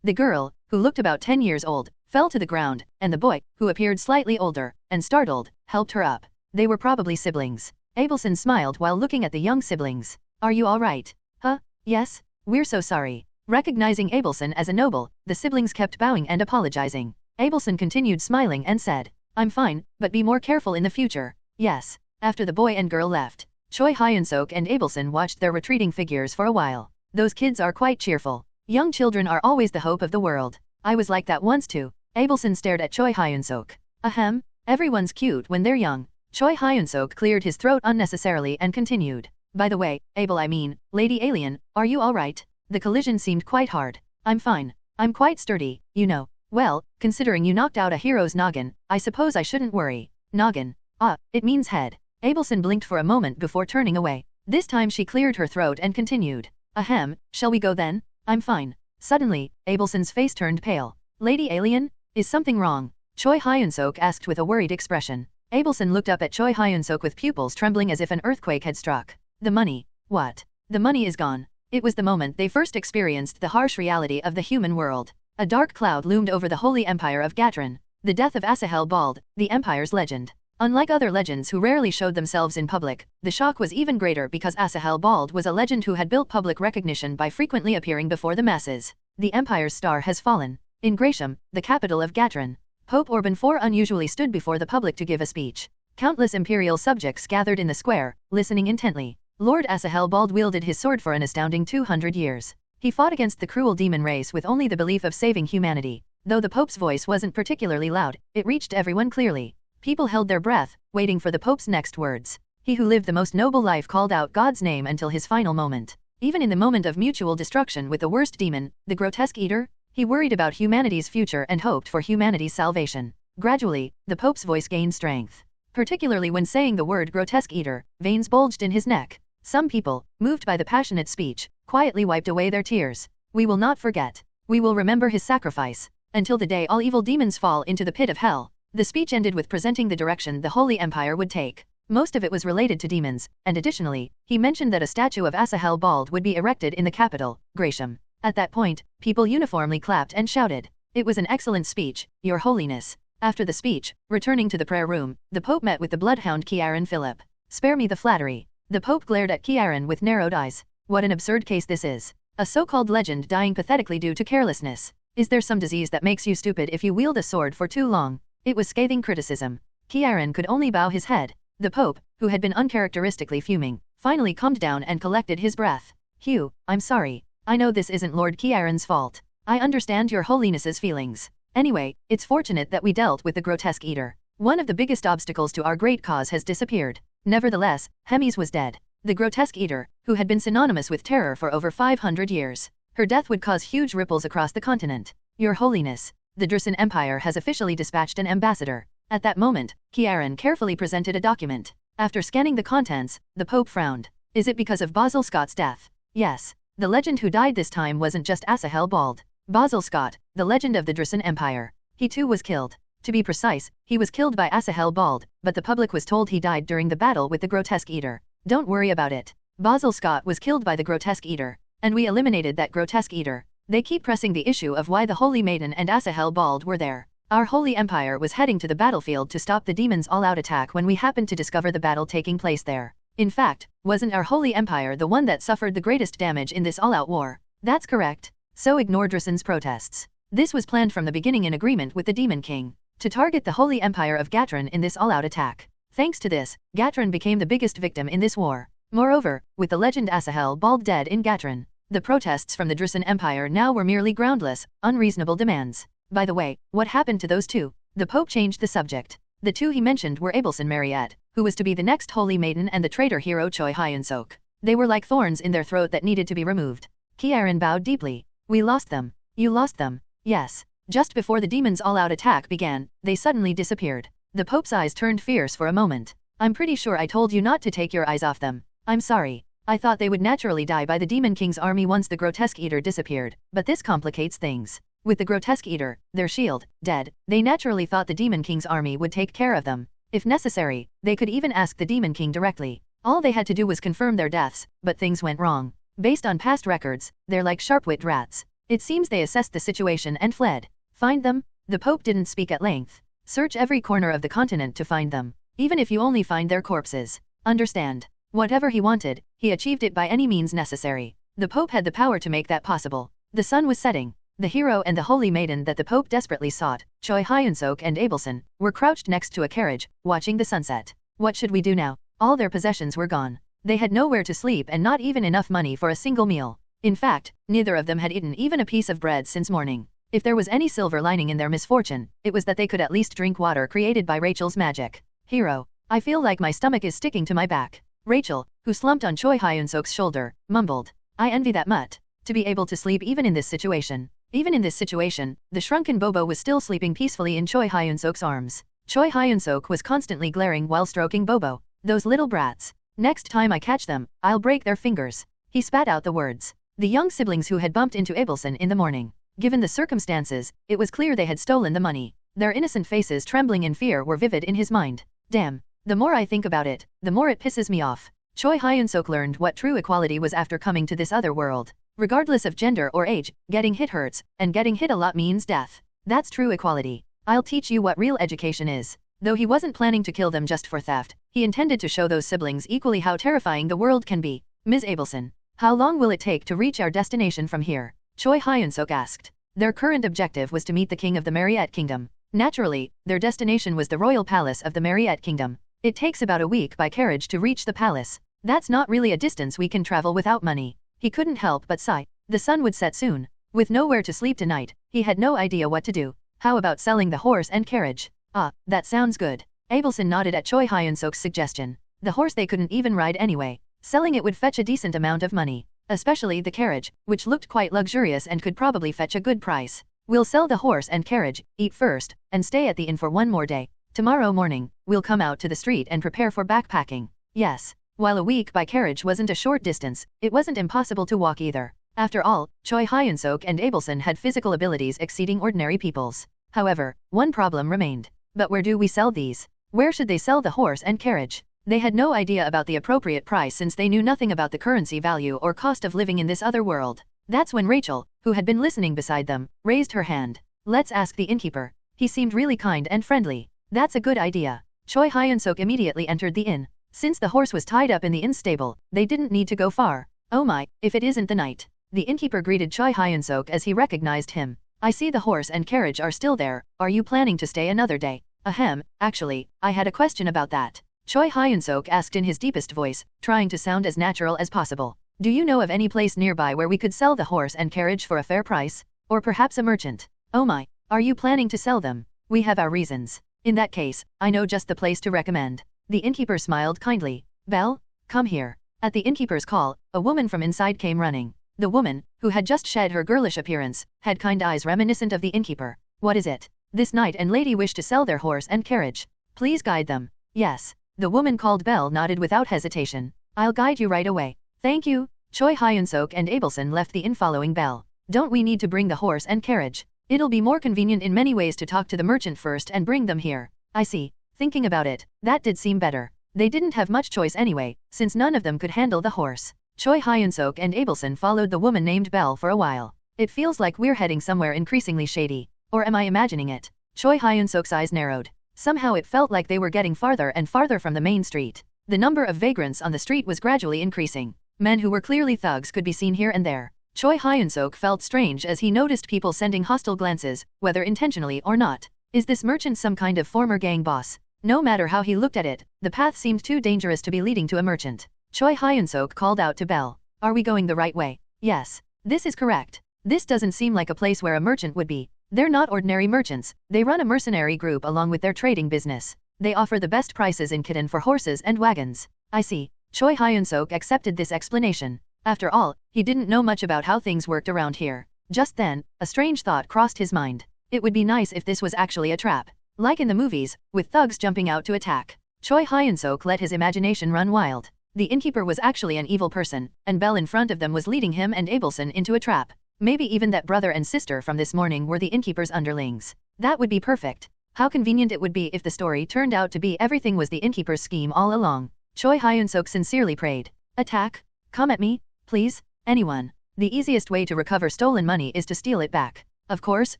The girl, who looked about 10 years old, fell to the ground, and the boy, who appeared slightly older and startled, helped her up. They were probably siblings. Abelson smiled while looking at the young siblings. Are you all right? Huh? Yes? We're so sorry. Recognizing Abelson as a noble, the siblings kept bowing and apologizing. Abelson continued smiling and said, I'm fine, but be more careful in the future. Yes. After the boy and girl left, Choi Hyun-seok and Abelson watched their retreating figures for a while. Those kids are quite cheerful. Young children are always the hope of the world. I was like that once too. Abelson stared at Choi Hyun-seok. Ahem. Everyone's cute when they're young. Choi Hyun-seok cleared his throat unnecessarily and continued. By the way, Lady Alien, are you alright? The collision seemed quite hard. I'm fine. I'm quite sturdy, you know. Well, considering you knocked out a hero's noggin, I suppose I shouldn't worry. Noggin. Ah, it means head. Abelson blinked for a moment before turning away. This time she cleared her throat and continued. Ahem, shall we go then? I'm fine. Suddenly, Abelson's face turned pale. Lady Alien? Is something wrong? Choi Hyun-seok asked with a worried expression. Abelson looked up at Choi Hyun-seok with pupils trembling as if an earthquake had struck. The money. What? The money is gone. It was the moment they first experienced the harsh reality of the human world. A dark cloud loomed over the holy empire of Gatran. The death of Asahel Bald, the empire's legend. Unlike other legends who rarely showed themselves in public, the shock was even greater because Asahel Bald was a legend who had built public recognition by frequently appearing before the masses. The empire's star has fallen. In Gratium, the capital of Gatran, Pope Urban IV unusually stood before the public to give a speech. Countless imperial subjects gathered in the square, listening intently. Lord Asahel Bald wielded his sword for an astounding 200 years. He fought against the cruel demon race with only the belief of saving humanity. Though the Pope's voice wasn't particularly loud, it reached everyone clearly. People held their breath, waiting for the Pope's next words. He who lived the most noble life called out God's name until his final moment. Even in the moment of mutual destruction with the worst demon, the grotesque eater, he worried about humanity's future and hoped for humanity's salvation. Gradually, the Pope's voice gained strength. Particularly when saying the word grotesque eater, veins bulged in his neck. Some people, moved by the passionate speech, quietly wiped away their tears. We will not forget. We will remember his sacrifice. Until the day all evil demons fall into the pit of hell. The speech ended with presenting the direction the Holy Empire would take. Most of it was related to demons, and additionally, he mentioned that a statue of Asahel Bald would be erected in the capital, Gratium. At that point, people uniformly clapped and shouted. It was an excellent speech, Your Holiness. After the speech, returning to the prayer room, the Pope met with the bloodhound Kieran Philip. Spare me the flattery. The Pope glared at Kieran with narrowed eyes. What an absurd case this is. A so-called legend dying pathetically due to carelessness. Is there some disease that makes you stupid if you wield a sword for too long? It was scathing criticism. Kieran could only bow his head. The Pope, who had been uncharacteristically fuming, finally calmed down and collected his breath. Hugh, I'm sorry. I know this isn't Lord Kieran's fault. I understand Your Holiness's feelings. Anyway, it's fortunate that we dealt with the grotesque eater. One of the biggest obstacles to our great cause has disappeared. Nevertheless, Hemis was dead. The grotesque eater, who had been synonymous with terror for over 500 years. Her death would cause huge ripples across the continent. Your Holiness, the Drusen Empire has officially dispatched an ambassador. At that moment, Kieran carefully presented a document. After scanning the contents, the Pope frowned. Is it because of Basil Scott's death? Yes. The legend who died this time wasn't just Asahel Bald. Basil Scott, the legend of the Drusen Empire. He too was killed. To be precise, he was killed by Asahel Bald, but the public was told he died during the battle with the grotesque eater. Don't worry about it. Basil Scott was killed by the grotesque eater, and we eliminated that grotesque eater. They keep pressing the issue of why the Holy Maiden and Asahel Bald were there. Our Holy Empire was heading to the battlefield to stop the demons' all-out attack when we happened to discover the battle taking place there. In fact, wasn't our Holy Empire the one that suffered the greatest damage in this all-out war? That's correct. So ignore Drusen's protests. This was planned from the beginning in agreement with the Demon King, to target the Holy Empire of Gatran in this all-out attack. Thanks to this, Gatran became the biggest victim in this war. Moreover, with the legend Asahel Bald dead in Gatran, the protests from the Drusen Empire now were merely groundless, unreasonable demands. By the way, what happened to those two? The Pope changed the subject. The two he mentioned were Abelson Mariette, who was to be the next Holy Maiden, and the traitor hero Choi Hyun-seok. They were like thorns in their throat that needed to be removed. Kieran bowed deeply. We lost them. You lost them. Yes. Just before the demons' all-out attack began, they suddenly disappeared. The Pope's eyes turned fierce for a moment. I'm pretty sure I told you not to take your eyes off them. I'm sorry. I thought they would naturally die by the Demon King's army once the grotesque eater disappeared, but this complicates things. With the grotesque eater, their shield, dead, they naturally thought the Demon King's army would take care of them. If necessary, they could even ask the Demon King directly. All they had to do was confirm their deaths, but things went wrong. Based on past records, they're like sharp-witted rats. It seems they assessed the situation and fled. Find them? The Pope didn't speak at length. Search every corner of the continent to find them, even if you only find their corpses. Understand? Whatever he wanted, he achieved it by any means necessary. The Pope had the power to make that possible. The sun was setting. The hero and the Holy Maiden that the Pope desperately sought, Choi Hyun-seok and Abelson, were crouched next to a carriage, watching the sunset. What should we do now? All their possessions were gone. They had nowhere to sleep and not even enough money for a single meal. In fact, neither of them had eaten even a piece of bread since morning. If there was any silver lining in their misfortune, it was that they could at least drink water created by Rachel's magic. Hero, I feel like my stomach is sticking to my back. Rachel, who slumped on Choi Hyun-seok's shoulder, mumbled. I envy that mutt. To be able to sleep even in this situation. Even in this situation, the shrunken Bobo was still sleeping peacefully in Choi Hyun-seok's arms. Choi Hyun-seok was constantly glaring while stroking Bobo. Those little brats. Next time I catch them, I'll break their fingers. He spat out the words. The young siblings who had bumped into Abelson in the morning. Given the circumstances, it was clear they had stolen the money. Their innocent faces trembling in fear were vivid in his mind. Damn. The more I think about it, the more it pisses me off. Choi Hyun-seok learned what true equality was after coming to this other world. Regardless of gender or age, getting hit hurts, and getting hit a lot means death. That's true equality. I'll teach you what real education is. Though he wasn't planning to kill them just for theft, he intended to show those siblings equally how terrifying the world can be. Ms. Abelson, how long will it take to reach our destination from here? Choi Hyun-seok asked. Their current objective was to meet the king of the Mariette Kingdom. Naturally, their destination was the royal palace of the Mariette Kingdom. It takes about a week by carriage to reach the palace. That's not really a distance we can travel without money. He couldn't help but sigh. The sun would set soon. With nowhere to sleep tonight, he had no idea what to do. How about selling the horse and carriage? Ah, that sounds good. Abelson nodded at Choi Hyun-seok's suggestion. The horse they couldn't even ride anyway. Selling it would fetch a decent amount of money. Especially the carriage, which looked quite luxurious and could probably fetch a good price. We'll sell the horse and carriage, eat first, and stay at the inn for one more day. Tomorrow morning, we'll come out to the street and prepare for backpacking. Yes. While a week by carriage wasn't a short distance, it wasn't impossible to walk either. After all, Choi Hyun-seok and Abelson had physical abilities exceeding ordinary people's. However, one problem remained. But where do we sell these? Where should they sell the horse and carriage? They had no idea about the appropriate price since they knew nothing about the currency value or cost of living in this other world. That's when Rachel, who had been listening beside them, raised her hand. Let's ask the innkeeper. He seemed really kind and friendly. That's a good idea. Choi Hyun-seok immediately entered the inn. Since the horse was tied up in the inn stable, they didn't need to go far. Oh my, if it isn't the knight. The innkeeper greeted Choi Hyun-seok as he recognized him. I see the horse and carriage are still there. Are you planning to stay another day? Ahem, actually, I had a question about that. Choi Hyun-seok asked in his deepest voice, trying to sound as natural as possible. Do you know of any place nearby where we could sell the horse and carriage for a fair price? Or perhaps a merchant? Oh my, are you planning to sell them? We have our reasons. In that case, I know just the place to recommend. The innkeeper smiled kindly. Belle, come here. At the innkeeper's call, a woman from inside came running. The woman, who had just shed her girlish appearance, had kind eyes reminiscent of the innkeeper. What is it? This knight and lady wish to sell their horse and carriage. Please guide them. Yes. The woman called Belle nodded without hesitation. I'll guide you right away. Thank you. Choi Hyun-seok and Abelson left the inn following Belle. Don't we need to bring the horse and carriage? It'll be more convenient in many ways to talk to the merchant first and bring them here. I see. Thinking about it, that did seem better. They didn't have much choice anyway, since none of them could handle the horse. Choi Hyun-seok and Abelson followed the woman named Belle for a while. It feels like we're heading somewhere increasingly shady. Or am I imagining it? Choi Hyun-seok's eyes narrowed. Somehow it felt like they were getting farther and farther from the main street. The number of vagrants on the street was gradually increasing. Men who were clearly thugs could be seen here and there. Choi Hyun-seok felt strange as he noticed people sending hostile glances, whether intentionally or not. Is this merchant some kind of former gang boss? No matter how he looked at it, the path seemed too dangerous to be leading to a merchant. Choi Hyun-seok called out to Belle. Are we going the right way? Yes. This is correct. This doesn't seem like a place where a merchant would be. They're not ordinary merchants, they run a mercenary group along with their trading business. They offer the best prices in Kitten for horses and wagons. I see. Choi Hyun-seok accepted this explanation. After all, he didn't know much about how things worked around here. Just then, a strange thought crossed his mind. It would be nice if this was actually a trap. Like in the movies, with thugs jumping out to attack. Choi Hyun-seok let his imagination run wild. The innkeeper was actually an evil person, and Belle in front of them was leading him and Abelson into a trap. Maybe even that brother and sister from this morning were the innkeeper's underlings. That would be perfect. How convenient it would be if the story turned out to be everything was the innkeeper's scheme all along. Choi Hyun-seok sincerely prayed. Attack? Come at me, please, anyone. The easiest way to recover stolen money is to steal it back. Of course,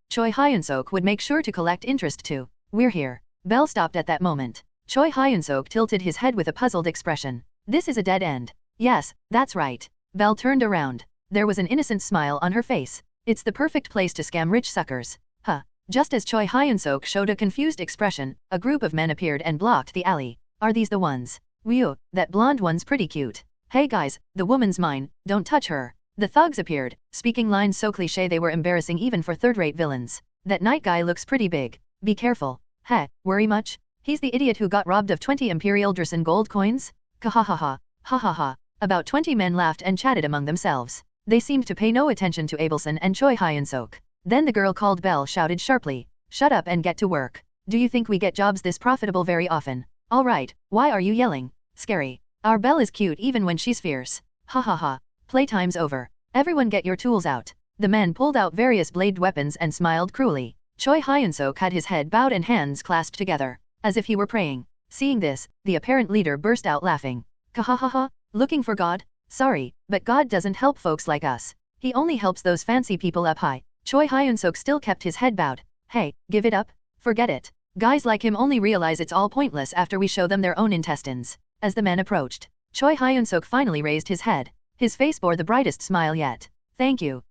Choi Hyun-seok would make sure to collect interest too. We're here. Belle stopped at that moment. Choi Hyun-seok tilted his head with a puzzled expression. This is a dead end. Yes, that's right. Belle turned around. There was an innocent smile on her face. It's the perfect place to scam rich suckers. Huh. Just as Choi Hyun-seok showed a confused expression, a group of men appeared and blocked the alley. Are these the ones? Whew, that blonde one's pretty cute. Hey guys, the woman's mine, don't touch her. The thugs appeared, speaking lines so cliché they were embarrassing even for third-rate villains. That knight guy looks pretty big. Be careful. Heh, worry much? He's the idiot who got robbed of 20 Imperial Drasen gold coins? Kahahaha. Ha ha ha. About 20 men laughed and chatted among themselves. They seemed to pay no attention to Abelson and Choi Hyun-seok. Then the girl called Belle shouted sharply. Shut up and get to work. Do you think we get jobs this profitable very often? Alright, why are you yelling? Scary. Our Belle is cute even when she's fierce. Ha ha ha. Playtime's over. Everyone get your tools out. The men pulled out various bladed weapons and smiled cruelly. Choi Hyun-seok had his head bowed and hands clasped together, as if he were praying. Seeing this, the apparent leader burst out laughing. Kahahaha, looking for God? Sorry, but God doesn't help folks like us. He only helps those fancy people up high. Choi Hyun-seok still kept his head bowed. Hey, give it up? Forget it. Guys like him only realize it's all pointless after we show them their own intestines. As the men approached, Choi Hyun-seok finally raised his head. His face bore the brightest smile yet. Thank you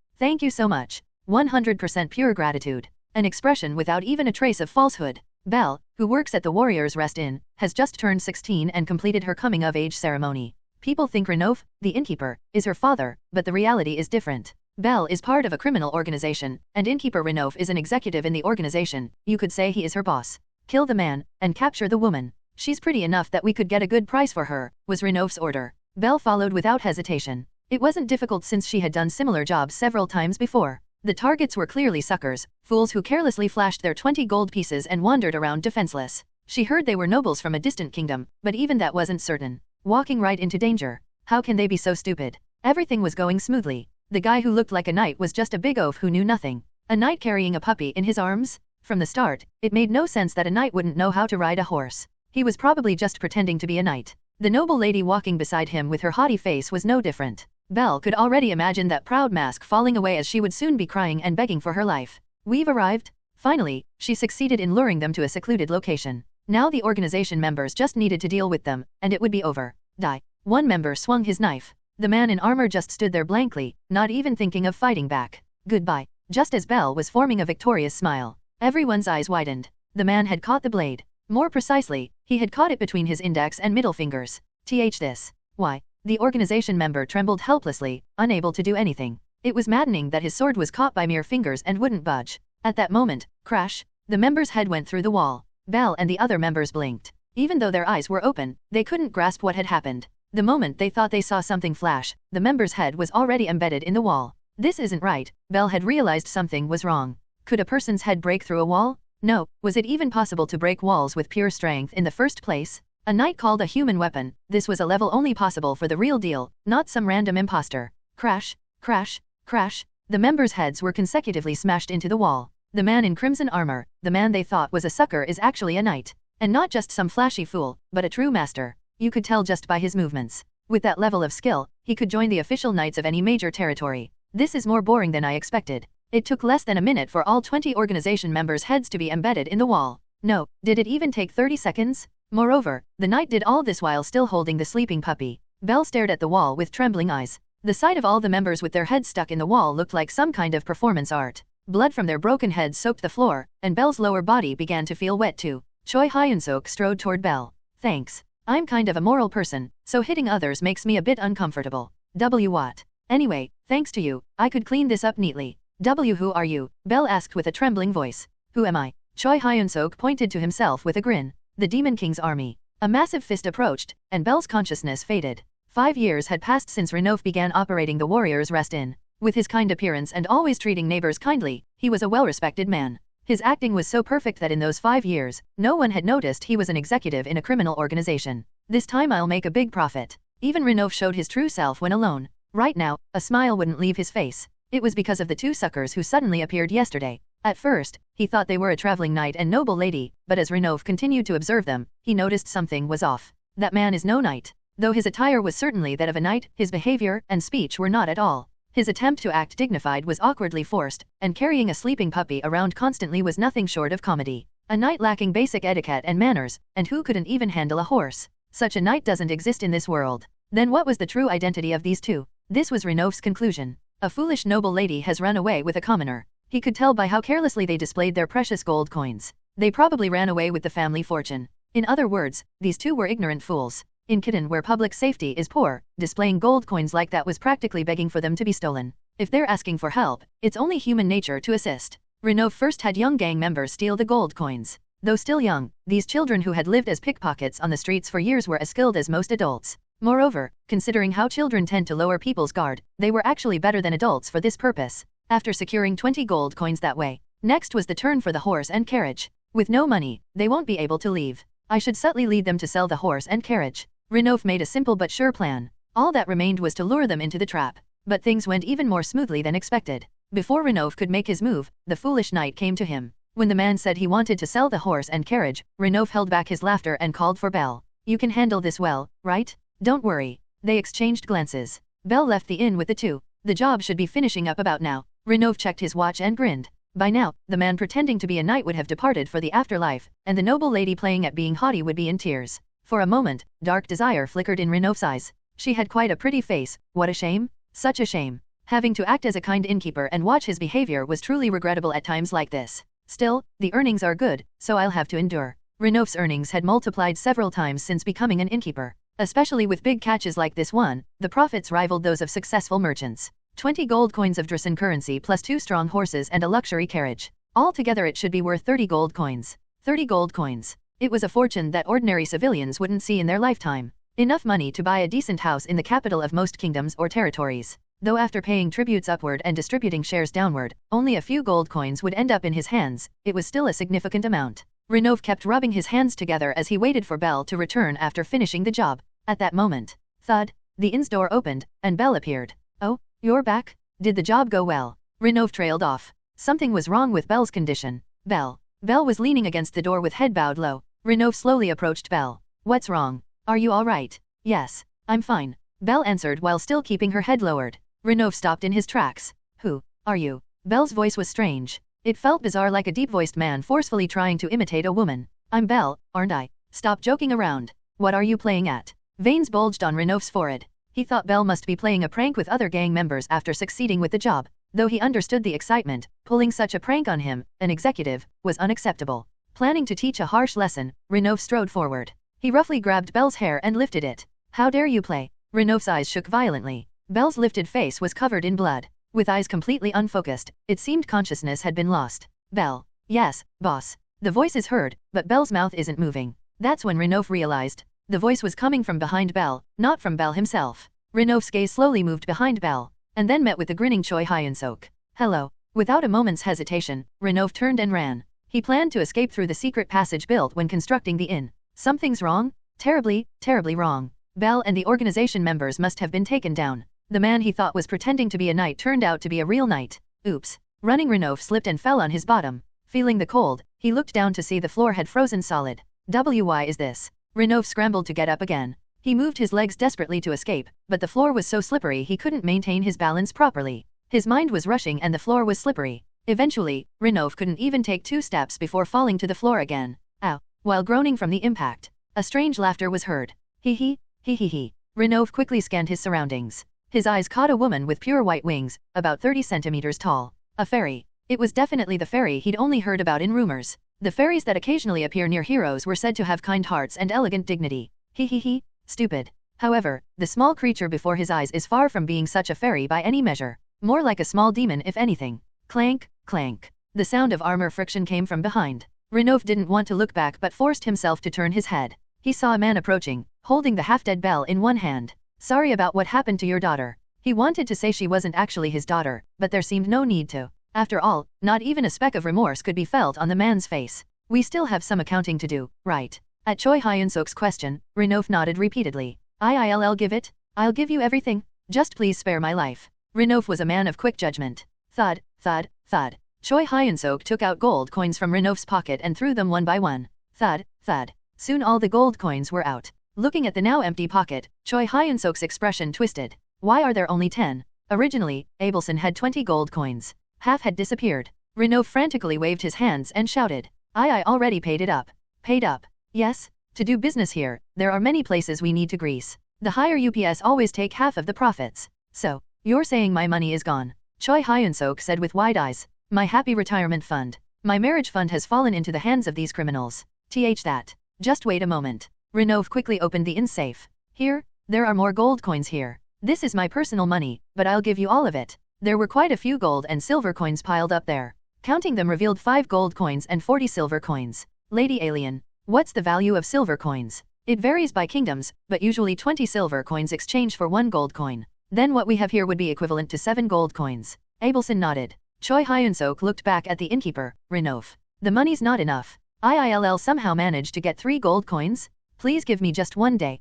so much. 100% pure gratitude. An expression without even a trace of falsehood. Belle, who works at the Warriors Rest Inn, has just turned 16 and completed her coming-of-age ceremony. People think Renouf, the innkeeper, is her father, but the reality is different. Belle is part of a criminal organization, and innkeeper Renouf is an executive in the organization. You could say he is her boss. Kill the man, and capture the woman. She's pretty enough that we could get a good price for her, was Renouf's order. Belle followed without hesitation. It wasn't difficult since she had done similar jobs several times before. The targets were clearly suckers, fools who carelessly flashed their 20 gold pieces and wandered around defenseless. She heard they were nobles from a distant kingdom, but even that wasn't certain. Walking right into danger. How can they be so stupid? Everything was going smoothly. The guy who looked like a knight was just a big oaf who knew nothing. A knight carrying a puppy in his arms? From the start, it made no sense that a knight wouldn't know how to ride a horse. He was probably just pretending to be a knight. The noble lady walking beside him with her haughty face was no different. Belle could already imagine that proud mask falling away as she would soon be crying and begging for her life. We've arrived. Finally, she succeeded in luring them to a secluded location. Now the organization members just needed to deal with them, and it would be over. Die. One member swung his knife. The man in armor just stood there blankly, not even thinking of fighting back. Goodbye. Just as Belle was forming a victorious smile, everyone's eyes widened. The man had caught the blade. More precisely, he had caught it between his index and middle fingers. This. Why? The organization member trembled helplessly, unable to do anything. It was maddening that his sword was caught by mere fingers and wouldn't budge. At that moment, crash, the member's head went through the wall. Belle and the other members blinked. Even though their eyes were open, they couldn't grasp what had happened. The moment they thought they saw something flash, the member's head was already embedded in the wall. This isn't right. Belle had realized something was wrong. Could a person's head break through a wall? No. Was it even possible to break walls with pure strength in the first place? A knight called a human weapon. This was a level only possible for the real deal, not some random imposter. Crash, crash, crash. The members' heads were consecutively smashed into the wall. The man in crimson armor, the man they thought was a sucker, is actually a knight. And not just some flashy fool, but a true master. You could tell just by his movements. With that level of skill, he could join the official knights of any major territory. This is more boring than I expected. It took less than a minute for all 20 organization members' heads to be embedded in the wall. No, did it even take 30 seconds? Moreover, the knight did all this while still holding the sleeping puppy. Belle stared at the wall with trembling eyes. The sight of all the members with their heads stuck in the wall looked like some kind of performance art. Blood from their broken heads soaked the floor, and Belle's lower body began to feel wet too. Choi Hyun-seok strode toward Belle. Thanks. I'm kind of a moral person, so hitting others makes me a bit uncomfortable. What? Anyway, thanks to you, I could clean this up neatly. Who are you? Belle asked with a trembling voice. Who am I? Choi Hyun-seok pointed to himself with a grin. The Demon King's army. A massive fist approached, and Belle's consciousness faded. 5 years had passed since Renouf began operating the Warriors' Rest Inn. With his kind appearance and always treating neighbors kindly, he was a well-respected man. His acting was so perfect that in those 5 years, no one had noticed he was an executive in a criminal organization. This time I'll make a big profit. Even Renouf showed his true self when alone. Right now, a smile wouldn't leave his face. It was because of the 2 suckers who suddenly appeared yesterday. At first, he thought they were a traveling knight and noble lady, but as Renouf continued to observe them, he noticed something was off. That man is no knight. Though his attire was certainly that of a knight, his behavior and speech were not at all. His attempt to act dignified was awkwardly forced, and carrying a sleeping puppy around constantly was nothing short of comedy. A knight lacking basic etiquette and manners, and who couldn't even handle a horse. Such a knight doesn't exist in this world. Then what was the true identity of these 2? This was Renouf's conclusion. A foolish noble lady has run away with a commoner. He could tell by how carelessly they displayed their precious gold coins. They probably ran away with the family fortune. In other words, these 2 were ignorant fools. In Kitten, where public safety is poor, displaying gold coins like that was practically begging for them to be stolen. If they're asking for help, it's only human nature to assist. Renouf first had young gang members steal the gold coins. Though still young, these children who had lived as pickpockets on the streets for years were as skilled as most adults. Moreover, considering how children tend to lower people's guard, they were actually better than adults for this purpose. After securing 20 gold coins that way, next was the turn for the horse and carriage. With no money, they won't be able to leave. I should subtly lead them to sell the horse and carriage. Renouf made a simple but sure plan. All that remained was to lure them into the trap. But things went even more smoothly than expected. Before Renouf could make his move, the foolish knight came to him. When the man said he wanted to sell the horse and carriage, Renouf held back his laughter and called for Belle. You can handle this well, right? Don't worry. They exchanged glances. Belle left the inn with the 2. The job should be finishing up about now. Renouf checked his watch and grinned. By now, the man pretending to be a knight would have departed for the afterlife, and the noble lady playing at being haughty would be in tears. For a moment, dark desire flickered in Renouf's eyes. She had quite a pretty face. What a shame. Such a shame. Having to act as a kind innkeeper and watch his behavior was truly regrettable at times like this. Still, the earnings are good, so I'll have to endure. Renouf's earnings had multiplied several times since becoming an innkeeper. Especially with big catches like this one, the profits rivaled those of successful merchants. 20 gold coins of Drasen currency plus 2 strong horses and a luxury carriage. Altogether it should be worth 30 gold coins. 30 gold coins. It was a fortune that ordinary civilians wouldn't see in their lifetime. Enough money to buy a decent house in the capital of most kingdoms or territories. Though after paying tributes upward and distributing shares downward, only a few gold coins would end up in his hands, it was still a significant amount. Renouf kept rubbing his hands together as he waited for Belle to return after finishing the job. At that moment, thud, the inn's door opened, and Belle appeared. Oh, you're back? Did the job go well? Renouf trailed off. Something was wrong with Belle's condition. Belle was leaning against the door with head bowed low. Renouf slowly approached Belle. What's wrong? Are you all right? Yes, I'm fine. Belle answered while still keeping her head lowered. Renov stopped in his tracks. Who are you? Belle's voice was strange. It felt bizarre, like a deep-voiced man forcefully trying to imitate a woman. I'm Belle, aren't I? Stop joking around. What are you playing at? Veins bulged on Renov's forehead. He thought Belle must be playing a prank with other gang members after succeeding with the job. Though he understood the excitement, pulling such a prank on him, an executive, was unacceptable. Planning to teach a harsh lesson, Renov strode forward. He roughly grabbed Belle's hair and lifted it. How dare you play? Renov's eyes shook violently. Belle's lifted face was covered in blood. With eyes completely unfocused, it seemed consciousness had been lost. Belle. Yes, boss. The voice is heard, but Belle's mouth isn't moving. That's when Renov realized. The voice was coming from behind Belle, not from Belle himself. Renov's gaze slowly moved behind Belle, and then met with the grinning Choi Hyun-seok. Hello. Without a moment's hesitation, Renov turned and ran. He planned to escape through the secret passage built when constructing the inn. Something's wrong? Terribly, terribly wrong. Belle and the organization members must have been taken down. The man he thought was pretending to be a knight turned out to be a real knight. Oops. Running, Renov slipped and fell on his bottom. Feeling the cold, he looked down to see the floor had frozen solid. Why is this? Renov scrambled to get up again. He moved his legs desperately to escape, but the floor was so slippery he couldn't maintain his balance properly. His mind was rushing and the floor was slippery. Eventually, Renov couldn't even take 2 steps before falling to the floor again. Ow. While groaning from the impact, a strange laughter was heard. Hee hee, hee hee hee. Renov quickly scanned his surroundings. His eyes caught a woman with pure white wings, about 30 centimeters tall. A fairy. It was definitely the fairy he'd only heard about in rumors. The fairies that occasionally appear near heroes were said to have kind hearts and elegant dignity. Hee hee hee. Stupid. However, the small creature before his eyes is far from being such a fairy by any measure. More like a small demon if anything. Clank, clank. The sound of armor friction came from behind. Renov didn't want to look back but forced himself to turn his head. He saw a man approaching, holding the half-dead Belle in one hand. Sorry about what happened to your daughter. He wanted to say she wasn't actually his daughter, but there seemed no need to. After all, not even a speck of remorse could be felt on the man's face. We still have some accounting to do, right? At Choi Hyun-seok's question, Renov nodded repeatedly. I'll give it. I'll give you everything. Just please spare my life. Renov was a man of quick judgment. Thud, thud, thud. Choi Hyun-seok took out gold coins from Renov's pocket and threw them one by one. Thud, thud. Soon all the gold coins were out. Looking at the now empty pocket, Choi Hyun-seok's expression twisted. Why are there only 10? Originally, Abelson had 20 gold coins. Half had disappeared. Renov frantically waved his hands and shouted. I already paid it up. Paid up? Yes? To do business here, there are many places we need to grease. The higher UPS always take half of the profits. So, you're saying my money is gone? Choi Hyun-seok said with wide eyes. My happy retirement fund. My marriage fund has fallen into the hands of these criminals. That. Just wait a moment. Renov quickly opened the inn safe. Here, there are more gold coins here. This is my personal money, but I'll give you all of it. There were quite a few gold and silver coins piled up there. Counting them revealed 5 gold coins and 40 silver coins. Lady Alien, what's the value of silver coins? It varies by kingdoms, but usually 20 silver coins exchange for 1 gold coin. Then what we have here would be equivalent to 7 gold coins. Abelson nodded. Choi Hyun-seok looked back at the innkeeper, Renov. The money's not enough. I'll somehow manage to get 3 gold coins? Please give me just 1 day.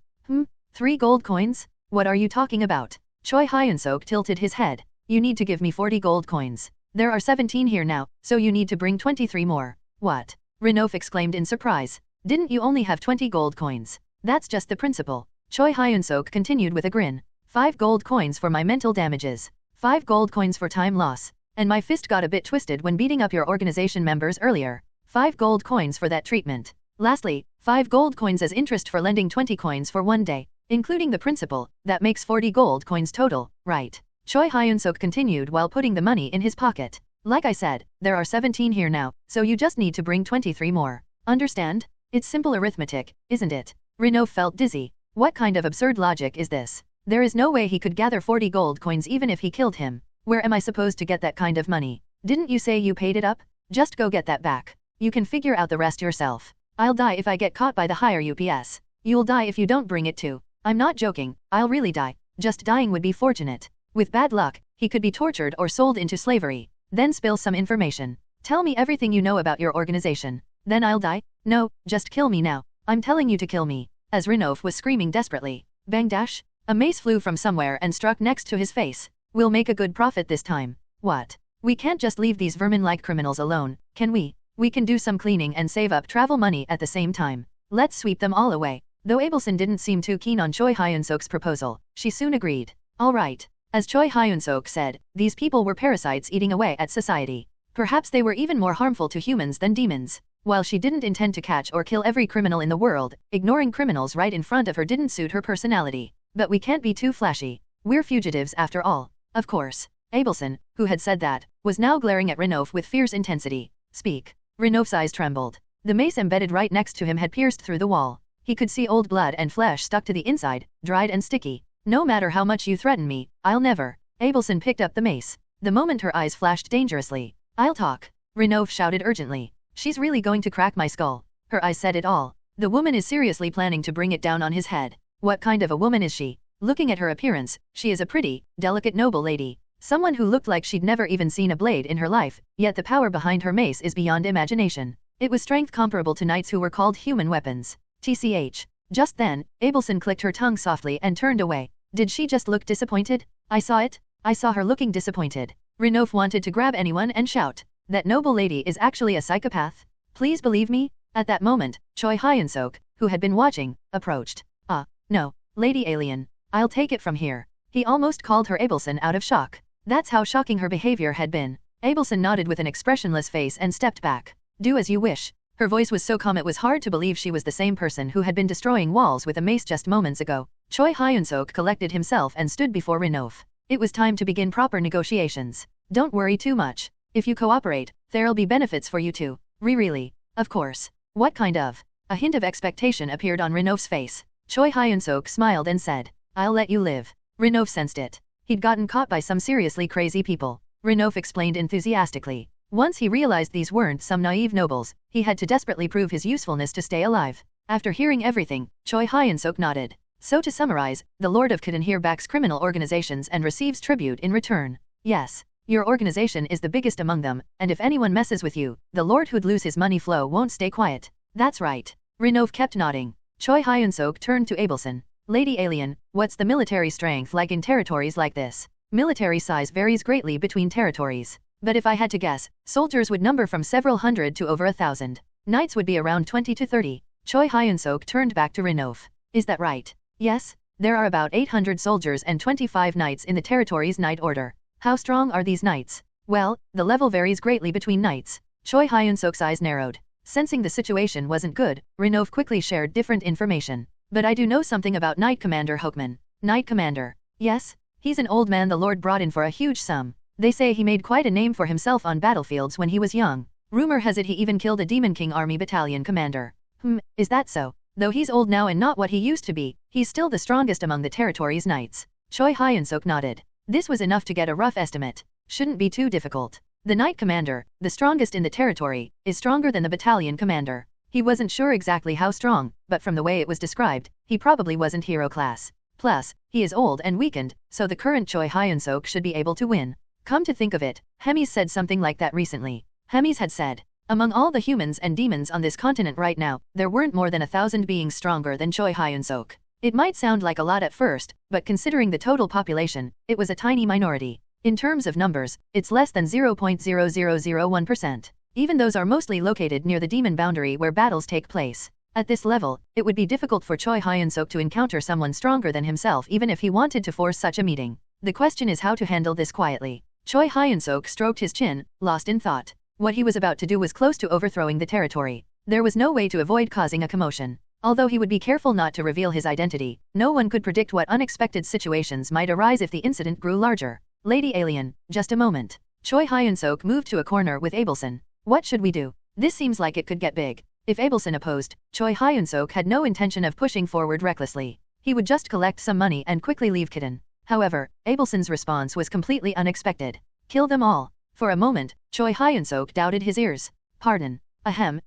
3 gold coins? What are you talking about? Choi Hyun-seok tilted his head. You need to give me 40 gold coins. There are 17 here now, so you need to bring 23 more. What? Renov exclaimed in surprise. Didn't you only have 20 gold coins? That's just the principle. Choi Hyun-seok continued with a grin. 5 gold coins for my mental damages. 5 gold coins for time loss. And my fist got a bit twisted when beating up your organization members earlier. 5 gold coins for that treatment. Lastly, 5 gold coins as interest for lending 20 coins for 1 day. Including the principal, that makes 40 gold coins total, right? Choi Hyun-seok continued while putting the money in his pocket. Like I said, there are 17 here now, so you just need to bring 23 more. Understand? It's simple arithmetic, isn't it? Renov felt dizzy. What kind of absurd logic is this? There is no way he could gather 40 gold coins even if he killed him. Where am I supposed to get that kind of money? Didn't you say you paid it up? Just go get that back. You can figure out the rest yourself. I'll die if I get caught by the higher UPS. You'll die if you don't bring it too. I'm not joking, I'll really die. Just dying would be fortunate. With bad luck, he could be tortured or sold into slavery. Then spill some information. Tell me everything you know about your organization. Then I'll die? No, just kill me now. I'm telling you to kill me. As Renov was screaming desperately. Bang dash! A mace flew from somewhere and struck next to his face. We'll make a good profit this time. What? We can't just leave these vermin-like criminals alone, can we? We can do some cleaning and save up travel money at the same time. Let's sweep them all away. Though Abelson didn't seem too keen on Choi Hyun-seok's proposal, she soon agreed. All right. As Choi Hyun-seok said, these people were parasites eating away at society. Perhaps they were even more harmful to humans than demons. While she didn't intend to catch or kill every criminal in the world, ignoring criminals right in front of her didn't suit her personality. But we can't be too flashy. We're fugitives after all. Of course. Abelson, who had said that, was now glaring at Renouf with fierce intensity. Speak. Renouf's eyes trembled. The mace embedded right next to him had pierced through the wall. He could see old blood and flesh stuck to the inside, dried and sticky. No matter how much you threaten me, I'll never. Abelson picked up the mace. The moment her eyes flashed dangerously. I'll talk. Renouf shouted urgently. She's really going to crack my skull. Her eyes said it all. The woman is seriously planning to bring it down on his head. What kind of a woman is she? Looking at her appearance, she is a pretty, delicate noble lady. Someone who looked like she'd never even seen a blade in her life, yet the power behind her mace is beyond imagination. It was strength comparable to knights who were called human weapons. TCH. Just then, Abelson clicked her tongue softly and turned away. Did she just look disappointed? I saw it. I saw her looking disappointed. Renouf wanted to grab anyone and shout. That noble lady is actually a psychopath? Please believe me? At that moment, Choi Hyun-seok, who had been watching, approached. No, Lady Alien. I'll take it from here. He almost called her Abelson out of shock. That's how shocking her behavior had been. Abelson nodded with an expressionless face and stepped back. Do as you wish. Her voice was so calm it was hard to believe she was the same person who had been destroying walls with a mace just moments ago. Choi Hyun-seok collected himself and stood before Renouf. It was time to begin proper negotiations. Don't worry too much. If you cooperate, there'll be benefits for you too. Really? Of course. What kind of? A hint of expectation appeared on Renouf's face. Choi Hyun-seok smiled and said, I'll let you live. Renouf sensed it. He'd gotten caught by some seriously crazy people. Renouf explained enthusiastically. Once he realized these weren't some naive nobles, he had to desperately prove his usefulness to stay alive. After hearing everything, Choi Hyun-seok nodded. So to summarize, the Lord of Khadin here backs criminal organizations and receives tribute in return. Yes. Your organization is the biggest among them, and if anyone messes with you, the Lord who'd lose his money flow won't stay quiet. That's right. Renouf kept nodding. Choi Hyun-seok turned to Abelson. Lady Alien, what's the military strength like in territories like this? Military size varies greatly between territories. But if I had to guess, soldiers would number from several hundred to over 1,000. Knights would be around 20 to 30. Choi Hyun-seok turned back to Renouf. Is that right? Yes. There are about 800 soldiers and 25 knights in the territory's knight order. How strong are these knights? Well, the level varies greatly between knights. Choi Hyun-seok's eyes narrowed. Sensing the situation wasn't good, Renouf quickly shared different information. But I do know something about Knight Commander Hoekman. Knight Commander? Yes? He's an old man the Lord brought in for a huge sum. They say he made quite a name for himself on battlefields when he was young. Rumor has it he even killed a Demon King Army Battalion commander. Is that so? Though he's old now and not what he used to be, he's still the strongest among the territory's knights. Choi Hyun-seok nodded. This was enough to get a rough estimate. Shouldn't be too difficult. The Knight Commander, the strongest in the territory, is stronger than the battalion commander. He wasn't sure exactly how strong, but from the way it was described, he probably wasn't hero class. Plus, he is old and weakened, so the current Choi Hyun-seok should be able to win. Come to think of it, Hemis said something like that recently. Hemis had said, among all the humans and demons on this continent right now, there weren't more than 1,000 beings stronger than Choi Hyun-seok. It might sound like a lot at first, but considering the total population, it was a tiny minority. In terms of numbers, it's less than 0.0001%. Even those are mostly located near the demon boundary where battles take place. At this level, it would be difficult for Choi Hyun-seok to encounter someone stronger than himself even if he wanted to force such a meeting. The question is how to handle this quietly. Choi Hyun-seok stroked his chin, lost in thought. What he was about to do was close to overthrowing the territory. There was no way to avoid causing a commotion. Although he would be careful not to reveal his identity, no one could predict what unexpected situations might arise if the incident grew larger. Lady Alien, just a moment. Choi Hyun-seok moved to a corner with Abelson. What should we do? This seems like it could get big. If Abelson opposed, Choi Hyun-seok had no intention of pushing forward recklessly. He would just collect some money and quickly leave Khadin. However, Abelson's response was completely unexpected. Kill them all. For a moment, Choi Hyun-seok doubted his ears. Pardon. Ahem.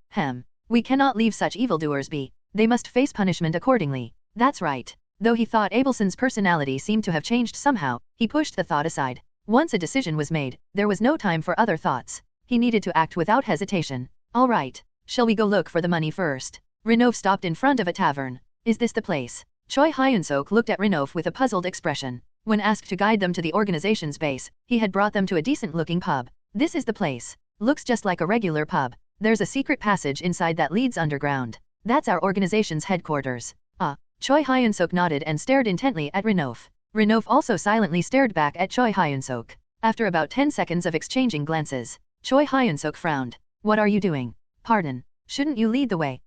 We cannot leave such evildoers be. They must face punishment accordingly. That's right. Though he thought Abelson's personality seemed to have changed somehow, he pushed the thought aside. Once a decision was made, there was no time for other thoughts. He needed to act without hesitation. All right. Shall we go look for the money first? Renouf stopped in front of a tavern. Is this the place? Choi Hyun-seok looked at Renouf with a puzzled expression. When asked to guide them to the organization's base, he had brought them to a decent-looking pub. This is the place. Looks just like a regular pub. There's a secret passage inside that leads underground. That's our organization's headquarters. Choi Hyun-seok nodded and stared intently at Renouf. Renouf also silently stared back at Choi Hyun-seok. After about 10 seconds of exchanging glances, Choi Hyun-seok frowned. What are you doing? Pardon. Shouldn't you lead the way?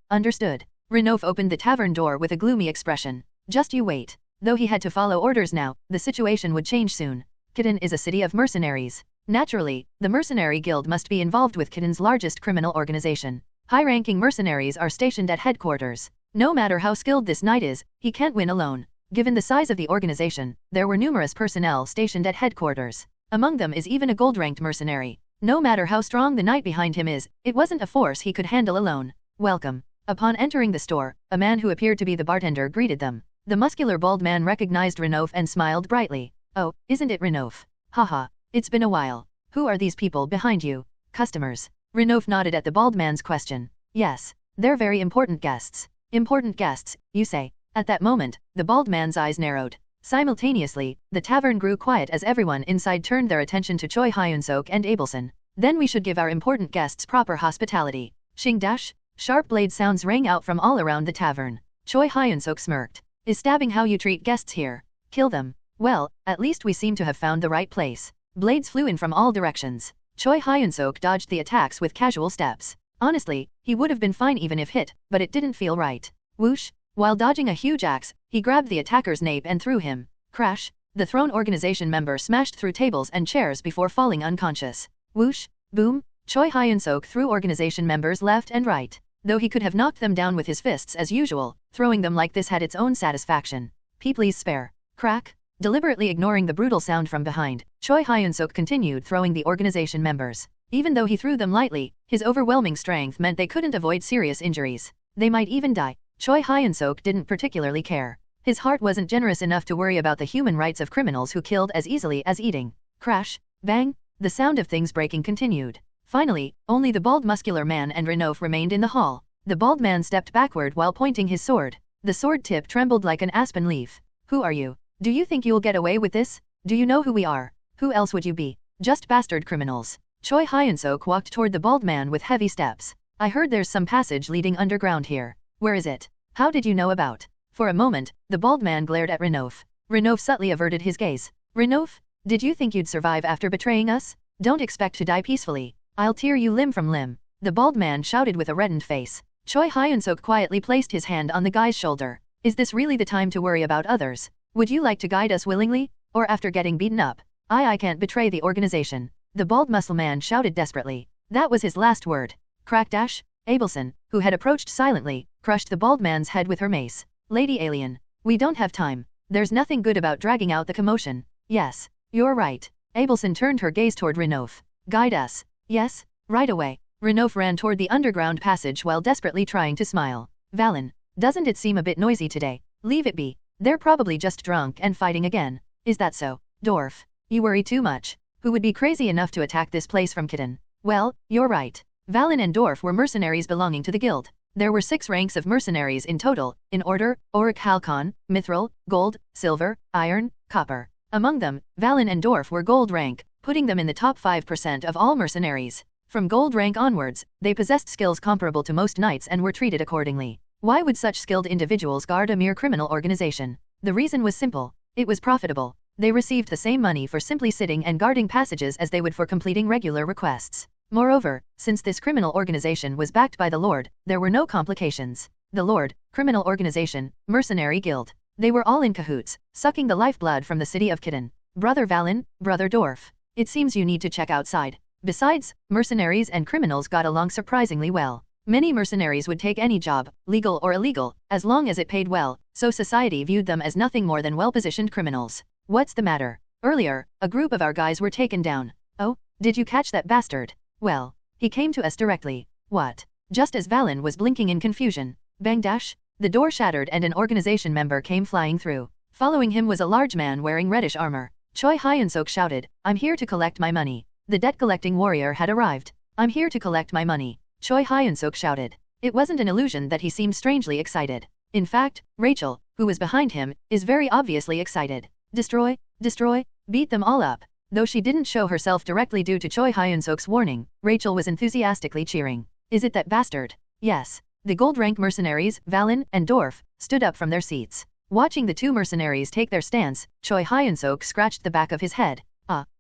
Understood. Renouf opened the tavern door with a gloomy expression. Just you wait. Though he had to follow orders now, the situation would change soon. Kitten is a city of mercenaries. Naturally, the mercenary guild must be involved with Kitten's largest criminal organization. High-ranking mercenaries are stationed at headquarters. No matter how skilled this knight is, he can't win alone. Given the size of the organization, there were numerous personnel stationed at headquarters. Among them is even a gold-ranked mercenary. No matter how strong the knight behind him is, it wasn't a force he could handle alone. Welcome. Upon entering the store, a man who appeared to be the bartender greeted them. The muscular bald man recognized Renouf and smiled brightly. Oh, isn't it Renouf? Haha, it's been a while. Who are these people behind you? Customers. Renouf nodded at the bald man's question. Yes, they're very important guests. Important guests, you say? At that moment, the bald man's eyes narrowed. Simultaneously, the tavern grew quiet as everyone inside turned their attention to Choi Hyun-seok and Abelson. Then we should give our important guests proper hospitality. Shing dash? Sharp blade sounds rang out from all around the tavern. Choi Hyun-seok smirked. Is stabbing how you treat guests here? Kill them. Well, at least we seem to have found the right place. Blades flew in from all directions. Choi Hyun-seok dodged the attacks with casual steps. Honestly, he would have been fine even if hit, but it didn't feel right. Whoosh! While dodging a huge axe, he grabbed the attacker's nape and threw him. Crash! The Throne Organization member smashed through tables and chairs before falling unconscious. Whoosh! Boom! Choi Hyun-seok threw organization members left and right. Though he could have knocked them down with his fists as usual, throwing them like this had its own satisfaction. Please spare. Crack! Deliberately ignoring the brutal sound from behind, Choi Hyun-seok continued throwing the organization members. Even though he threw them lightly, his overwhelming strength meant they couldn't avoid serious injuries. They might even die. Choi Hyun-seok didn't particularly care. His heart wasn't generous enough to worry about the human rights of criminals who killed as easily as eating. Crash! Bang! The sound of things breaking continued. Finally, only the bald muscular man and Renouf remained in the hall. The bald man stepped backward while pointing his sword. The sword tip trembled like an aspen leaf. Who are you? Do you think you'll get away with this? Do you know who we are? Who else would you be? Just bastard criminals. Choi Hyun-seok walked toward the bald man with heavy steps. I heard there's some passage leading underground here. Where is it? How did you know about? For a moment, the bald man glared at Renouf. Renouf subtly averted his gaze. Renouf? Did you think you'd survive after betraying us? Don't expect to die peacefully. I'll tear you limb from limb. The bald man shouted with a reddened face. Choi Hyun-seok quietly placed his hand on the guy's shoulder. Is this really the time to worry about others? Would you like to guide us willingly? Or after getting beaten up? I can't betray the organization. The bald muscle man shouted desperately. That was his last word. Crack dash! Abelson, who had approached silently, crushed the bald man's head with her mace. Lady Alien. We don't have time. There's nothing good about dragging out the commotion. Yes. You're right. Abelson turned her gaze toward Renouf. Guide us. Yes, right away. Renouf ran toward the underground passage while desperately trying to smile. Valen, doesn't it seem a bit noisy today? Leave it be. They're probably just drunk and fighting again. Is that so? Dwarf. You worry too much. Who would be crazy enough to attack this place from Kitten? Well, you're right. Valen and Dorf were mercenaries belonging to the guild. There were 6 ranks of mercenaries in total, in order, Auric Halcon, Mithril, Gold, Silver, Iron, Copper. Among them, Valen and Dorf were Gold rank, putting them in the top 5% of all mercenaries. From Gold rank onwards, they possessed skills comparable to most knights and were treated accordingly. Why would such skilled individuals guard a mere criminal organization? The reason was simple. It was profitable. They received the same money for simply sitting and guarding passages as they would for completing regular requests. Moreover, since this criminal organization was backed by the Lord, there were no complications. The Lord, criminal organization, mercenary guild. They were all in cahoots, sucking the lifeblood from the city of Kitten. Brother Valen, Brother Dorf. It seems you need to check outside. Besides, mercenaries and criminals got along surprisingly well. Many mercenaries would take any job, legal or illegal, as long as it paid well, so society viewed them as nothing more than well-positioned criminals. What's the matter? Earlier, a group of our guys were taken down. Oh, did you catch that bastard? Well, he came to us directly. What? Just as Valen was blinking in confusion. Bang dash! The door shattered and an organization member came flying through. Following him was a large man wearing reddish armor. Choi Hyun-seok shouted, I'm here to collect my money. The debt-collecting warrior had arrived. I'm here to collect my money. Choi Hyun-seok shouted. It wasn't an illusion that he seemed strangely excited. In fact, Rachel, who was behind him, is very obviously excited. Destroy, destroy, beat them all up. Though she didn't show herself directly due to Choi Hyun-seok's warning, Rachel was enthusiastically cheering. Is it that bastard? Yes. The gold-rank mercenaries, Valen and Dorf, stood up from their seats. Watching the two mercenaries take their stance, Choi Hyun-seok scratched the back of his head.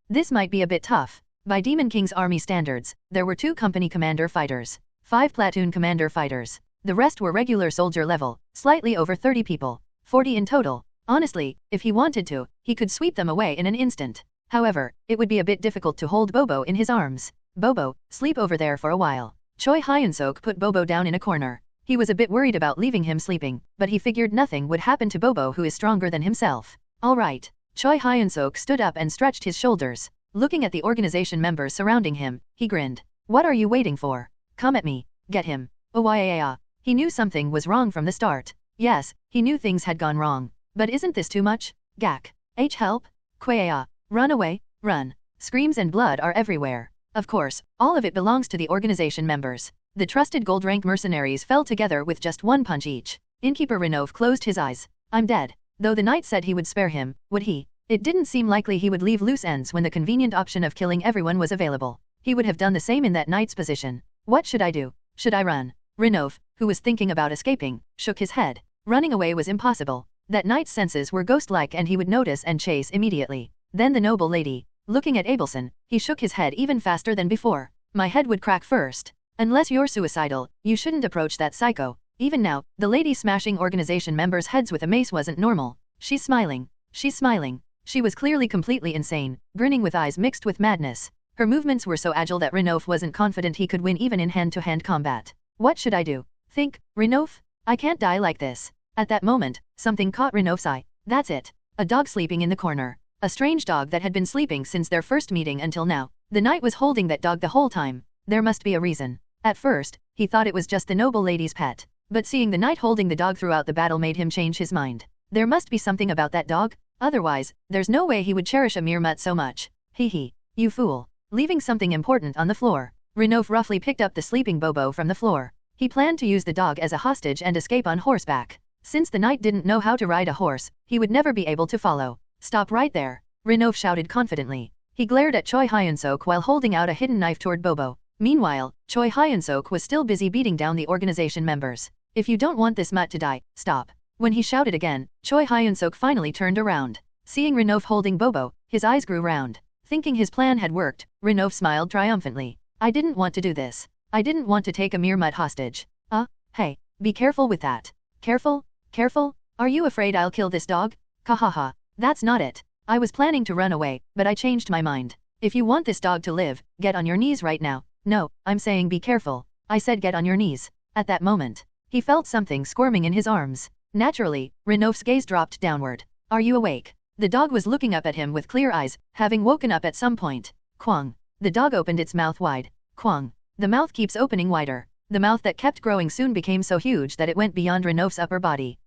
This might be a bit tough. By Demon King's army standards, there were 2 company commander fighters, 5 platoon commander fighters. The rest were regular soldier level, slightly over 30 people, 40 in total. Honestly, if he wanted to, he could sweep them away in an instant. However, it would be a bit difficult to hold Bobo in his arms. Bobo, sleep over there for a while. Choi Hyun-seok put Bobo down in a corner. He was a bit worried about leaving him sleeping, but he figured nothing would happen to Bobo, who is stronger than himself. All right. Choi Hyun-seok stood up and stretched his shoulders. Looking at the organization members surrounding him, he grinned. What are you waiting for? Come at me. Get him. Oh yeah. He knew something was wrong from the start. Yes, he knew things had gone wrong. But isn't this too much? Gak. Help. Kwaya. Run away. Run. Screams and blood are everywhere. Of course, all of it belongs to the organization members. The trusted gold-rank mercenaries fell together with just 1 punch each. Innkeeper Renov closed his eyes. I'm dead. Though the knight said he would spare him, would he? It didn't seem likely he would leave loose ends when the convenient option of killing everyone was available. He would have done the same in that knight's position. What should I do? Should I run? Renov, who was thinking about escaping, shook his head. Running away was impossible. That knight's senses were ghost-like and he would notice and chase immediately. Then the noble lady. Looking at Abelson, he shook his head even faster than before. My head would crack first. Unless you're suicidal, you shouldn't approach that psycho. Even now, the lady smashing organization members' heads with a mace wasn't normal. She's smiling. She's smiling. She was clearly completely insane, grinning with eyes mixed with madness. Her movements were so agile that Renov wasn't confident he could win even in hand-to-hand combat. What should I do? Think, Renov? I can't die like this. At that moment, something caught Renov's eye. That's it. A dog sleeping in the corner. A strange dog that had been sleeping since their first meeting until now. The knight was holding that dog the whole time. There must be a reason. At first, he thought it was just the noble lady's pet. But seeing the knight holding the dog throughout the battle made him change his mind. There must be something about that dog. Otherwise, there's no way he would cherish a mere mutt so much. Hee. You fool. Leaving something important on the floor. Renov roughly picked up the sleeping Bobo from the floor. He planned to use the dog as a hostage and escape on horseback. Since the knight didn't know how to ride a horse, he would never be able to follow. Stop right there. Renov shouted confidently. He glared at Choi Hyun-seok while holding out a hidden knife toward Bobo. Meanwhile, Choi Hyun-seok was still busy beating down the organization members. If you don't want this mutt to die, stop. When he shouted again, Choi Hyun-seok finally turned around. Seeing Renov holding Bobo, his eyes grew round. Thinking his plan had worked, Renov smiled triumphantly. I didn't want to do this. I didn't want to take a mere mutt hostage. Hey, be careful with that. Careful? Careful? Are you afraid I'll kill this dog? Kahaha. That's not it. I was planning to run away, but I changed my mind. If you want this dog to live, get on your knees right now. No, I'm saying be careful. I said get on your knees. At that moment, he felt something squirming in his arms. Naturally, Renov's gaze dropped downward. Are you awake? The dog was looking up at him with clear eyes, having woken up at some point. Kwang. The dog opened its mouth wide. Kwang. The mouth keeps opening wider. The mouth that kept growing soon became so huge that it went beyond Renov's upper body.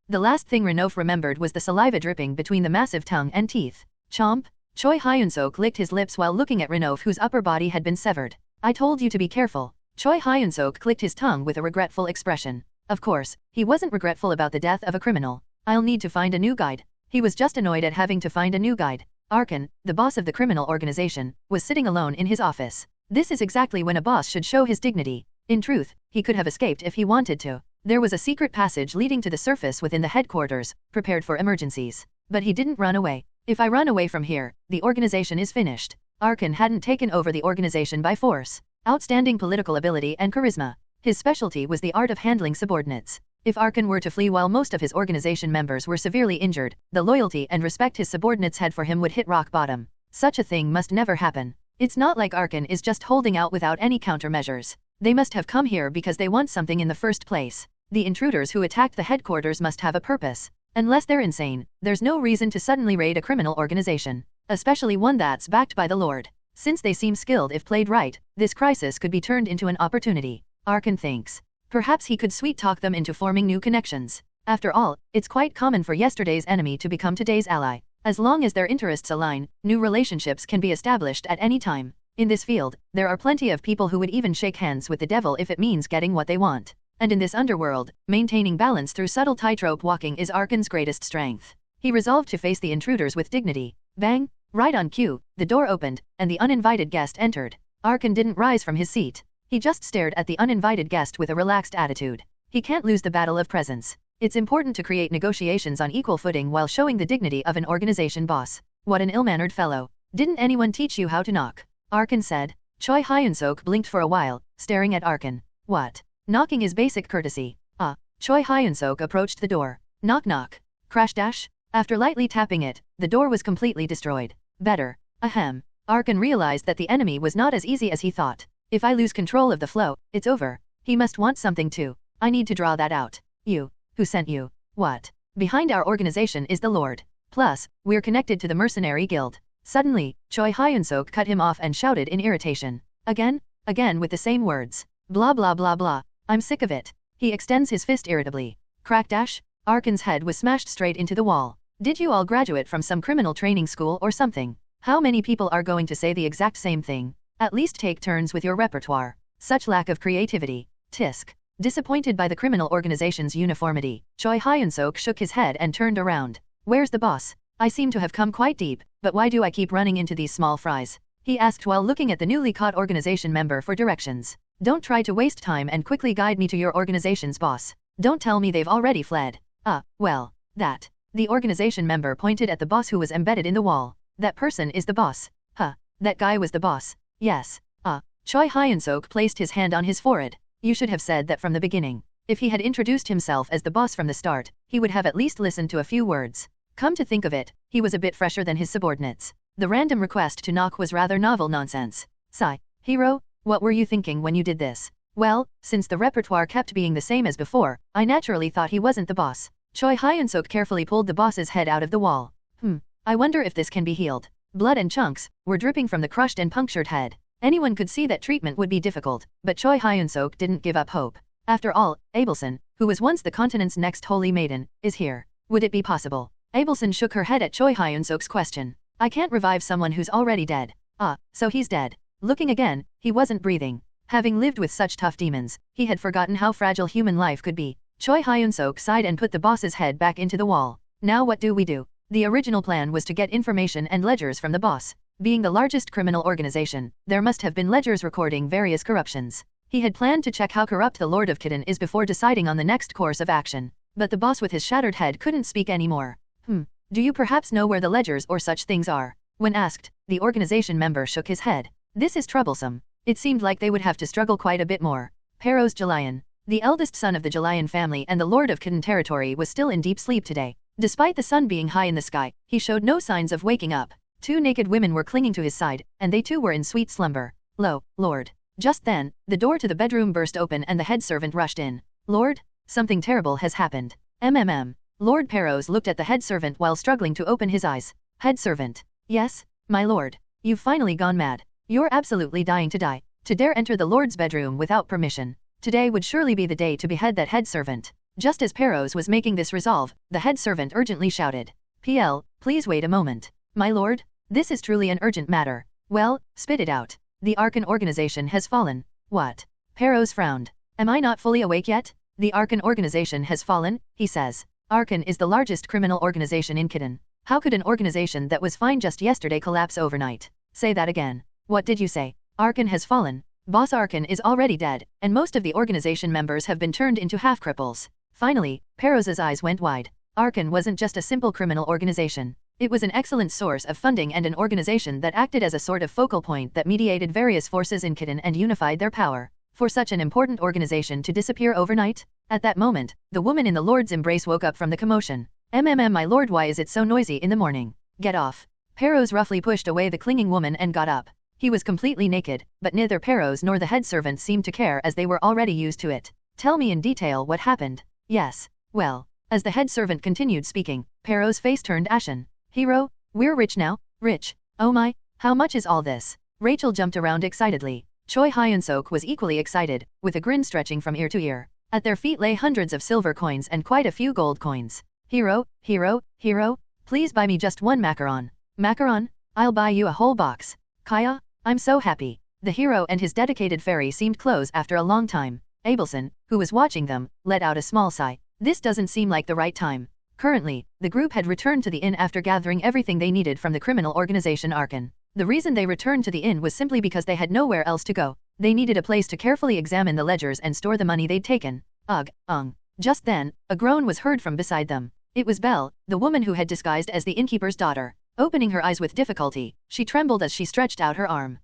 The last thing Renov remembered was the saliva dripping between the massive tongue and teeth. Chomp. Choi Hyun-seok licked his lips while looking at Renov, whose upper body had been severed. I told you to be careful. Choi Hyun-seok clicked his tongue with a regretful expression. Of course, he wasn't regretful about the death of a criminal. I'll need to find a new guide. He was just annoyed at having to find a new guide. Arkan, the boss of the criminal organization, was sitting alone in his office. This is exactly when a boss should show his dignity. In truth, he could have escaped if he wanted to. There was a secret passage leading to the surface within the headquarters, prepared for emergencies. But he didn't run away. If I run away from here, the organization is finished. Arkan hadn't taken over the organization by force. Outstanding political ability and charisma. His specialty was the art of handling subordinates. If Arkan were to flee while most of his organization members were severely injured, the loyalty and respect his subordinates had for him would hit rock bottom. Such a thing must never happen. It's not like Arkan is just holding out without any countermeasures. They must have come here because they want something in the first place. The intruders who attacked the headquarters must have a purpose. Unless they're insane, there's no reason to suddenly raid a criminal organization, especially one that's backed by the Lord. Since they seem skilled if played right, this crisis could be turned into an opportunity. Arkan thinks. Perhaps he could sweet-talk them into forming new connections. After all, it's quite common for yesterday's enemy to become today's ally. As long as their interests align, new relationships can be established at any time. In this field, there are plenty of people who would even shake hands with the devil if it means getting what they want. And in this underworld, maintaining balance through subtle tightrope walking is Arkan's greatest strength. He resolved to face the intruders with dignity. Bang! Right on cue, the door opened, and the uninvited guest entered. Arkan didn't rise from his seat. He just stared at the uninvited guest with a relaxed attitude. He can't lose the battle of presence. It's important to create negotiations on equal footing while showing the dignity of an organization boss. What an ill-mannered fellow. Didn't anyone teach you how to knock? Arkan said. Choi Hyun-seok blinked for a while, staring at Arkan. What? Knocking is basic courtesy. Choi Hyun-seok approached the door. Knock knock. Crash dash? After lightly tapping it, the door was completely destroyed. Better. Ahem. Arkan realized that the enemy was not as easy as he thought. If I lose control of the flow, it's over. He must want something too. I need to draw that out. You. Who sent you? What? Behind our organization is the Lord. Plus, we're connected to the mercenary guild. Suddenly, Choi Hyun-seok cut him off and shouted in irritation. Again? Again with the same words. Blah blah blah blah. I'm sick of it. He extends his fist irritably. Crack dash? Arkan's head was smashed straight into the wall. Did you all graduate from some criminal training school or something? How many people are going to say the exact same thing? At least take turns with your repertoire. Such lack of creativity. Tisk. Disappointed by the criminal organization's uniformity, Choi Hyun-seok shook his head and turned around. Where's the boss? I seem to have come quite deep, but why do I keep running into these small fries? He asked while looking at the newly caught organization member for directions. Don't try to waste time and quickly guide me to your organization's boss. Don't tell me they've already fled. Well, that. The organization member pointed at the boss who was embedded in the wall. That person is the boss. That guy was the boss. Yes. Choi Hyun-seok placed his hand on his forehead. You should have said that from the beginning. If he had introduced himself as the boss from the start, he would have at least listened to a few words. Come to think of it, he was a bit fresher than his subordinates. The random request to knock was rather novel nonsense. Sigh. Hero, what were you thinking when you did this? Well, since the repertoire kept being the same as before, I naturally thought he wasn't the boss. Choi Hyun-seok carefully pulled the boss's head out of the wall. I wonder if this can be healed. Blood and chunks were dripping from the crushed and punctured head. Anyone could see that treatment would be difficult, but Choi Hyun-seok didn't give up hope. After all, Abelson, who was once the continent's next holy maiden, is here. Would it be possible? Abelson shook her head at Choi Hyun-seok's question. I can't revive someone who's already dead. So he's dead. Looking again, he wasn't breathing. Having lived with such tough demons, he had forgotten how fragile human life could be. Choi Hyun-seok sighed and put the boss's head back into the wall. Now what do we do? The original plan was to get information and ledgers from the boss. Being the largest criminal organization, there must have been ledgers recording various corruptions. He had planned to check how corrupt the Lord of Kidden is before deciding on the next course of action. But the boss with his shattered head couldn't speak anymore. Do you perhaps know where the ledgers or such things are? When asked, the organization member shook his head. This is troublesome. It seemed like they would have to struggle quite a bit more. Peros Jalayan, the eldest son of the Jalayan family and the Lord of Kidden territory, was still in deep sleep today. Despite the sun being high in the sky, he showed no signs of waking up. Two naked women were clinging to his side, and they too were in sweet slumber. Lord. Just then, the door to the bedroom burst open and the head servant rushed in. Lord? Something terrible has happened. Lord Peros looked at the head servant while struggling to open his eyes. Head servant. Yes, my lord. You've finally gone mad. You're absolutely dying to die. To dare enter the lord's bedroom without permission. Today would surely be the day to behead that head servant. Just as Peros was making this resolve, the head servant urgently shouted. Please wait a moment. My lord? This is truly an urgent matter. Well, spit it out. The Arkan organization has fallen. What? Peros frowned. Am I not fully awake yet? The Arkan organization has fallen, he says. Arkan is the largest criminal organization in Kidden. How could an organization that was fine just yesterday collapse overnight? Say that again. What did you say? Arkan has fallen. Boss Arkan is already dead, and most of the organization members have been turned into half-cripples. Finally, Peros's eyes went wide. Arkan wasn't just a simple criminal organization. It was an excellent source of funding and an organization that acted as a sort of focal point that mediated various forces in Kidden and unified their power. For such an important organization to disappear overnight? At that moment, the woman in the Lord's embrace woke up from the commotion. My lord, why is it so noisy in the morning? Get off. Peros roughly pushed away the clinging woman and got up. He was completely naked, but neither Peros nor the head servant seemed to care as they were already used to it. Tell me in detail what happened. Yes. Well, as the head servant continued speaking, Peros' face turned ashen. Hero, we're rich now. Rich. Oh my, how much is all this? Rachel jumped around excitedly. Choi Hyun-seok was equally excited, with a grin stretching from ear to ear. At their feet lay hundreds of silver coins and quite a few gold coins. Hero, please buy me just one macaron. Macaron? I'll buy you a whole box. Kaya, I'm so happy. The hero and his dedicated fairy seemed close after a long time. Abelson, who was watching them, let out a small sigh. This doesn't seem like the right time. Currently, the group had returned to the inn after gathering everything they needed from the criminal organization Arkan. The reason they returned to the inn was simply because they had nowhere else to go. They needed a place to carefully examine the ledgers and store the money they'd taken. Ugh, Just then, a groan was heard from beside them. It was Belle, the woman who had disguised as the innkeeper's daughter. Opening her eyes with difficulty, she trembled as she stretched out her arm.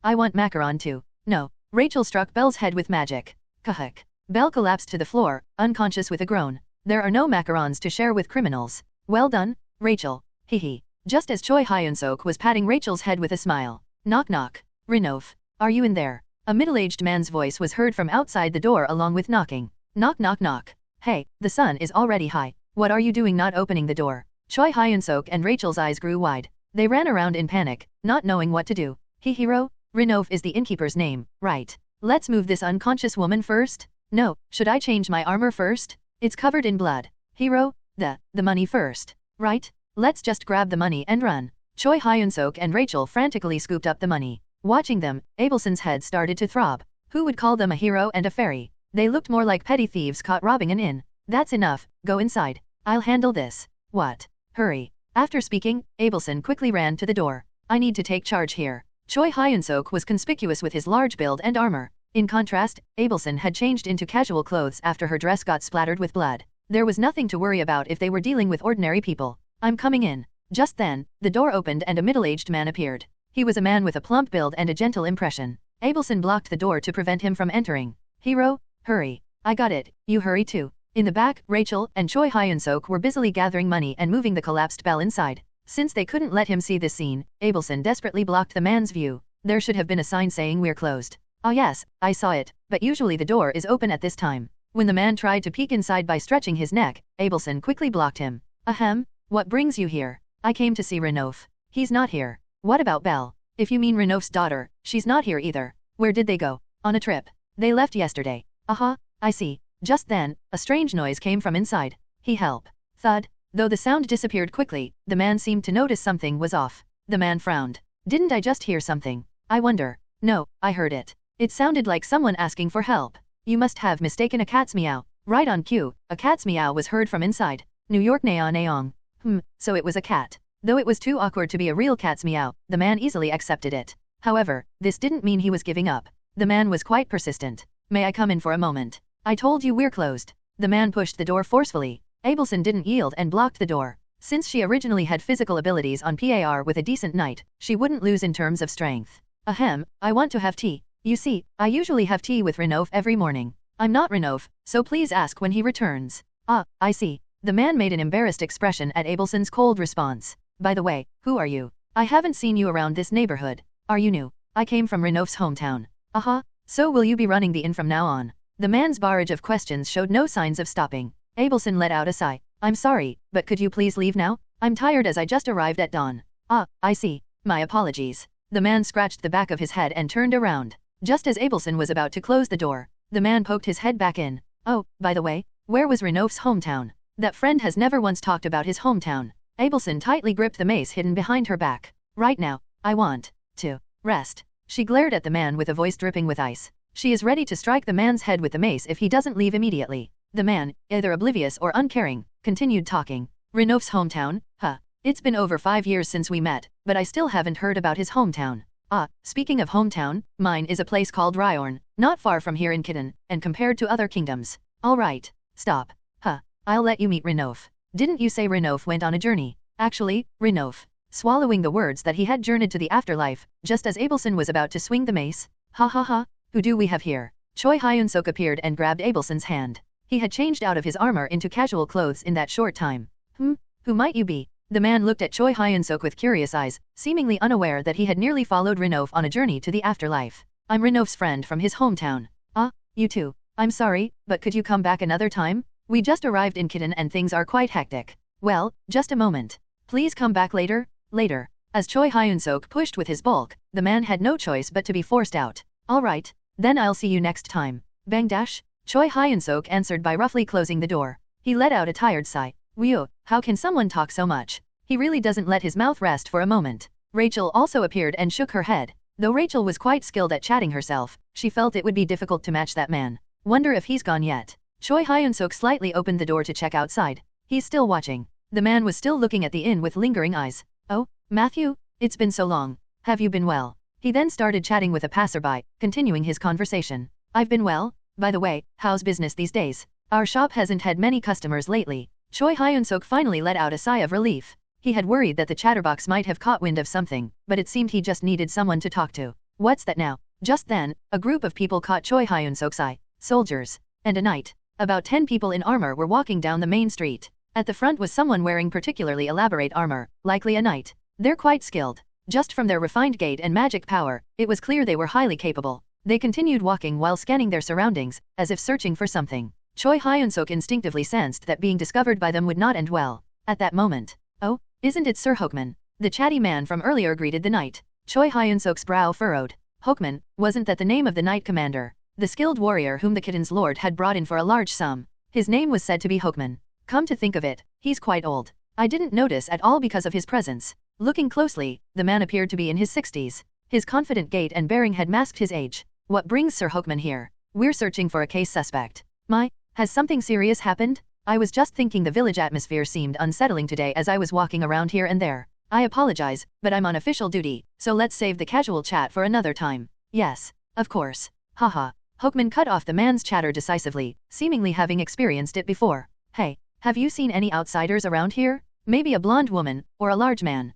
I want macaron too. No. Rachel struck Belle's head with magic. Kahuk. Belle collapsed to the floor, unconscious with a groan. There are no macarons to share with criminals. Well done, Rachel. Hehe. Just as Choi Hyun-seok was patting Rachel's head with a smile. Knock knock. Renouf. Are you in there? A middle-aged man's voice was heard from outside the door along with knocking. Knock knock knock. Hey, the sun is already high. What are you doing not opening the door? Choi Hyun-seok and Rachel's eyes grew wide. They ran around in panic, not knowing what to do. Hero? Renouf is the innkeeper's name, right? Let's move this unconscious woman first? No, should I change my armor first? It's covered in blood. Hero? The money first. Right? Let's just grab the money and run. Choi Hyun-seok and Rachel frantically scooped up the money. Watching them, Abelson's head started to throb. Who would call them a hero and a fairy? They looked more like petty thieves caught robbing an inn. That's enough, go inside. I'll handle this. What? Hurry. After speaking, Abelson quickly ran to the door. I need to take charge here. Choi Hyun-seok was conspicuous with his large build and armor. In contrast, Abelson had changed into casual clothes after her dress got splattered with blood. There was nothing to worry about if they were dealing with ordinary people. I'm coming in. Just then, the door opened and a middle-aged man appeared. He was a man with a plump build and a gentle impression. Abelson blocked the door to prevent him from entering. Hero, hurry. I got it, you hurry too. In the back, Rachel and Choi Hyun-seok were busily gathering money and moving the collapsed Belle inside. Since they couldn't let him see this scene, Abelson desperately blocked the man's view. There should have been a sign saying we're closed. Oh yes, I saw it, but usually the door is open at this time. When the man tried to peek inside by stretching his neck, Abelson quickly blocked him. Ahem, what brings you here? I came to see Renouf. He's not here. What about Belle? If you mean Renouf's daughter, she's not here either. Where did they go? On a trip. They left yesterday. Aha, I see. Just then, a strange noise came from inside. Help. Thud. Though the sound disappeared quickly, the man seemed to notice something was off. The man frowned. Didn't I just hear something? I wonder. No, I heard it. It sounded like someone asking for help. You must have mistaken a cat's meow. Right on cue, a cat's meow was heard from inside. New York Naeong. So it was a cat. Though it was too awkward to be a real cat's meow, the man easily accepted it. However, this didn't mean he was giving up. The man was quite persistent. May I come in for a moment? I told you we're closed. The man pushed the door forcefully. Abelson didn't yield and blocked the door. Since she originally had physical abilities on par with a decent knight, she wouldn't lose in terms of strength. Ahem, I want to have tea. You see, I usually have tea with Renouf every morning. I'm not Renouf, so please ask when he returns. Ah, I see. The man made an embarrassed expression at Abelson's cold response. By the way, who are you? I haven't seen you around this neighborhood. Are you new? I came from Renouf's hometown. Aha, so will you be running the inn from now on? The man's barrage of questions showed no signs of stopping. Abelson let out a sigh. I'm sorry, but could you please leave now? I'm tired as I just arrived at dawn. Ah, I see. My apologies. The man scratched the back of his head and turned around. Just as Abelson was about to close the door, the man poked his head back in. Oh, by the way, where was Renouf's hometown? That friend has never once talked about his hometown. Abelson tightly gripped the mace hidden behind her back. Right now, I want to rest. She glared at the man with a voice dripping with ice. She is ready to strike the man's head with the mace if he doesn't leave immediately. The man, either oblivious or uncaring, continued talking. Renouf's hometown? Huh. It's been over 5 years since we met, but I still haven't heard about his hometown. Ah, speaking of hometown, mine is a place called Reborn, not far from here in Kitten, and compared to other kingdoms. Alright, stop. Huh, I'll let you meet Renouf. Didn't you say Renouf went on a journey? Actually, Renouf. Swallowing the words that he had journeyed to the afterlife, just as Abelson was about to swing the mace. Ha ha ha, who do we have here? Choi Hyun-seok appeared and grabbed Abelson's hand. He had changed out of his armor into casual clothes in that short time. Who might you be? The man looked at Choi Hyun-seok with curious eyes, seemingly unaware that he had nearly followed Renouf on a journey to the afterlife. I'm Renouf's friend from his hometown. Ah, you too. I'm sorry, but could you come back another time? We just arrived in Kitten and things are quite hectic. Well, just a moment. Please come back later. Later. As Choi Hyun-seok pushed with his bulk, the man had no choice but to be forced out. Alright, then I'll see you next time. Bang dash. Choi Hyun-seok answered by roughly closing the door. He let out a tired sigh. Whew, how can someone talk so much? He really doesn't let his mouth rest for a moment. Rachel also appeared and shook her head. Though Rachel was quite skilled at chatting herself, she felt it would be difficult to match that man. Wonder if he's gone yet. Choi Hyun-seok slightly opened the door to check outside. He's still watching. The man was still looking at the inn with lingering eyes. Oh, Matthew? It's been so long. Have you been well? He then started chatting with a passerby, continuing his conversation. I've been well. By the way, how's business these days? Our shop hasn't had many customers lately. Choi Hyun-seok finally let out a sigh of relief. He had worried that the chatterbox might have caught wind of something, but it seemed he just needed someone to talk to. What's that now? Just then, a group of people caught Choi Hyun-seok's eye. Soldiers. And a knight. About 10 people in armor were walking down the main street. At the front was someone wearing particularly elaborate armor, likely a knight. They're quite skilled. Just from their refined gait and magic power, it was clear they were highly capable. They continued walking while scanning their surroundings, as if searching for something. Choi Hyun-seok instinctively sensed that being discovered by them would not end well. At that moment, oh, isn't it Sir Hokman? The chatty man from earlier greeted the knight. Choi Hyun-seok's brow furrowed. Hokman, wasn't that the name of the knight commander? The skilled warrior whom the kitten's lord had brought in for a large sum. His name was said to be Hokman. Come to think of it, he's quite old. I didn't notice at all because of his presence. Looking closely, the man appeared to be in his 60s. His confident gait and bearing had masked his age. What brings Sir Hokman here? We're searching for a case suspect. Has something serious happened? I was just thinking the village atmosphere seemed unsettling today as I was walking around here and there. I apologize, but I'm on official duty, so let's save the casual chat for another time. Yes, of course. Haha. Hokman cut off the man's chatter decisively, seemingly having experienced it before. Hey, have you seen any outsiders around here? Maybe a blonde woman, or a large man.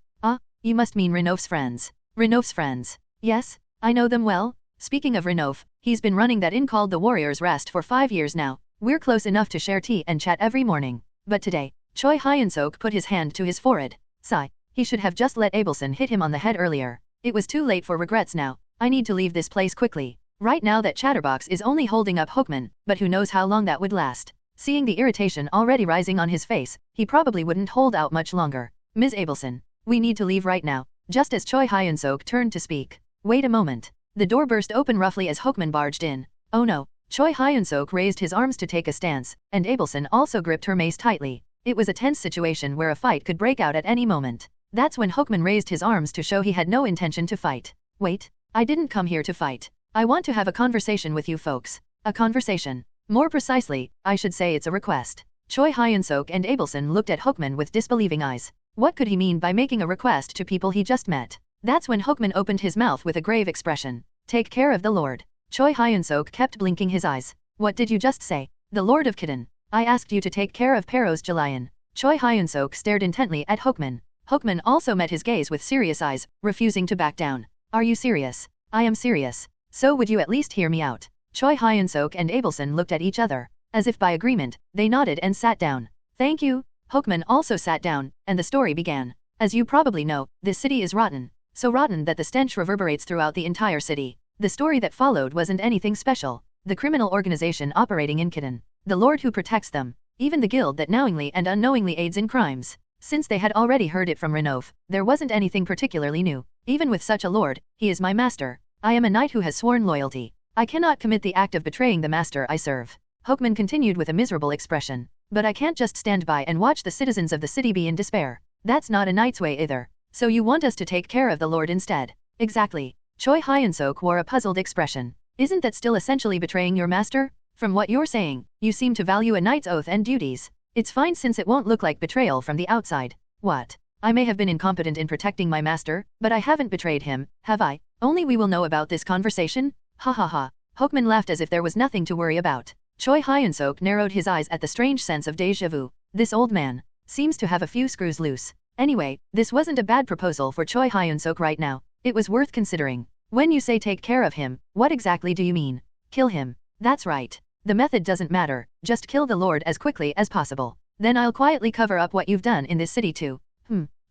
You must mean Renof's friends. Renof's friends. Yes, I know them well. Speaking of Renof, he's been running that inn called the Warrior's Rest for 5 years now. We're close enough to share tea and chat every morning. But today, Choi Hyun-seok put his hand to his forehead. Sigh. He should have just let Abelson hit him on the head earlier. It was too late for regrets now. I need to leave this place quickly. Right now that chatterbox is only holding up Hokman, but who knows how long that would last. Seeing the irritation already rising on his face, he probably wouldn't hold out much longer. Ms. Abelson, we need to leave right now. Just as Choi Hyun-seok turned to speak. Wait a moment. The door burst open roughly as Hokman barged in. Oh no. Choi Hyun-seok raised his arms to take a stance, and Abelson also gripped her mace tightly. It was a tense situation where a fight could break out at any moment. That's when Hokman raised his arms to show he had no intention to fight. Wait, I didn't come here to fight. I want to have a conversation with you folks. A conversation. More precisely, I should say it's a request. Choi Hyun-seok and Abelson looked at Hokman with disbelieving eyes. What could he mean by making a request to people he just met? That's when Hokman opened his mouth with a grave expression. Take care of the Lord. Choi Hyun-seok kept blinking his eyes. What did you just say? The Lord of Kidden. I asked you to take care of Peros Jalayan. Choi Hyun-seok stared intently at Hokman. Hokman also met his gaze with serious eyes, refusing to back down. Are you serious? I am serious. So would you at least hear me out? Choi Hyun-seok and Abelson looked at each other. As if by agreement, they nodded and sat down. Thank you. Hokman also sat down, and the story began. As you probably know, this city is rotten. So rotten that the stench reverberates throughout the entire city. The story that followed wasn't anything special. The criminal organization operating in Kidden. The lord who protects them. Even the guild that knowingly and unknowingly aids in crimes. Since they had already heard it from Renof, there wasn't anything particularly new. Even with such a lord, he is my master. I am a knight who has sworn loyalty. I cannot commit the act of betraying the master I serve. Hokman continued with a miserable expression. But I can't just stand by and watch the citizens of the city be in despair. That's not a knight's way either. So you want us to take care of the lord instead? Exactly. Choi Hyun-seok wore a puzzled expression. Isn't that still essentially betraying your master? From what you're saying, you seem to value a knight's oath and duties. It's fine since it won't look like betrayal from the outside. What? I may have been incompetent in protecting my master, but I haven't betrayed him, have I? Only we will know about this conversation? Ha ha ha. Hokman laughed as if there was nothing to worry about. Choi Hyun-seok narrowed his eyes at the strange sense of déjà vu. This old man seems to have a few screws loose. Anyway, this wasn't a bad proposal for Choi Hyun-seok right now. It was worth considering. When you say take care of him, what exactly do you mean? Kill him. That's right. The method doesn't matter, just kill the lord as quickly as possible. Then I'll quietly cover up what you've done in this city too.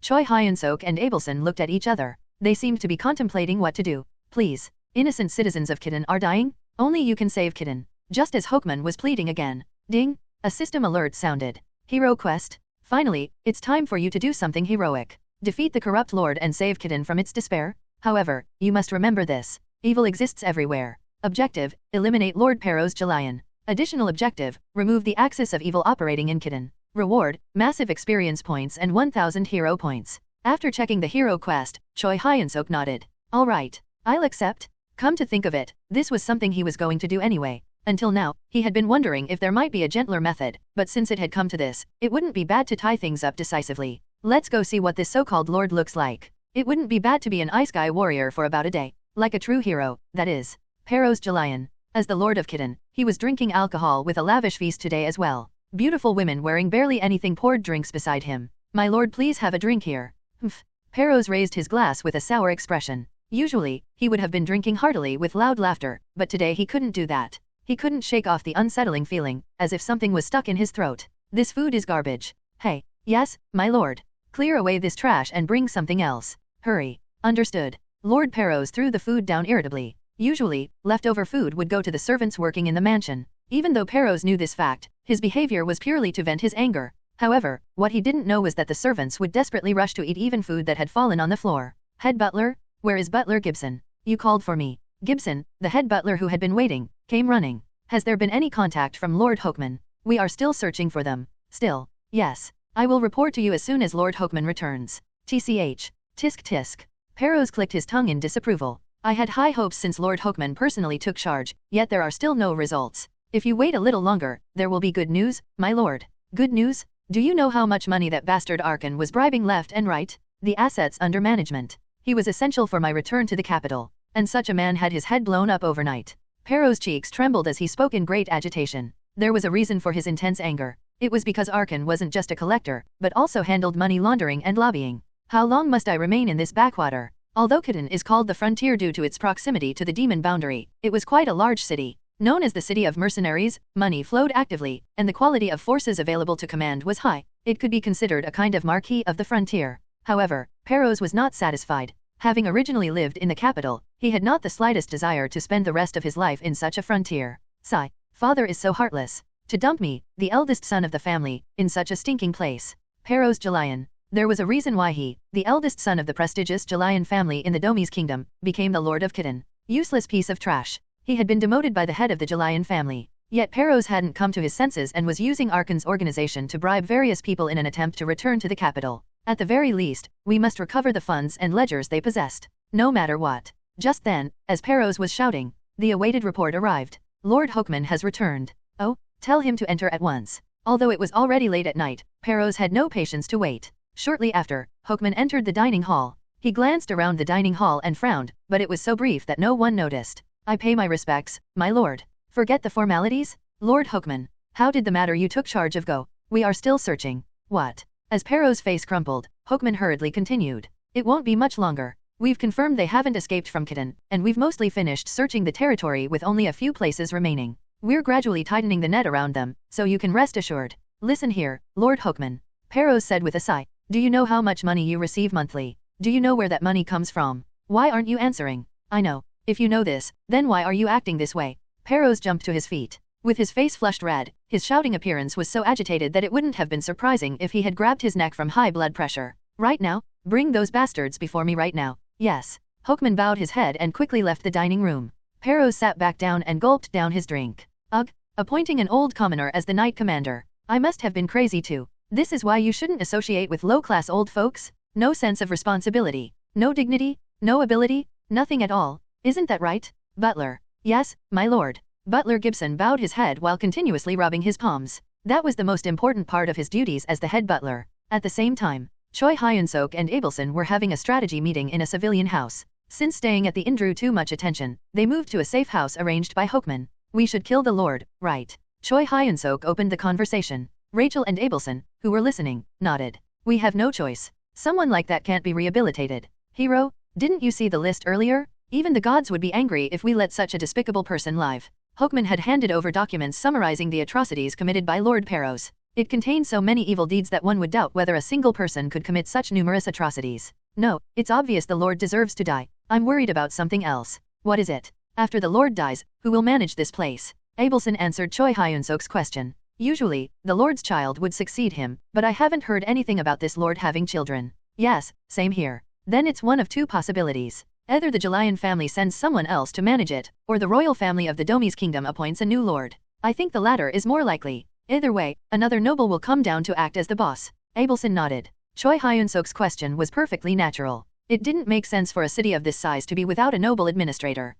Choi Hyun-seok and Abelson looked at each other. They seemed to be contemplating what to do. Please, innocent citizens of Kidden are dying? Only you can save Kidden. Just as Hokman was pleading again. Ding! A system alert sounded. Hero quest. Finally, it's time for you to do something heroic. Defeat the corrupt lord and save Kidden from its despair. However, you must remember this. Evil exists everywhere. Objective, eliminate Lord Peros Jalayan. Additional objective, remove the axis of evil operating in Kidden. Reward, massive experience points and 1000 hero points. After checking the hero quest, Choi Hyun-seok nodded. Alright, I'll accept. Come to think of it, this was something he was going to do anyway. Until now, he had been wondering if there might be a gentler method, but since it had come to this, it wouldn't be bad to tie things up decisively. Let's go see what this so-called lord looks like. It wouldn't be bad to be an ice guy warrior for about a day. Like a true hero, that is. Peros Jalion. As the Lord of Kitten, he was drinking alcohol with a lavish feast today as well. Beautiful women wearing barely anything poured drinks beside him. My lord, please have a drink here. Humph. Peros raised his glass with a sour expression. Usually, he would have been drinking heartily with loud laughter, but today he couldn't do that. He couldn't shake off the unsettling feeling, as if something was stuck in his throat. This food is garbage. Hey. Yes, my lord. Clear away this trash and bring something else. Hurry. Understood. Lord Peros threw the food down irritably. Usually, leftover food would go to the servants working in the mansion. Even though Peros knew this fact, his behavior was purely to vent his anger. However, what he didn't know was that the servants would desperately rush to eat even food that had fallen on the floor. Head butler? Where is Butler Gibson? You called for me. Gibson, the head butler who had been waiting, came running. Has there been any contact from Lord Hokeman? We are still searching for them. Still. Yes. I will report to you as soon as Lord Hokeman returns. TCH. Tisk tisk. Peros clicked his tongue in disapproval. I had high hopes since Lord Hokeman personally took charge, yet there are still no results. If you wait a little longer, there will be good news, my lord. Good news? Do you know how much money that bastard Arkan was bribing left and right? The assets under management. He was essential for my return to the capital. And such a man had his head blown up overnight. Peros' cheeks trembled as he spoke in great agitation. There was a reason for his intense anger. It was because Arkan wasn't just a collector, but also handled money laundering and lobbying. How long must I remain in this backwater? Although Kitten is called the frontier due to its proximity to the demon boundary, it was quite a large city. Known as the city of mercenaries, money flowed actively, and the quality of forces available to command was high. It could be considered a kind of marquee of the frontier. However, Peros was not satisfied. Having originally lived in the capital, he had not the slightest desire to spend the rest of his life in such a frontier. Sigh. Father is so heartless. To dump me, the eldest son of the family, in such a stinking place. Peros Jalion. There was a reason why he, the eldest son of the prestigious Jalion family in the Domi's kingdom, became the Lord of Kitten. Useless piece of trash. He had been demoted by the head of the Jalion family. Yet Peros hadn't come to his senses and was using Arkan's organization to bribe various people in an attempt to return to the capital. At the very least, we must recover the funds and ledgers they possessed. No matter what. Just then, as Peros was shouting, the awaited report arrived. Lord Hokeman has returned. Oh, tell him to enter at once. Although it was already late at night, Peros had no patience to wait. Shortly after, Hokeman entered the dining hall. He glanced around the dining hall and frowned, but it was so brief that no one noticed. I pay my respects, my lord. Forget the formalities? Lord Hokeman, how did the matter you took charge of go? We are still searching. What? As Peros' face crumpled, Hokeman hurriedly continued. It won't be much longer. We've confirmed they haven't escaped from Kitten, and we've mostly finished searching the territory with only a few places remaining. We're gradually tightening the net around them, so you can rest assured. Listen here, Lord Hokeman. Peros said with a sigh. Do you know how much money you receive monthly? Do you know where that money comes from? Why aren't you answering? I know. If you know this, then why are you acting this way? Peros jumped to his feet. With his face flushed red, his shouting appearance was so agitated that it wouldn't have been surprising if he had grabbed his neck from high blood pressure. Right now? Bring those bastards before me right now. Yes. Hokeman bowed his head and quickly left the dining room. Peros sat back down and gulped down his drink. Ugh. Appointing an old commoner as the knight commander. I must have been crazy too. This is why you shouldn't associate with low-class old folks? No sense of responsibility. No dignity? No ability? Nothing at all. Isn't that right? Butler. Yes, my lord. Butler Gibson bowed his head while continuously rubbing his palms. That was the most important part of his duties as the head butler. At the same time, Choi Hyun-seok and Abelson were having a strategy meeting in a civilian house. Since staying at the inn drew too much attention, they moved to a safe house arranged by Hokeman. We should kill the lord, right? Choi Hyun-seok opened the conversation. Rachel and Abelson, who were listening, nodded. We have no choice. Someone like that can't be rehabilitated. Hero, didn't you see the list earlier? Even the gods would be angry if we let such a despicable person live. Hokeman had handed over documents summarizing the atrocities committed by Lord Peros. It contained so many evil deeds that one would doubt whether a single person could commit such numerous atrocities. No, it's obvious the Lord deserves to die. I'm worried about something else. What is it? After the Lord dies, who will manage this place? Abelson answered Choi Hyun-seok's question. Usually, the Lord's child would succeed him, but I haven't heard anything about this Lord having children. Yes, same here. Then it's one of two possibilities. Either the Jalion family sends someone else to manage it, or the royal family of the Domi's kingdom appoints a new lord. I think the latter is more likely. Either way, another noble will come down to act as the boss. Abelson nodded. Choi Hyun-seok's question was perfectly natural. It didn't make sense for a city of this size to be without a noble administrator.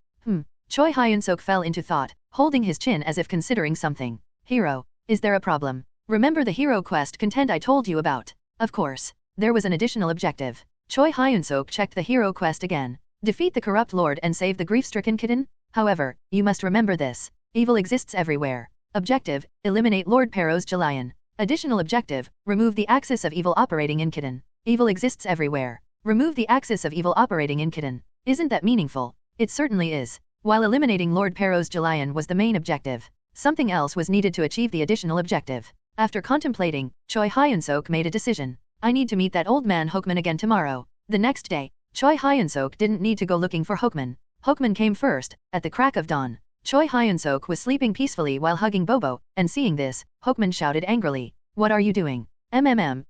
Choi Hyun-seok fell into thought, holding his chin as if considering something. Hero. Is there a problem? Remember the hero quest content I told you about? Of course. There was an additional objective. Choi Hyun-seok checked the hero quest again. Defeat the corrupt lord and save the grief-stricken kitten? However, you must remember this. Evil exists everywhere. Objective, eliminate Lord Peros Jalion. Additional objective, remove the axis of evil operating in kitten. Evil exists everywhere. Remove the axis of evil operating in kitten. Isn't that meaningful? It certainly is. While eliminating Lord Peros Jalion was the main objective, something else was needed to achieve the additional objective. After contemplating, Choi Hyun-seok made a decision. I need to meet that old man Hokman again tomorrow. The next day, Choi Hyun-seok didn't need to go looking for Hokman. Hokman came first, at the crack of dawn. Choi Hyun-seok was sleeping peacefully while hugging Bobo, and seeing this, Hokman shouted angrily. What are you doing?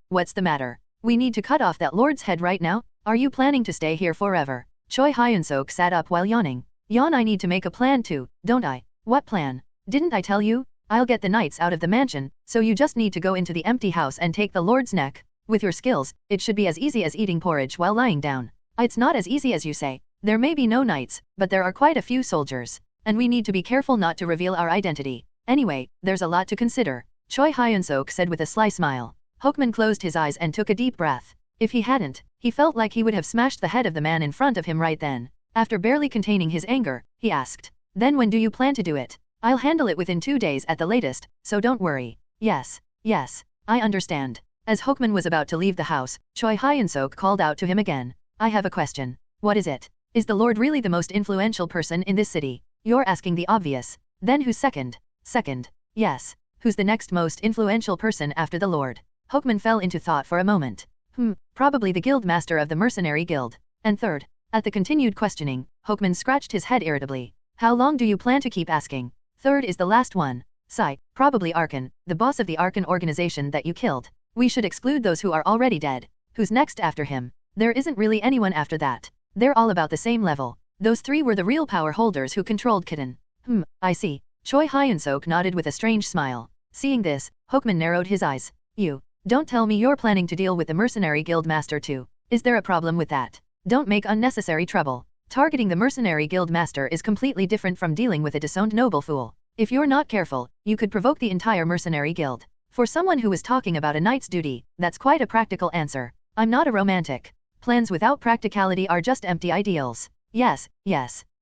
What's the matter? We need to cut off that lord's head right now? Are you planning to stay here forever? Choi Hyun-seok sat up while yawning. Yawn, I need to make a plan too, don't I? What plan? Didn't I tell you? I'll get the knights out of the mansion, so you just need to go into the empty house and take the lord's neck. With your skills, it should be as easy as eating porridge while lying down. It's not as easy as you say. There may be no knights, but there are quite a few soldiers. And we need to be careful not to reveal our identity. Anyway, there's a lot to consider. Choi Hyun-seok said with a sly smile. Hokman closed his eyes and took a deep breath. If he hadn't, he felt like he would have smashed the head of the man in front of him right then. After barely containing his anger, he asked. Then when do you plan to do it? I'll handle it within 2 days at the latest, so don't worry. Yes, I understand. As Hokman was about to leave the house, Choi Hyun-seok called out to him again. I have a question. What is it? Is the Lord really the most influential person in this city? You're asking the obvious. Then who's second? Second. Yes. Who's the next most influential person after the Lord? Hokman fell into thought for a moment. Probably the guild master of the mercenary guild. And third. At the continued questioning, Hokman scratched his head irritably. How long do you plan to keep asking? Third is the last one. Sigh, probably Arkan, the boss of the Arkan organization that you killed. We should exclude those who are already dead. Who's next after him? There isn't really anyone after that. They're all about the same level. Those 3 were the real power holders who controlled Kitten. I see. Choi Hyun-seok nodded with a strange smile. Seeing this, Hokman narrowed his eyes. You, don't tell me you're planning to deal with the mercenary guild master too. Is there a problem with that? Don't make unnecessary trouble. Targeting the mercenary guild master is completely different from dealing with a disowned noble fool. If you're not careful, you could provoke the entire mercenary guild. For someone who was talking about a knight's duty, that's quite a practical answer. I'm not a romantic. Plans without practicality are just empty ideals. Yes,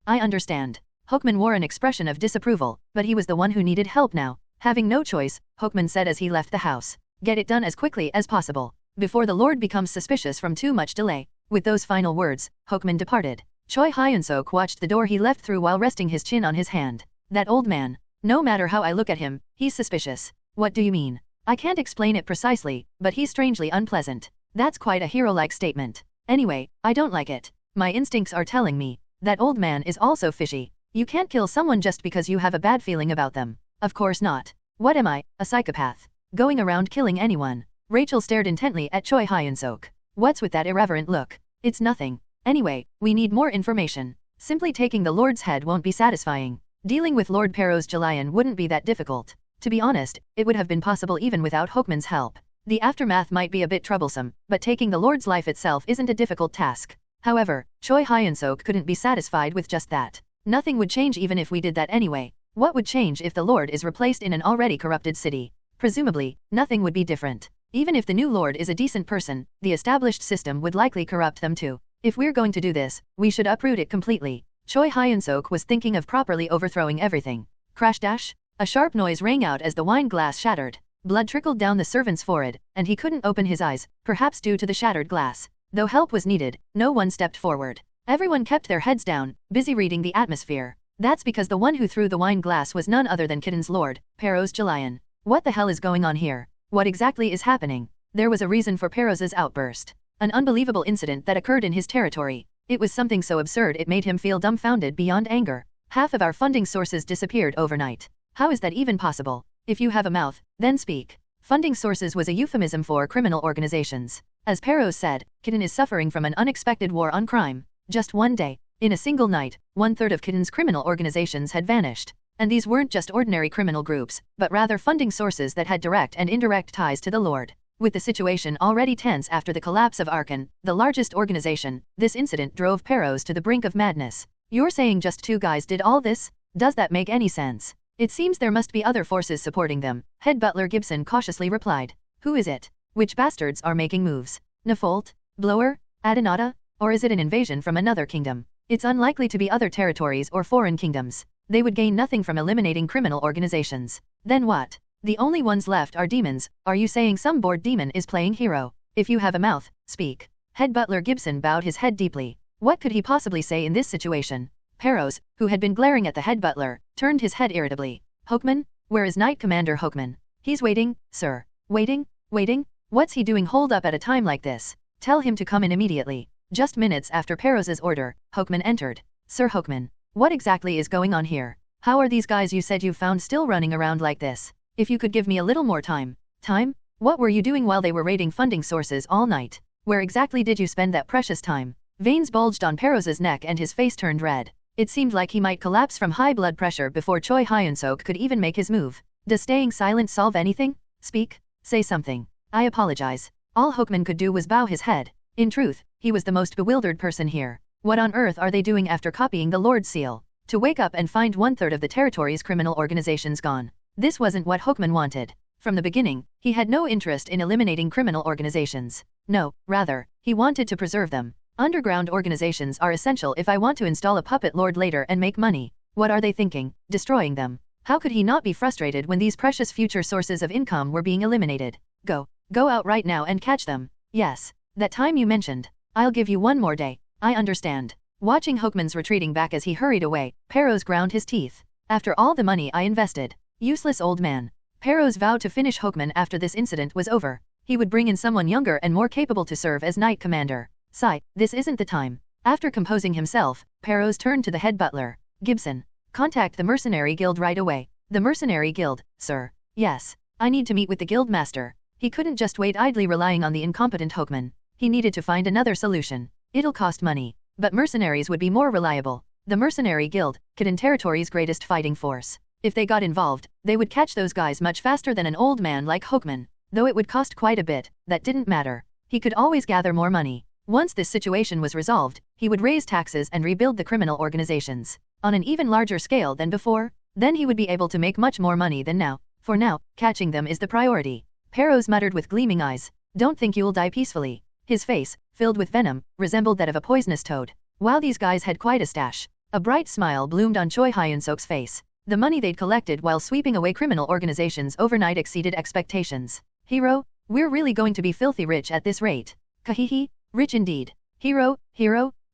I understand. Hokman wore an expression of disapproval, but he was the one who needed help now. Having no choice, Hokman said as he left the house. Get it done as quickly as possible, before the Lord becomes suspicious from too much delay. With those final words, Hokman departed. Choi Hyun-seok watched the door he left through while resting his chin on his hand. That old man. No matter how I look at him, he's suspicious. What do you mean? I can't explain it precisely, but he's strangely unpleasant. That's quite a hero-like statement. Anyway, I don't like it. My instincts are telling me. That old man is also fishy. You can't kill someone just because you have a bad feeling about them. Of course not. What am I, a psychopath? Going around killing anyone? Rachel stared intently at Choi Hyun-seok. What's with that irreverent look? It's nothing. Anyway, we need more information. Simply taking the Lord's head won't be satisfying. Dealing with Lord Peros Jalion wouldn't be that difficult. To be honest, it would have been possible even without Hokman's help. The aftermath might be a bit troublesome, but taking the Lord's life itself isn't a difficult task. However, Choi Hyun-seok couldn't be satisfied with just that. Nothing would change even if we did that anyway. What would change if the Lord is replaced in an already corrupted city? Presumably, nothing would be different. Even if the new Lord is a decent person, the established system would likely corrupt them too. If we're going to do this, we should uproot it completely. Choi Hyun-seok was thinking of properly overthrowing everything. Crash dash? A sharp noise rang out as the wine glass shattered. Blood trickled down the servant's forehead, and he couldn't open his eyes, perhaps due to the shattered glass. Though help was needed, no one stepped forward. Everyone kept their heads down, busy reading the atmosphere. That's because the one who threw the wine glass was none other than Kitten's lord, Peros Jalion. What the hell is going on here? What exactly is happening? There was a reason for Peros's outburst. An unbelievable incident that occurred in his territory. It was something so absurd it made him feel dumbfounded beyond anger. Half of our funding sources disappeared overnight. How is that even possible? If you have a mouth, then speak. Funding sources was a euphemism for criminal organizations. As Peros said, Kitten is suffering from an unexpected war on crime. Just one day, in a single night, 1/3 of Kitten's criminal organizations had vanished. And these weren't just ordinary criminal groups, but rather funding sources that had direct and indirect ties to the Lord. With the situation already tense after the collapse of Arkan, the largest organization, this incident drove Peros to the brink of madness. You're saying just 2 guys did all this? Does that make any sense? It seems there must be other forces supporting them, Head Butler Gibson cautiously replied. Who is it? Which bastards are making moves? Nefolt? Blower? Adenata? Or is it an invasion from another kingdom? It's unlikely to be other territories or foreign kingdoms. They would gain nothing from eliminating criminal organizations. Then what? The only ones left are demons. Are you saying some bored demon is playing hero? If you have a mouth, speak. Head butler Gibson bowed his head deeply. What could he possibly say in this situation? Perros, who had been glaring at the head butler, turned his head irritably. Hokeman? Where is Knight Commander Hokeman? He's waiting, sir. Waiting? Waiting? What's he doing holed up at a time like this? Tell him to come in immediately. Just minutes after Perros's order, Hokeman entered. Sir Hokeman, what exactly is going on here? How are these guys you said you found still running around like this? If you could give me a little more time. Time? What were you doing while they were raiding funding sources all night? Where exactly did you spend that precious time? Veins bulged on Perros's neck and his face turned red. It seemed like he might collapse from high blood pressure before Choi Hyun-seok could even make his move. Does staying silent solve anything? Speak. Say something. I apologize. All Hokeman could do was bow his head. In truth, he was the most bewildered person here. What on earth are they doing after copying the Lord's seal? To wake up and find 1/3 of the territory's criminal organizations gone. This wasn't what Hokeman wanted. From the beginning, he had no interest in eliminating criminal organizations. No, rather, he wanted to preserve them. Underground organizations are essential if I want to install a puppet lord later and make money. What are they thinking? Destroying them. How could he not be frustrated when these precious future sources of income were being eliminated? Go out right now and catch them. Yes, that time you mentioned. I'll give you one more day. I understand. Watching Hokeman's retreating back as he hurried away, Perros ground his teeth. After all the money I invested. Useless old man. Perros vowed to finish Hokeman after this incident was over. He would bring in someone younger and more capable to serve as Knight Commander. Sigh, this isn't the time. After composing himself, Perros turned to the head butler. Gibson. Contact the Mercenary Guild right away. The Mercenary Guild, sir. Yes. I need to meet with the Guild Master. He couldn't just wait idly relying on the incompetent Hokeman. He needed to find another solution. It'll cost money. But mercenaries would be more reliable. The Mercenary Guild, Kidden Territory's greatest fighting force. If they got involved, they would catch those guys much faster than an old man like Hokeman. Though it would cost quite a bit, that didn't matter. He could always gather more money. Once this situation was resolved, he would raise taxes and rebuild the criminal organizations. On an even larger scale than before, then he would be able to make much more money than now. For now, catching them is the priority. Perros muttered with gleaming eyes. Don't think you'll die peacefully. His face, filled with venom, resembled that of a poisonous toad. Wow, these guys had quite a stash. A bright smile bloomed on Choi Hyun-seok's face. The money they'd collected while sweeping away criminal organizations overnight exceeded expectations. Hero, we're really going to be filthy rich at this rate. Kahihi, rich indeed. Hero,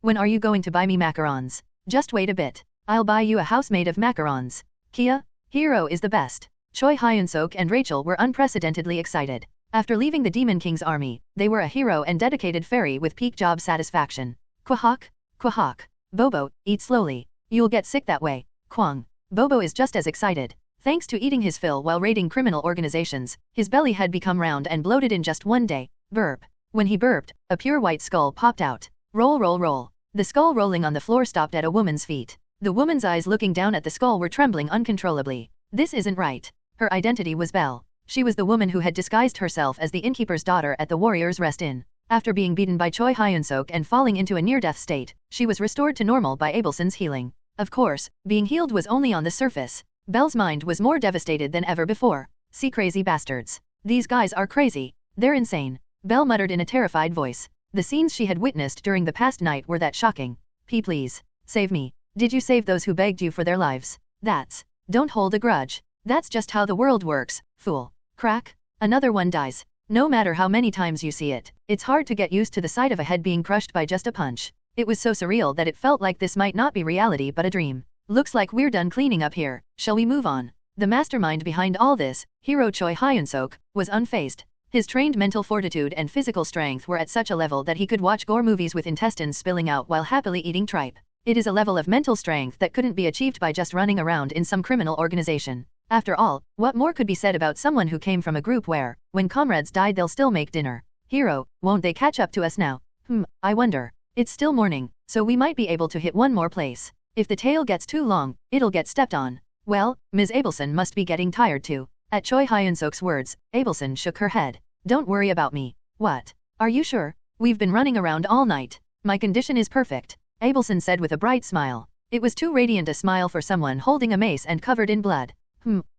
when are you going to buy me macarons? Just wait a bit. I'll buy you a house made of macarons. Kia, Hero is the best. Choi Hyun-seok and Rachel were unprecedentedly excited. After leaving the Demon King's army, they were a hero and dedicated fairy with peak job satisfaction. Quahawk. Bobo, eat slowly. You'll get sick that way. Kwang. Bobo is just as excited. Thanks to eating his fill while raiding criminal organizations, his belly had become round and bloated in just one day. Burp. When he burped, a pure white skull popped out. Roll. The skull rolling on the floor stopped at a woman's feet. The woman's eyes looking down at the skull were trembling uncontrollably. This isn't right. Her identity was Belle. She was the woman who had disguised herself as the innkeeper's daughter at the Warrior's Rest Inn. After being beaten by Choi Hyun-seok and falling into a near-death state, she was restored to normal by Abelson's healing. Of course, being healed was only on the surface. Belle's mind was more devastated than ever before. See, crazy bastards. These guys are crazy. They're insane. Belle muttered in a terrified voice. The scenes she had witnessed during the past night were that shocking. Please. Save me. Did you save those who begged you for their lives? Don't hold a grudge. That's just how the world works, fool. Crack. Another one dies. No matter how many times you see it, it's hard to get used to the sight of a head being crushed by just a punch. It was so surreal that it felt like this might not be reality but a dream. Looks like we're done cleaning up here. Shall we move on? The mastermind behind all this, hero Choi Hyun-seok, was unfazed. His trained mental fortitude and physical strength were at such a level that he could watch gore movies with intestines spilling out while happily eating tripe. It is a level of mental strength that couldn't be achieved by just running around in some criminal organization. After all, what more could be said about someone who came from a group where, when comrades died, they'll still make dinner? Hero, won't they catch up to us now? I wonder. It's still morning, so we might be able to hit one more place. If the tail gets too long, it'll get stepped on. Well, Ms. Abelson must be getting tired too. At Choi Hyun-seok's words, Abelson shook her head. Don't worry about me. What? Are you sure? We've been running around all night. My condition is perfect, Abelson said with a bright smile. It was too radiant a smile for someone holding a mace and covered in blood.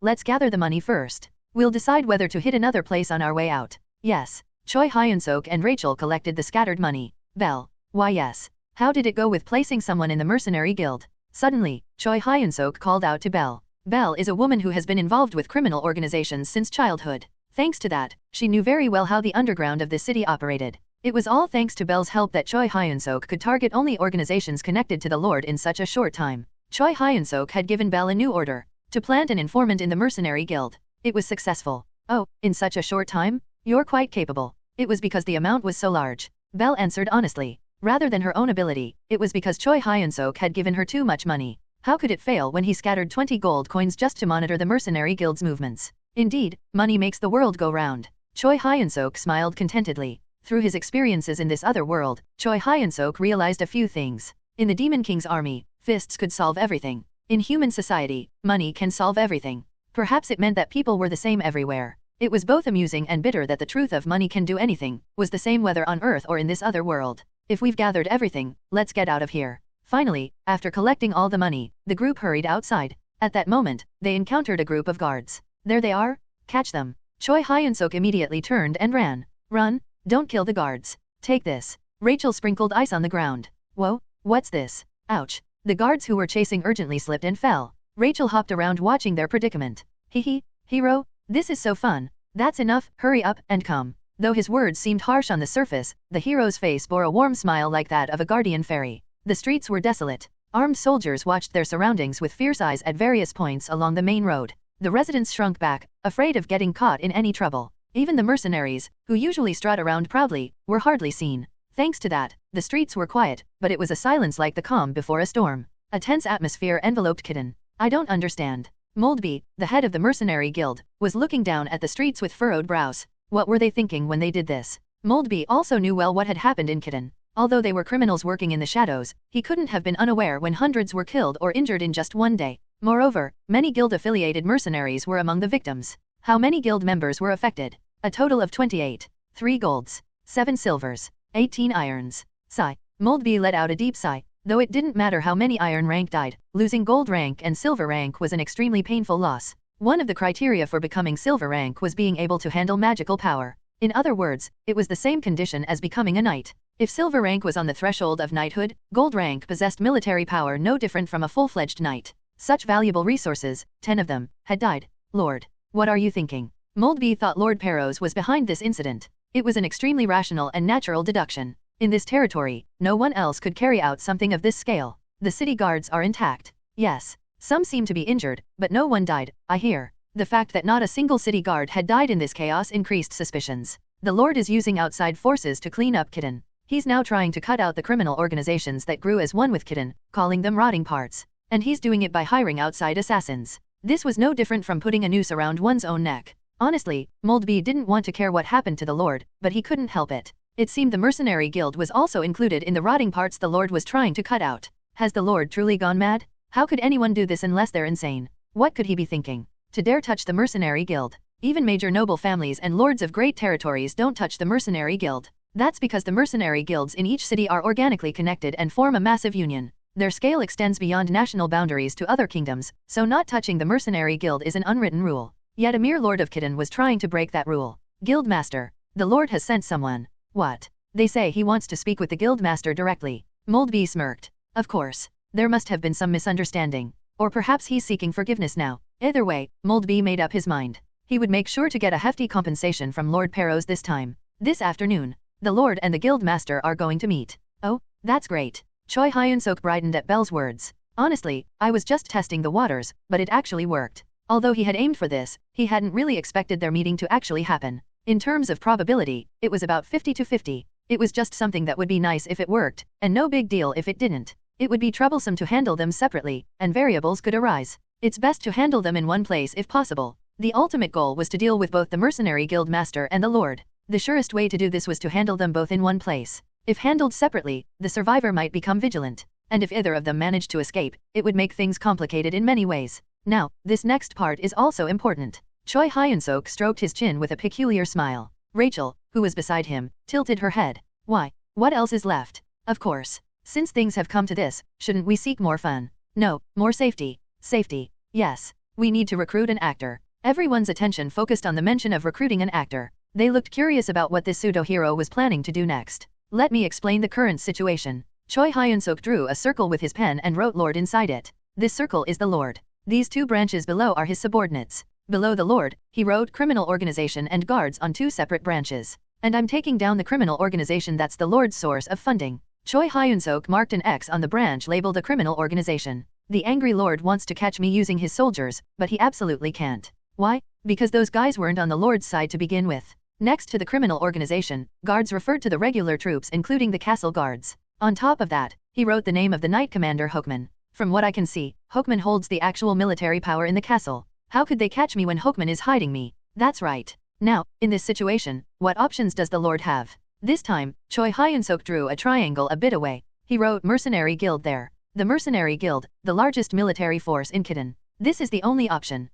Let's gather the money first. We'll decide whether to hit another place on our way out. Yes. Choi Hyun-seok and Rachel collected the scattered money. Belle. Why yes. How did it go with placing someone in the mercenary guild? Suddenly, Choi Hyun-seok called out to Belle. Belle is a woman who has been involved with criminal organizations since childhood. Thanks to that, she knew very well how the underground of this city operated. It was all thanks to Belle's help that Choi Hyun-seok could target only organizations connected to the Lord in such a short time. Choi Hyun-seok had given Belle a new order, to plant an informant in the mercenary guild. It was successful. Oh, in such a short time? You're quite capable. It was because the amount was so large. Belle answered honestly. Rather than her own ability, it was because Choi Hyun-seok had given her too much money. How could it fail when he scattered 20 gold coins just to monitor the mercenary guild's movements? Indeed, money makes the world go round. Choi Hyun-seok smiled contentedly. Through his experiences in this other world, Choi Hyun-seok realized a few things. In the Demon King's army, fists could solve everything. In human society, money can solve everything. Perhaps it meant that people were the same everywhere. It was both amusing and bitter that the truth of money can do anything was the same whether on Earth or in this other world. If we've gathered everything, let's get out of here. Finally, after collecting all the money, the group hurried outside. At that moment, they encountered a group of guards. There they are. Catch them. Choi Hyun-seok immediately turned and ran. Run, don't kill the guards. Take this. Rachel sprinkled ice on the ground. Whoa, what's this? Ouch. The guards who were chasing urgently slipped and fell. Rachel hopped around watching their predicament. Hee, hero, this is so fun. That's enough, hurry up and come. Though his words seemed harsh on the surface, the hero's face bore a warm smile like that of a guardian fairy. The streets were desolate. Armed soldiers watched their surroundings with fierce eyes at various points along the main road. The residents shrunk back, afraid of getting caught in any trouble. Even the mercenaries, who usually strut around proudly, were hardly seen. Thanks to that, the streets were quiet, but it was a silence like the calm before a storm. A tense atmosphere enveloped Kitten. I don't understand. Moldby, the head of the mercenary guild, was looking down at the streets with furrowed brows. What were they thinking when they did this? Moldby also knew well what had happened in Kitten. Although they were criminals working in the shadows, he couldn't have been unaware when hundreds were killed or injured in just one day. Moreover, many guild-affiliated mercenaries were among the victims. How many guild members were affected? A total of 28. 3 golds, 7 silvers, 18 irons. Sigh. Moldby let out a deep sigh. Though it didn't matter how many iron rank died, losing gold rank and silver rank was an extremely painful loss. One of the criteria for becoming silver rank was being able to handle magical power. In other words, it was the same condition as becoming a knight. If silver rank was on the threshold of knighthood, gold rank possessed military power no different from a full-fledged knight. Such valuable resources, 10 of them, had died. Lord, what are you thinking? Moldby thought Lord Perros was behind this incident. It was an extremely rational and natural deduction. In this territory, no one else could carry out something of this scale. The city guards are intact. Yes. Some seem to be injured, but no one died, I hear. The fact that not a single city guard had died in this chaos increased suspicions. The Lord is using outside forces to clean up Kitten. He's now trying to cut out the criminal organizations that grew as one with Kitten, calling them rotting parts. And he's doing it by hiring outside assassins. This was no different from putting a noose around one's own neck. Honestly, Moldby didn't want to care what happened to the Lord, but he couldn't help it. It seemed the mercenary guild was also included in the rotting parts the Lord was trying to cut out. Has the Lord truly gone mad? How could anyone do this unless they're insane? What could he be thinking? To dare touch the mercenary guild. Even major noble families and lords of great territories don't touch the mercenary guild. That's because the mercenary guilds in each city are organically connected and form a massive union. Their scale extends beyond national boundaries to other kingdoms, so not touching the mercenary guild is an unwritten rule. Yet a mere lord of Kitten was trying to break that rule. Guildmaster, the Lord has sent someone. What? They say he wants to speak with the guildmaster directly. Moldby smirked. Of course. There must have been some misunderstanding. Or perhaps he's seeking forgiveness now. Either way, Moldby made up his mind. He would make sure to get a hefty compensation from Lord Perros this time. This afternoon, the Lord and the Guildmaster are going to meet. Oh, that's great. Choi Hyun-seok brightened at Belle's words. Honestly, I was just testing the waters, but it actually worked. Although he had aimed for this, he hadn't really expected their meeting to actually happen. In terms of probability, it was about 50-50. It was just something that would be nice if it worked, and no big deal if it didn't. It would be troublesome to handle them separately, and variables could arise. It's best to handle them in one place if possible. The ultimate goal was to deal with both the mercenary guild master and the Lord. The surest way to do this was to handle them both in one place. If handled separately, the survivor might become vigilant, and if either of them managed to escape, it would make things complicated in many ways. Now, this next part is also important. Choi Hyun-seok stroked his chin with a peculiar smile. Rachel, who was beside him, tilted her head. Why? What else is left? Of course. Since things have come to this, shouldn't we seek more fun? No, more safety. Safety. Yes. We need to recruit an actor. Everyone's attention focused on the mention of recruiting an actor. They looked curious about what this pseudo-hero was planning to do next. Let me explain the current situation. Choi Hyun-seok drew a circle with his pen and wrote Lord inside it. This circle is the Lord. These two branches below are his subordinates. Below the Lord, he wrote criminal organization and guards on two separate branches. And I'm taking down the criminal organization that's the Lord's source of funding. Choi Hyun-seok marked an X on the branch labeled a criminal organization. The angry Lord wants to catch me using his soldiers, but he absolutely can't. Why? Because those guys weren't on the Lord's side to begin with. Next to the criminal organization, guards referred to the regular troops including the castle guards. On top of that, he wrote the name of the Knight Commander Hokman. From what I can see, Hokman holds the actual military power in the castle. How could they catch me when Hokman is hiding me? That's right. Now, in this situation, what options does the Lord have? This time, Choi Hyun-seok drew a triangle a bit away. He wrote Mercenary Guild there. The Mercenary Guild, the largest military force in Kidon. This is the only option.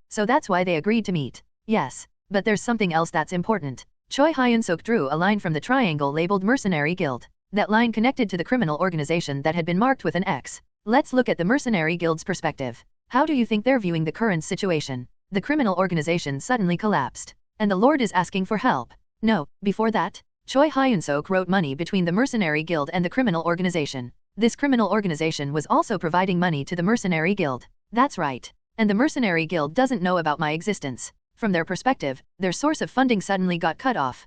So that's why they agreed to meet. Yes, but there's something else that's important. Choi Hyun-seok drew a line from the triangle labeled Mercenary Guild. That line connected to the criminal organization that had been marked with an X. Let's look at the Mercenary Guild's perspective. How do you think they're viewing the current situation? The criminal organization suddenly collapsed. And the Lord is asking for help. No, before that, Choi Hyun-seok wrote money between the Mercenary Guild and the criminal organization. This criminal organization was also providing money to the Mercenary Guild. That's right. And the Mercenary Guild doesn't know about my existence. From their perspective, their source of funding suddenly got cut off.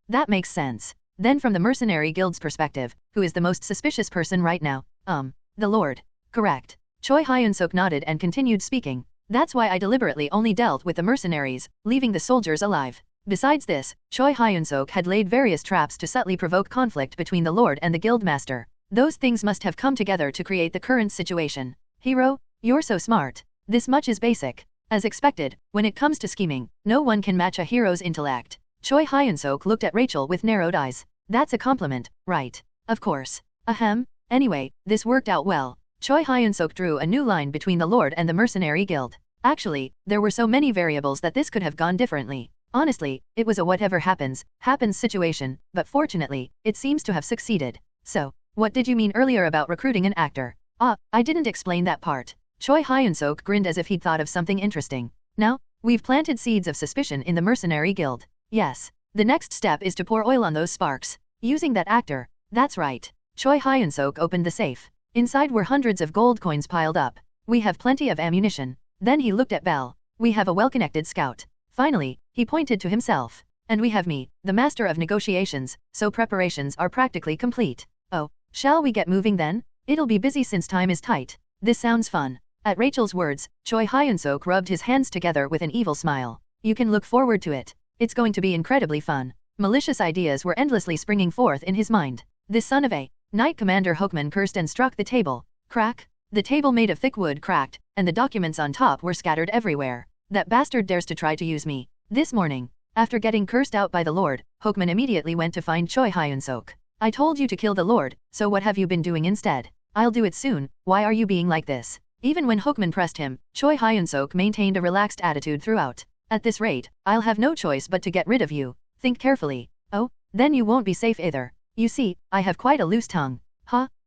That makes sense. Then from the Mercenary Guild's perspective, who is the most suspicious person right now? The Lord. Correct. Choi Hyun-seok nodded and continued speaking. That's why I deliberately only dealt with the mercenaries, leaving the soldiers alive. Besides this, Choi Hyun-seok had laid various traps to subtly provoke conflict between the Lord and the Guildmaster. Those things must have come together to create the current situation. Hero, you're so smart. This much is basic. As expected, when it comes to scheming, no one can match a hero's intellect. Choi Hyun-seok looked at Rachel with narrowed eyes. That's a compliment, right? Of course. Ahem. Anyway, this worked out well. Choi Hyun-seok drew a new line between the Lord and the Mercenary Guild. Actually, there were so many variables that this could have gone differently. Honestly, it was a whatever happens situation, but fortunately, it seems to have succeeded. So, what did you mean earlier about recruiting an actor? I didn't explain that part. Choi Hyun-seok grinned as if he'd thought of something interesting. Now, we've planted seeds of suspicion in the Mercenary Guild. Yes. The next step is to pour oil on those sparks. Using that actor. That's right. Choi Hyun-seok opened the safe. Inside were hundreds of gold coins piled up. We have plenty of ammunition. Then he looked at Belle. We have a well-connected scout. Finally, he pointed to himself. And we have me, the master of negotiations, so preparations are practically complete. Oh, shall we get moving then? It'll be busy since time is tight. This sounds fun. At Rachel's words, Choi Hyun-seok rubbed his hands together with an evil smile. You can look forward to it. It's going to be incredibly fun. Malicious ideas were endlessly springing forth in his mind. This son of a... Knight Commander Hokman cursed and struck the table. Crack. The table made of thick wood cracked, and the documents on top were scattered everywhere. That bastard dares to try to use me. This morning, after getting cursed out by the Lord, Hokman immediately went to find Choi Hyun-seok. I told you to kill the Lord, so what have you been doing instead? I'll do it soon, why are you being like this? Even when Hokman pressed him, Choi Hyun-seok maintained a relaxed attitude throughout. At this rate, I'll have no choice but to get rid of you. Think carefully. Oh, then you won't be safe either. You see, I have quite a loose tongue.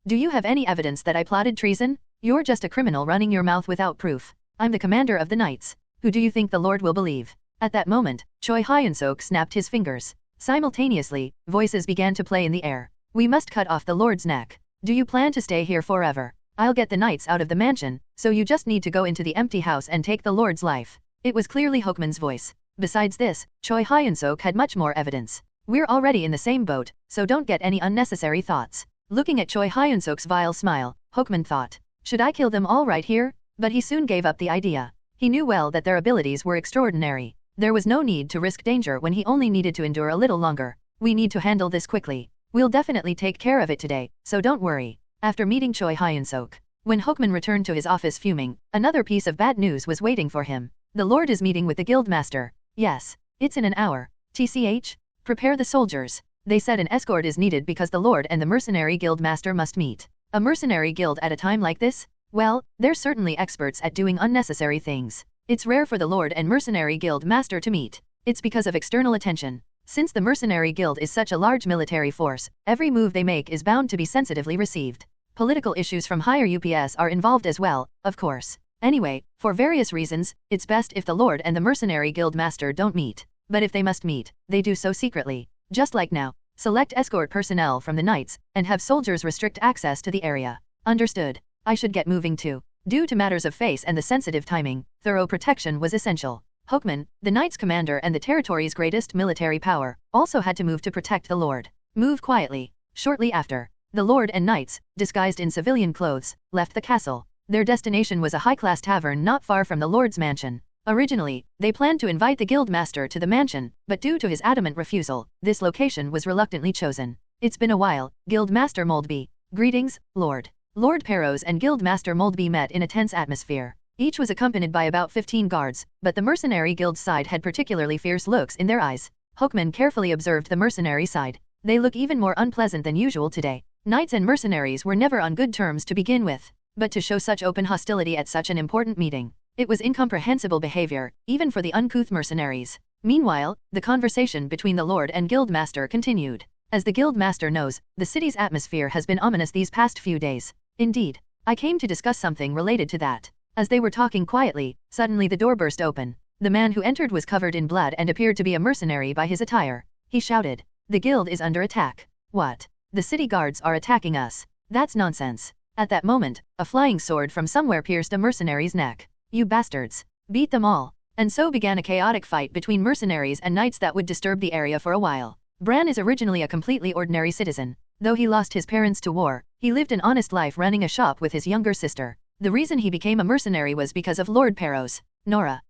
Do you have any evidence that I plotted treason? You're just a criminal running your mouth without proof. I'm the commander of the knights. Who do you think the Lord will believe? At that moment, Choi Hyun-seok snapped his fingers. Simultaneously, voices began to play in the air. We must cut off the Lord's neck. Do you plan to stay here forever? I'll get the knights out of the mansion, so you just need to go into the empty house and take the Lord's life. It was clearly Hokman's voice. Besides this, Choi Hyun-seok had much more evidence. We're already in the same boat, so don't get any unnecessary thoughts. Looking at Choi Hyun-seok's vile smile, Hokman thought, should I kill them all right here? But he soon gave up the idea. He knew well that their abilities were extraordinary. There was no need to risk danger when he only needed to endure a little longer. We need to handle this quickly. We'll definitely take care of it today, so don't worry. After meeting Choi Hyun-seok, when Hokman returned to his office fuming, another piece of bad news was waiting for him. The Lord is meeting with the Guildmaster. Yes, it's in an hour. TCH? Prepare the soldiers. They said an escort is needed because the Lord and the Mercenary Guildmaster must meet. A mercenary guild at a time like this? Well, they're certainly experts at doing unnecessary things. It's rare for the Lord and Mercenary Guildmaster to meet. It's because of external attention. Since the Mercenary Guild is such a large military force, every move they make is bound to be sensitively received. Political issues from higher UPS are involved as well, of course. Anyway, for various reasons, it's best if the Lord and the Mercenary Guildmaster don't meet. But if they must meet, they do so secretly. Just like now, Select escort personnel from the knights, and have soldiers restrict access to the area. Understood. I should get moving too. Due to matters of face and the sensitive timing, thorough protection was essential. Hoekman, the knight's commander and the territory's greatest military power, also had to move to protect the lord. Move quietly. Shortly after, the lord and knights, disguised in civilian clothes, left the castle. Their destination was a high-class tavern not far from the lord's mansion. Originally, they planned to invite the guild master to the mansion, but due to his adamant refusal, this location was reluctantly chosen. It's been a while, Guild Master Moldby. Greetings, Lord. Lord Perros and Guild Master Moldby met in a tense atmosphere. Each was accompanied by about 15 guards, but the mercenary guild side had particularly fierce looks in their eyes. Hoekman carefully observed the mercenary side. They look even more unpleasant than usual today. Knights and mercenaries were never on good terms to begin with, but to show such open hostility at such an important meeting, it was incomprehensible behavior, even for the uncouth mercenaries. Meanwhile, the conversation between the lord and guild master continued. As the guild master knows, the city's atmosphere has been ominous these past few days. Indeed, I came to discuss something related to that. As they were talking quietly, suddenly the door burst open. The man who entered was covered in blood and appeared to be a mercenary by his attire. He shouted, "The guild is under attack." What? The city guards are attacking us. That's nonsense. At that moment, a flying sword from somewhere pierced a mercenary's neck. You bastards. Beat them all. And so began a chaotic fight between mercenaries and knights that would disturb the area for a while. Bran is originally a completely ordinary citizen. Though he lost his parents to war, he lived an honest life running a shop with his younger sister. The reason he became a mercenary was because of Lord Perros. Nora.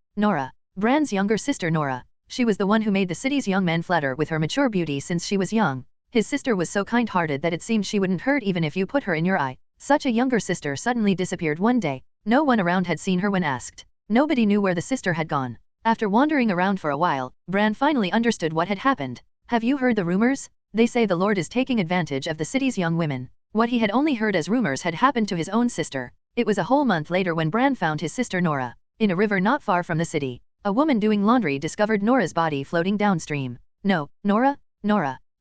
Bran's younger sister Nora. She was the one who made the city's young men flutter with her mature beauty since she was young. His sister was so kind-hearted that it seemed she wouldn't hurt even if you put her in your eye. Such a younger sister suddenly disappeared one day. No one around had seen her when asked. Nobody knew where the sister had gone. After wandering around for a while, Bran finally understood what had happened. Have you heard the rumors? They say the Lord is taking advantage of the city's young women. What he had only heard as rumors had happened to his own sister. It was a whole month later when Bran found his sister Nora. In a river not far from the city, a woman doing laundry discovered Nora's body floating downstream. No, Nora?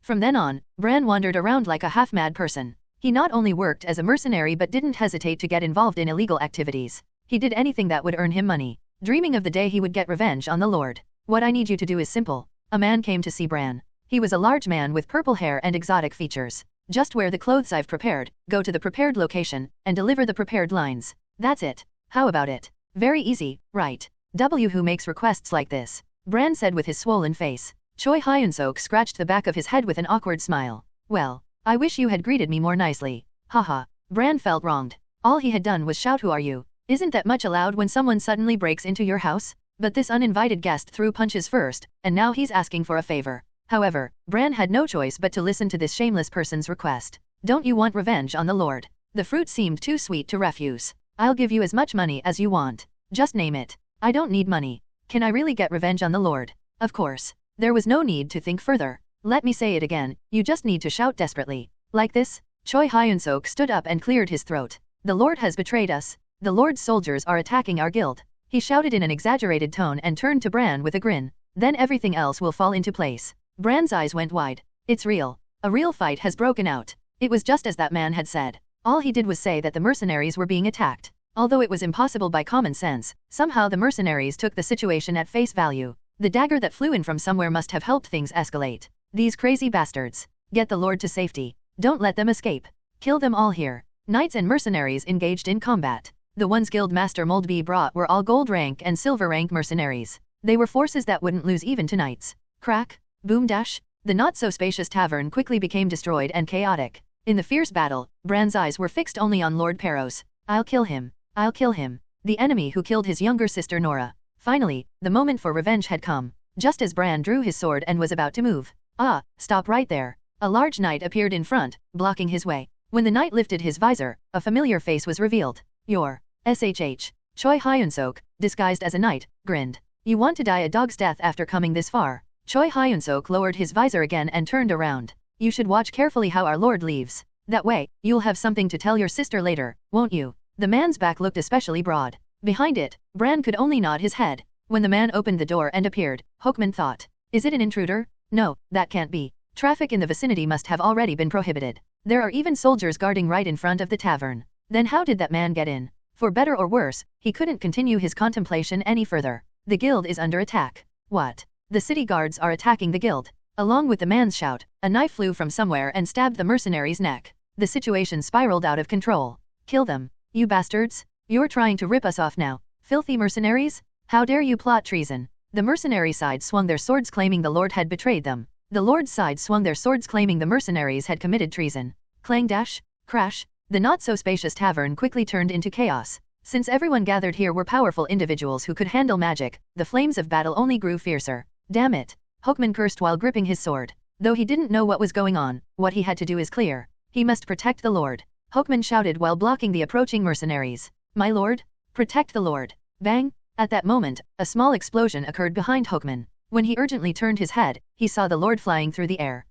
From then on, Bran wandered around like a half-mad person. He not only worked as a mercenary but didn't hesitate to get involved in illegal activities. He did anything that would earn him money, dreaming of the day he would get revenge on the Lord. What I need you to do is simple. A man came to see Bran. He was a large man with purple hair and exotic features. Just wear the clothes I've prepared, go to the prepared location, and deliver the prepared lines. That's it. How about it? Very easy, right? Who makes requests like this? Bran said with his swollen face. Choi Hyun-seok scratched the back of his head with an awkward smile. Well, I wish you had greeted me more nicely. Haha. Bran felt wronged. All he had done was shout, "Who are you?" Isn't that much allowed when someone suddenly breaks into your house? But this uninvited guest threw punches first, and now he's asking for a favor. However, Bran had no choice but to listen to this shameless person's request. Don't you want revenge on the Lord? The fruit seemed too sweet to refuse. I'll give you as much money as you want. Just name it. I don't need money. Can I really get revenge on the Lord? Of course. There was no need to think further. Let me say it again, you just need to shout desperately. Like this? Choi Hyun-seok stood up and cleared his throat. The Lord has betrayed us. The Lord's soldiers are attacking our guild. He shouted in an exaggerated tone and turned to Bran with a grin. Then everything else will fall into place. Bran's eyes went wide. It's real. A real fight has broken out. It was just as that man had said. All he did was say that the mercenaries were being attacked. Although it was impossible by common sense, somehow the mercenaries took the situation at face value. The dagger that flew in from somewhere must have helped things escalate. These crazy bastards. Get the Lord to safety. Don't let them escape. Kill them all here. Knights and mercenaries engaged in combat. The ones Guild Master Moldby brought were all gold rank and silver rank mercenaries. They were forces that wouldn't lose even to knights. Crack. Boom dash. The not-so-spacious tavern quickly became destroyed and chaotic. In the fierce battle, Bran's eyes were fixed only on Lord Perros. I'll kill him. I'll kill him. The enemy who killed his younger sister Nora. Finally, the moment for revenge had come. Just as Bran drew his sword and was about to move. Ah, stop right there. A large knight appeared in front, blocking his way. When the knight lifted his visor, a familiar face was revealed. Your SHH. Choi Hyun-seok, disguised as a knight, grinned. You want to die a dog's death after coming this far? Choi Hyun-seok lowered his visor again and turned around. You should watch carefully how our lord leaves. That way, you'll have something to tell your sister later, won't you? The man's back looked especially broad. Behind it, Bran could only nod his head. When the man opened the door and appeared, Hoekman thought. Is it an intruder? No, that can't be. Traffic in the vicinity must have already been prohibited. There are even soldiers guarding right in front of the tavern. Then how did that man get in? For better or worse, he couldn't continue his contemplation any further. The guild is under attack. What? The city guards are attacking the guild. Along with the man's shout, a knife flew from somewhere and stabbed the mercenary's neck. The situation spiraled out of control. Kill them, you bastards! You're trying to rip us off now, filthy mercenaries? How dare you plot treason? The mercenary side swung their swords claiming the Lord had betrayed them. The Lord's side swung their swords claiming the mercenaries had committed treason. Clang dash, crash, the not-so-spacious tavern quickly turned into chaos. Since everyone gathered here were powerful individuals who could handle magic, the flames of battle only grew fiercer. Damn it! Hoekman cursed while gripping his sword. Though he didn't know what was going on, what he had to do is clear. He must protect the Lord. Hoekman shouted while blocking the approaching mercenaries. My lord? Protect the Lord. Bang! At that moment, a small explosion occurred behind Hoekman. When he urgently turned his head, he saw the Lord flying through the air.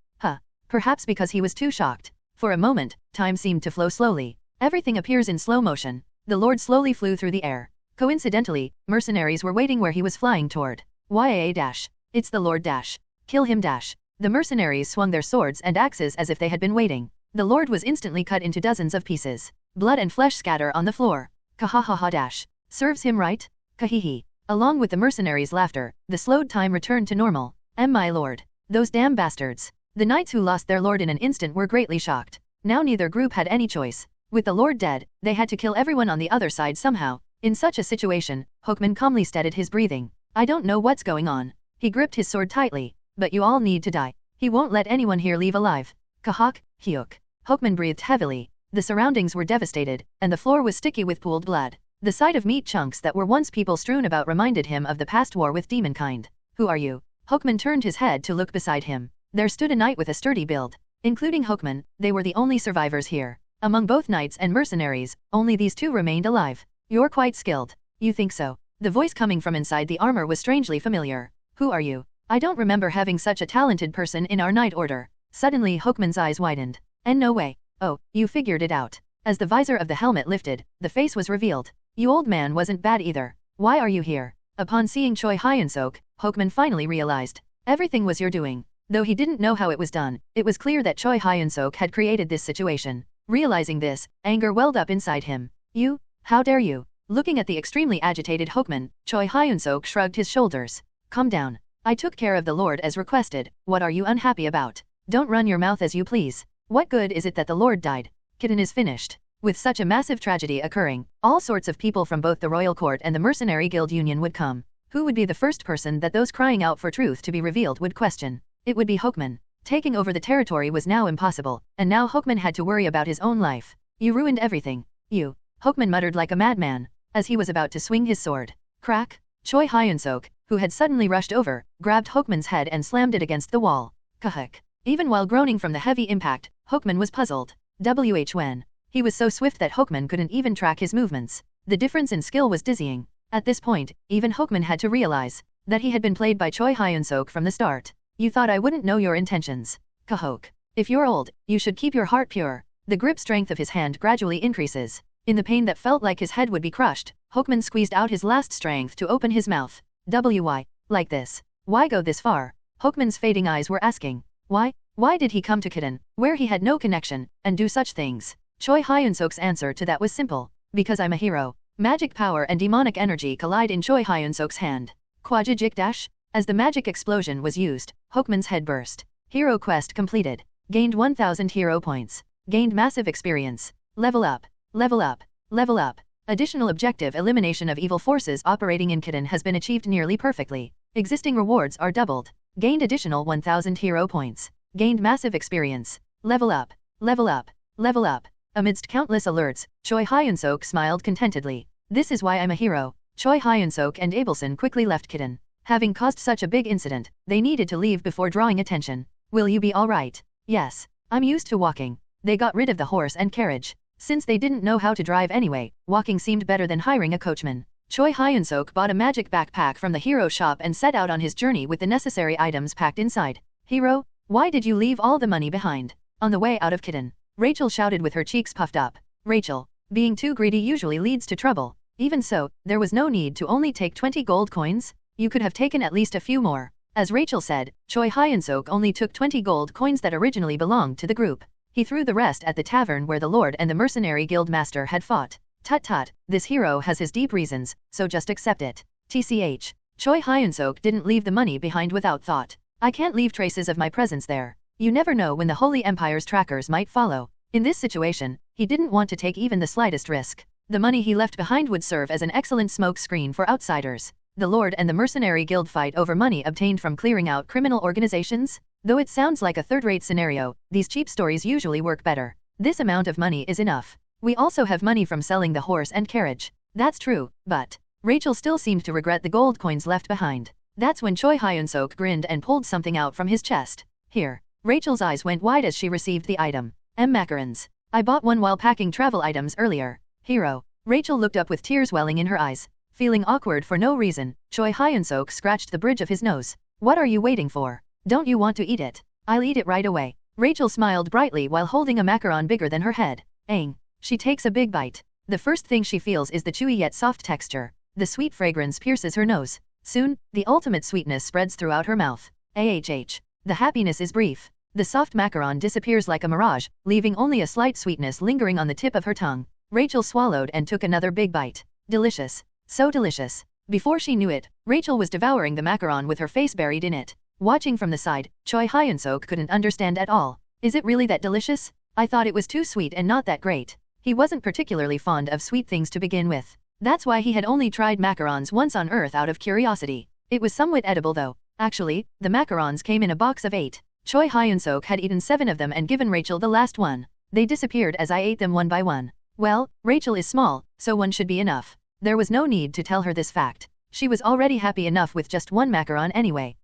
Perhaps because he was too shocked. For a moment, time seemed to flow slowly. Everything appears in slow motion. The Lord slowly flew through the air. Coincidentally, mercenaries were waiting where he was flying toward. Yaa dash. It's the Lord dash. Kill him dash. The mercenaries swung their swords and axes as if they had been waiting. The Lord was instantly cut into dozens of pieces. Blood and flesh scatter on the floor. Kahahaha dash. Serves him right? Kahihi. Along with the mercenaries' laughter, the slowed time returned to normal. My lord. Those damn bastards. The knights who lost their lord in an instant were greatly shocked. Now neither group had any choice. With the lord dead, they had to kill everyone on the other side somehow. In such a situation, Hoekman calmly steadied his breathing. I don't know what's going on. He gripped his sword tightly. But you all need to die. He won't let anyone here leave alive. Kahak, Hyuk. Hoekman breathed heavily. The surroundings were devastated, and the floor was sticky with pooled blood. The sight of meat chunks that were once people strewn about reminded him of the past war with demonkind. Who are you? Hoekman turned his head to look beside him. There stood a knight with a sturdy build. Including Hoekman, they were the only survivors here. Among both knights and mercenaries, only these two remained alive. You're quite skilled. You think so? The voice coming from inside the armor was strangely familiar. Who are you? I don't remember having such a talented person in our knight order. Suddenly Hoekman's eyes widened. And no way. Oh, you figured it out. As the visor of the helmet lifted, the face was revealed. You old man wasn't bad either. Why are you here? Upon seeing Choi Hyun-seok, Hoekman finally realized. Everything was your doing. Though he didn't know how it was done, it was clear that Choi Hyun-seok had created this situation. Realizing this, anger welled up inside him. You? How dare you? Looking at the extremely agitated Hoekman, Choi Hyun-seok shrugged his shoulders. Calm down. I took care of the Lord as requested. What are you unhappy about? Don't run your mouth as you please. What good is it that the Lord died? Kitten is finished. With such a massive tragedy occurring, all sorts of people from both the royal court and the mercenary guild union would come. Who would be the first person that those crying out for truth to be revealed would question? It would be Hoekman. Taking over the territory was now impossible, and now Hoekman had to worry about his own life. You ruined everything. You. Hoekman muttered like a madman, as he was about to swing his sword. Crack. Choi Hyun-seok, who had suddenly rushed over, grabbed Hoekman's head and slammed it against the wall. Kahuk. Even while groaning from the heavy impact, Hoekman was puzzled. When. He was so swift that Hoekman couldn't even track his movements. The difference in skill was dizzying. At this point, even Hoekman had to realize that he had been played by Choi Hyun-seok from the start. You thought I wouldn't know your intentions. Kahok. If you're old, you should keep your heart pure. The grip strength of his hand gradually increases. In the pain that felt like his head would be crushed, Hoekman squeezed out his last strength to open his mouth. Why? Like this? Why go this far? Hoekman's fading eyes were asking. Why? Why did he come to Kitten, where he had no connection, and do such things? Choi Hyun-seok's answer to that was simple. Because I'm a hero. Magic power and demonic energy collide in Choi Hyun-seok's hand. Kwajijik dash? As the magic explosion was used, Hoekman's head burst. Hero quest completed. Gained 1000 hero points. Gained massive experience. Level up. Level up. Level up. Additional objective elimination of evil forces operating in Kitten has been achieved nearly perfectly. Existing rewards are doubled. Gained additional 1000 hero points. Gained massive experience. Level up. Level up. Level up. Amidst countless alerts, Choi Hyun-seok smiled contentedly. This is why I'm a hero. Choi Hyun-seok and Abelson quickly left Kitten. Having caused such a big incident, they needed to leave before drawing attention. Will you be alright? Yes. I'm used to walking. They got rid of the horse and carriage. Since they didn't know how to drive anyway, walking seemed better than hiring a coachman. Choi Hyun-seok bought a magic backpack from the hero shop and set out on his journey with the necessary items packed inside. Hero, why did you leave all the money behind? On the way out of Kitten, Rachel shouted with her cheeks puffed up. Rachel, being too greedy usually leads to trouble. Even so, there was no need to only take 20 gold coins. You could have taken at least a few more. As Rachel said, Choi Hyun-seok only took 20 gold coins that originally belonged to the group. He threw the rest at the tavern where the Lord and the mercenary guild master had fought. Tut tut, this hero has his deep reasons, so just accept it. TCH. Choi Hyun-seok didn't leave the money behind without thought. I can't leave traces of my presence there. You never know when the Holy Empire's trackers might follow. In this situation, he didn't want to take even the slightest risk. The money he left behind would serve as an excellent smoke screen for outsiders. The Lord and the Mercenary Guild fight over money obtained from clearing out criminal organizations? Though it sounds like a third-rate scenario, these cheap stories usually work better. This amount of money is enough. We also have money from selling the horse and carriage. That's true, but Rachel still seemed to regret the gold coins left behind. That's when Choi Hyun-seok grinned and pulled something out from his chest. Here. Rachel's eyes went wide as she received the item. Macarons. I bought one while packing travel items earlier. Hero. Rachel looked up with tears welling in her eyes. Feeling awkward for no reason, Choi Hyun-seok scratched the bridge of his nose. What are you waiting for? Don't you want to eat it? I'll eat it right away. Rachel smiled brightly while holding a macaron bigger than her head. Aang. She takes a big bite. The first thing she feels is the chewy yet soft texture. The sweet fragrance pierces her nose. Soon, the ultimate sweetness spreads throughout her mouth. The happiness is brief. The soft macaron disappears like a mirage, leaving only a slight sweetness lingering on the tip of her tongue. Rachel swallowed and took another big bite. Delicious. So delicious. Before she knew it, Rachel was devouring the macaron with her face buried in it. Watching from the side, Choi Hyun-seok couldn't understand at all. Is it really that delicious? I thought it was too sweet and not that great. He wasn't particularly fond of sweet things to begin with. That's why he had only tried macarons once on Earth out of curiosity. It was somewhat edible though. Actually, the macarons came in a box of 8. Choi Hyun-seok had eaten 7 of them and given Rachel the last one. They disappeared as I ate them one by one. Well, Rachel is small, so one should be enough. There was no need to tell her this fact. She was already happy enough with just one macaron anyway.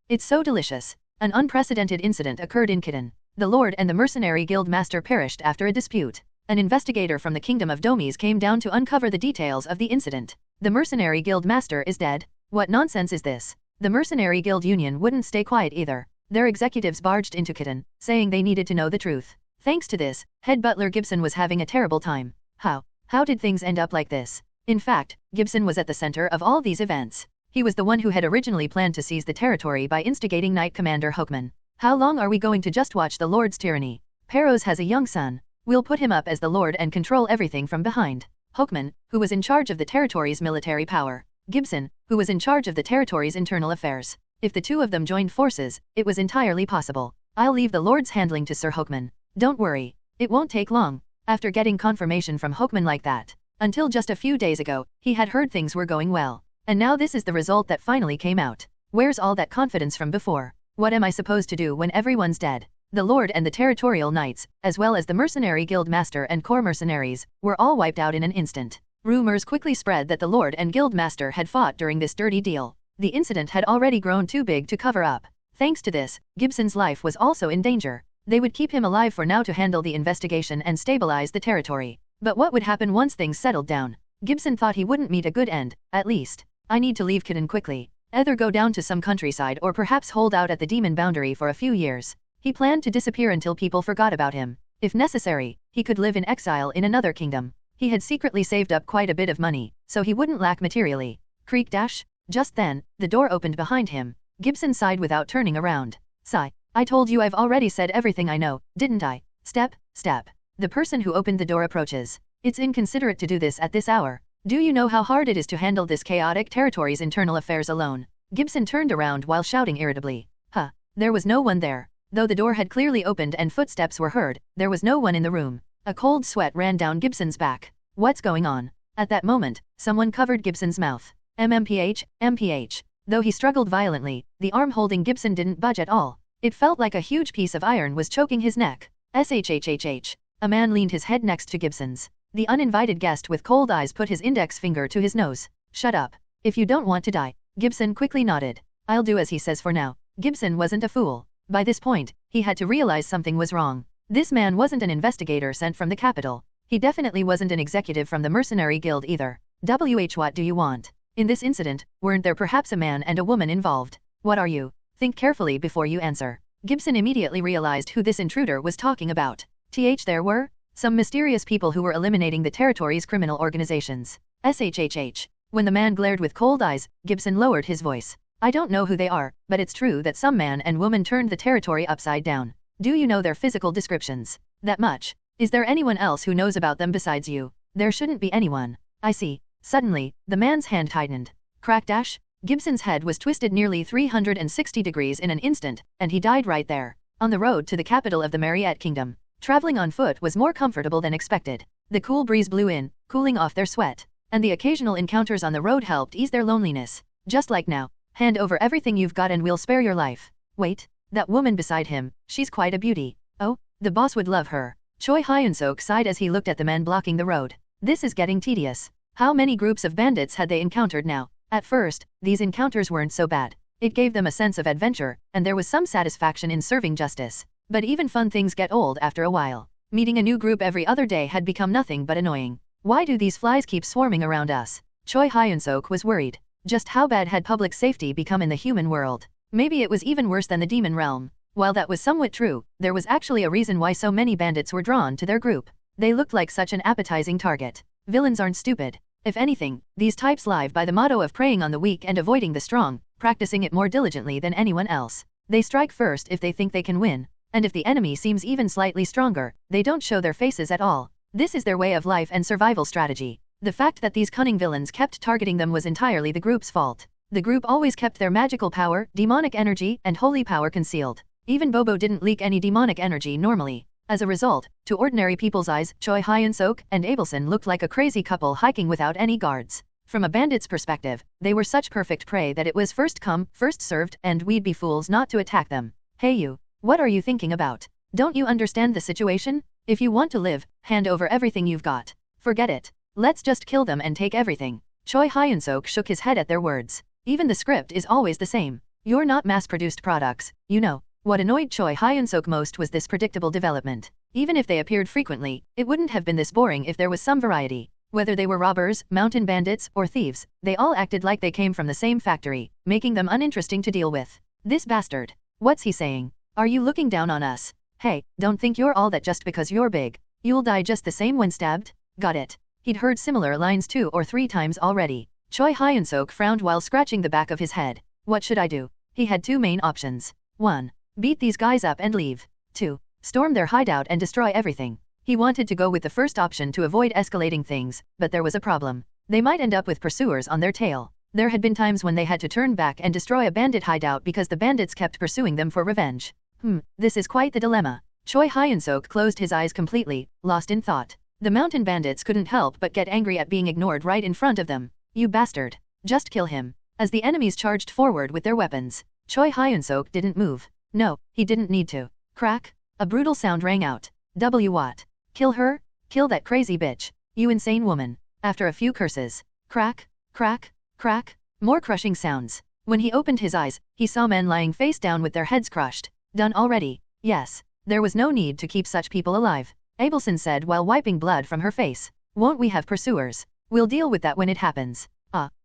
It's so delicious. An unprecedented incident occurred in Kitten. The Lord and the Mercenary Guild Master perished after a dispute. An investigator from the Kingdom of Domes came down to uncover the details of the incident. The Mercenary Guild Master is dead. What nonsense is this? The Mercenary Guild Union wouldn't stay quiet either. Their executives barged into Kitten, saying they needed to know the truth. Thanks to this, head butler Gibson was having a terrible time. How did things end up like this? In fact, Gibson was at the center of all these events. He was the one who had originally planned to seize the territory by instigating Knight Commander Hookman. How long are we going to just watch the Lord's tyranny? Perros has a young son. We'll put him up as the Lord and control everything from behind. Hookman, who was in charge of the territory's military power. Gibson, who was in charge of the territory's internal affairs. If the two of them joined forces, it was entirely possible. I'll leave the Lord's handling to Sir Hookman. Don't worry. It won't take long. After getting confirmation from Hookman like that. Until just a few days ago, he had heard things were going well. And now this is the result that finally came out. Where's all that confidence from before? What am I supposed to do when everyone's dead? The Lord and the Territorial Knights, as well as the Mercenary Guild Master and Core Mercenaries, were all wiped out in an instant. Rumors quickly spread that the Lord and Guild Master had fought during this dirty deal. The incident had already grown too big to cover up. Thanks to this, Gibson's life was also in danger. They would keep him alive for now to handle the investigation and stabilize the territory. But what would happen once things settled down? Gibson thought he wouldn't meet a good end, at least. I need to leave Kitten quickly. Either go down to some countryside or perhaps hold out at the demon boundary for a few years. He planned to disappear until people forgot about him. If necessary, he could live in exile in another kingdom. He had secretly saved up quite a bit of money, so he wouldn't lack materially. Creak dash. Just then, the door opened behind him. Gibson sighed without turning around. Sigh. I told you I've already said everything I know, didn't I? Step. The person who opened the door approaches. It's inconsiderate to do this at this hour. Do you know how hard it is to handle this chaotic territory's internal affairs alone? Gibson turned around while shouting irritably. There was no one there. Though the door had clearly opened and footsteps were heard, there was no one in the room. A cold sweat ran down Gibson's back. What's going on? At that moment, someone covered Gibson's mouth. MPH. Though he struggled violently, the arm holding Gibson didn't budge at all. It felt like a huge piece of iron was choking his neck. SHHHH. A man leaned his head next to Gibson's. The uninvited guest with cold eyes put his index finger to his nose. Shut up. If you don't want to die. Gibson quickly nodded. I'll do as he says for now. Gibson wasn't a fool. By this point, he had to realize something was wrong. This man wasn't an investigator sent from the capital. He definitely wasn't an executive from the Mercenary Guild either. What do you want? In this incident, weren't there perhaps a man and a woman involved? What are you? Think carefully before you answer. Gibson immediately realized who this intruder was talking about. There were some mysterious people who were eliminating the territory's criminal organizations. SHHH. When the man glared with cold eyes, Gibson lowered his voice. I don't know who they are, but it's true that some man and woman turned the territory upside down. Do you know their physical descriptions? That much. Is there anyone else who knows about them besides you? There shouldn't be anyone. I see. Suddenly, the man's hand tightened. Crack dash. Gibson's head was twisted nearly 360 degrees in an instant, and he died right there. On the road to the capital of the Mariette Kingdom, traveling on foot was more comfortable than expected. The cool breeze blew in, cooling off their sweat, and the occasional encounters on the road helped ease their loneliness. Just like now, hand over everything you've got and we'll spare your life. Wait, that woman beside him, she's quite a beauty. Oh, the boss would love her. Choi Hyun-seok sighed as he looked at the men blocking the road. This is getting tedious. How many groups of bandits had they encountered now? At first, these encounters weren't so bad. It gave them a sense of adventure, and there was some satisfaction in serving justice. But even fun things get old after a while. Meeting a new group every other day had become nothing but annoying. Why do these flies keep swarming around us? Choi Hyun-seok was worried. Just how bad had public safety become in the human world? Maybe it was even worse than the demon realm. While that was somewhat true, there was actually a reason why so many bandits were drawn to their group. They looked like such an appetizing target. Villains aren't stupid. If anything, these types live by the motto of preying on the weak and avoiding the strong, practicing it more diligently than anyone else. They strike first if they think they can win, and if the enemy seems even slightly stronger, they don't show their faces at all. This is their way of life and survival strategy. The fact that these cunning villains kept targeting them was entirely the group's fault. The group always kept their magical power, demonic energy, and holy power concealed. Even Bobo didn't leak any demonic energy normally. As a result, to ordinary people's eyes, Choi Hyun-seok and Abelson looked like a crazy couple hiking without any guards. From a bandit's perspective, they were such perfect prey that it was first come, first served, and we'd be fools not to attack them. Hey you, what are you thinking about? Don't you understand the situation? If you want to live, hand over everything you've got. Forget it. Let's just kill them and take everything. Choi Hyun-seok shook his head at their words. Even the script is always the same. You're not mass-produced products, you know. What annoyed Choi Hyun-seok most was this predictable development. Even if they appeared frequently, it wouldn't have been this boring if there was some variety. Whether they were robbers, mountain bandits, or thieves, they all acted like they came from the same factory, making them uninteresting to deal with. This bastard. What's he saying? Are you looking down on us? Hey, don't think you're all that just because you're big. You'll die just the same when stabbed. Got it. He'd heard similar lines 2 or 3 times already. Choi Hyun-seok frowned while scratching the back of his head. What should I do? He had 2 main options. 1. Beat these guys up and leave. 2. Storm their hideout and destroy everything. He wanted to go with the first option to avoid escalating things, but there was a problem. They might end up with pursuers on their tail. There had been times when they had to turn back and destroy a bandit hideout because the bandits kept pursuing them for revenge. This is quite the dilemma. Choi Hyun-seok closed his eyes completely, lost in thought. The mountain bandits couldn't help but get angry at being ignored right in front of them. You bastard. Just kill him. As the enemies charged forward with their weapons, Choi Hyun-seok didn't move. No, he didn't need to. Crack. A brutal sound rang out. What? Kill her? Kill that crazy bitch. You insane woman. After a few curses. Crack, crack, crack. More crushing sounds. When he opened his eyes, he saw men lying face down with their heads crushed. Done already. Yes. There was no need to keep such people alive. Abelson said while wiping blood from her face. Won't we have pursuers? We'll deal with that when it happens.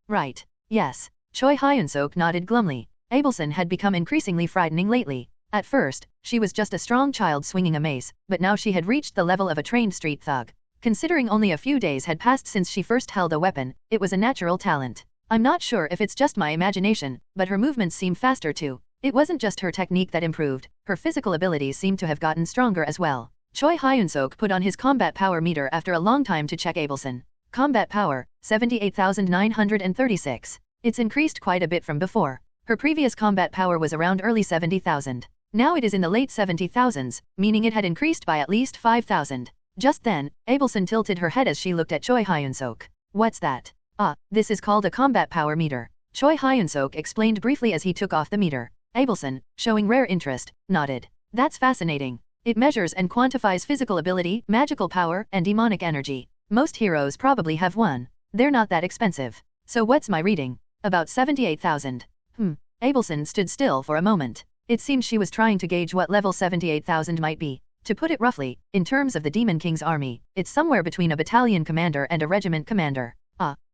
Right. Yes. Choi Hyun-seok nodded glumly. Abelson had become increasingly frightening lately. At first, she was just a strong child swinging a mace, but now she had reached the level of a trained street thug. Considering only a few days had passed since she first held a weapon, it was a natural talent. I'm not sure if it's just my imagination, but her movements seem faster too. It wasn't just her technique that improved, her physical abilities seemed to have gotten stronger as well. Choi Hyun-seok put on his combat power meter after a long time to check Abelson. Combat power, 78,936. It's increased quite a bit from before. Her previous combat power was around early 70,000. Now it is in the late 70,000s, meaning it had increased by at least 5,000. Just then, Abelson tilted her head as she looked at Choi Hyun-seok. What's that? This is called a combat power meter. Choi Hyun-seok explained briefly as he took off the meter. Abelson, showing rare interest, nodded. That's fascinating. It measures and quantifies physical ability, magical power, and demonic energy. Most heroes probably have one. They're not that expensive. So what's my reading? About 78,000. Abelson stood still for a moment. It seemed she was trying to gauge what level 78,000 might be. To put it roughly, in terms of the Demon King's army, it's somewhere between a battalion commander and a regiment commander.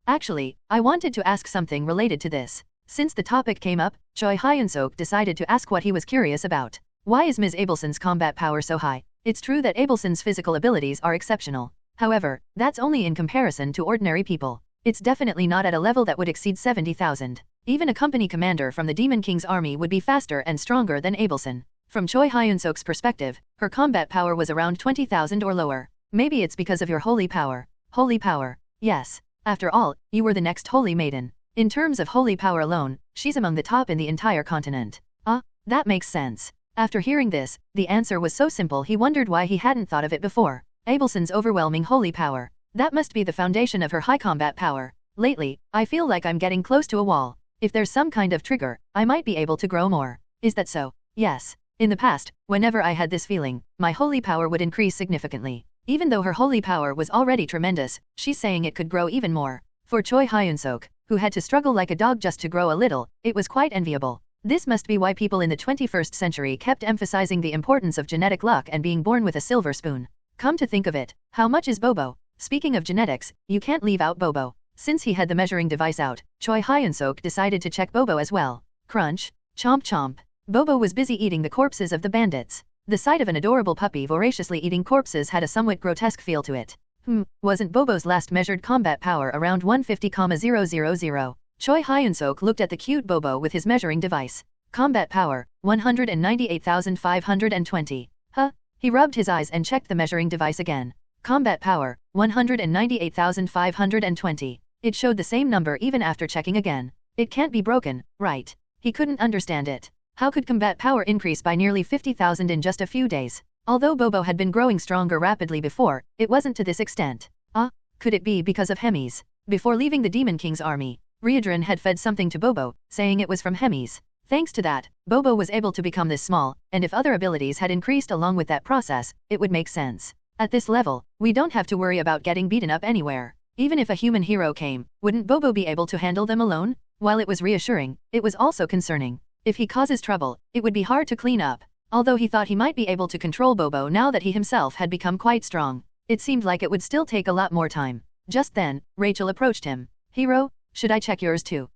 Actually, I wanted to ask something related to this. Since the topic came up, Choi Hyun-seok decided to ask what he was curious about. Why is Ms. Abelson's combat power so high? It's true that Abelson's physical abilities are exceptional. However, that's only in comparison to ordinary people. It's definitely not at a level that would exceed 70,000. Even a company commander from the Demon King's army would be faster and stronger than Abelson. From Choi Hyun-seok's perspective, her combat power was around 20,000 or lower. Maybe it's because of your holy power. Holy power. Yes. After all, you were the next holy maiden. In terms of holy power alone, she's among the top in the entire continent. Ah, that makes sense. After hearing this, the answer was so simple he wondered why he hadn't thought of it before. Abelson's overwhelming holy power. That must be the foundation of her high combat power. Lately, I feel like I'm getting close to a wall. If there's some kind of trigger, I might be able to grow more. Is that so? Yes. In the past, whenever I had this feeling, my holy power would increase significantly. Even though her holy power was already tremendous, she's saying it could grow even more. For Choi Hyun-seok, who had to struggle like a dog just to grow a little, it was quite enviable. This must be why people in the 21st century kept emphasizing the importance of genetic luck and being born with a silver spoon. Come to think of it, how much is Bobo? Speaking of genetics, you can't leave out Bobo. Since he had the measuring device out, Choi Hyun-seok decided to check Bobo as well. Crunch, chomp chomp. Bobo was busy eating the corpses of the bandits. The sight of an adorable puppy voraciously eating corpses had a somewhat grotesque feel to it. Wasn't Bobo's last measured combat power around 150,000? Choi Hyun-seok looked at the cute Bobo with his measuring device. Combat power, 198,520. Huh? He rubbed his eyes and checked the measuring device again. Combat power, 198,520. It showed the same number even after checking again. It can't be broken, right? He couldn't understand it. How could combat power increase by nearly 50,000 in just a few days? Although Bobo had been growing stronger rapidly before, it wasn't to this extent. Could it be because of Hemis? Before leaving the Demon King's army, Reborn had fed something to Bobo, saying it was from Hemis. Thanks to that, Bobo was able to become this small, and if other abilities had increased along with that process, it would make sense. At this level, we don't have to worry about getting beaten up anywhere. Even if a human hero came, wouldn't Bobo be able to handle them alone? While it was reassuring, it was also concerning. If he causes trouble, it would be hard to clean up. Although he thought he might be able to control Bobo now that he himself had become quite strong, it seemed like it would still take a lot more time. Just then, Rachel approached him. Hero, should I check yours too?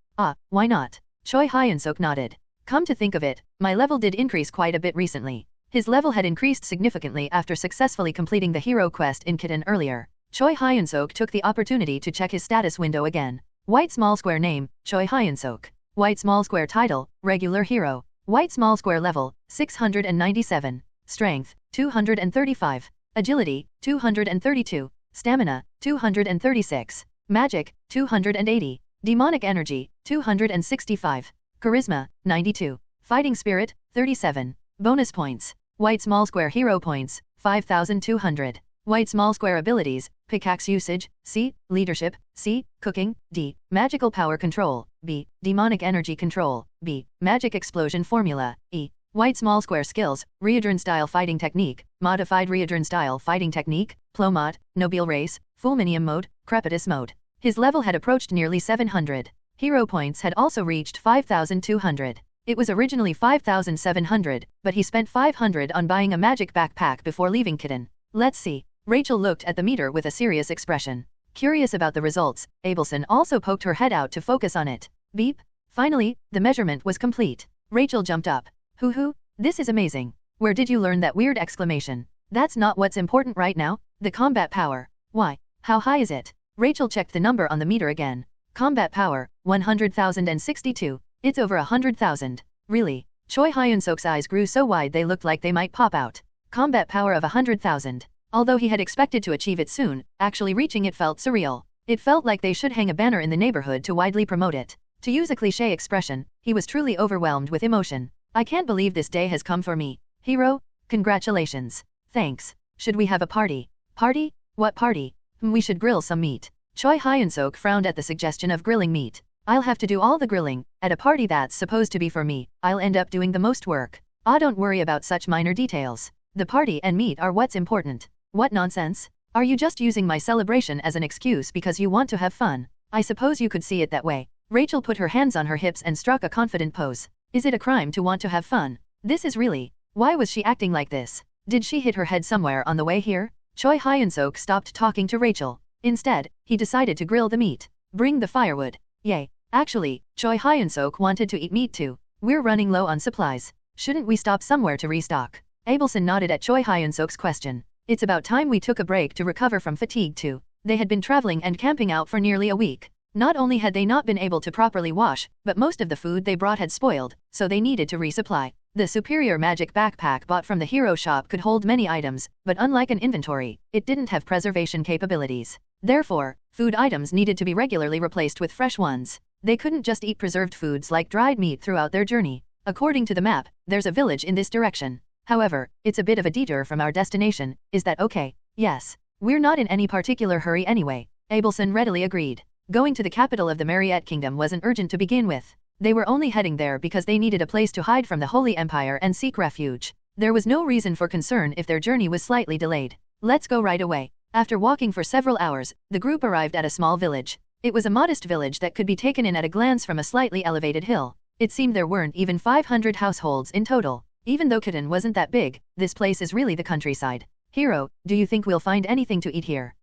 Why not? Choi Hyun-seok nodded. Come to think of it, my level did increase quite a bit recently. His level had increased significantly after successfully completing the hero quest in Kitten earlier. Choi Hyun-seok took the opportunity to check his status window again. White small square name, Choi Hyun-seok. White small square title, regular hero. White small square level, 697. Strength, 235. Agility, 232. Stamina, 236. Magic, 280. Demonic energy, 265. Charisma, 92. Fighting spirit, 37. Bonus points. White small square hero points, 5,200. White small square abilities, pickaxe usage, C. Leadership, C. Cooking, D. Magical power control, B. Demonic energy control, B. Magic explosion formula, E. White small square skills, Reborn style fighting technique, modified Reborn style fighting technique, Plomod, Nobile race, Fulminium mode, Crepitus mode. His level had approached nearly 700. Hero points had also reached 5,200. It was originally 5,700, but he spent 500 on buying a magic backpack before leaving Kitten. Let's see. Rachel looked at the meter with a serious expression. Curious about the results, Abelson also poked her head out to focus on it. Beep. Finally, the measurement was complete. Rachel jumped up. Hoo, this is amazing. Where did you learn that weird exclamation? That's not what's important right now, the combat power. Why? How high is it? Rachel checked the number on the meter again. Combat power, 100,062. It's over 100,000. Really? Choi Hyun-seok's eyes grew so wide they looked like they might pop out. Combat power of 100,000. Although he had expected to achieve it soon, actually reaching it felt surreal. It felt like they should hang a banner in the neighborhood to widely promote it. To use a cliché expression, he was truly overwhelmed with emotion. I can't believe this day has come for me. Hero, congratulations. Thanks. Should we have a party? Party? What party? We should grill some meat. Choi Hyun-seok frowned at the suggestion of grilling meat. I'll have to do all the grilling. At a party that's supposed to be for me, I'll end up doing the most work. Don't worry about such minor details. The party and meat are what's important. What nonsense? Are you just using my celebration as an excuse because you want to have fun? I suppose you could see it that way. Rachel put her hands on her hips and struck a confident pose. Is it a crime to want to have fun? This is really... Why was she acting like this? Did she hit her head somewhere on the way here? Choi Hyun-seok stopped talking to Rachel. Instead, he decided to grill the meat. Bring the firewood. Yay. Actually, Choi Hyun-seok wanted to eat meat too. We're running low on supplies. Shouldn't we stop somewhere to restock? Abelson nodded at Choi Hyun-seok's question. It's about time we took a break to recover from fatigue too. They had been traveling and camping out for nearly a week. Not only had they not been able to properly wash, but most of the food they brought had spoiled, so they needed to resupply. The superior magic backpack bought from the hero shop could hold many items, but unlike an inventory, it didn't have preservation capabilities. Therefore, food items needed to be regularly replaced with fresh ones. They couldn't just eat preserved foods like dried meat throughout their journey. According to the map, there's a village in this direction. However, it's a bit of a detour from our destination. Is that okay? Yes. We're not in any particular hurry anyway. Abelson readily agreed. Going to the capital of the Mariette Kingdom wasn't urgent to begin with. They were only heading there because they needed a place to hide from the Holy Empire and seek refuge. There was no reason for concern if their journey was slightly delayed. Let's go right away. After walking for several hours, the group arrived at a small village. It was a modest village that could be taken in at a glance from a slightly elevated hill. It seemed there weren't even 500 households in total. Even though Kitten wasn't that big, this place is really the countryside. Hero, do you think we'll find anything to eat here?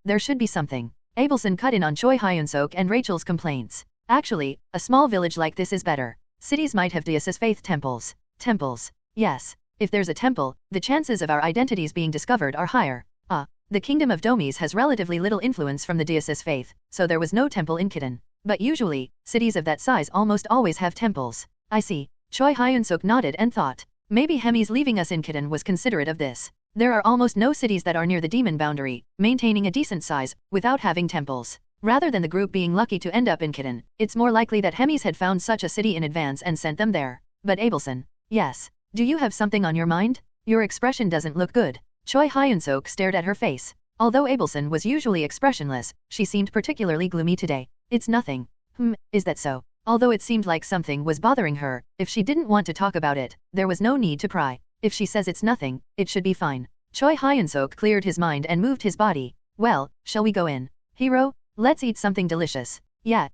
There should be something. Abelson cut in on Choi Hyun-seok and Rachel's complaints. Actually, a small village like this is better. Cities might have Deus's faith temples. Temples. Yes. If there's a temple, the chances of our identities being discovered are higher. The kingdom of Domes has relatively little influence from the Deus's faith, so there was no temple in Kitten. But usually, cities of that size almost always have temples. I see. Choi Hyun-seok nodded and thought. Maybe Hemi's leaving us in Kitten was considerate of this. There are almost no cities that are near the demon boundary, maintaining a decent size, without having temples. Rather than the group being lucky to end up in Kitten, it's more likely that Hemis had found such a city in advance and sent them there. But Abelson. Yes. Do you have something on your mind? Your expression doesn't look good. Choi Hyun-seok stared at her face. Although Abelson was usually expressionless, she seemed particularly gloomy today. It's nothing. Is that so? Although it seemed like something was bothering her, if she didn't want to talk about it, there was no need to pry. If she says it's nothing, it should be fine. Choi Hyun-seok cleared his mind and moved his body. Well, shall we go in? Hero, let's eat something delicious. Yeah,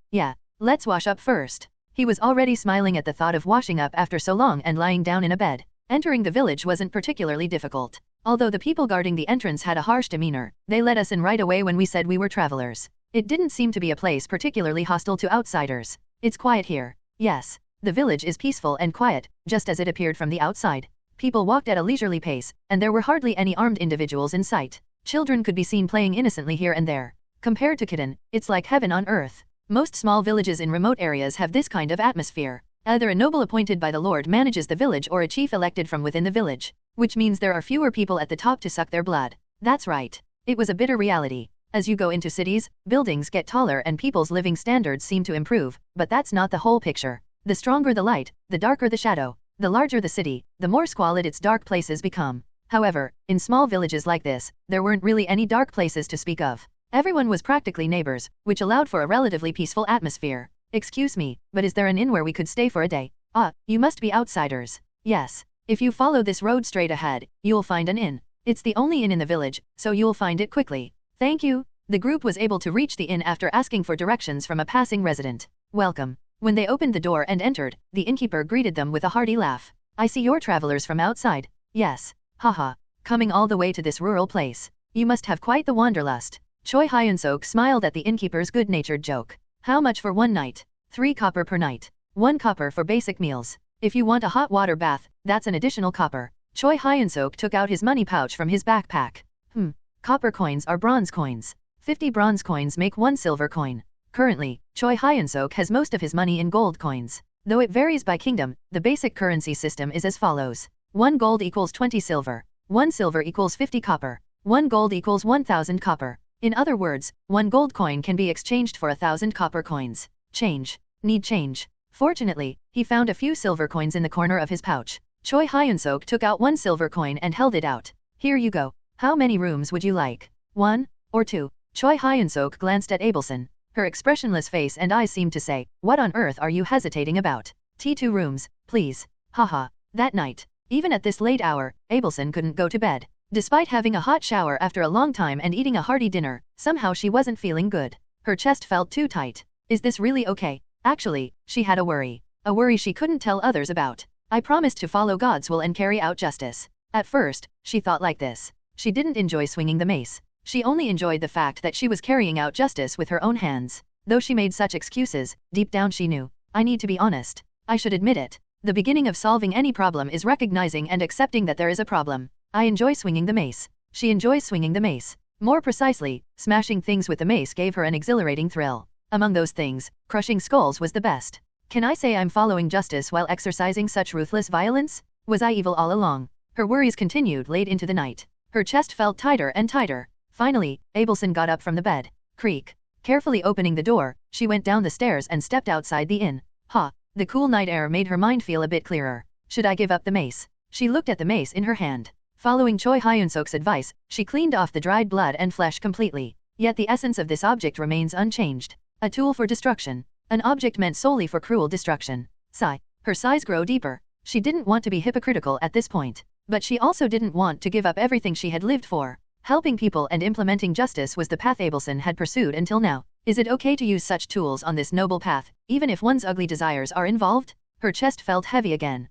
let's wash up first. He was already smiling at the thought of washing up after so long and lying down in a bed. Entering the village wasn't particularly difficult. Although the people guarding the entrance had a harsh demeanor, they let us in right away when we said we were travelers. It didn't seem to be a place particularly hostile to outsiders. It's quiet here. Yes. The village is peaceful and quiet, just as it appeared from the outside. People walked at a leisurely pace, and there were hardly any armed individuals in sight. Children could be seen playing innocently here and there. Compared to Kitten, it's like heaven on earth. Most small villages in remote areas have this kind of atmosphere. Either a noble appointed by the Lord manages the village or a chief elected from within the village. Which means there are fewer people at the top to suck their blood. That's right. It was a bitter reality. As you go into cities, buildings get taller and people's living standards seem to improve, but that's not the whole picture. The stronger the light, the darker the shadow. The larger the city, the more squalid its dark places become. However, in small villages like this, there weren't really any dark places to speak of. Everyone was practically neighbors, which allowed for a relatively peaceful atmosphere. Excuse me, but is there an inn where we could stay for a day? You must be outsiders. Yes. If you follow this road straight ahead, you'll find an inn. It's the only inn in the village, so you'll find it quickly. Thank you. The group was able to reach the inn after asking for directions from a passing resident. Welcome. When they opened the door and entered, the innkeeper greeted them with a hearty laugh. I see you're travelers from outside. Yes. Haha. Coming all the way to this rural place. You must have quite the wanderlust. Choi Hyun-seok smiled at the innkeeper's good-natured joke. How much for one night? 3 copper per night. 1 copper for basic meals. If you want a hot water bath, that's an additional copper. Choi Hyun-seok took out his money pouch from his backpack. Copper coins are bronze coins. 50 bronze coins make 1 silver coin. Currently, Choi Hyun-seok has most of his money in gold coins. Though it varies by kingdom, the basic currency system is as follows. 1 gold equals 20 silver. 1 silver equals 50 copper. 1 gold equals 1,000 copper. In other words, 1 gold coin can be exchanged for 1,000 copper coins. Change. Need change. Fortunately, he found a few silver coins in the corner of his pouch. Choi Hyun-seok took out 1 silver coin and held it out. Here you go. How many rooms would you like? 1 or 2? Choi Hyun-seok glanced at Abelson. Her expressionless face and eyes seemed to say, what on earth are you hesitating about? T2 rooms, please. Haha. That night, even at this late hour, Abelson couldn't go to bed. Despite having a hot shower after a long time and eating a hearty dinner, somehow she wasn't feeling good. Her chest felt too tight. Is this really okay? Actually, she had a worry. A worry she couldn't tell others about. I promised to follow God's will and carry out justice. At first, she thought like this. She didn't enjoy swinging the mace. She only enjoyed the fact that she was carrying out justice with her own hands. Though she made such excuses, deep down she knew. I need to be honest. I should admit it. The beginning of solving any problem is recognizing and accepting that there is a problem. I enjoy swinging the mace. She enjoys swinging the mace. More precisely, smashing things with the mace gave her an exhilarating thrill. Among those things, crushing skulls was the best. Can I say I'm following justice while exercising such ruthless violence? Was I evil all along? Her worries continued late into the night. Her chest felt tighter and tighter. Finally, Abelson got up from the bed. Creak. Carefully opening the door, she went down the stairs and stepped outside the inn. The cool night air made her mind feel a bit clearer. Should I give up the mace? She looked at the mace in her hand. Following Choi Hyun-seok's advice, she cleaned off the dried blood and flesh completely. Yet the essence of this object remains unchanged. A tool for destruction. An object meant solely for cruel destruction. Sigh. Her sighs grow deeper. She didn't want to be hypocritical at this point. But she also didn't want to give up everything she had lived for. Helping people and implementing justice was the path Abelson had pursued until now. Is it okay to use such tools on this noble path, even if one's ugly desires are involved? Her chest felt heavy again.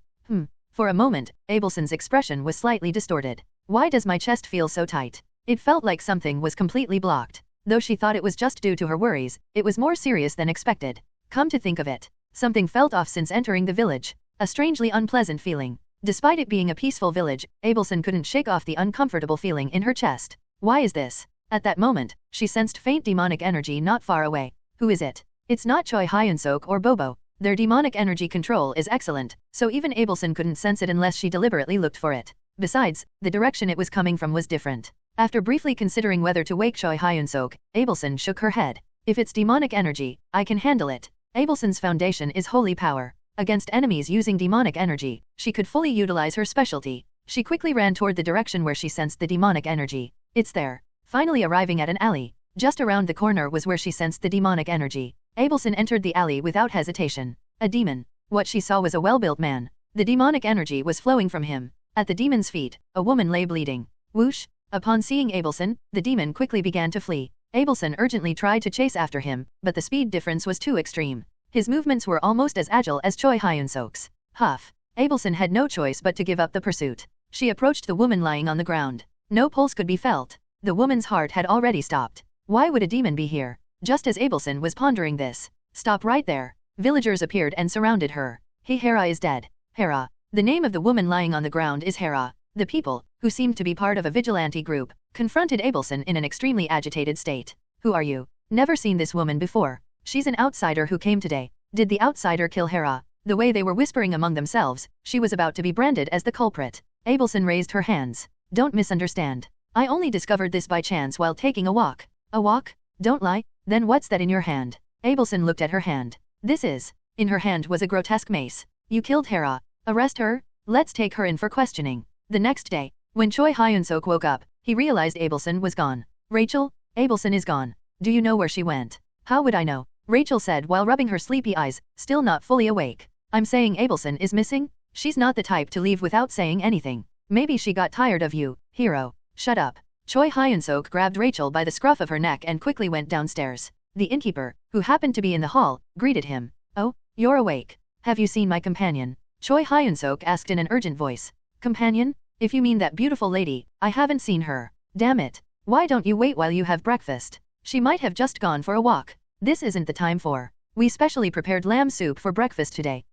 For a moment, Abelson's expression was slightly distorted. Why does my chest feel so tight? It felt like something was completely blocked. Though she thought it was just due to her worries, it was more serious than expected. Come to think of it, something felt off since entering the village. A strangely unpleasant feeling. Despite it being a peaceful village, Abelson couldn't shake off the uncomfortable feeling in her chest. Why is this? At that moment, she sensed faint demonic energy not far away. Who is it? It's not Choi Hyun-seok or Bobo. Their demonic energy control is excellent, so even Abelson couldn't sense it unless she deliberately looked for it. Besides, the direction it was coming from was different. After briefly considering whether to wake Choi Hyun-seok, Abelson shook her head. If it's demonic energy, I can handle it. Abelson's foundation is holy power. Against enemies using demonic energy, she could fully utilize her specialty. She quickly ran toward the direction where she sensed the demonic energy. It's there. Finally arriving at an alley. Just around the corner was where she sensed the demonic energy. Abelson entered the alley without hesitation. A demon. What she saw was a well-built man. The demonic energy was flowing from him. At the demon's feet, a woman lay bleeding. Whoosh! Upon seeing Abelson, the demon quickly began to flee. Abelson urgently tried to chase after him, but the speed difference was too extreme. His movements were almost as agile as Choi Hyun-seok's. Huff. Abelson had no choice but to give up the pursuit. She approached the woman lying on the ground. No pulse could be felt. The woman's heart had already stopped. Why would a demon be here? Just as Abelson was pondering this. Stop right there. Villagers appeared and surrounded her. Hera is dead. Hera. The name of the woman lying on the ground is Hera. The people, who seemed to be part of a vigilante group, confronted Abelson in an extremely agitated state. Who are you? Never seen this woman before. She's an outsider who came today. Did the outsider kill Hera? The way they were whispering among themselves, she was about to be branded as the culprit. Abelson raised her hands. Don't misunderstand. I only discovered this by chance while taking a walk. A walk? Don't lie. Then what's that in your hand? Abelson looked at her hand. This is. In her hand was a grotesque mace. You killed Hera. Arrest her? Let's take her in for questioning. The next day, when Choi Hyun-seok woke up, he realized Abelson was gone. Rachel? Abelson is gone. Do you know where she went? How would I know? Rachel said while rubbing her sleepy eyes, still not fully awake. I'm saying Abelson is missing? She's not the type to leave without saying anything. Maybe she got tired of you, hero. Shut up. Choi Hyun-seok grabbed Rachel by the scruff of her neck and quickly went downstairs. The innkeeper, who happened to be in the hall, greeted him. Oh, you're awake. Have you seen my companion? Choi Hyun-seok asked in an urgent voice. Companion? If you mean that beautiful lady, I haven't seen her. Damn it. Why don't you wait while you have breakfast? She might have just gone for a walk. This isn't the time for. We specially prepared lamb soup for breakfast today.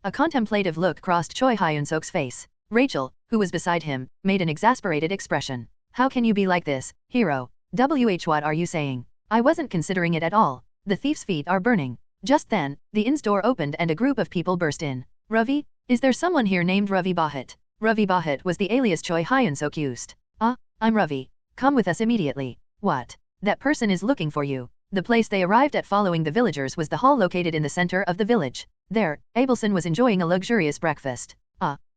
A contemplative look crossed Choi Hyun-seok's face. Rachel, who was beside him, made an exasperated expression. How can you be like this, hero? What are you saying? I wasn't considering it at all. The thief's feet are burning. Just then, the inn's door opened and a group of people burst in. Ravi? Is there someone here named Ravi Bahat? Ravi Bahat was the alias Choi Hyun-seok used. I'm Ravi. Come with us immediately. What? That person is looking for you. The place they arrived at following the villagers was the hall located in the center of the village. There, Abelson was enjoying a luxurious breakfast.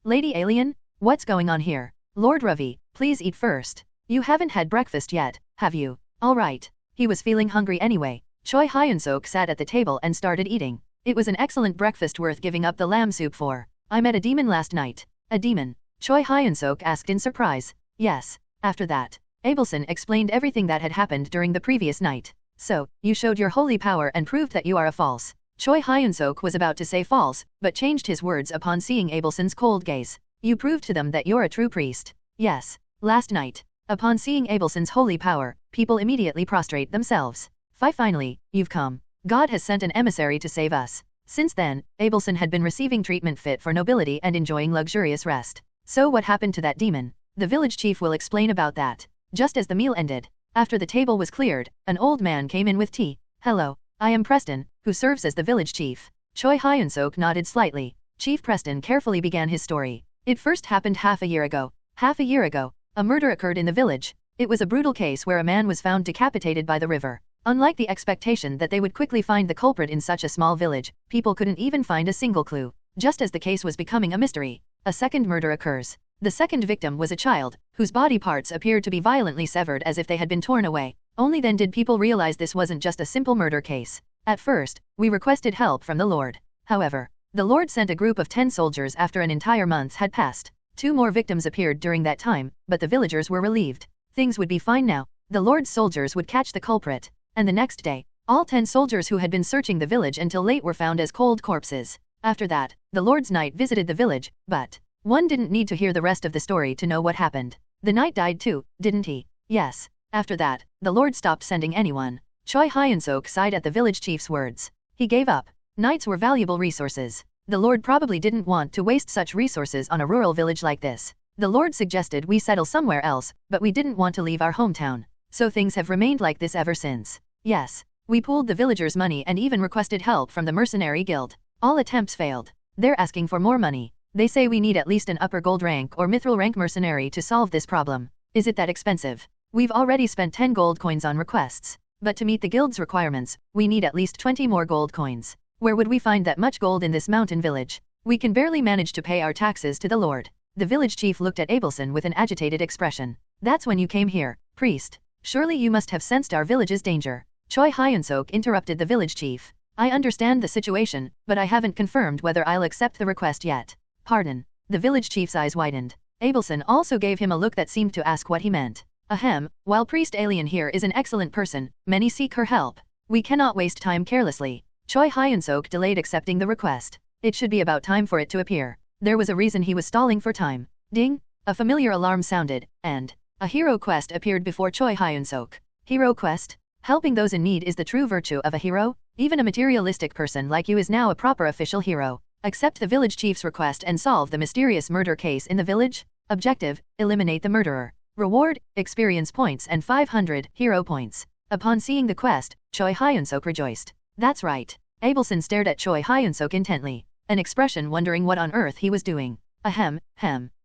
Lady Alien? What's going on here? Lord Ravi, please eat first. You haven't had breakfast yet, have you? All right. He was feeling hungry anyway. Choi Hyun-seok sat at the table and started eating. It was an excellent breakfast worth giving up the lamb soup for. I met a demon last night. A demon? Choi Hyun-seok asked in surprise. Yes. After that, Abelson explained everything that had happened during the previous night. So, you showed your holy power and proved that you are a false. Choi Hyun-seok was about to say false, but changed his words upon seeing Abelson's cold gaze. You proved to them that you're a true priest. Yes. Last night. Upon seeing Abelson's holy power, people immediately prostrate themselves. Finally, you've come. God has sent an emissary to save us. Since then, Abelson had been receiving treatment fit for nobility and enjoying luxurious rest. So what happened to that demon? The village chief will explain about that. Just as the meal ended, after the table was cleared, an old man came in with tea. Hello, I am Preston, who serves as the village chief. Choi Hyun-seok nodded slightly. Chief Preston carefully began his story. It first happened half a year ago. Half a year ago, a murder occurred in the village. It was a brutal case where a man was found decapitated by the river. Unlike the expectation that they would quickly find the culprit in such a small village, people couldn't even find a single clue. Just as the case was becoming a mystery, a second murder occurs. The second victim was a child, whose body parts appeared to be violently severed as if they had been torn away. Only then did people realize this wasn't just a simple murder case. At first, we requested help from the Lord. However, the Lord sent a group of 10 soldiers after an entire month had passed. 2 more victims appeared during that time, but the villagers were relieved. Things would be fine now. The Lord's soldiers would catch the culprit. And the next day, all 10 soldiers who had been searching the village until late were found as cold corpses. After that, the Lord's knight visited the village, but one didn't need to hear the rest of the story to know what happened. The knight died too, didn't he? Yes. After that, the Lord stopped sending anyone. Choi Hyun-seok sighed at the village chief's words. He gave up. Knights were valuable resources. The Lord probably didn't want to waste such resources on a rural village like this. The Lord suggested we settle somewhere else, but we didn't want to leave our hometown. So things have remained like this ever since. Yes. We pooled the villagers' money and even requested help from the mercenary guild. All attempts failed. They're asking for more money. They say we need at least an upper gold rank or mithril rank mercenary to solve this problem. Is it that expensive? We've already spent 10 gold coins on requests. But to meet the guild's requirements, we need at least 20 more gold coins. Where would we find that much gold in this mountain village? We can barely manage to pay our taxes to the Lord. The village chief looked at Abelson with an agitated expression. That's when you came here, priest. Surely you must have sensed our village's danger. Choi Hyun-seok interrupted the village chief. I understand the situation, but I haven't confirmed whether I'll accept the request yet. Pardon. The village chief's eyes widened. Abelson also gave him a look that seemed to ask what he meant. Ahem, while Priest Alien here is an excellent person, many seek her help. We cannot waste time carelessly. Choi Hyun-seok delayed accepting the request. It should be about time for it to appear. There was a reason he was stalling for time. Ding! A familiar alarm sounded, and a hero quest appeared before Choi Hyun-seok. Hero quest? Helping those in need is the true virtue of a hero? Even a materialistic person like you is now a proper official hero. Accept the village chief's request and solve the mysterious murder case in the village. Objective: eliminate the murderer. Reward: experience points and 500 hero points. Upon seeing the quest, Choi Hyun-seok rejoiced. That's right. Abelson stared at Choi Hyun-seok intently, an expression wondering what on earth he was doing. Ahem.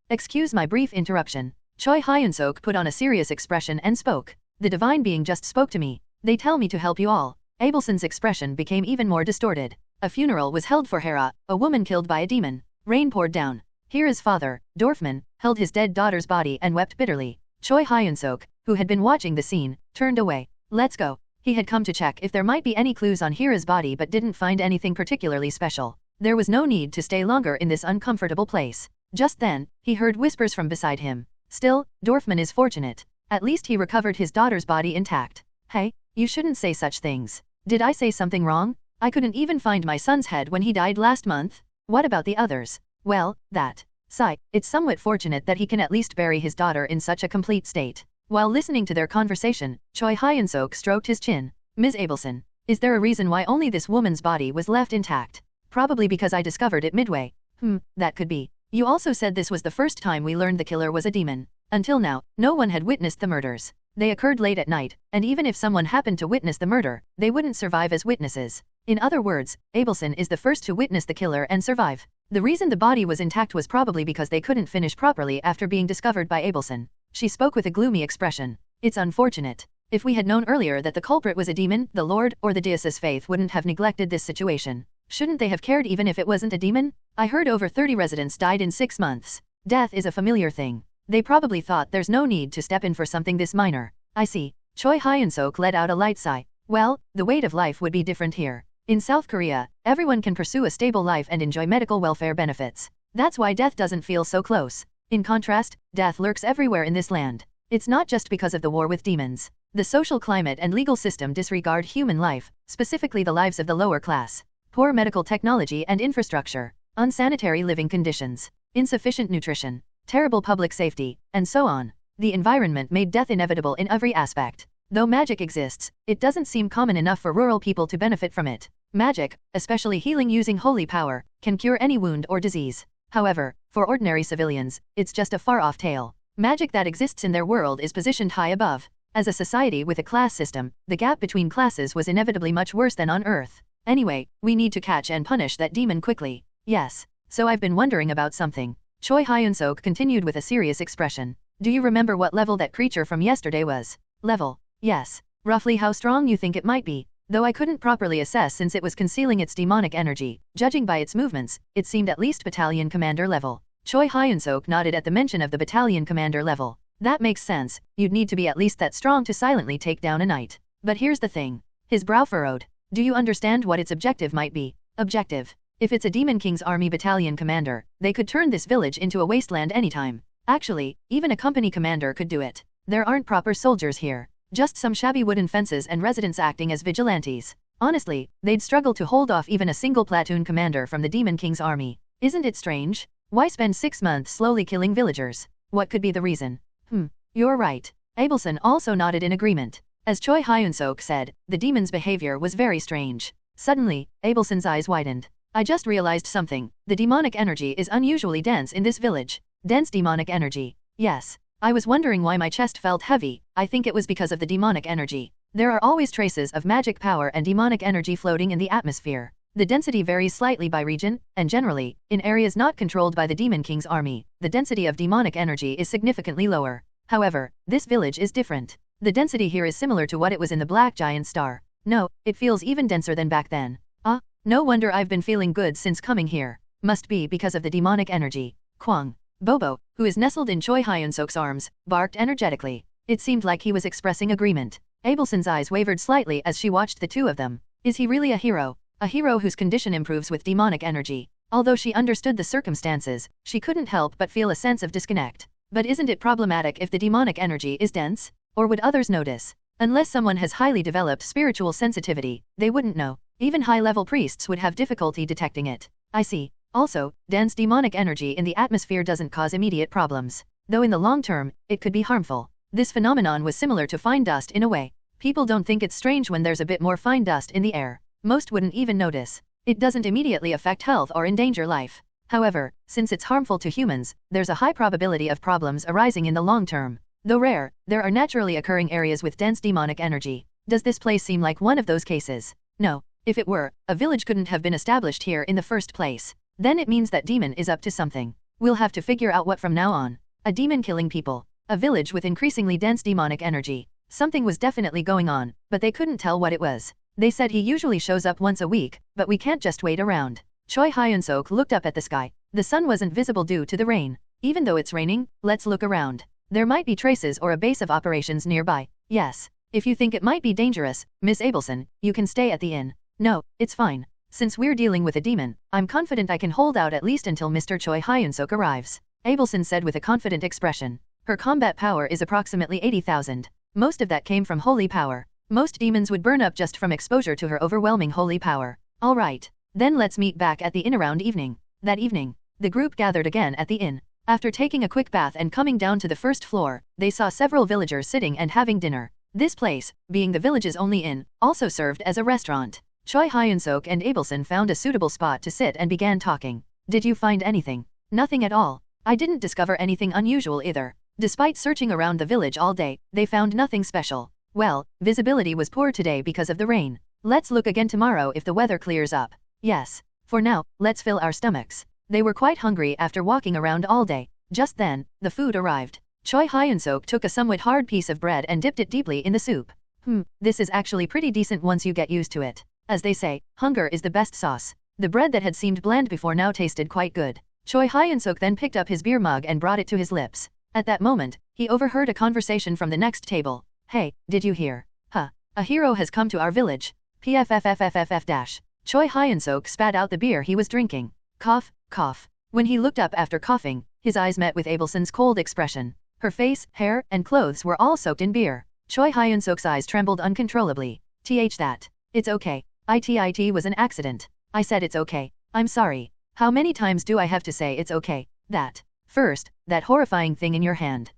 Excuse my brief interruption. Choi Hyun-seok put on a serious expression and spoke. The divine being just spoke to me. They tell me to help you all. Abelson's expression became even more distorted. A funeral was held for Hera, a woman killed by a demon. Rain poured down. Hera's father, Dorfman, held his dead daughter's body and wept bitterly. Choi Hyun-seok, who had been watching the scene, turned away. Let's go. He had come to check if there might be any clues on Hera's body but didn't find anything particularly special. There was no need to stay longer in this uncomfortable place. Just then, he heard whispers from beside him. Still, Dorfman is fortunate. At least he recovered his daughter's body intact. Hey, you shouldn't say such things. Did I say something wrong? I couldn't even find my son's head when he died last month. What about the others? Well, it's somewhat fortunate that he can at least bury his daughter in such a complete state. While listening to their conversation, Choi Hyun-seok stroked his chin. Ms. Abelson, is there a reason why only this woman's body was left intact? Probably because I discovered it midway. That could be. You also said this was the first time we learned the killer was a demon. Until now, no one had witnessed the murders. They occurred late at night, and even if someone happened to witness the murder, they wouldn't survive as witnesses. In other words, Abelson is the first to witness the killer and survive. The reason the body was intact was probably because they couldn't finish properly after being discovered by Abelson. She spoke with a gloomy expression. It's unfortunate. If we had known earlier that the culprit was a demon, the Lord or the Deus's faith wouldn't have neglected this situation. Shouldn't they have cared even if it wasn't a demon? I heard over 30 residents died in 6 months. Death is a familiar thing. They probably thought there's no need to step in for something this minor. I see. Choi Hyun-seok let out a light sigh. Well, the weight of life would be different here. In South Korea, everyone can pursue a stable life and enjoy medical welfare benefits. That's why death doesn't feel so close. In contrast, death lurks everywhere in this land. It's not just because of the war with demons. The social climate and legal system disregard human life, specifically the lives of the lower class. Poor medical technology and infrastructure, unsanitary living conditions, insufficient nutrition, terrible public safety, and so on. The environment made death inevitable in every aspect. Though magic exists, it doesn't seem common enough for rural people to benefit from it. Magic, especially healing using holy power, can cure any wound or disease. However, for ordinary civilians, it's just a far-off tale. Magic that exists in their world is positioned high above. As a society with a class system, the gap between classes was inevitably much worse than on Earth. Anyway, we need to catch and punish that demon quickly. Yes. So I've been wondering about something. Choi Hyun-seok continued with a serious expression. Do you remember what level that creature from yesterday was? Level. Yes. Roughly how strong you think it might be, though I couldn't properly assess since it was concealing its demonic energy. Judging by its movements, it seemed at least battalion commander level. Choi Hyun-seok nodded at the mention of the battalion commander level. That makes sense, you'd need to be at least that strong to silently take down a knight. But here's the thing. His brow furrowed. Do you understand what its objective might be? Objective. If it's a Demon King's army battalion commander, they could turn this village into a wasteland anytime. Actually, even a company commander could do it. There aren't proper soldiers here. Just some shabby wooden fences and residents acting as vigilantes. Honestly, they'd struggle to hold off even a single platoon commander from the Demon King's army. Isn't it strange? Why spend 6 months slowly killing villagers? What could be the reason? You're right. Abelson also nodded in agreement. As Choi Hyun-seok said, the demon's behavior was very strange. Suddenly, Abelson's eyes widened. I just realized something. The demonic energy is unusually dense in this village. Dense demonic energy. Yes. I was wondering why my chest felt heavy. I think it was because of the demonic energy. There are always traces of magic power and demonic energy floating in the atmosphere. The density varies slightly by region, and generally, in areas not controlled by the Demon King's army, the density of demonic energy is significantly lower. However, this village is different. The density here is similar to what it was in the Black Giant Star. No, it feels even denser than back then. No wonder I've been feeling good since coming here. Must be because of the demonic energy. Kwang. Bobo, who is nestled in Choi Hyun-seok's arms, barked energetically. It seemed like he was expressing agreement. Abelson's eyes wavered slightly as she watched the two of them. Is he really a hero? A hero whose condition improves with demonic energy. Although she understood the circumstances, she couldn't help but feel a sense of disconnect. But isn't it problematic if the demonic energy is dense? Or would others notice? Unless someone has highly developed spiritual sensitivity, they wouldn't know. Even high-level priests would have difficulty detecting it. I see. Also, dense demonic energy in the atmosphere doesn't cause immediate problems. Though in the long term, it could be harmful. This phenomenon was similar to fine dust in a way. People don't think it's strange when there's a bit more fine dust in the air. Most wouldn't even notice. It doesn't immediately affect health or endanger life. However, since it's harmful to humans, there's a high probability of problems arising in the long term. Though rare, there are naturally occurring areas with dense demonic energy. Does this place seem like one of those cases? No. If it were, a village couldn't have been established here in the first place. Then it means that demon is up to something. We'll have to figure out what from now on. A demon killing people. A village with increasingly dense demonic energy. Something was definitely going on, but they couldn't tell what it was. They said he usually shows up once a week, but we can't just wait around. Choi Hyun-seok looked up at the sky. The sun wasn't visible due to the rain. Even though it's raining, let's look around. There might be traces or a base of operations nearby. Yes. If you think it might be dangerous, Miss Abelson, you can stay at the inn. No, it's fine. Since we're dealing with a demon, I'm confident I can hold out at least until Mr. Choi Hyun-seok arrives. Abelson said with a confident expression. Her combat power is approximately 80,000. Most of that came from holy power. Most demons would burn up just from exposure to her overwhelming holy power. Alright. Then let's meet back at the inn around evening. That evening, the group gathered again at the inn. After taking a quick bath and coming down to the first floor, they saw several villagers sitting and having dinner. This place, being the village's only inn, also served as a restaurant. Choi Hyun-seok and Abelson found a suitable spot to sit and began talking. Did you find anything? Nothing at all. I didn't discover anything unusual either. Despite searching around the village all day, they found nothing special. Well, visibility was poor today because of the rain. Let's look again tomorrow if the weather clears up. Yes. For now, let's fill our stomachs. They were quite hungry after walking around all day. Just then, the food arrived. Choi Hyun-seok took a somewhat hard piece of bread and dipped it deeply in the soup. This is actually pretty decent once you get used to it. As they say, hunger is the best sauce. The bread that had seemed bland before now tasted quite good. Choi Hyun-seok then picked up his beer mug and brought it to his lips. At that moment, he overheard a conversation from the next table. Hey, did you hear? A hero has come to our village. PFFFFFF. Choi Hyun-seok spat out the beer he was drinking. Cough, cough. When he looked up after coughing, his eyes met with Abelson's cold expression. Her face, hair, and clothes were all soaked in beer. Choi Hyun-seok's eyes trembled uncontrollably. That. It's okay. It was an accident. I said it's okay. I'm sorry. How many times do I have to say it's okay? That. First, that horrifying thing in your hand.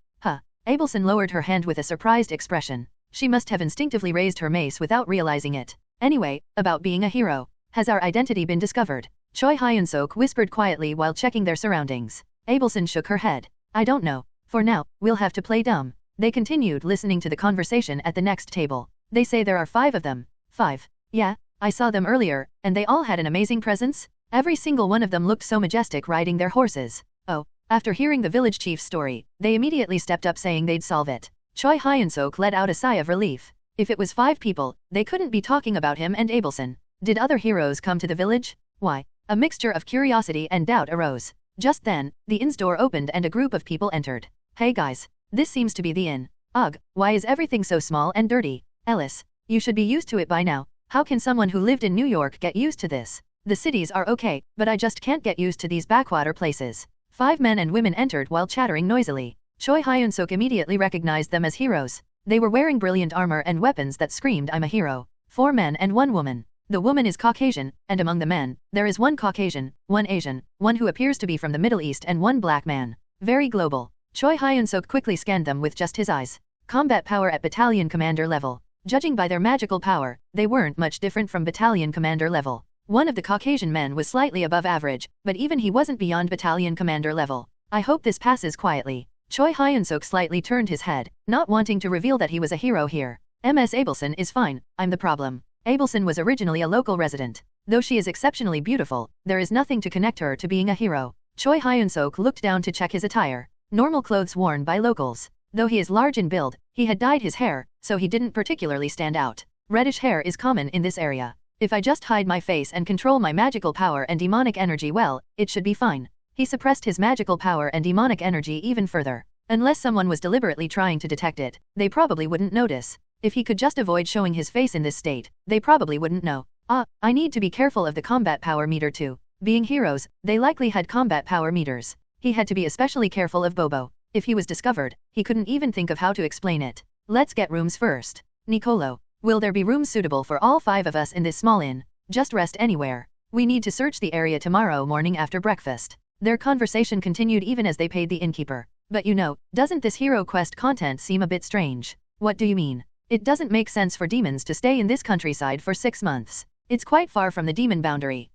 Abelson lowered her hand with a surprised expression. She must have instinctively raised her mace without realizing it. Anyway, about being a hero. Has our identity been discovered? Choi Hyun-seok whispered quietly while checking their surroundings. Abelson shook her head. I don't know. For now, we'll have to play dumb. They continued listening to the conversation at the next table. They say there are 5 of them. 5. Yeah, I saw them earlier, and they all had an amazing presence. Every single one of them looked so majestic riding their horses. Oh, after hearing the village chief's story, they immediately stepped up saying they'd solve it. Choi Hyun-seok let out a sigh of relief. If it was 5 people, they couldn't be talking about him and Abelson. Did other heroes come to the village? Why? A mixture of curiosity and doubt arose. Just then, the inn's door opened and a group of people entered. Hey guys, this seems to be the inn. Ugh, why is everything so small and dirty? Ellis, you should be used to it by now. How can someone who lived in New York get used to this? The cities are okay, but I just can't get used to these backwater places. 5 men and women entered while chattering noisily. Choi Hyun-seok immediately recognized them as heroes. They were wearing brilliant armor and weapons that screamed I'm a hero. 4 men and 1 woman. The woman is Caucasian, and among the men, there is 1 Caucasian, 1 Asian, 1 who appears to be from the Middle East and 1 black man. Very global. Choi Hyun-seok quickly scanned them with just his eyes. Combat power at battalion commander level. Judging by their magical power, they weren't much different from battalion commander level. One of the Caucasian men was slightly above average, but even he wasn't beyond battalion commander level. I hope this passes quietly. Choi Hyun-seok slightly turned his head, not wanting to reveal that he was a hero here. Ms. Abelson is fine, I'm the problem. Abelson was originally a local resident. Though she is exceptionally beautiful, there is nothing to connect her to being a hero. Choi Hyun-seok looked down to check his attire. Normal clothes worn by locals. Though he is large in build, he had dyed his hair, so he didn't particularly stand out. Reddish hair is common in this area. If I just hide my face and control my magical power and demonic energy well, it should be fine. He suppressed his magical power and demonic energy even further. Unless someone was deliberately trying to detect it, they probably wouldn't notice. If he could just avoid showing his face in this state, they probably wouldn't know. I need to be careful of the combat power meter too. Being heroes, they likely had combat power meters. He had to be especially careful of Bobo. If he was discovered, he couldn't even think of how to explain it. Let's get rooms first. Nicolo, will there be rooms suitable for all 5 of us in this small inn? Just rest anywhere. We need to search the area tomorrow morning after breakfast. Their conversation continued even as they paid the innkeeper. But you know, doesn't this hero quest content seem a bit strange? What do you mean? It doesn't make sense for demons to stay in this countryside for 6 months. It's quite far from the demon boundary.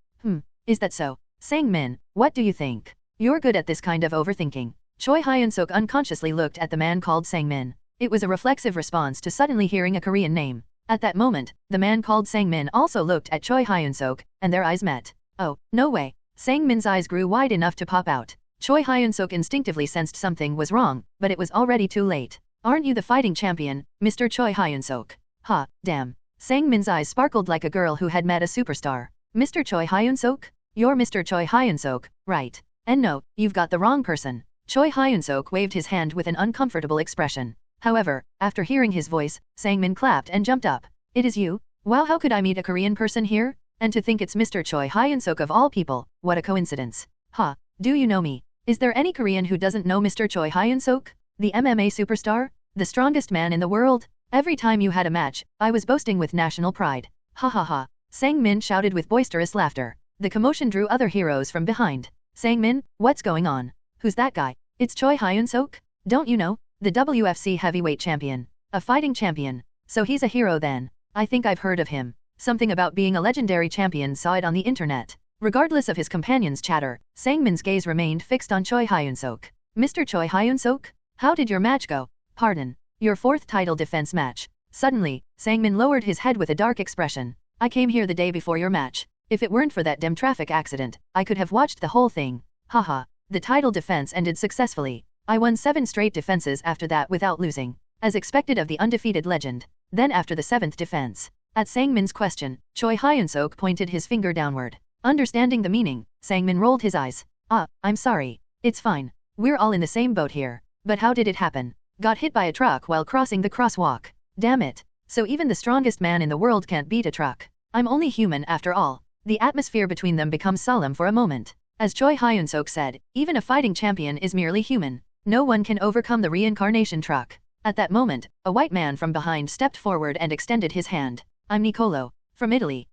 Is that so? Sang-min, what do you think? You're good at this kind of overthinking. Choi Hyun-seok unconsciously looked at the man called Sang-min. It was a reflexive response to suddenly hearing a Korean name. At that moment, the man called Sang-min also looked at Choi Hyun-seok, and their eyes met. Oh, no way. Sang-min's eyes grew wide enough to pop out. Choi Hyun-seok instinctively sensed something was wrong, but it was already too late. Aren't you the fighting champion, Mr. Choi Hyun-seok? Ha, damn. Sang-min's eyes sparkled like a girl who had met a superstar. Mr. Choi Hyun-seok? You're Mr. Choi Hyun-seok, right? And no, you've got the wrong person. Choi Hyun-seok waved his hand with an uncomfortable expression. However, after hearing his voice, Sang-min clapped and jumped up. It is you? Wow, how could I meet a Korean person here? And to think it's Mr. Choi Hyun-seok of all people, what a coincidence. Ha, do you know me? Is there any Korean who doesn't know Mr. Choi Hyun-seok? The MMA superstar? The strongest man in the world? Every time you had a match, I was boasting with national pride. Ha ha ha. Sang-min shouted with boisterous laughter. The commotion drew other heroes from behind. Sang-min, what's going on? Who's that guy? It's Choi Hyun-seok? Don't you know? The WFC heavyweight champion. A fighting champion. So he's a hero then. I think I've heard of him. Something about being a legendary champion, saw it on the internet. Regardless of his companion's chatter, Sang-min's gaze remained fixed on Choi Hyun-seok. Mr. Choi Hyun-seok? How did your match go? Pardon. Your 4th title defense match. Suddenly, Sang-min lowered his head with a dark expression. I came here the day before your match. If it weren't for that damn traffic accident, I could have watched the whole thing. Haha. The title defense ended successfully. I won 7 straight defenses after that without losing. As expected of the undefeated legend. Then after the 7th defense. At Sang-min's question, Choi Hyun-seok pointed his finger downward. Understanding the meaning, Sang-min rolled his eyes. I'm sorry. It's fine. We're all in the same boat here. But how did it happen? Got hit by a truck while crossing the crosswalk. Damn it. So even the strongest man in the world can't beat a truck. I'm only human after all. The atmosphere between them becomes solemn for a moment. As Choi Hyun-seok said, even a fighting champion is merely human. No one can overcome the reincarnation truck. At that moment, a white man from behind stepped forward and extended his hand. I'm Nicolo. From Italy.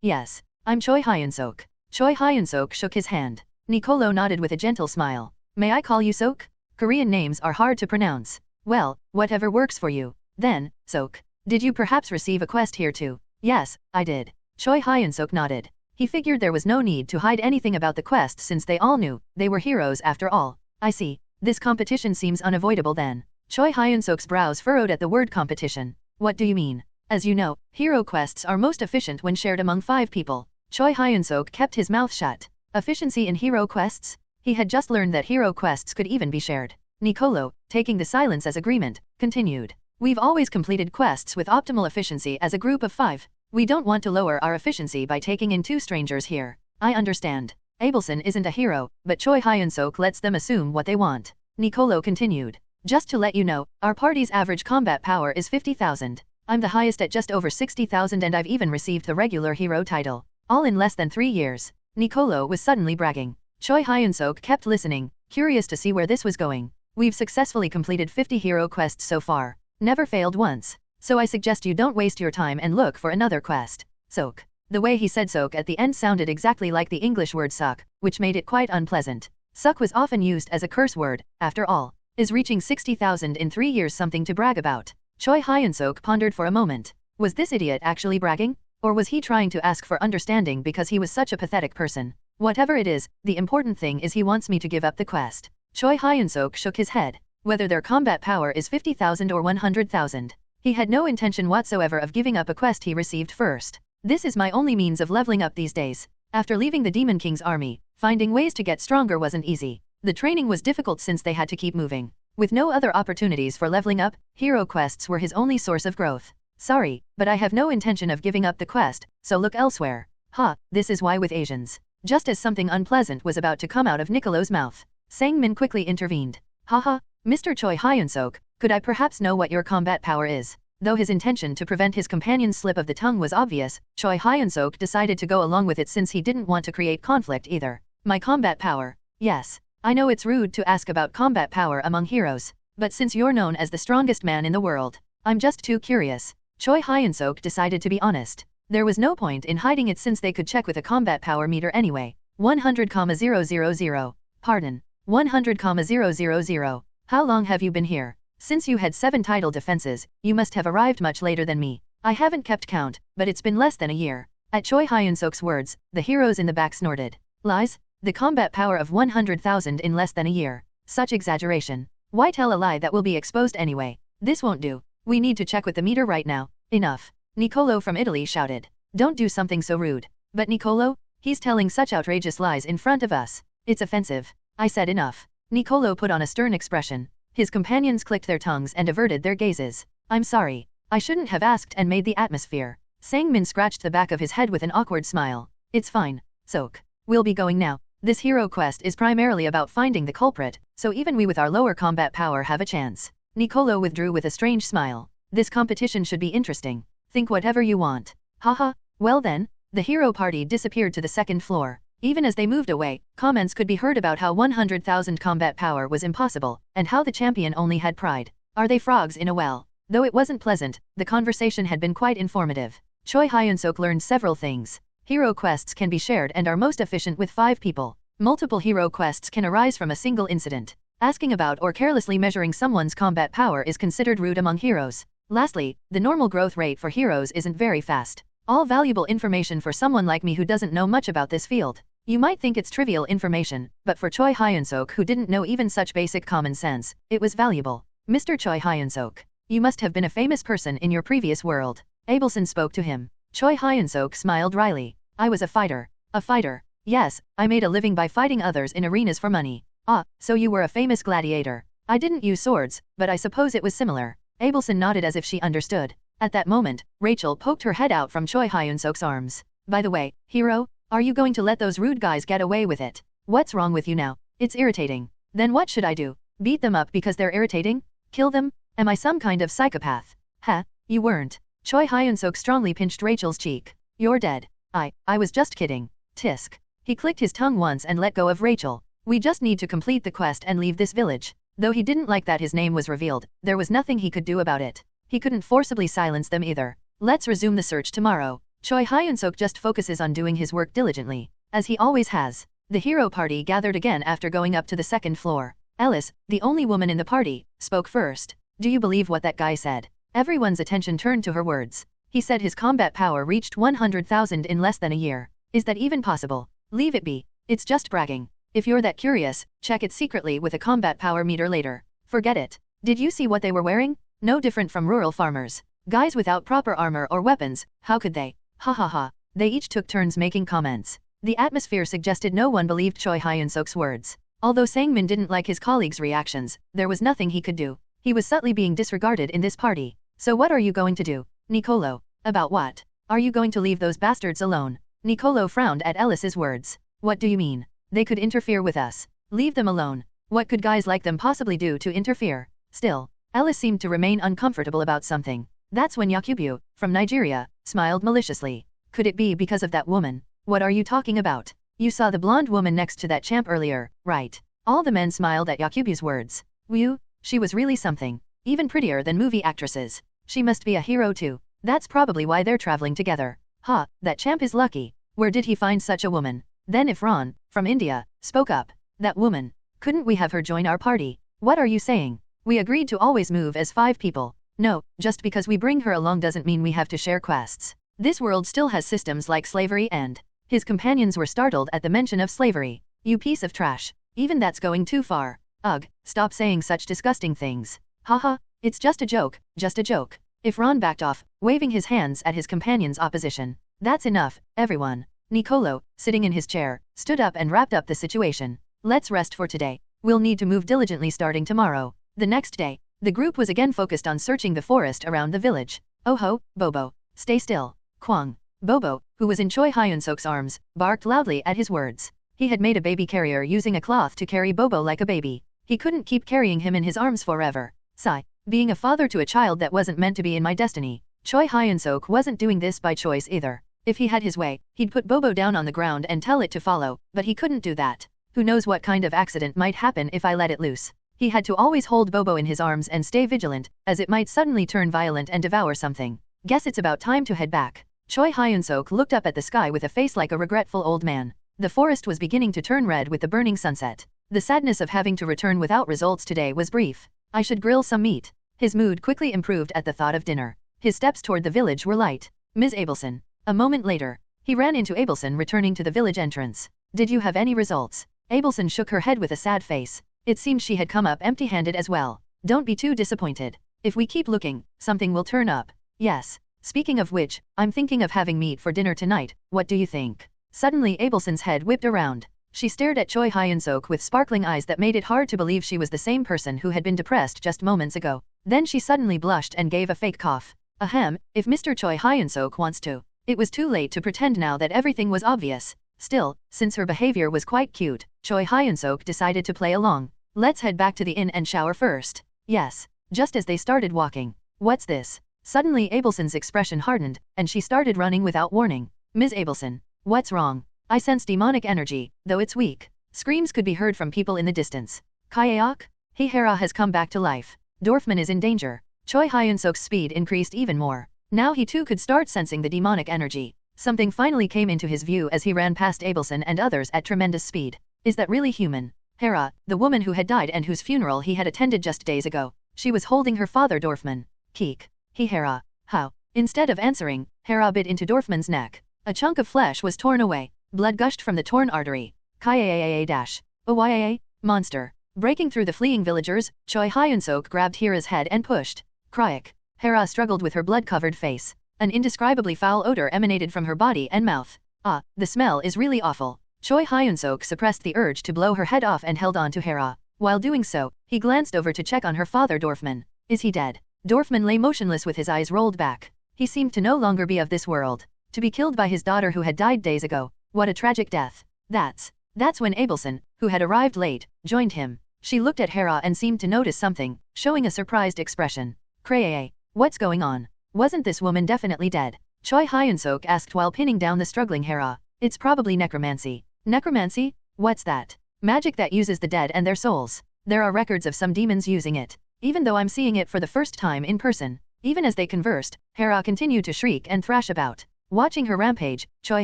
Yes. I'm Choi Hyun-seok. Choi Hyun-seok shook his hand. Nicolo nodded with a gentle smile. May I call you Seok? Korean names are hard to pronounce. Well, whatever works for you. Then, Seok. Did you perhaps receive a quest here too? Yes, I did. Choi Hyun-seok nodded. He figured there was no need to hide anything about the quest since they all knew they were heroes after all. I see. This competition seems unavoidable then. Choi Hyun-seok's brows furrowed at the word competition. What do you mean? As you know, hero quests are most efficient when shared among 5 people. Choi Hyun-seok kept his mouth shut. Efficiency in hero quests? He had just learned that hero quests could even be shared. Nicolo, taking the silence as agreement, continued. We've always completed quests with optimal efficiency as a group of 5. We don't want to lower our efficiency by taking in 2 strangers here. I understand. Abelson isn't a hero, but Choi Hyun-seok lets them assume what they want. Nicolo continued. Just to let you know, our party's average combat power is 50,000. I'm the highest at just over 60,000 and I've even received the regular hero title. All in less than 3 years. Nicolo was suddenly bragging. Choi Hyun-seok kept listening, curious to see where this was going. We've successfully completed 50 hero quests so far. Never failed once. So I suggest you don't waste your time and look for another quest. Soak. The way he said soak at the end sounded exactly like the English word suck, which made it quite unpleasant. Suck was often used as a curse word, after all. Is reaching 60,000 in 3 years something to brag about? Choi Hyun-seok pondered for a moment. Was this idiot actually bragging? Or was he trying to ask for understanding because he was such a pathetic person? Whatever it is, the important thing is he wants me to give up the quest. Choi Hyun-seok shook his head. Whether their combat power is 50,000 or 100,000. He had no intention whatsoever of giving up a quest he received first. This is my only means of leveling up these days. After leaving the Demon King's army, finding ways to get stronger wasn't easy. The training was difficult since they had to keep moving. With no other opportunities for leveling up, hero quests were his only source of growth. Sorry, but I have no intention of giving up the quest, so look elsewhere. Ha, this is why with Asians. Just as something unpleasant was about to come out of Nicolo's mouth, Sang-min quickly intervened. Haha, Mr. Choi Hyun-seok, could I perhaps know what your combat power is? Though his intention to prevent his companion's slip of the tongue was obvious, Choi Hyun-seok decided to go along with it since he didn't want to create conflict either. My combat power? Yes. I know it's rude to ask about combat power among heroes, but since you're known as the strongest man in the world, I'm just too curious. Choi Hyun-seok decided to be honest. There was no point in hiding it since they could check with a combat power meter anyway. 100,000. Pardon. 100,000. How long have you been here? Since you had 7 title defenses, you must have arrived much later than me. I haven't kept count, but it's been less than a year. At Choi Hyun-seok's words, the heroes in the back snorted. Lies? The combat power of 100,000 in less than a year. Such exaggeration. Why tell a lie that will be exposed anyway? This won't do. We need to check with the meter right now. Enough. Nicolo from Italy shouted. Don't do something so rude. But Nicolo? He's telling such outrageous lies in front of us. It's offensive. I said enough. Nicolo put on a stern expression. His companions clicked their tongues and averted their gazes. I'm sorry. I shouldn't have asked and made the atmosphere. Sang-min scratched the back of his head with an awkward smile. It's fine. Soak. We'll be going now. This hero quest is primarily about finding the culprit, so even we with our lower combat power have a chance. Nicolo withdrew with a strange smile. This competition should be interesting. Think whatever you want. Haha, well then, the hero party disappeared to the 2nd floor. Even as they moved away, comments could be heard about how 100,000 combat power was impossible, and how the champion only had pride. Are they frogs in a well? Though it wasn't pleasant, the conversation had been quite informative. Choi Hyun-seok learned several things. Hero quests can be shared and are most efficient with 5 people. Multiple hero quests can arise from a single incident. Asking about or carelessly measuring someone's combat power is considered rude among heroes. Lastly, the normal growth rate for heroes isn't very fast. All valuable information for someone like me who doesn't know much about this field. You might think it's trivial information, but for Choi Hyun-seok who didn't know even such basic common sense, it was valuable. Mr. Choi Hyun-seok, you must have been a famous person in your previous world. Abelson spoke to him. Choi Hyun-seok smiled wryly. I was a fighter. A fighter. Yes, I made a living by fighting others in arenas for money. Ah, so you were a famous gladiator. I didn't use swords, but I suppose it was similar. Abelson nodded as if she understood. At that moment, Rachel poked her head out from Choi Hyun-seok's arms. By the way, hero, are you going to let those rude guys get away with it? What's wrong with you now? It's irritating. Then what should I do? Beat them up because they're irritating? Kill them? Am I some kind of psychopath? Huh, you weren't. Choi Hyun-seok strongly pinched Rachel's cheek. You're dead. I was just kidding. Tisk. He clicked his tongue once and let go of Rachel. We just need to complete the quest and leave this village. Though he didn't like that his name was revealed, there was nothing he could do about it. He couldn't forcibly silence them either. Let's resume the search tomorrow. Choi Hyun-seok just focuses on doing his work diligently, as he always has. The hero party gathered again after going up to the 2nd floor. Alice, the only woman in the party, spoke first. Do you believe what that guy said? Everyone's attention turned to her words. He said his combat power reached 100,000 in less than a year. Is that even possible? Leave it be. It's just bragging. If you're that curious, check it secretly with a combat power meter later. Forget it. Did you see what they were wearing? No different from rural farmers. Guys without proper armor or weapons, how could they? Ha ha ha. They each took turns making comments. The atmosphere suggested no one believed Choi Hyun-seok's words. Although Sang-min didn't like his colleagues' reactions, there was nothing he could do. He was subtly being disregarded in this party. So what are you going to do, Nicolo? About what? Are you going to leave those bastards alone? Nicolo frowned at Ellis's words. What do you mean? They could interfere with us. Leave them alone. What could guys like them possibly do to interfere? Still, Ellis seemed to remain uncomfortable about something. That's when Yakubu, from Nigeria, smiled maliciously. Could it be because of that woman? What are you talking about? You saw the blonde woman next to that champ earlier, right? All the men smiled at Yakubu's words. Whew, she was really something. Even prettier than movie actresses. She must be a hero too. That's probably why they're traveling together. Ha, that champ is lucky. Where did he find such a woman? Then if Ron, from India, spoke up. That woman. Couldn't we have her join our party? What are you saying? We agreed to always move as 5 people. No, just because we bring her along doesn't mean we have to share quests. This world still has systems like slavery and... His companions were startled at the mention of slavery. You piece of trash. Even that's going too far. Ugh, stop saying such disgusting things. Haha, it's just a joke, just a joke. If Ron backed off, waving his hands at his companion's opposition. That's enough, everyone. Nicolo, sitting in his chair, stood up and wrapped up the situation. Let's rest for today. We'll need to move diligently starting tomorrow. The next day, the group was again focused on searching the forest around the village. Oh ho, Bobo. Stay still. Kwang. Bobo, who was in Choi Hyun-seok's arms, barked loudly at his words. He had made a baby carrier using a cloth to carry Bobo like a baby. He couldn't keep carrying him in his arms forever. Sigh. Being a father to a child that wasn't meant to be in my destiny. Choi Hyun-seok wasn't doing this by choice either. If he had his way, he'd put Bobo down on the ground and tell it to follow, but he couldn't do that. Who knows what kind of accident might happen if I let it loose. He had to always hold Bobo in his arms and stay vigilant, as it might suddenly turn violent and devour something. Guess it's about time to head back. Choi Hyun-seok looked up at the sky with a face like a regretful old man. The forest was beginning to turn red with the burning sunset. The sadness of having to return without results today was brief. I should grill some meat. His mood quickly improved at the thought of dinner. His steps toward the village were light. Ms. Abelson. A moment later, he ran into Abelson returning to the village entrance. Did you have any results? Abelson shook her head with a sad face. It seemed she had come up empty-handed as well. Don't be too disappointed. If we keep looking, something will turn up. Yes. Speaking of which, I'm thinking of having meat for dinner tonight. What do you think? Suddenly Abelson's head whipped around. She stared at Choi Hyun-seok with sparkling eyes that made it hard to believe she was the same person who had been depressed just moments ago. Then she suddenly blushed and gave a fake cough. Ahem, if Mr. Choi Hyun-seok wants to. It was too late to pretend now that everything was obvious. Still, since her behavior was quite cute, Choi Hyun-seok decided to play along. Let's head back to the inn and shower first. Yes. Just as they started walking. What's this? Suddenly Abelson's expression hardened, and she started running without warning. Ms. Abelson. What's wrong? I sense demonic energy, though it's weak. Screams could be heard from people in the distance. Kaeok? Hera has come back to life. Dorfman is in danger. Choi Hyun-seok's speed increased even more. Now he too could start sensing the demonic energy. Something finally came into his view as he ran past Abelson and others at tremendous speed. Is that really human? Hera, the woman who had died and whose funeral he had attended just days ago. She was holding her father Dorfman. Keek. Hera. How? Instead of answering, Hera bit into Dorfman's neck. A chunk of flesh was torn away. Blood gushed from the torn artery. Kaeaa. Oyaa. Monster. Breaking through the fleeing villagers, Choi Hyun-seok grabbed Hera's head and pushed. Cryik. Hera struggled with her blood-covered face. An indescribably foul odor emanated from her body and mouth. Ah, the smell is really awful. Choi Hyun-seok suppressed the urge to blow her head off and held on to Hera. While doing so, he glanced over to check on her father Dorfman. Is he dead? Dorfman lay motionless with his eyes rolled back. He seemed to no longer be of this world. To be killed by his daughter who had died days ago. What a tragic death. That's when Abelson, who had arrived late, joined him. She looked at Hera and seemed to notice something, showing a surprised expression. Kraya, what's going on? Wasn't this woman definitely dead? Choi Hyun-seok asked while pinning down the struggling Hera. It's probably necromancy. Necromancy? What's that? Magic that uses the dead and their souls. There are records of some demons using it. Even though I'm seeing it for the first time in person. Even as they conversed, Hera continued to shriek and thrash about. Watching her rampage, Choi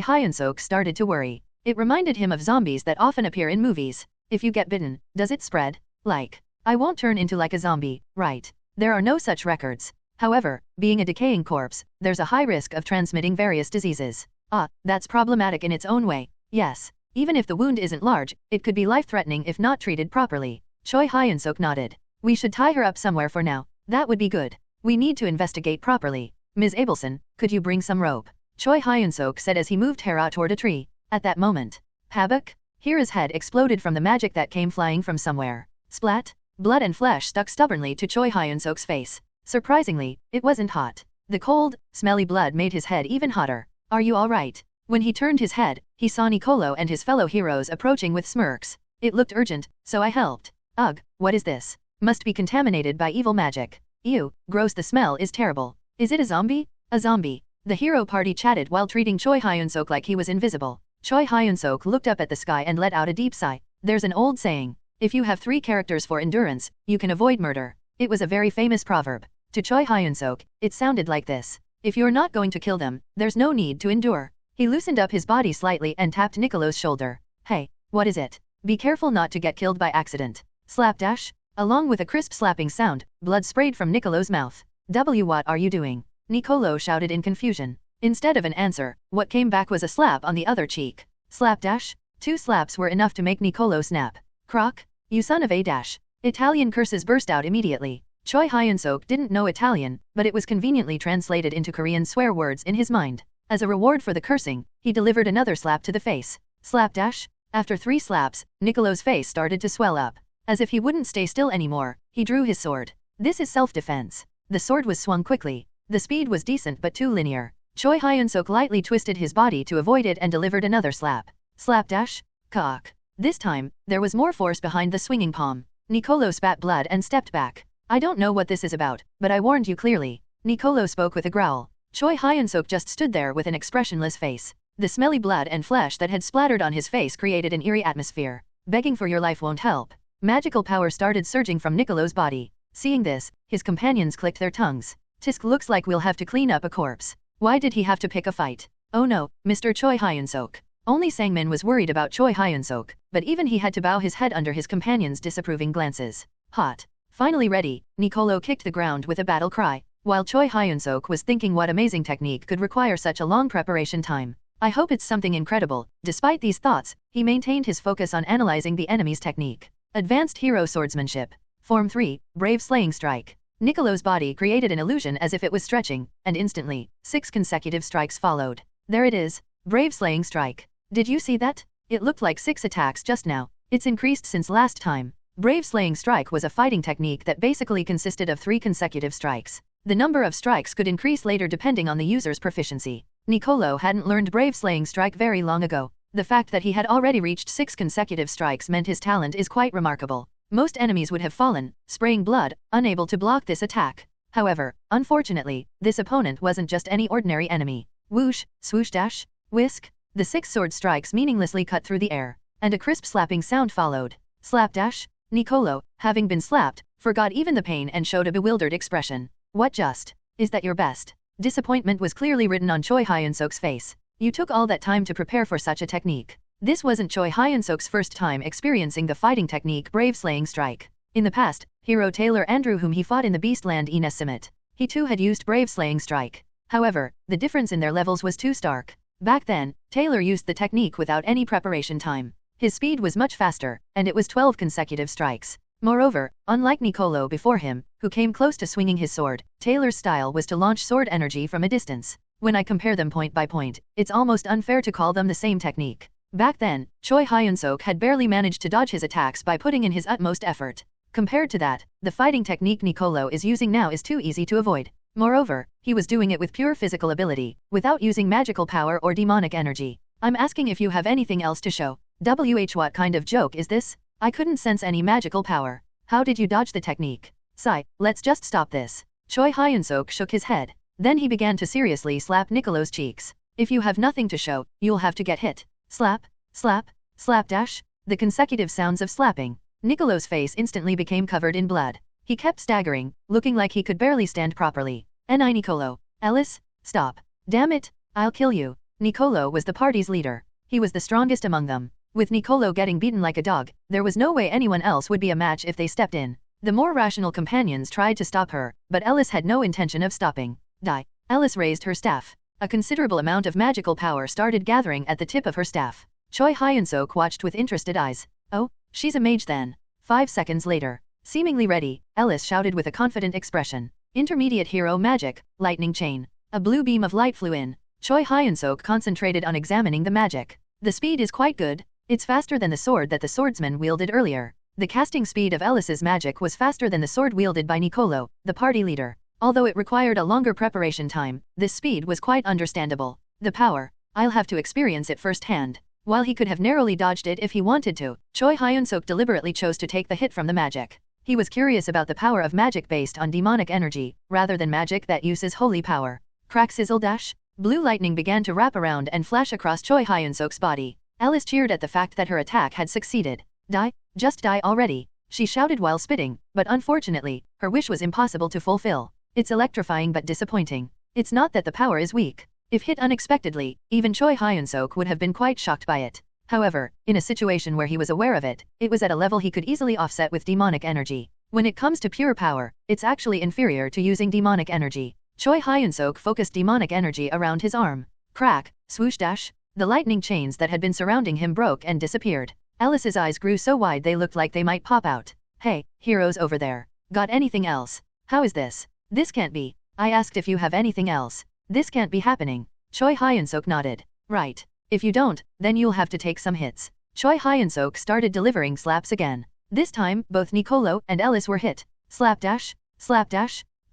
Hyun-seok started to worry. It reminded him of zombies that often appear in movies. If you get bitten, does it spread? Like, I won't turn into like a zombie, right? There are no such records. However, being a decaying corpse, there's a high risk of transmitting various diseases. Ah, that's problematic in its own way. Yes. Even if the wound isn't large, it could be life-threatening if not treated properly. Choi Hyun-seok nodded. We should tie her up somewhere for now. That would be good. We need to investigate properly. Ms. Abelson, could you bring some rope? Choi Hyun-seok said as he moved Hera toward a tree. At that moment, Habak? Hera's head exploded from the magic that came flying from somewhere. Splat? Blood and flesh stuck stubbornly to Choi Hyun-seok's face. Surprisingly, it wasn't hot. The cold, smelly blood made his head even hotter. Are you alright? When he turned his head, he saw Nicolo and his fellow heroes approaching with smirks. It looked urgent, so I helped. Ugh, what is this? Must be contaminated by evil magic. Ew, gross, the smell is terrible. Is it a zombie? A zombie. The hero party chatted while treating Choi Hyun-seok like he was invisible. Choi Hyun-seok looked up at the sky and let out a deep sigh. There's an old saying. If you have 3 characters for endurance, you can avoid murder. It was a very famous proverb. To Choi Hyun-seok, it sounded like this. If you're not going to kill them, there's no need to endure. He loosened up his body slightly and tapped Nicolo's shoulder. Hey, what is it? Be careful not to get killed by accident. Slapdash? Along with a crisp slapping sound, blood sprayed from Nicolo's mouth. What are you doing? Nicolo shouted in confusion. Instead of an answer, what came back was a slap on the other cheek. Slapdash? 2 slaps were enough to make Nicolo snap. Croc? You son of a dash. Italian curses burst out immediately. Choi Hyun-seok didn't know Italian, but it was conveniently translated into Korean swear words in his mind. As a reward for the cursing, he delivered another slap to the face. Slapdash? After 3 slaps, Nicolo's face started to swell up. As if he wouldn't stay still anymore, he drew his sword. This is self-defense. The sword was swung quickly. The speed was decent but too linear. Choi Hyun-seok lightly twisted his body to avoid it and delivered another slap. Slapdash? Cock. This time, there was more force behind the swinging palm. Nicolo spat blood and stepped back. I don't know what this is about, but I warned you clearly. Nicolo spoke with a growl. Choi Hyun-seok just stood there with an expressionless face. The smelly blood and flesh that had splattered on his face created an eerie atmosphere. Begging for your life won't help. Magical power started surging from Nicolo's body. Seeing this, his companions clicked their tongues. Tisk, looks like we'll have to clean up a corpse. Why did he have to pick a fight? Oh no, Mr. Choi Hyun-seok. Only Sangmin was worried about Choi Hyun-seok, but even he had to bow his head under his companions' disapproving glances. Hot. Finally ready, Nicolo kicked the ground with a battle cry, while Choi Hyun-seok was thinking what amazing technique could require such a long preparation time. I hope it's something incredible. Despite these thoughts, he maintained his focus on analyzing the enemy's technique. Advanced Hero Swordsmanship. Form 3, Brave Slaying Strike. Nicolo's body created an illusion as if it was stretching, and instantly, 6 consecutive strikes followed. There it is. Brave Slaying Strike. Did you see that? It looked like 6 attacks just now. It's increased since last time. Brave Slaying Strike was a fighting technique that basically consisted of 3 consecutive strikes. The number of strikes could increase later depending on the user's proficiency. Nicolo hadn't learned Brave Slaying Strike very long ago. The fact that he had already reached 6 consecutive strikes meant his talent is quite remarkable. Most enemies would have fallen, spraying blood, unable to block this attack. However, unfortunately, this opponent wasn't just any ordinary enemy. Whoosh, swoosh dash, whisk. The 6 sword strikes meaninglessly cut through the air, and a crisp slapping sound followed. Slapdash? Nicolo, having been slapped, forgot even the pain and showed a bewildered expression. What just? Is that your best? Disappointment was clearly written on Choi Hyun-seok's face. You took all that time to prepare for such a technique. This wasn't Choi Hyun-seok's first time experiencing the fighting technique Brave Slaying Strike. In the past, hero Taylor Andrew, whom he fought in the Beastland Ines Summit, he too had used Brave Slaying Strike. However, the difference in their levels was too stark. Back then, Taylor used the technique without any preparation time. His speed was much faster, and it was 12 consecutive strikes. Moreover, unlike Nicolo before him, who came close to swinging his sword, Taylor's style was to launch sword energy from a distance. When I compare them point by point, it's almost unfair to call them the same technique. Back then, Choi Hyun-seok had barely managed to dodge his attacks by putting in his utmost effort. Compared to that, the fighting technique Nicolo is using now is too easy to avoid. Moreover, he was doing it with pure physical ability, without using magical power or demonic energy. I'm asking if you have anything else to show. What kind of joke is this? I couldn't sense any magical power. How did you dodge the technique? Sigh, let's just stop this. Choi Hyun-seok shook his head. Then he began to seriously slap Nicolo's cheeks. If you have nothing to show, you'll have to get hit. Slap, slap, slapdash. The consecutive sounds of slapping. Nicolo's face instantly became covered in blood. He kept staggering, looking like he could barely stand properly. Nicolo. Ellis, stop. Damn it, I'll kill you. Nicolo was the party's leader. He was the strongest among them. With Nicolo getting beaten like a dog, there was no way anyone else would be a match if they stepped in. The more rational companions tried to stop her, but Ellis had no intention of stopping. Die. Ellis raised her staff. A considerable amount of magical power started gathering at the tip of her staff. Choi Hyun-seok watched with interested eyes. Oh, she's a mage then. 5 seconds later. Seemingly ready, Ellis shouted with a confident expression. Intermediate hero magic, lightning chain. A blue beam of light flew in. Choi Hyun-seok concentrated on examining the magic. The speed is quite good. It's faster than the sword that the swordsman wielded earlier. The casting speed of Ellis's magic was faster than the sword wielded by Nicolo, the party leader. Although it required a longer preparation time, this speed was quite understandable. The power. I'll have to experience it firsthand. While he could have narrowly dodged it if he wanted to, Choi Hyun-seok deliberately chose to take the hit from the magic. He was curious about the power of magic based on demonic energy, rather than magic that uses holy power. Crack sizzle dash. Blue lightning began to wrap around and flash across Choi Hyun-seok's body. Alice cheered at the fact that her attack had succeeded. Die, just die already, she shouted while spitting, but unfortunately, her wish was impossible to fulfill. It's electrifying but disappointing. It's not that the power is weak. If hit unexpectedly, even Choi Hyun-seok would have been quite shocked by it. However, in a situation where he was aware of it, it was at a level he could easily offset with demonic energy. When it comes to pure power, it's actually inferior to using demonic energy. Choi Hyun-seok focused demonic energy around his arm. Crack, swoosh dash. The lightning chains that had been surrounding him broke and disappeared. Alice's eyes grew so wide they looked like they might pop out. Hey, heroes over there. Got anything else? How is this? This can't be. I asked if you have anything else. This can't be happening. Choi Hyun-seok nodded. Right. If you don't, then you'll have to take some hits. Choi Hyun-seok started delivering slaps again. This time, both Nicolo and Ellis were hit. Slap dash.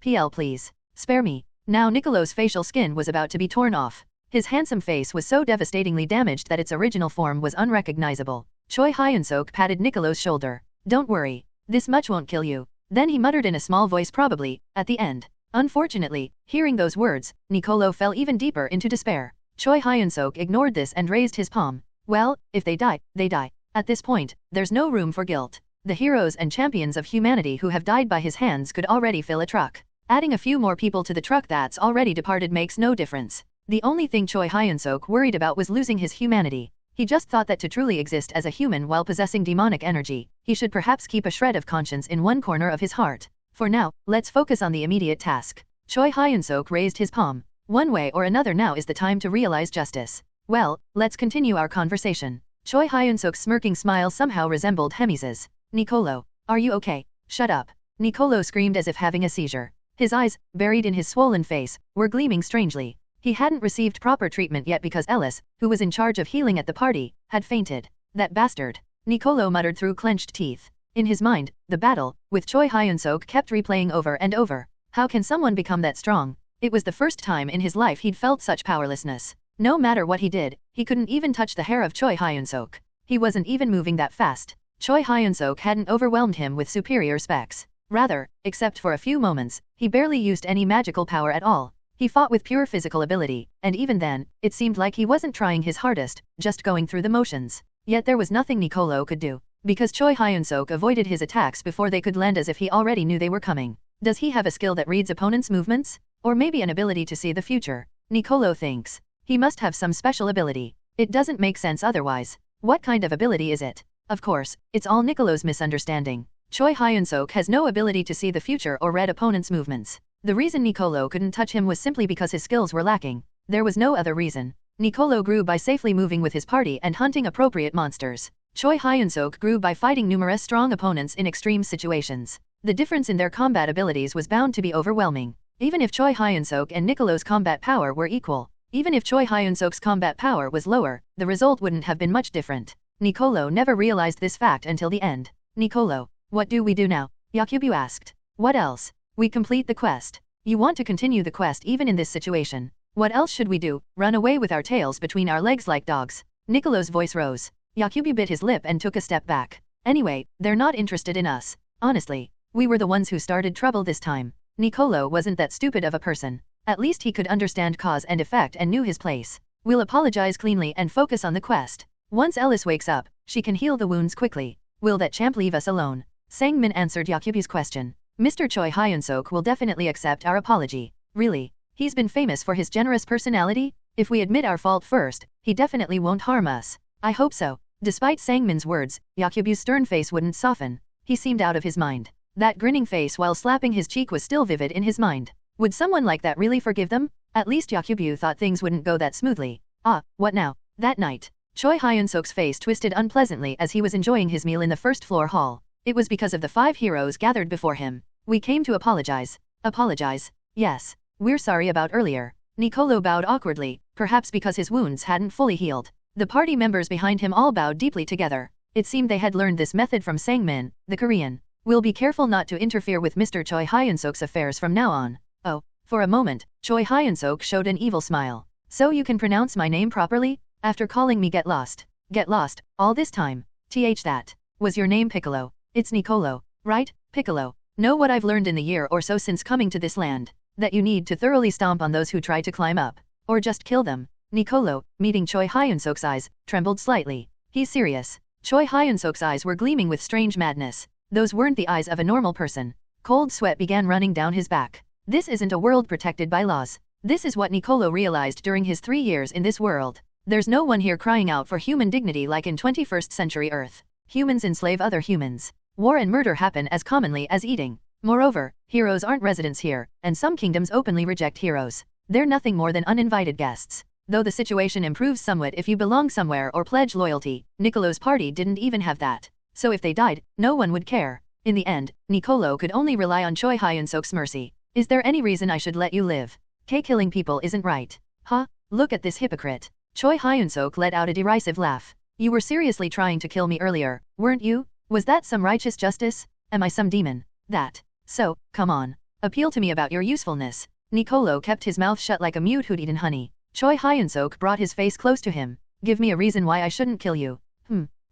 PL please. Spare me. Now Nicolo's facial skin was about to be torn off. His handsome face was so devastatingly damaged that its original form was unrecognizable. Choi Hyun-seok patted Nicolo's shoulder. Don't worry. This much won't kill you. Then he muttered in a small voice probably, at the end. Unfortunately, hearing those words, Nicolo fell even deeper into despair. Choi Hyun-seok ignored this and raised his palm. Well, if they die, they die. At this point, there's no room for guilt. The heroes and champions of humanity who have died by his hands could already fill a truck. Adding a few more people to the truck that's already departed makes no difference. The only thing Choi Hyun-seok worried about was losing his humanity. He just thought that to truly exist as a human while possessing demonic energy, he should perhaps keep a shred of conscience in one corner of his heart. For now, let's focus on the immediate task. Choi Hyun-seok raised his palm. One way or another now is the time to realize justice. Well, let's continue our conversation. Choi Hyun-seok's smirking smile somehow resembled Hemise's. Nicolo, are you okay? Shut up. Nicolo screamed as if having a seizure. His eyes, buried in his swollen face, were gleaming strangely. He hadn't received proper treatment yet because Ellis, who was in charge of healing at the party, had fainted. That bastard. Nicolo muttered through clenched teeth. In his mind, the battle, with Choi Hyun-seok kept replaying over and over. How can someone become that strong? It was the first time in his life he'd felt such powerlessness. No matter what he did, he couldn't even touch the hair of Choi Hyun-seok. He wasn't even moving that fast. Choi Hyun-seok hadn't overwhelmed him with superior specs. Rather, except for a few moments, he barely used any magical power at all. He fought with pure physical ability, and even then, it seemed like he wasn't trying his hardest, just going through the motions. Yet there was nothing Nicolo could do. Because Choi Hyun-seok avoided his attacks before they could land as if he already knew they were coming. Does he have a skill that reads opponents' movements? Or maybe an ability to see the future? Nicolo thinks. He must have some special ability. It doesn't make sense otherwise. What kind of ability is it? Of course, it's all Nicolo's misunderstanding. Choi Hyun-seok has no ability to see the future or read opponents' movements. The reason Nicolo couldn't touch him was simply because his skills were lacking. There was no other reason. Nicolo grew by safely moving with his party and hunting appropriate monsters. Choi Hyun-seok grew by fighting numerous strong opponents in extreme situations. The difference in their combat abilities was bound to be overwhelming. Even if Choi Hyun-seok and Nicolo's combat power were equal, even if Choi Hyun-seok's combat power was lower, the result wouldn't have been much different. Nicolo never realized this fact until the end. Nicolo, what do we do now? Yakubu asked. What else? We complete the quest. You want to continue the quest even in this situation. What else should we do? Run away with our tails between our legs like dogs? Nicolo's voice rose. Yakubu bit his lip and took a step back. Anyway, they're not interested in us. Honestly, we were the ones who started trouble this time. Nicolo wasn't that stupid of a person. At least he could understand cause and effect and knew his place. We'll apologize cleanly and focus on the quest. Once Ellis wakes up, she can heal the wounds quickly. Will that champ leave us alone? Sang-min answered Yakubu's question. Mr. Choi Hyun-seok will definitely accept our apology. Really? He's been famous for his generous personality? If we admit our fault first, he definitely won't harm us. I hope so. Despite Sang-min's words, Yakubu's stern face wouldn't soften. He seemed out of his mind. That grinning face while slapping his cheek was still vivid in his mind. Would someone like that really forgive them? At least Yakubu thought things wouldn't go that smoothly. Ah, what now? That night, Choi Hyun-seok's face twisted unpleasantly as he was enjoying his meal in the first floor hall. It was because of the 5 heroes gathered before him. We came to apologize. Apologize? Yes. We're sorry about earlier. Nicolo bowed awkwardly, perhaps because his wounds hadn't fully healed. The party members behind him all bowed deeply together. It seemed they had learned this method from Sangmin, the Korean. We'll be careful not to interfere with Mr. Choi Hyun-seok's affairs from now on. Oh, for a moment, Choi Hyun-seok showed an evil smile. So you can pronounce my name properly? After calling me Get Lost. Get Lost, all this time. That was your name, Piccolo. It's Nicolo, right, Piccolo? Know what I've learned in the year or so since coming to this land? That you need to thoroughly stomp on those who try to climb up. Or just kill them. Nicolo, meeting Choi Hyun-seok's eyes, trembled slightly. He's serious. Choi Hyun-seok's eyes were gleaming with strange madness. Those weren't the eyes of a normal person. Cold sweat began running down his back. This isn't a world protected by laws. This is what Nicolo realized during his 3 years in this world. There's no one here crying out for human dignity like in 21st century Earth. Humans enslave other humans. War and murder happen as commonly as eating. Moreover, heroes aren't residents here, and some kingdoms openly reject heroes. They're nothing more than uninvited guests. Though the situation improves somewhat if you belong somewhere or pledge loyalty, Nicolo's party didn't even have that. So if they died, no one would care. In the end, Nicolo could only rely on Choi Hyun-seok's mercy. Is there any reason I should let you live? Killing people isn't right. Huh? Look at this hypocrite. Choi Hyun-seok let out a derisive laugh. You were seriously trying to kill me earlier, weren't you? Was that some righteous justice? Am I some demon? So, come on. Appeal to me about your usefulness. Nicolo kept his mouth shut like a mute who'd eaten honey. Choi Hyun-seok brought his face close to him. Give me a reason why I shouldn't kill you.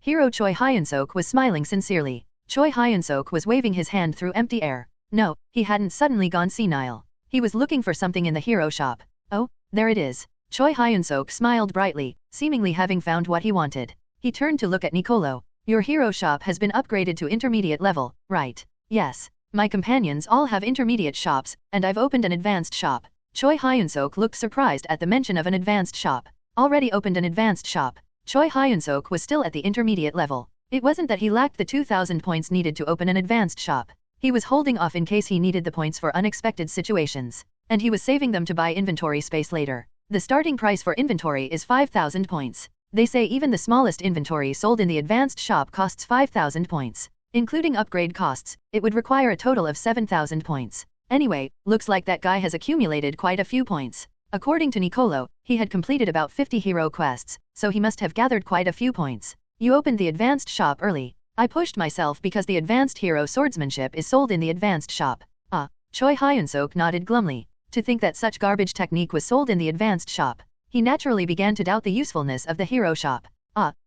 Hero Choi Hyun-seok was smiling sincerely. Choi Hyun-seok was waving his hand through empty air. No, he hadn't suddenly gone senile. He was looking for something in the hero shop. Oh, there it is. Choi Hyun-seok smiled brightly, seemingly having found what he wanted. He turned to look at Nicolo. Your hero shop has been upgraded to intermediate level, right? Yes. My companions all have intermediate shops, and I've opened an advanced shop. Choi Hyun-seok looked surprised at the mention of an advanced shop. Already opened an advanced shop. Choi Hyun-seok was still at the intermediate level. It wasn't that he lacked the 2,000 points needed to open an advanced shop. He was holding off in case he needed the points for unexpected situations. And he was saving them to buy inventory space later. The starting price for inventory is 5,000 points. They say even the smallest inventory sold in the advanced shop costs 5,000 points. Including upgrade costs, it would require a total of 7,000 points. Anyway, looks like that guy has accumulated quite a few points. According to Nicolo, he had completed about 50 hero quests, so he must have gathered quite a few points. You opened the advanced shop early. I pushed myself because the advanced hero swordsmanship is sold in the advanced shop. Choi Hyun-seok nodded glumly. To think that such garbage technique was sold in the advanced shop. He naturally began to doubt the usefulness of the hero shop.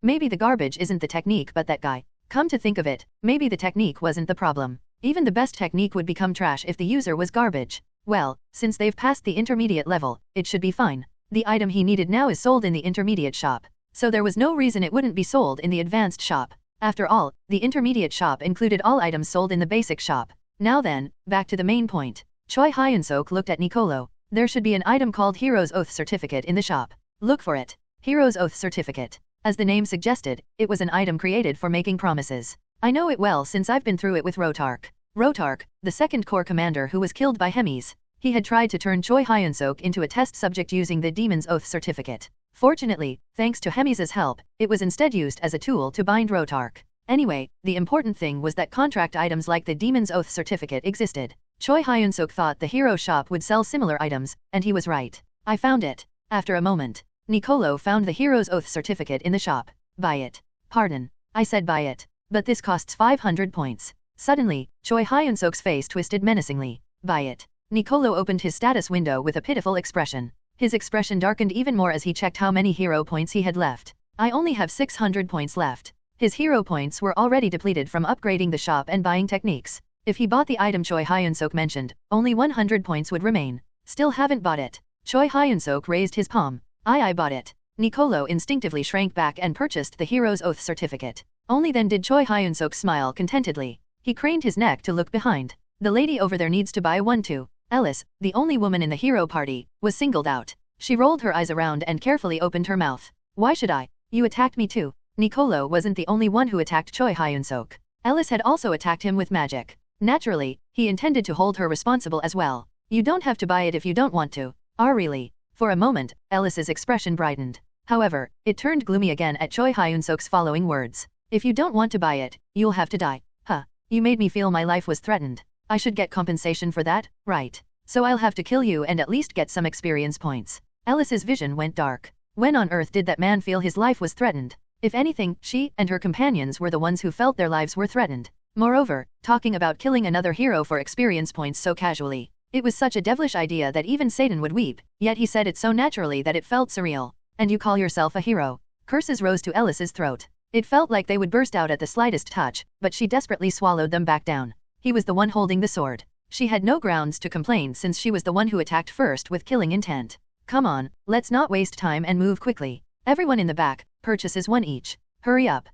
Maybe the garbage isn't the technique but that guy. Come to think of it, maybe the technique wasn't the problem. Even the best technique would become trash if the user was garbage. Well, since they've passed the intermediate level, it should be fine. The item he needed now is sold in the intermediate shop. So there was no reason it wouldn't be sold in the advanced shop. After all, the intermediate shop included all items sold in the basic shop. Now then, back to the main point. Choi Hyun-seok looked at Nicolo. There should be an item called Hero's Oath Certificate in the shop. Look for it. Hero's Oath Certificate. As the name suggested, it was an item created for making promises. I know it well since I've been through it with Rotark. Rotark, the second corps commander who was killed by Hemis. He had tried to turn Choi Hyun-seok into a test subject using the Demon's Oath Certificate. Fortunately, thanks to Hemis's help, it was instead used as a tool to bind Rotark. Anyway, the important thing was that contract items like the Demon's Oath Certificate existed. Choi Hyun-seok thought the hero shop would sell similar items, and he was right. I found it. After a moment, Nicolo found the Hero's Oath Certificate in the shop. Buy it. Pardon. I said buy it. But this costs 500 points. Suddenly, Choi Hyun-seok's face twisted menacingly. Buy it. Nicolo opened his status window with a pitiful expression. His expression darkened even more as he checked how many hero points he had left. I only have 600 points left. His hero points were already depleted from upgrading the shop and buying techniques. If he bought the item Choi Hyun-seok mentioned, only 100 points would remain. Still haven't bought it. Choi Hyun-seok raised his palm. I bought it. Nicolo instinctively shrank back and purchased the Hero's Oath Certificate. Only then did Choi Hyun-seok smile contentedly. He craned his neck to look behind. The lady over there needs to buy one too. Alice, the only woman in the hero party, was singled out. She rolled her eyes around and carefully opened her mouth. Why should I? You attacked me too. Nicolo wasn't the only one who attacked Choi Hyun-seok. Alice had also attacked him with magic. Naturally, he intended to hold her responsible as well. You don't have to buy it if you don't want to. Really? For a moment, Alice's expression brightened. However, it turned gloomy again at Choi Hyun-seok's following words. If you don't want to buy it, you'll have to die. You made me feel my life was threatened. I should get compensation for that, right? So I'll have to kill you and at least get some experience points. Alice's vision went dark. When on earth did that man feel his life was threatened? If anything, she and her companions were the ones who felt their lives were threatened. Moreover, talking about killing another hero for experience points so casually. It was such a devilish idea that even Satan would weep, yet he said it so naturally that it felt surreal. And you call yourself a hero? Curses rose to Ellis's throat. It felt like they would burst out at the slightest touch, but she desperately swallowed them back down. He was the one holding the sword. She had no grounds to complain since she was the one who attacked first with killing intent. Come on, let's not waste time and move quickly. Everyone in the back, purchases one each. Hurry up.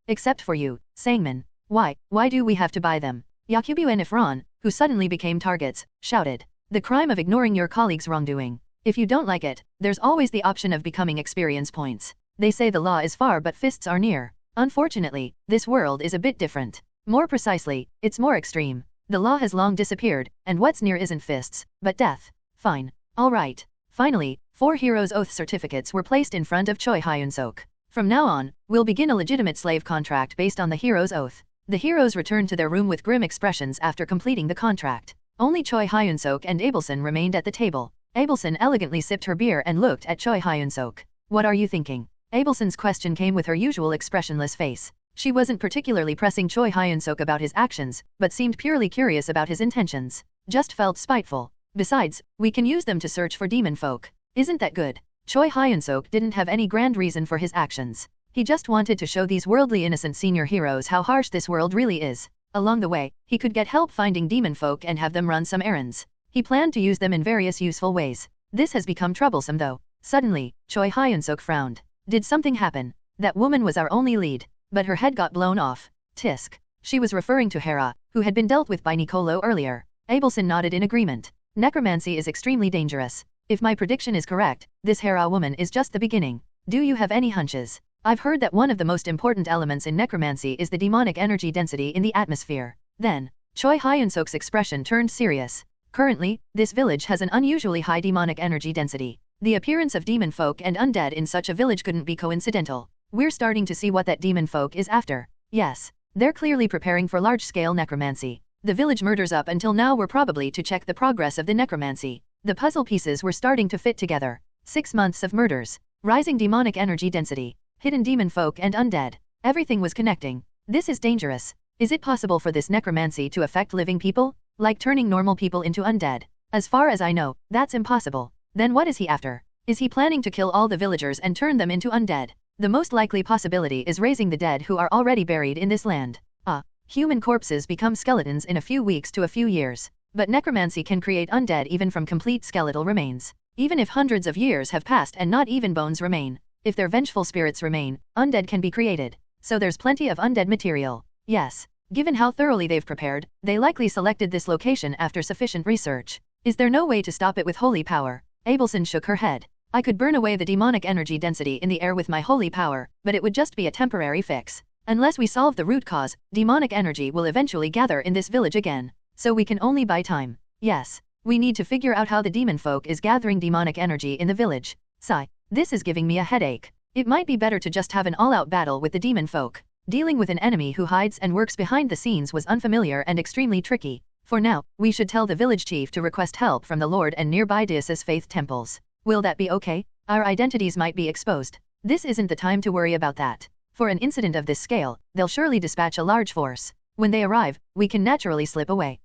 Except for you, Sangmin. Why do we have to buy them? Yakubu and Ifran, who suddenly became targets, shouted. The crime of ignoring your colleague's wrongdoing. If you don't like it, there's always the option of becoming experience points. They say the law is far but fists are near. Unfortunately, this world is a bit different. More precisely, it's more extreme. The law has long disappeared, and what's near isn't fists, but death. Fine. All right. Finally, 4 heroes' oath certificates were placed in front of Choi Hyun-seok. From now on, we'll begin a legitimate slave contract based on the hero's oath. The heroes returned to their room with grim expressions after completing the contract. Only Choi Hyun-seok and Abelson remained at the table. Abelson elegantly sipped her beer and looked at Choi Hyun-seok. What are you thinking? Abelson's question came with her usual expressionless face. She wasn't particularly pressing Choi Hyun-seok about his actions, but seemed purely curious about his intentions. Just felt spiteful. Besides, we can use them to search for demon folk. Isn't that good? Choi Hyun-seok didn't have any grand reason for his actions. He just wanted to show these worldly innocent senior heroes how harsh this world really is. Along the way, he could get help finding demon folk and have them run some errands. He planned to use them in various useful ways. This has become troublesome though. Suddenly, Choi Hyun-seok frowned. Did something happen? That woman was our only lead. But her head got blown off. Tisk. She was referring to Hera, who had been dealt with by Nicolo earlier. Abelson nodded in agreement. Necromancy is extremely dangerous. If my prediction is correct, this Hera woman is just the beginning. Do you have any hunches? I've heard that one of the most important elements in necromancy is the demonic energy density in the atmosphere. Then, Choi Hyun-seok's expression turned serious. Currently, this village has an unusually high demonic energy density. The appearance of demon folk and undead in such a village couldn't be coincidental. We're starting to see what that demon folk is after. Yes, they're clearly preparing for large-scale necromancy. The village murders up until now were probably to check the progress of the necromancy. The puzzle pieces were starting to fit together. 6 months of murders, rising demonic energy density, hidden demon folk and undead. Everything was connecting. This is dangerous. Is it possible for this necromancy to affect living people? Like turning normal people into undead? As far as I know, that's impossible. Then what is he after? Is he planning to kill all the villagers and turn them into undead? The most likely possibility is raising the dead who are already buried in this land. Human corpses become skeletons in a few weeks to a few years. But necromancy can create undead even from complete skeletal remains. Even if hundreds of years have passed and not even bones remain. If their vengeful spirits remain, undead can be created. So there's plenty of undead material. Yes. Given how thoroughly they've prepared, they likely selected this location after sufficient research. Is there no way to stop it with holy power? Abelson shook her head. I could burn away the demonic energy density in the air with my holy power, but it would just be a temporary fix. Unless we solve the root cause, demonic energy will eventually gather in this village again. So we can only buy time. Yes. We need to figure out how the demon folk is gathering demonic energy in the village. Sigh. This is giving me a headache. It might be better to just have an all-out battle with the demon folk. Dealing with an enemy who hides and works behind the scenes was unfamiliar and extremely tricky. For now, we should tell the village chief to request help from the Lord and nearby diocese faith temples. Will that be okay? Our identities might be exposed. This isn't the time to worry about that. For an incident of this scale, they'll surely dispatch a large force. When they arrive, we can naturally slip away.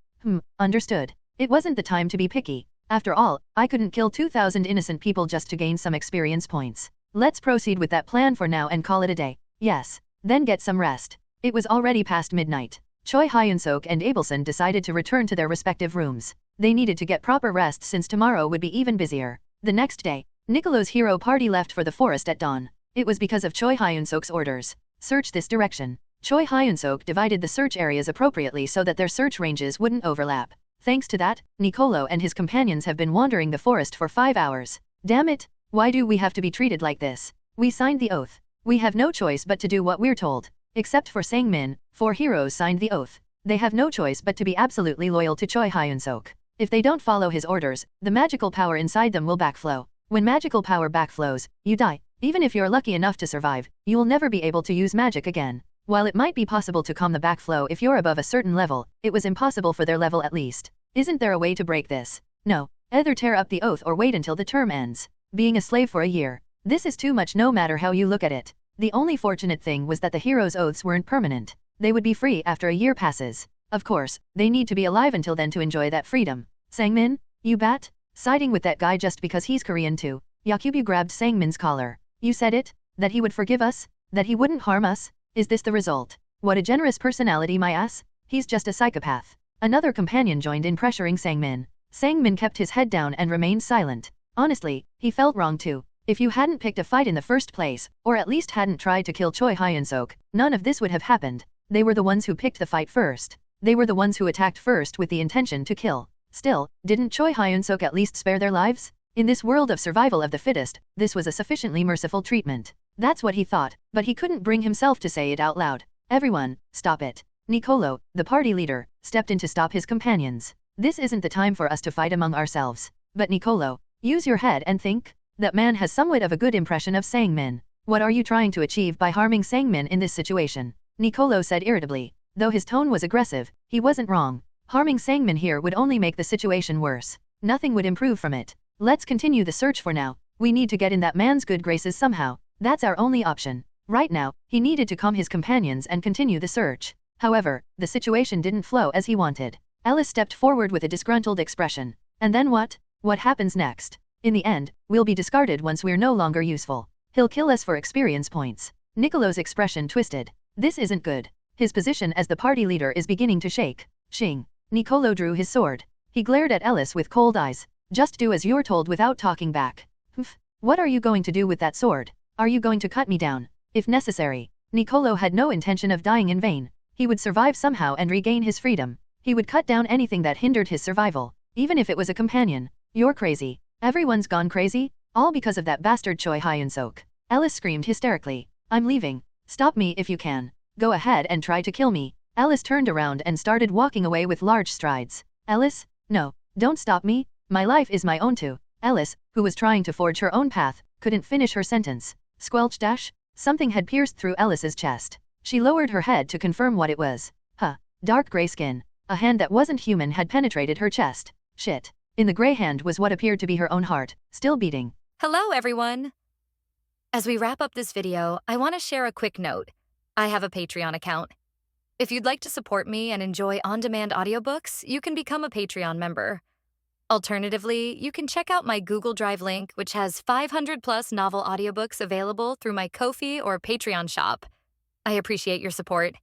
Understood. It wasn't the time to be picky. After all, I couldn't kill 2,000 innocent people just to gain some experience points. Let's proceed with that plan for now and call it a day. Yes. Then get some rest. It was already past midnight. Choi Hyun-seok and Abelson decided to return to their respective rooms. They needed to get proper rest since tomorrow would be even busier. The next day, Nicolo's hero party left for the forest at dawn. It was because of Choi Hyun-seok's orders. Search this direction. Choi Hyun-seok divided the search areas appropriately so that their search ranges wouldn't overlap. Thanks to that, Nicolo and his companions have been wandering the forest for 5 hours. Damn it! Why do we have to be treated like this? We signed the oath. We have no choice but to do what we're told. Except for Sang-min, 4 heroes signed the oath. They have no choice but to be absolutely loyal to Choi Hyun-seok. If they don't follow his orders, the magical power inside them will backflow. When magical power backflows, you die. Even if you're lucky enough to survive, you will never be able to use magic again. While it might be possible to calm the backflow if you're above a certain level, it was impossible for their level at least. Isn't there a way to break this? No. Either tear up the oath or wait until the term ends. Being a slave for a year. This is too much no matter how you look at it. The only fortunate thing was that the hero's oaths weren't permanent. They would be free after a year passes. Of course, they need to be alive until then to enjoy that freedom. Sangmin? You bat? Siding with that guy just because he's Korean too. Yakubu grabbed Sangmin's collar. You said it? That he would forgive us? That he wouldn't harm us? Is this the result? What a generous personality, my ass. He's just a psychopath. Another companion joined in pressuring Sangmin. Sangmin kept his head down and remained silent. Honestly, he felt wrong too. If you hadn't picked a fight in the first place, or at least hadn't tried to kill Choi Hyun-seok, none of this would have happened. They were the ones who picked the fight first. They were the ones who attacked first with the intention to kill. Still, didn't Choi Hyun-seok at least spare their lives? In this world of survival of the fittest, this was a sufficiently merciful treatment. That's what he thought, but he couldn't bring himself to say it out loud. Everyone, stop it. Nicolo, the party leader, stepped in to stop his companions. This isn't the time for us to fight among ourselves. But Nicolo, use your head and think. That man has somewhat of a good impression of Sangmin. What are you trying to achieve by harming Sangmin in this situation? Nicolo said irritably. Though his tone was aggressive, he wasn't wrong. Harming Sangmin here would only make the situation worse. Nothing would improve from it. Let's continue the search for now. We need to get in that man's good graces somehow. That's our only option. Right now, he needed to calm his companions and continue the search. However, the situation didn't flow as he wanted. Ellis stepped forward with a disgruntled expression. And then what? What happens next? In the end, we'll be discarded once we're no longer useful. He'll kill us for experience points. Nicolo's expression twisted. This isn't good. His position as the party leader is beginning to shake. Shing. Nicolo drew his sword. He glared at Ellis with cold eyes. Just do as you're told without talking back. Humph. What are you going to do with that sword? Are you going to cut me down? If necessary. Nicolo had no intention of dying in vain. He would survive somehow and regain his freedom. He would cut down anything that hindered his survival, even if it was a companion. You're crazy. Everyone's gone crazy? All because of that bastard Choi Hyun-seok. Ellis screamed hysterically. I'm leaving. Stop me if you can. Go ahead and try to kill me. Ellis turned around and started walking away with large strides. Ellis? No, don't stop me. My life is my own too. Ellis, who was trying to forge her own path, couldn't finish her sentence. Squelch dash? Something had pierced through Ellis's chest. She lowered her head to confirm what it was. Huh. Dark gray skin. A hand that wasn't human had penetrated her chest. Shit. In the gray hand was what appeared to be her own heart, still beating. Hello, everyone. As we wrap up this video, I want to share a quick note. I have a Patreon account. If you'd like to support me and enjoy on-demand audiobooks, you can become a Patreon member. Alternatively, you can check out my Google Drive link, which has 500+ novel audiobooks available through my Ko-fi or Patreon shop. I appreciate your support.